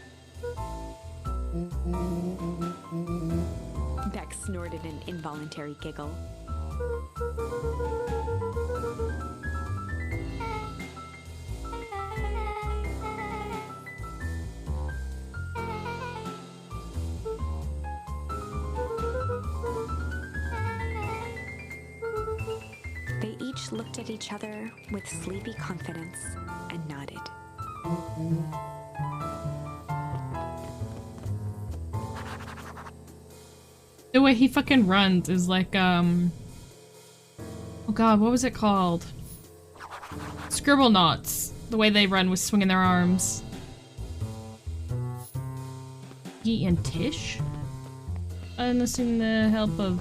Beck snorted an involuntary giggle. each looked at each other with sleepy confidence and nodded. The way he fucking runs is like, oh god, what was it called? Scribble knots. The way they run with swinging their arms. Iggy and Tish? Unlessing the help of...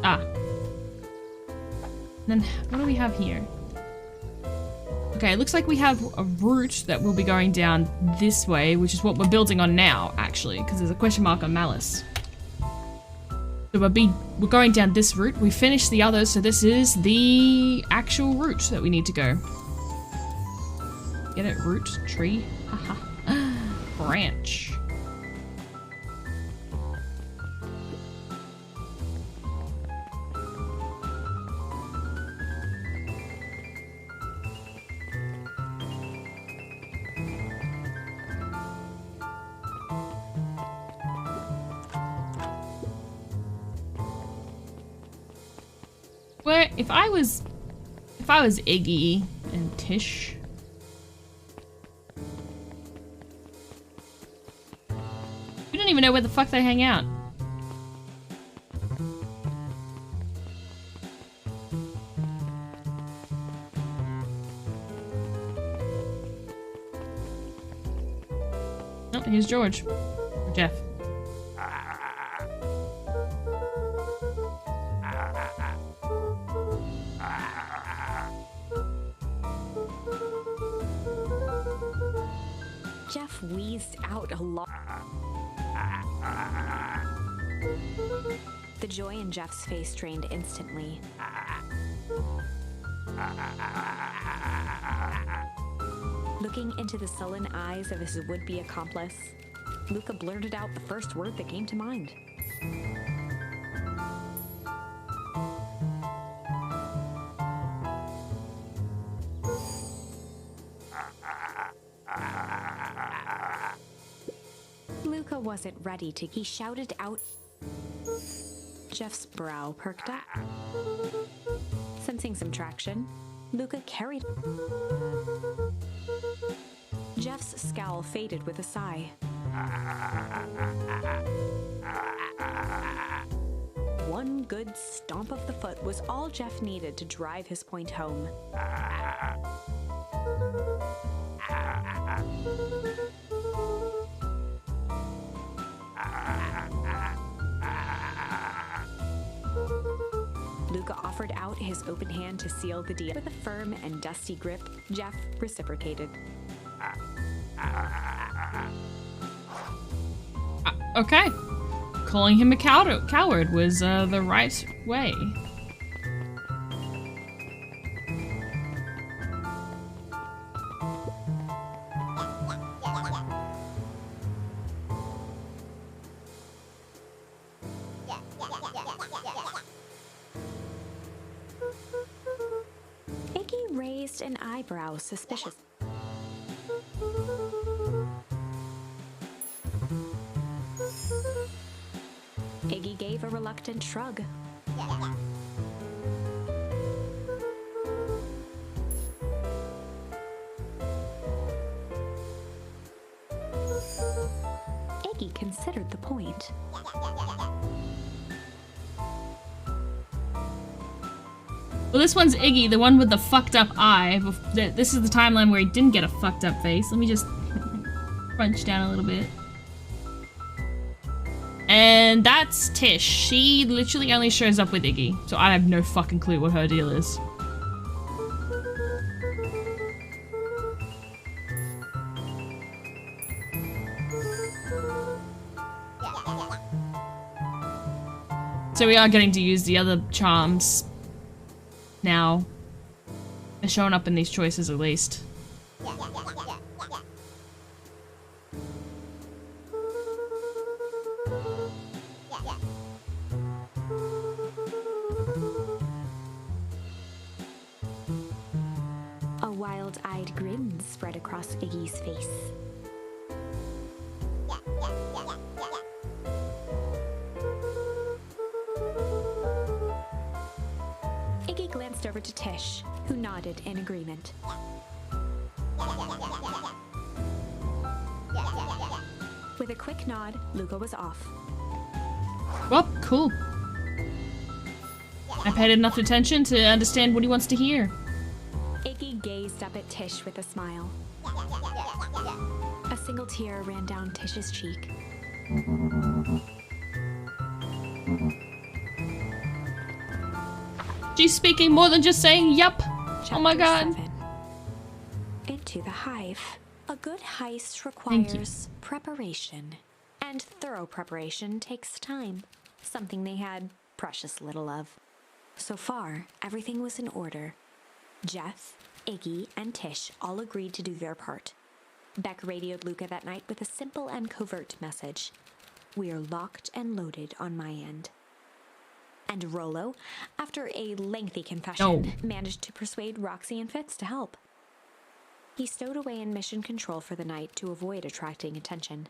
Ah. Then, what do we have here? Okay, it looks like we have a route that will be going down this way, which is what we're building on now, actually, because there's a question mark on Malice. So we're going down this route. We finished the others, so this is the actual route that we need to go. Get it? Root? Tree? Haha. Branch. Where if I was Iggy and Tish, we don't even know where the fuck they hang out. Oh, here's George. Or Jeff. Jeff wheezed out a lot. The joy in Jeff's face drained instantly. Looking into the sullen eyes of his would-be accomplice, Luca blurted out the first word that came to mind. Luca wasn't ready to. He shouted out. Jeff's brow perked up. Sensing some traction, Luca carried. Jeff's scowl faded with a sigh. One good stomp of the foot was all Jeff needed to drive his point home. Luca offered out his open hand to seal the deal. With a firm and dusty grip, Jeff reciprocated. Okay. Calling him a coward was the right way. Iggy raised an eyebrow suspicious. Iggy gave a reluctant shrug. Iggy considered the point. Well, this one's Iggy, the one with the fucked up eye. This is the timeline where he didn't get a fucked up face. Let me just crunch down a little bit. And that's Tish. She literally only shows up with Iggy, so I have no fucking clue what her deal is. So we are getting to use the other charms now. They're showing up in these choices at least. A wild-eyed grin spread across Iggy's face. Iggy glanced over to Tish, who nodded in agreement. With a quick nod, Luca was off. Well, cool. I paid enough attention to understand what he wants to hear. Iggy gazed up at Tish with a smile. A single tear ran down Tish's cheek. She's speaking more than just saying yup. Oh my god. 7. Into the hive. A good heist Thank you. requires preparation. And thorough preparation takes time. Something they had precious little of. So far, everything was in order. Jeff, Iggy, and Tish all agreed to do their part. Beck radioed Luca that night with a simple and covert message. We are locked and loaded on my end. And Rollo, after a lengthy confession, managed to persuade Roxy and Fitz to help. He stowed away in mission control for the night to avoid attracting attention.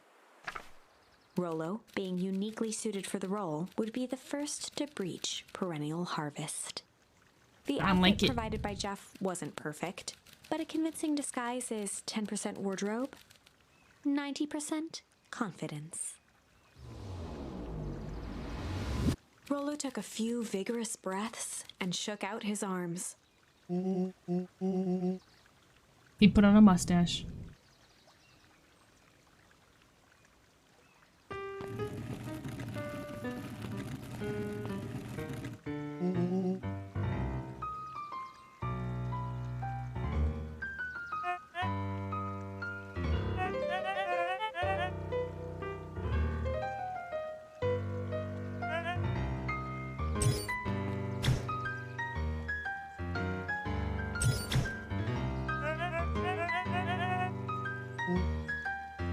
Rollo, being uniquely suited for the role, would be the first to breach Perennial Harvest. The outfit provided by Jeff wasn't perfect, but a convincing disguise is 10% wardrobe, 90% confidence. Rollo took a few vigorous breaths and shook out his arms. He put on a mustache.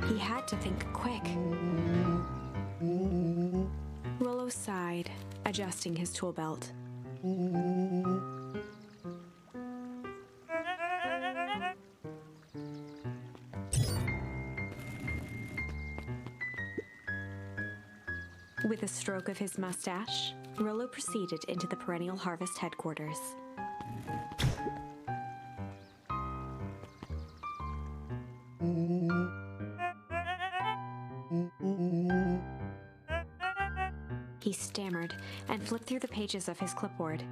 He had to think quick. Rollo sighed, adjusting his tool belt. With a stroke of his mustache, Rollo proceeded into the Perennial Harvest headquarters. He stammered and flipped through the pages of his clipboard.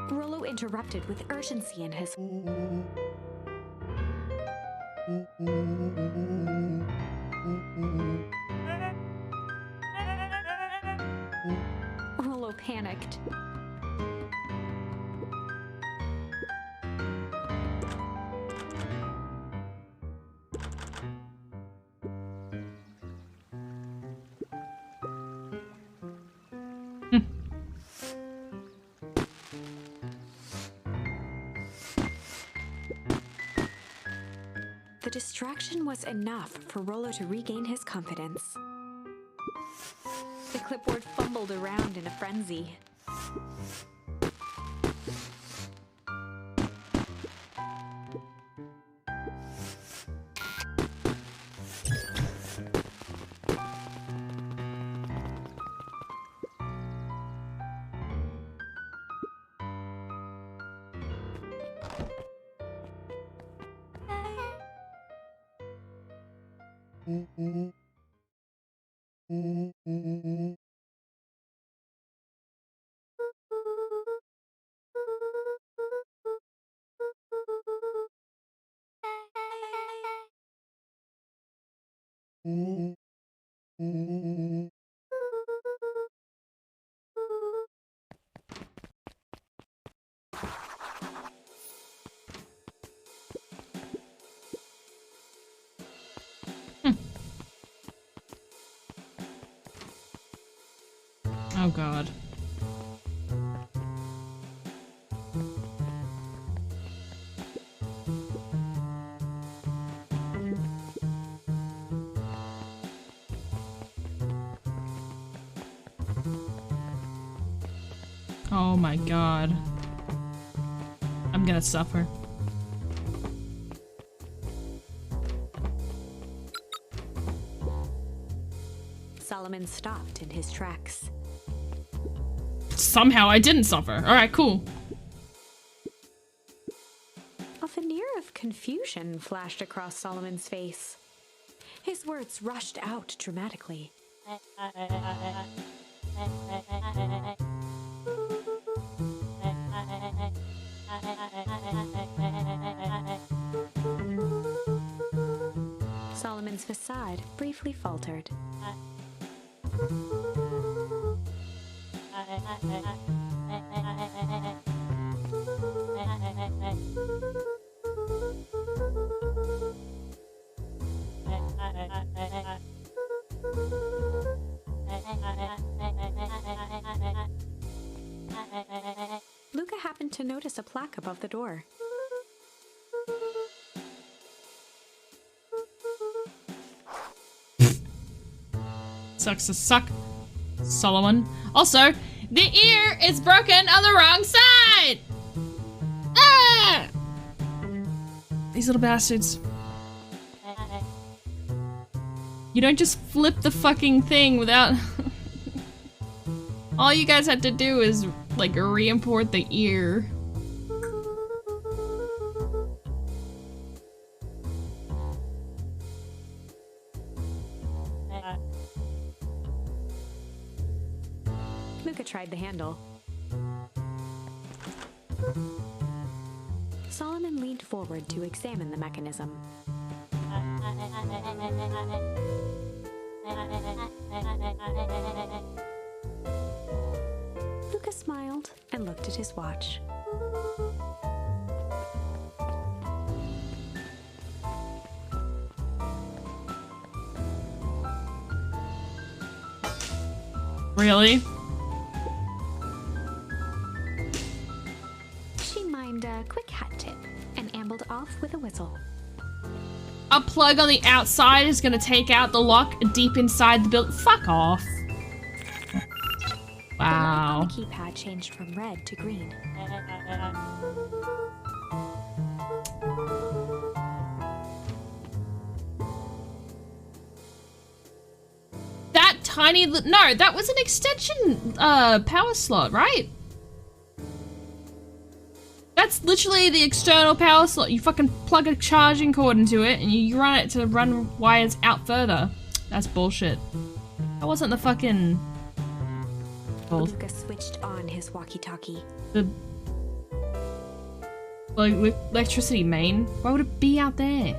Rollo interrupted with urgency in his... Rollo panicked. The distraction was enough for Rollo to regain his confidence. The clipboard fumbled around in a frenzy. Oh god. Oh my god. I'm gonna suffer. Solomon stopped in his tracks. Somehow I didn't suffer. Alright, cool. A veneer of confusion flashed across Solomon's face. His words rushed out dramatically. Solomon's facade briefly faltered. Luca happened to notice a plaque above the door. Sucks to suck, Solomon. Also, the ear is broken on the wrong side! Ah! These little bastards. You don't just flip the fucking thing without... All you guys had to do is, like, re-import the ear. Luca tried the handle. Solomon leaned forward to examine the mechanism. Luca smiled and looked at his watch. Really? She mimed a quick hat tip and ambled off with a whistle. A plug on the outside is gonna take out the lock deep inside the building. Fuck off. Wow. The light on the keypad changed from red to green. That tiny no, that was an extension power slot, right? That's literally the external power slot. You fucking plug a charging cord into it and you run it to run wires out further. That's bullshit. That wasn't the fucking... Luca switched on his walkie-talkie. The... like, electricity main? Why would it be out there?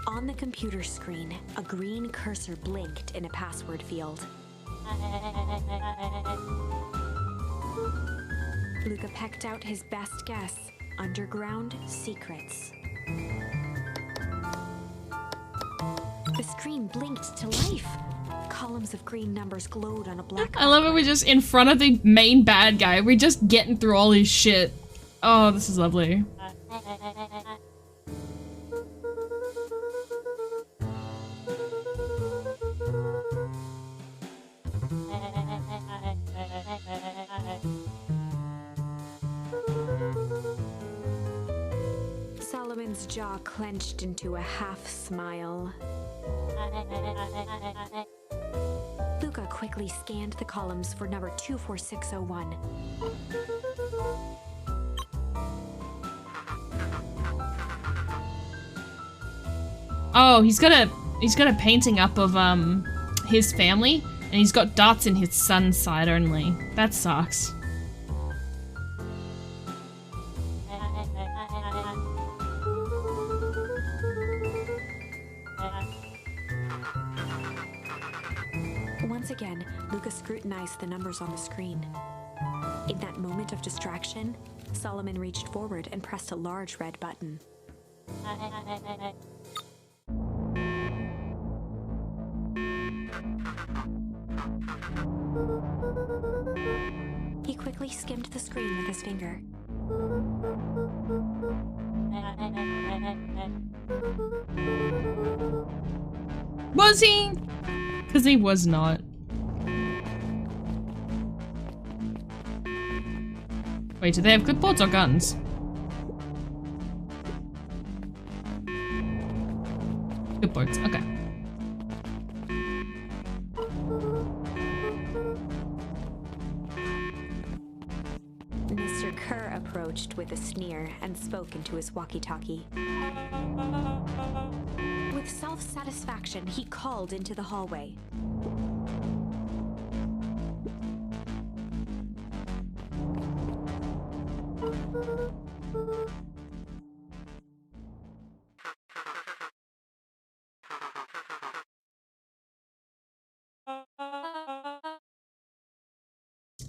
On the computer screen, a green cursor blinked in a password field. Luca pecked out his best guess: underground secrets. The screen blinked to life. Columns of green numbers glowed on a black... I love it, we're just in front of the main bad guy. We're just getting through all his shit. Oh, this is lovely. Solomon's jaw clenched into a half smile. Luca quickly scanned the columns for number 24601. Oh, he's got a painting up of his family, and he's got dots in his son's side only. That sucks. Once again, Luca scrutinized the numbers on the screen. In that moment of distraction, Solomon reached forward and pressed a large red button. He quickly skimmed the screen with his finger. Was he? Because he was not. Wait, do they have clipboards or guns? Clipboards, okay. Mr. Kerr approached with a sneer and spoke into his walkie-talkie. With self-satisfaction, he called into the hallway.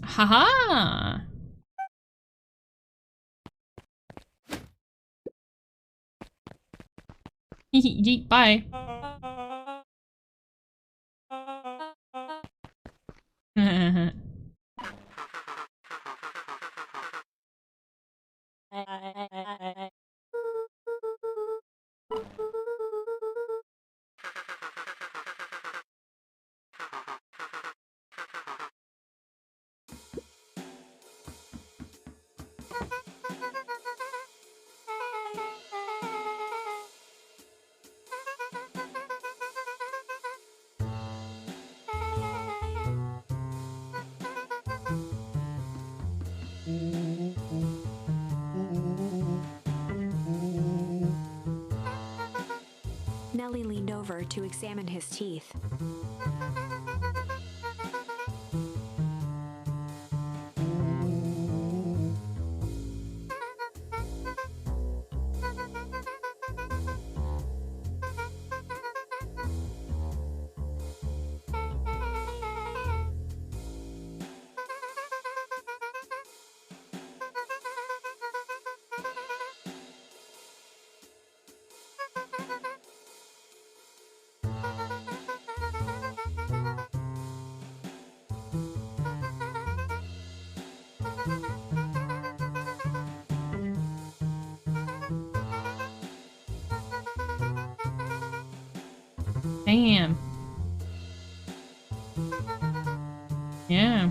Haha! Yeet, bye. Nellie leaned over to examine his teeth. Damn. Yeah.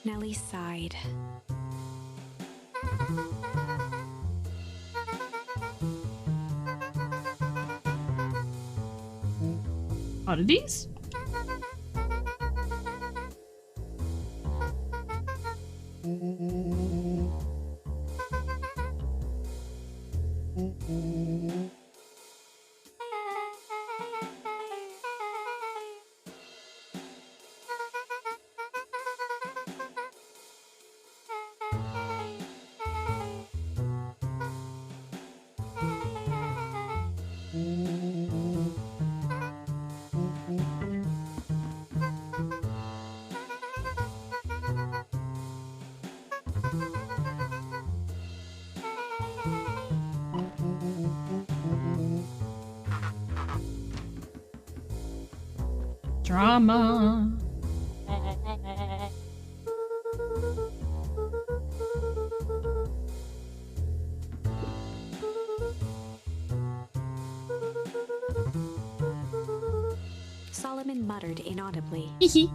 Nellie sighed. Oddities? Drama. Solomon muttered inaudibly. Hehe.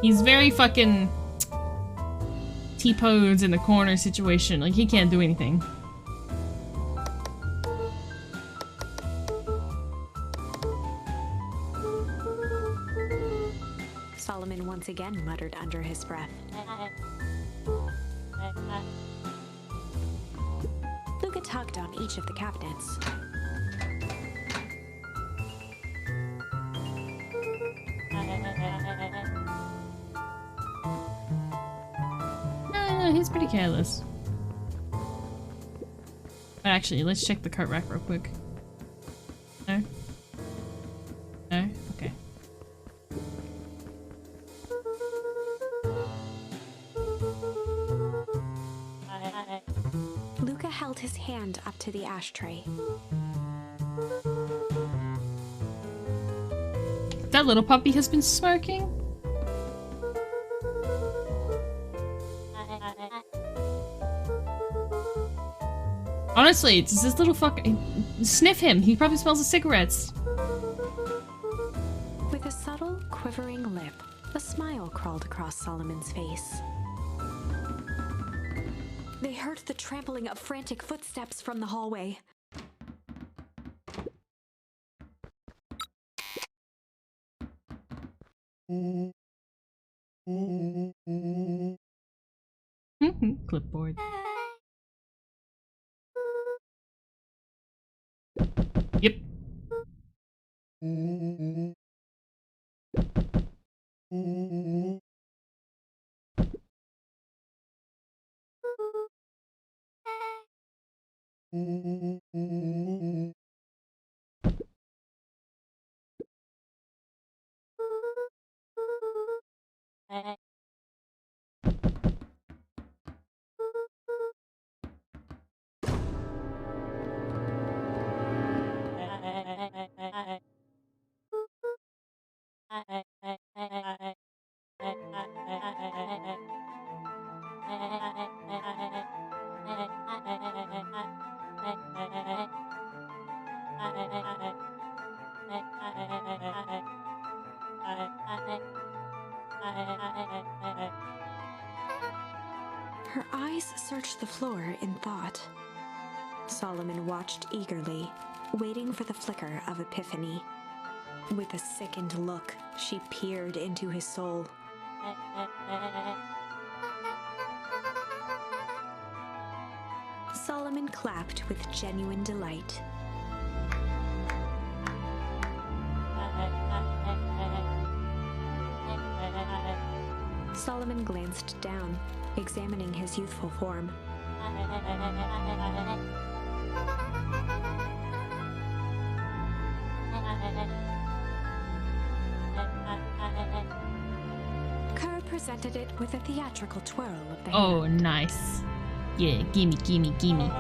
He's very fucking T-posed in the corner situation. Like, he can't do anything. Solomon once again muttered under his breath. Luca tugged on each of the cabinets. Oh, he's pretty careless. But actually, let's check the coat rack real quick. No? No? Okay. Luca held his hand up to the ashtray. That little puppy has been smoking. Honestly, it's this little fucking... Sniff him. He probably smells of cigarettes. With a subtle, quivering lip, a smile crawled across Solomon's face. They heard the trampling of frantic footsteps from the hallway. Clipboard. Yep. Her eyes searched the floor in thought. Solomon watched eagerly, waiting for the flicker of epiphany. With a sickened look, she peered into his soul. Solomon clapped with genuine delight. Solomon glanced down, examining his youthful form. Kerr presented it with a theatrical twirl of the Oh, hand. nice. Yeah, gimme, gimme, gimme.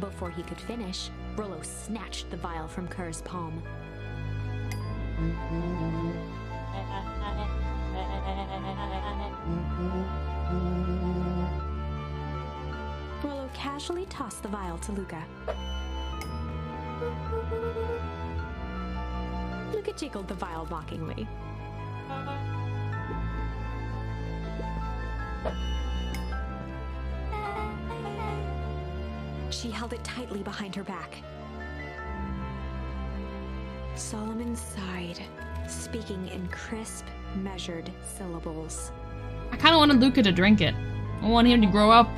Before he could finish, Rollo snatched the vial from Kerr's palm. Rollo casually tossed the vial to Luca. Luca jiggled the vial mockingly. She held it tightly behind her back. Solomon sighed, speaking in crisp, measured syllables. I kind of wanted Luca to drink it. I want him to grow up.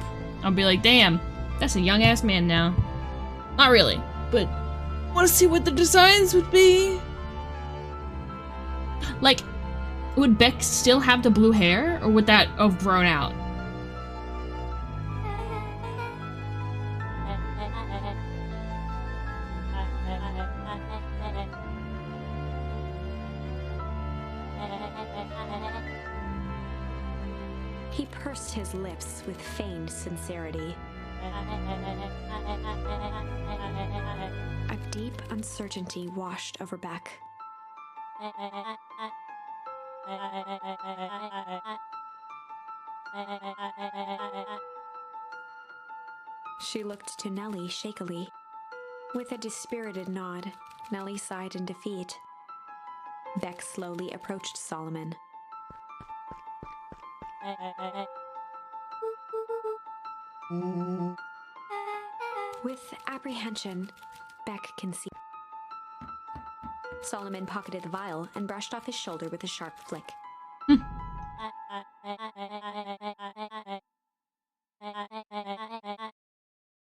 I'll be like, damn, that's a young ass man now. Not really, but I want to see what the designs would be. Like, would Beck still have the blue hair, or would that have grown out? He pursed his lips with feigned sincerity. A deep uncertainty washed over Beck. She looked to Nellie shakily. With a dispirited nod, Nellie sighed in defeat. Beck slowly approached Solomon. With apprehension, Beck concealed. Solomon pocketed the vial and brushed off his shoulder with a sharp flick.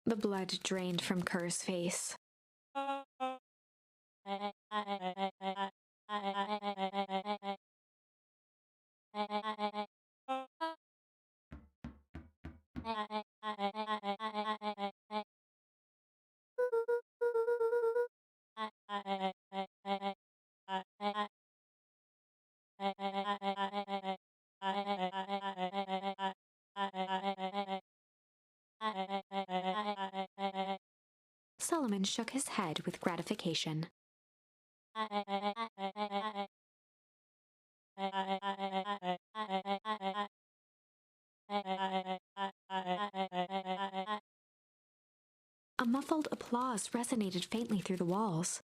The blood drained from Kerr's face. Solomon shook his head with gratification. A muffled applause resonated faintly through the walls.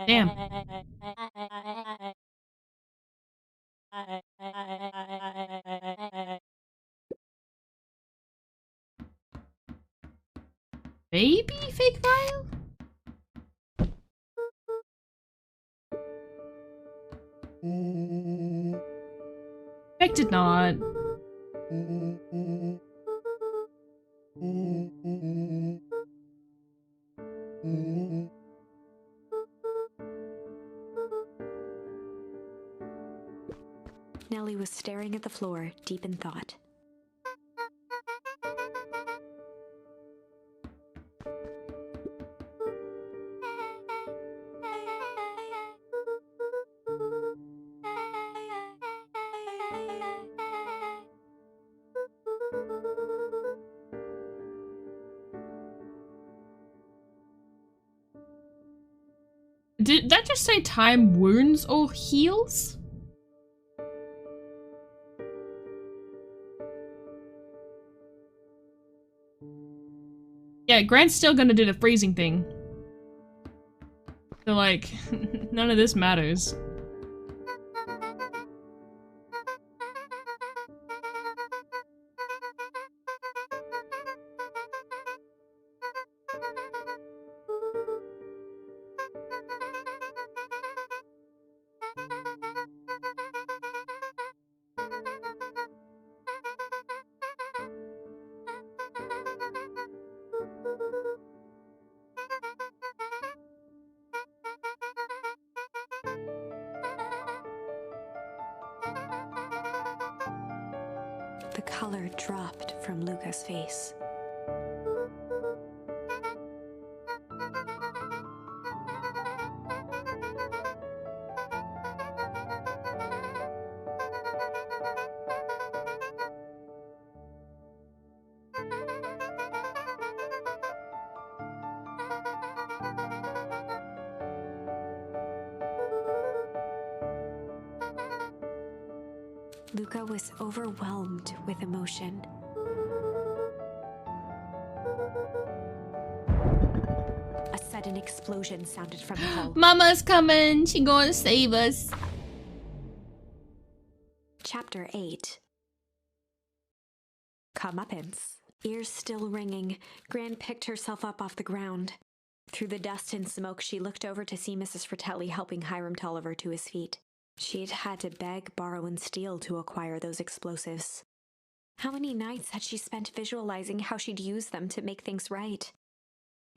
Damn. Baby fake file? Expected not. Nellie was staring at the floor, deep in thought. Did that just say time wounds or heals? Yeah, Grant's still gonna do the freezing thing. So like, none of this matters. The color dropped from Luca's face. Luca was overwhelmed with emotion. A sudden explosion sounded from the hall. Mama's coming. She gonna save us. Chapter 8. Comeuppance. Ears still ringing, Gran picked herself up off the ground. Through the dust and smoke, she looked over to see Mrs. Fratelli helping Hiram Tolliver to his feet. She'd had to beg, borrow, and steal to acquire those explosives. How many nights had she spent visualizing how she'd use them to make things right?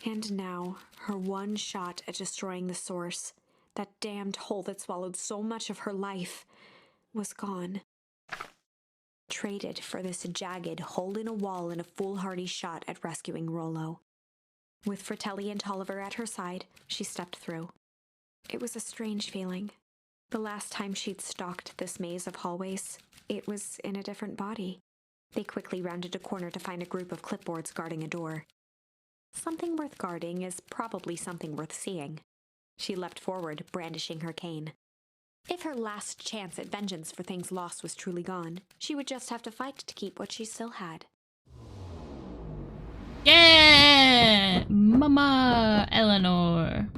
And now, her one shot at destroying the source, that damned hole that swallowed so much of her life, was gone. Traded for this jagged hole in a wall and a foolhardy shot at rescuing Rollo. With Fratelli and Tolliver at her side, she stepped through. It was a strange feeling. The last time she'd stalked this maze of hallways, it was in a different body. They quickly rounded a corner to find a group of clipboards guarding a door. Something worth guarding is probably something worth seeing. She leapt forward, brandishing her cane. If her last chance at vengeance for things lost was truly gone, she would just have to fight to keep what she still had. Yeah! Mama Eleanor.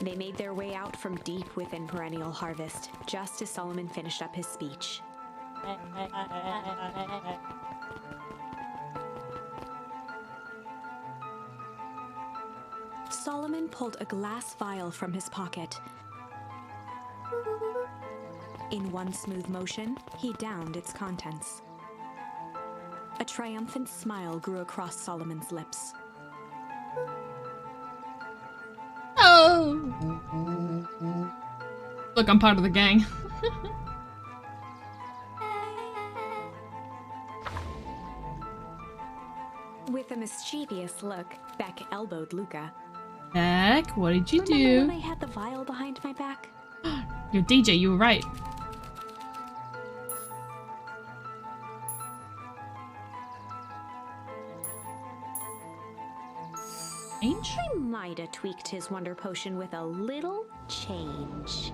They made their way out from deep within Perennial Harvest, just as Solomon finished up his speech. Solomon pulled a glass vial from his pocket. In one smooth motion, he downed its contents. A triumphant smile grew across Solomon's lips. Oh! Look, I'm part of the gang. With a mischievous look, Beck elbowed Luca. Beck, what did you Remember do? when I had the vial behind my back? You're DJ, you were right. Change? I might have tweaked his wonder potion with a little change.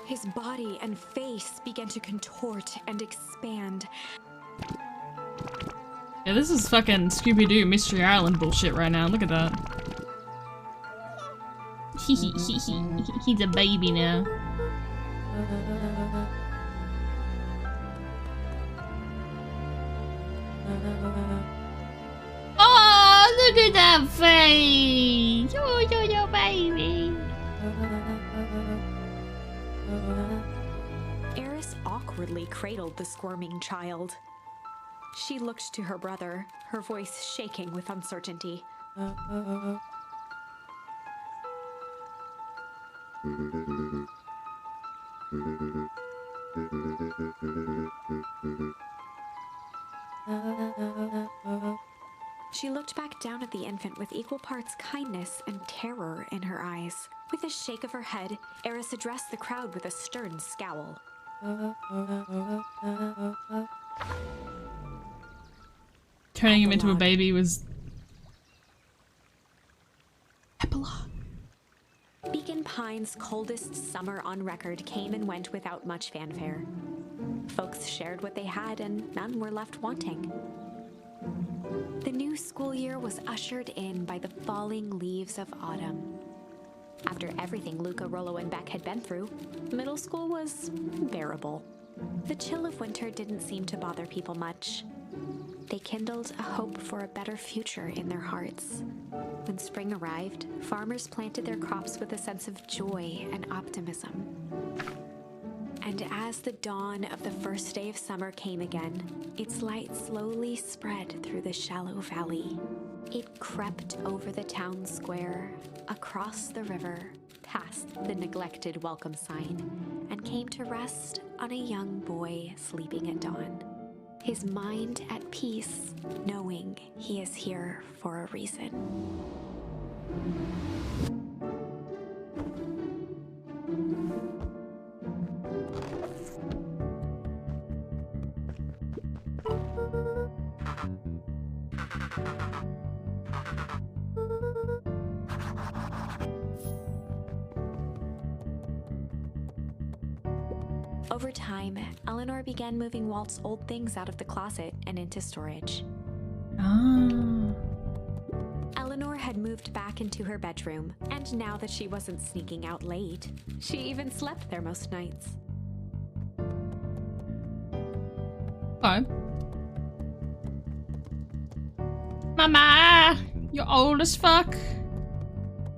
His body and face began to contort and expand. Yeah, this is fucking Scooby-Doo Mystery Island bullshit right now. Look at that. He's a baby now. Oh, look at that face! Oh, your baby. Eris awkwardly cradled the squirming child. She looked to her brother, her voice shaking with uncertainty. She looked back down at the infant with equal parts kindness and terror in her eyes. With a shake of her head, Eris addressed the crowd with a stern scowl. Turning him into a baby was... Epilogue. Beacon Pines' coldest summer on record came and went without much fanfare. Folks shared what they had and none were left wanting. The new school year was ushered in by the falling leaves of autumn. After everything Luca, Rollo, and Beck had been through, middle school was bearable. The chill of winter didn't seem to bother people much. They kindled a hope for a better future in their hearts. When spring arrived, farmers planted their crops with a sense of joy and optimism. And as the dawn of the first day of summer came again, its light slowly spread through the shallow valley. It crept over the town square, across the river, past the neglected welcome sign, and came to rest on a young boy sleeping at dawn. His mind at peace, knowing he is here for a reason. Over time, Eleanor began moving Walt's old things out of the closet and into storage. Ah. Eleanor had moved back into her bedroom, and now that she wasn't sneaking out late, she even slept there most nights. Okay. Mama! You're old as fuck.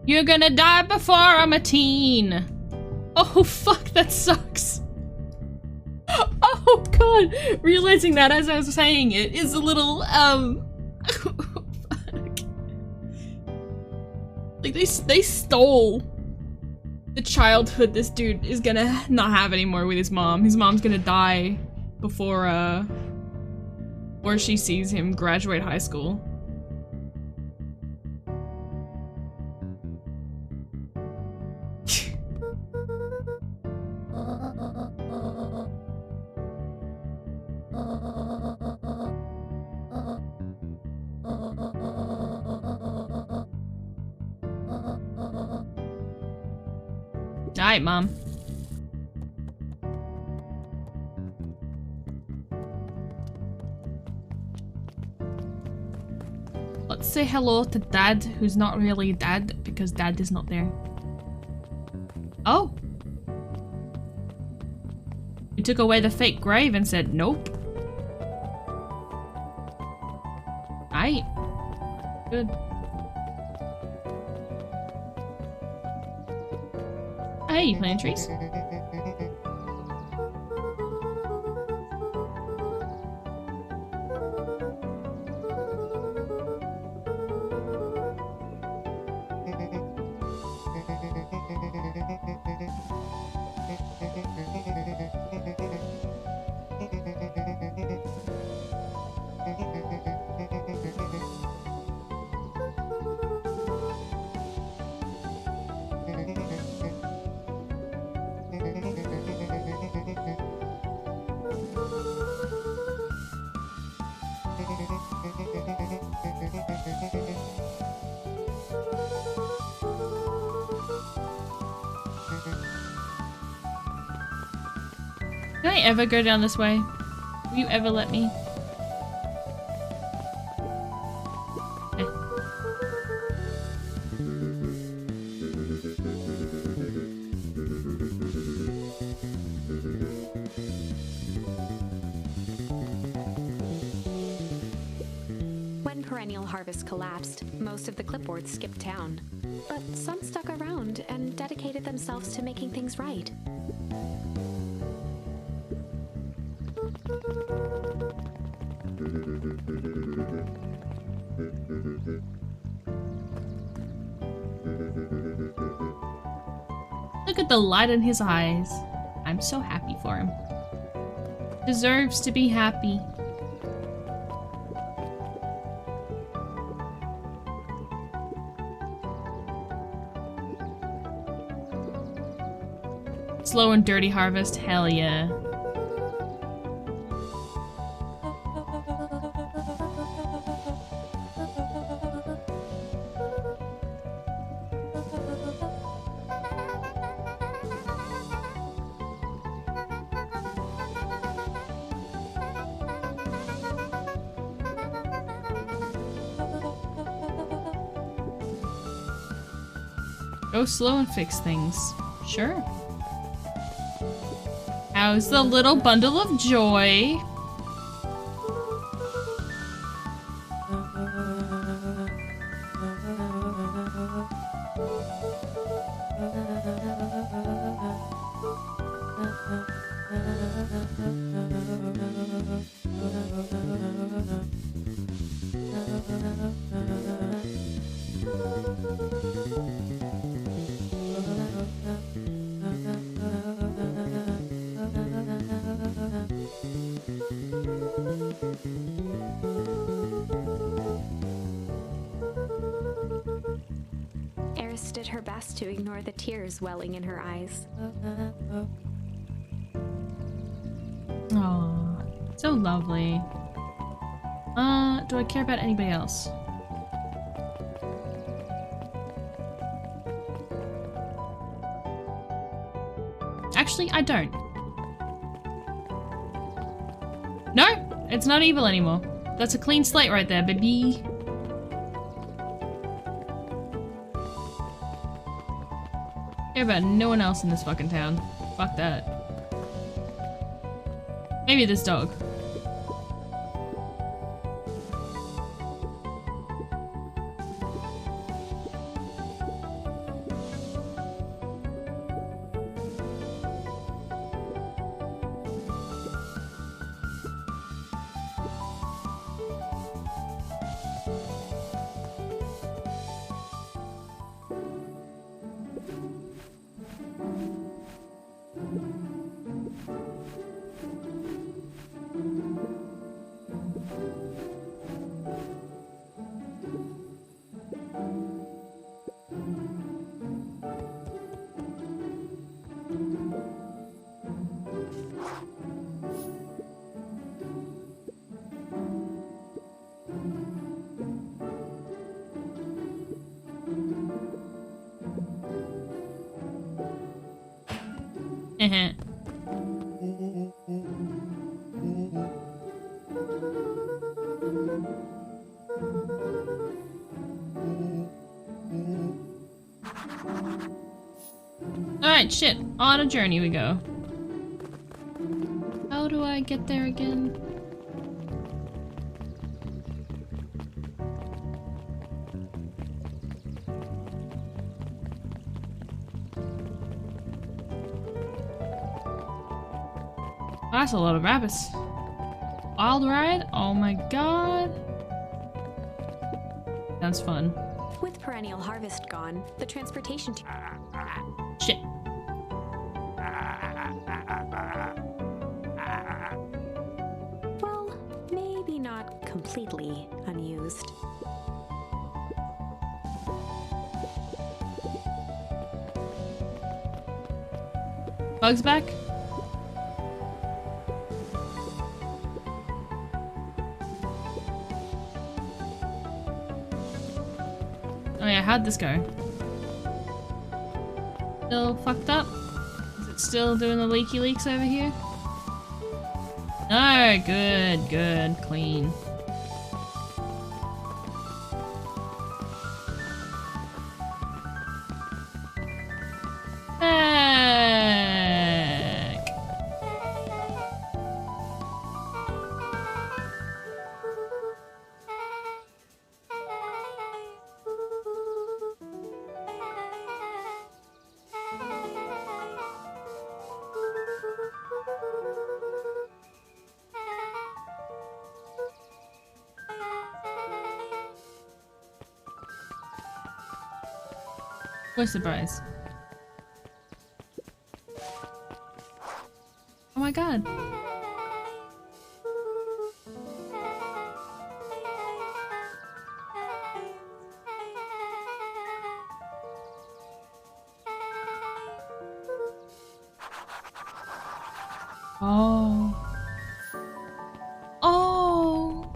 You're gonna die before I'm a teen. Oh fuck, that sucks. Oh god! Realizing that as I was saying it is a little, fuck. Like, they stole the childhood this dude is gonna not have anymore with his mom. His mom's gonna die before she sees him graduate high school. Alright, Mom. Let's say hello to Dad, who's not really Dad, because Dad is not there. Oh! You took away the fake grave and said nope. Aye. Good. Hey, you planting trees? Can I ever go down this way? Will you ever let me? Eh. When perennial harvest collapsed, most of the clipboards skipped town. But some stuck around and dedicated themselves to making things right. Look at the light in his eyes. I'm so happy for him. Deserves to be happy. Slow and dirty harvest, hell yeah. Go slow and fix things. Sure. How's the little bundle of joy? Eris did her best to ignore the tears welling in her eyes. Aww, so lovely. Do I care about anybody else? Actually, I don't. No, it's not evil anymore. That's a clean slate right there, baby. Care about no one else in this fucking town. Fuck that. Maybe this dog. Alright, shit. On a journey we go. How do I get there again? That's a lot of rabbits. Wild ride? Oh my god. Sounds fun. With perennial harvest gone, the transportation Shit. well, maybe not completely unused. Bugs back? Oh yeah, how'd this go? Still fucked up? Is it still doing the leaky leaks over here? No, good, good, clean. Heck. What a surprise. Oh my god. Oh. Oh.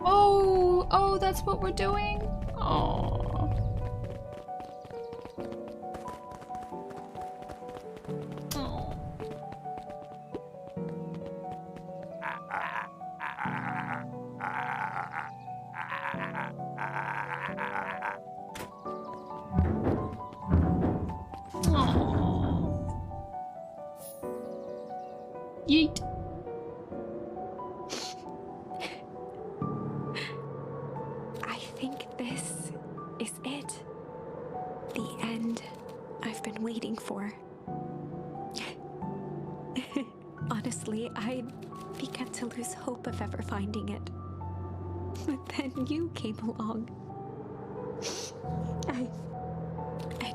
Oh. Oh, that's what we're doing? Oh. Oh. Yeet. I think this is it. The end I've been waiting for. Honestly, I'd begun to lose hope of ever finding it. But then you came along. I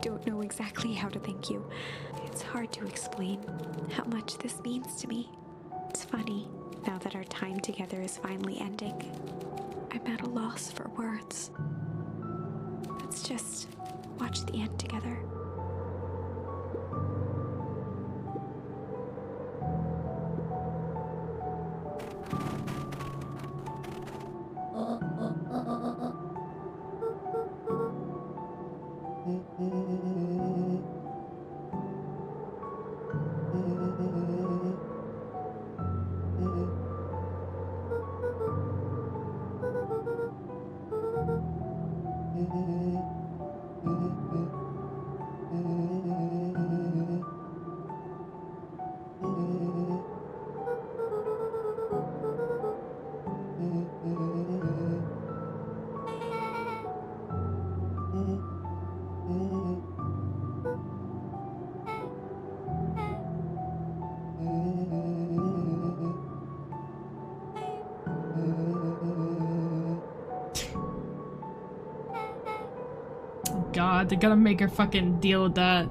don't know exactly how to thank you. It's hard to explain how much this means to me. It's funny, now that our time together is finally ending. I'm at a loss for words. Let's just watch the end together. God, they're gonna make her fucking deal with that.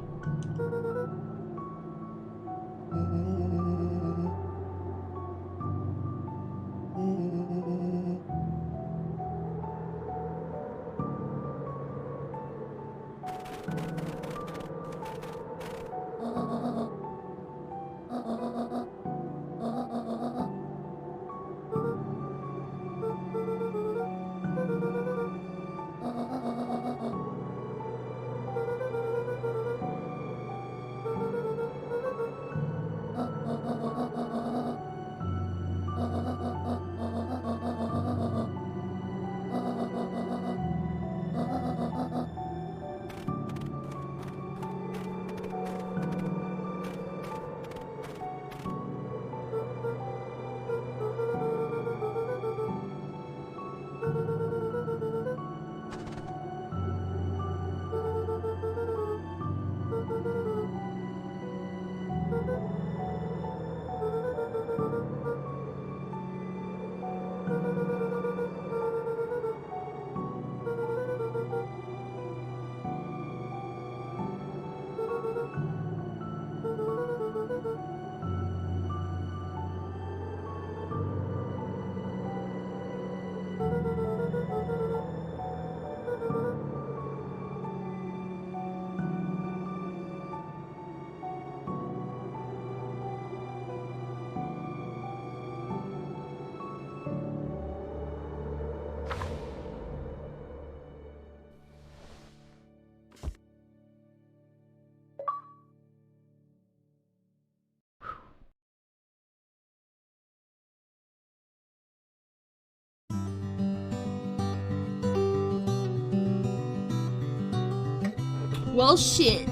Well, shit.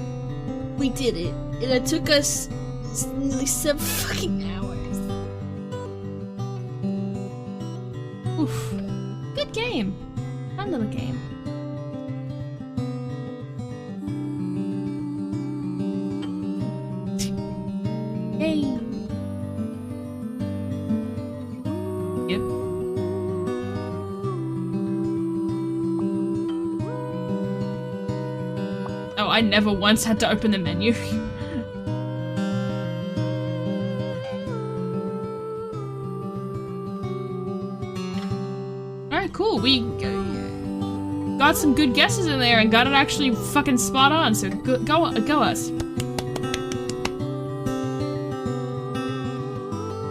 We did it. And it took us nearly 7 fucking hours. Oof. Good game. Fun little game. Yay. Yep. Oh, I never once had to open the menu. Alright, cool. We got some good guesses in there and got it actually fucking spot on, so go us.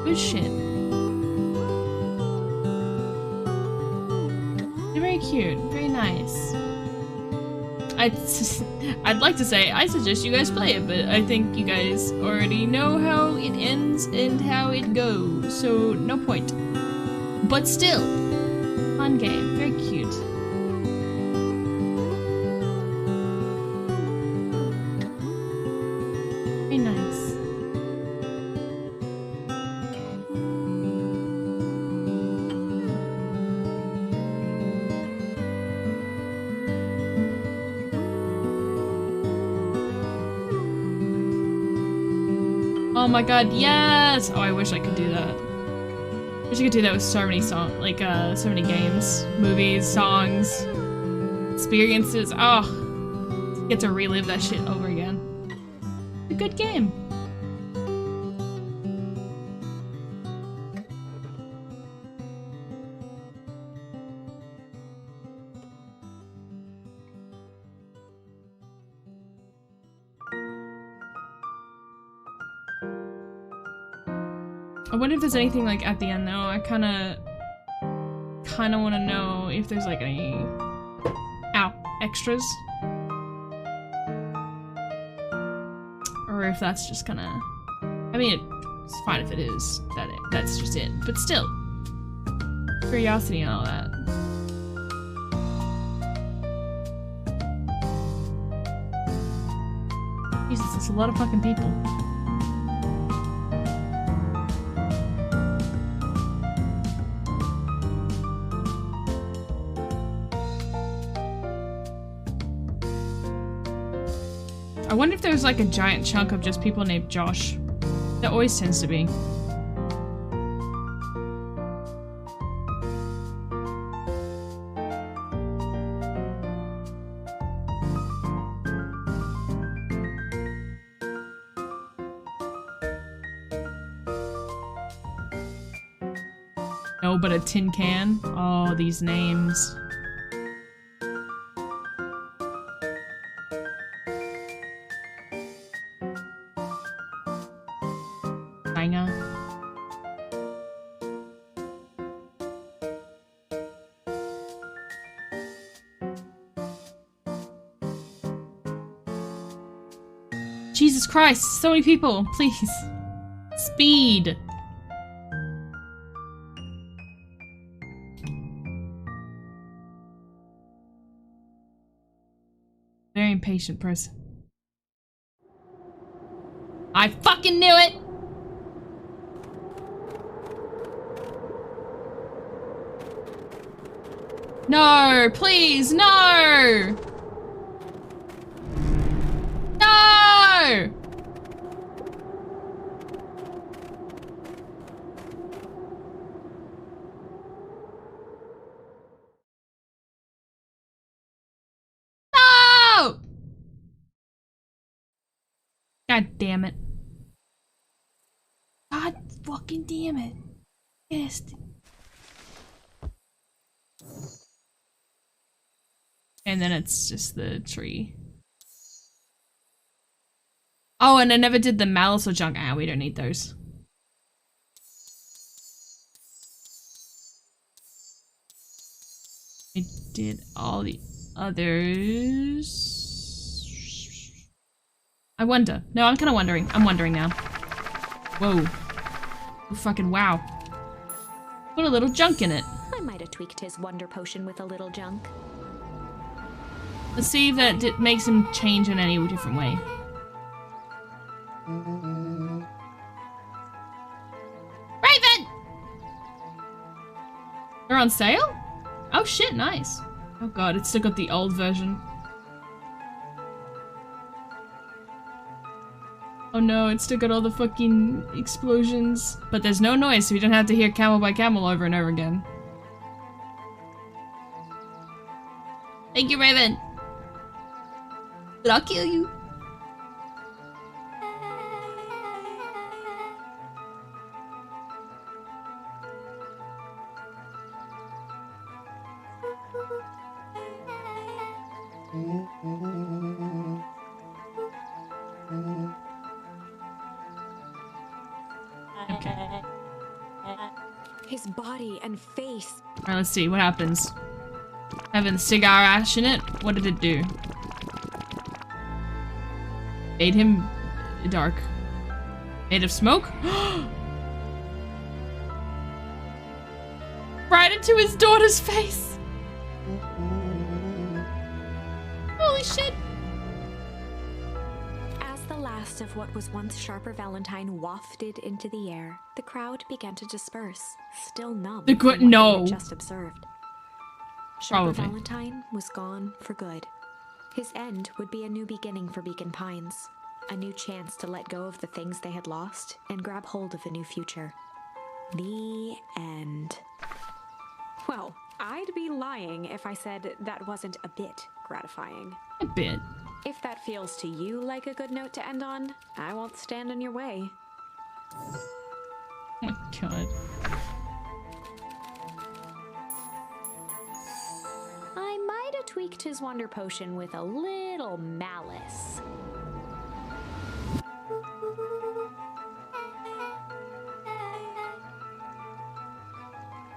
Good shit. You're very cute. Very nice. I'd like to say I suggest you guys play it, but I think you guys already know how it ends and how it goes, so no point. But still, fun game, very cute. Very nice. Oh my god, yes! Oh, I wish I could do that. I wish I could do that with so many songs, like, so many games, movies, songs, experiences. Oh, get to relive that shit over again. It's a good game. I wonder if there's anything like at the end though. I kinda want to know if there's like any extras, or if that's just kinda. I mean, it's fine if it is. That's just it. But still, curiosity and all that. Jesus, that's a lot of fucking people. I wonder if there's like a giant chunk of just people named Josh. There always tends to be. No, but a tin can? Oh, these names. Jesus Christ, so many people, please. Speed. Very impatient person. I fucking knew it! No, please, no! No! No! God damn it. God fucking damn it. Yes. And then it's just the tree. Oh, and I never did the malice or junk. Ah, we don't need those. I did all the others. I wonder. No, I'm kind of wondering. I'm wondering now. Whoa. Oh, fucking wow. Put a little junk in it. I might have tweaked his wonder potion with a little junk. Let's see if that makes him change in any different way. Raven! They're on sale? Oh shit, nice. Oh god, it's still got the old version. Oh no, it's still got all the fucking explosions. But there's no noise, so you don't have to hear camel by camel over and over again. Thank you, Raven. But I'll kill you. Okay. His body and face. Alright, let's see what happens. Having cigar ash in it? What did it do? Made him dark. Made of smoke? Right into his daughter's face! Holy shit! As the last of what was once Sharper Valentine wafted into the air, the crowd began to disperse, still numb from what they had just observed. Sharper Valentine was gone for good. His end would be a new beginning for Beacon Pines, a new chance to let go of the things they had lost and grab hold of a new future. The end. Well, I'd be lying if I said that wasn't a bit gratifying. A bit. If that feels to you like a good note to end on, I won't stand in your way. Oh my god. I might have tweaked his wonder potion with a little malice.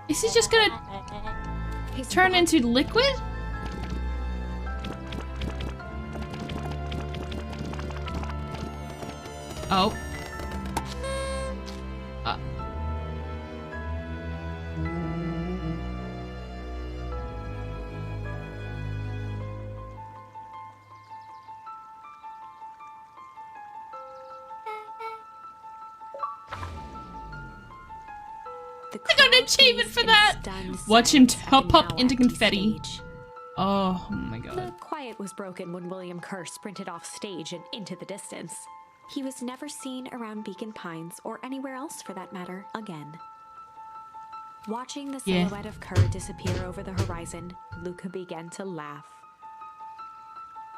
Is he just gonna turn into liquid? Oh. I got an achievement for that! Watch him hop up into confetti. Oh my god. The quiet was broken when William Kerr sprinted off stage and into the distance. He was never seen around Beacon Pines, or anywhere else for that matter, again. Watching the silhouette of Kerr disappear over the horizon, Luca began to laugh.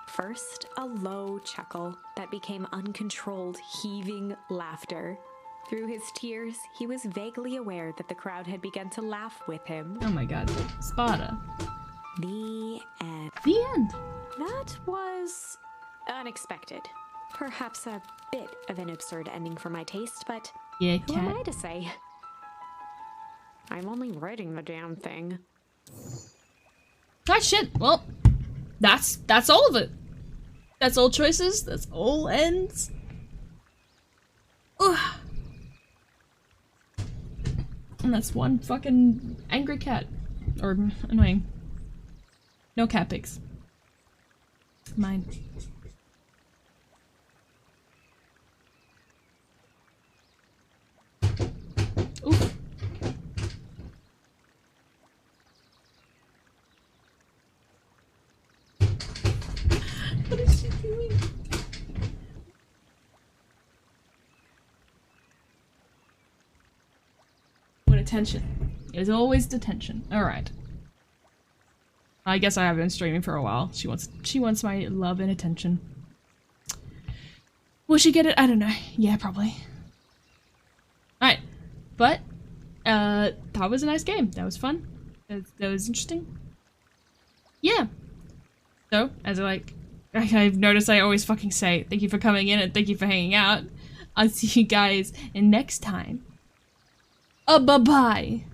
First, a low chuckle that became uncontrolled, heaving laughter. Through his tears, he was vaguely aware that the crowd had begun to laugh with him. Oh my god. Sparta. The end. The end. That was unexpected. Perhaps a bit of an absurd ending for my taste, but yeah, who am I to say? I'm only writing the damn thing. Ah shit. Well, that's all of it. That's all choices. That's all ends. Ugh. And that's one fucking angry cat. Or annoying. No cat pics. Mine. Oof. What is she doing? What attention. It is always detention. Alright. I guess I have been streaming for a while. She wants my love and attention. Will she get it? I don't know. Yeah, probably. Alright. But, that was a nice game. That was fun. That was interesting. Yeah. So, as I've noticed I always fucking say, thank you for coming in and thank you for hanging out. I'll see you guys next time. Bye-bye.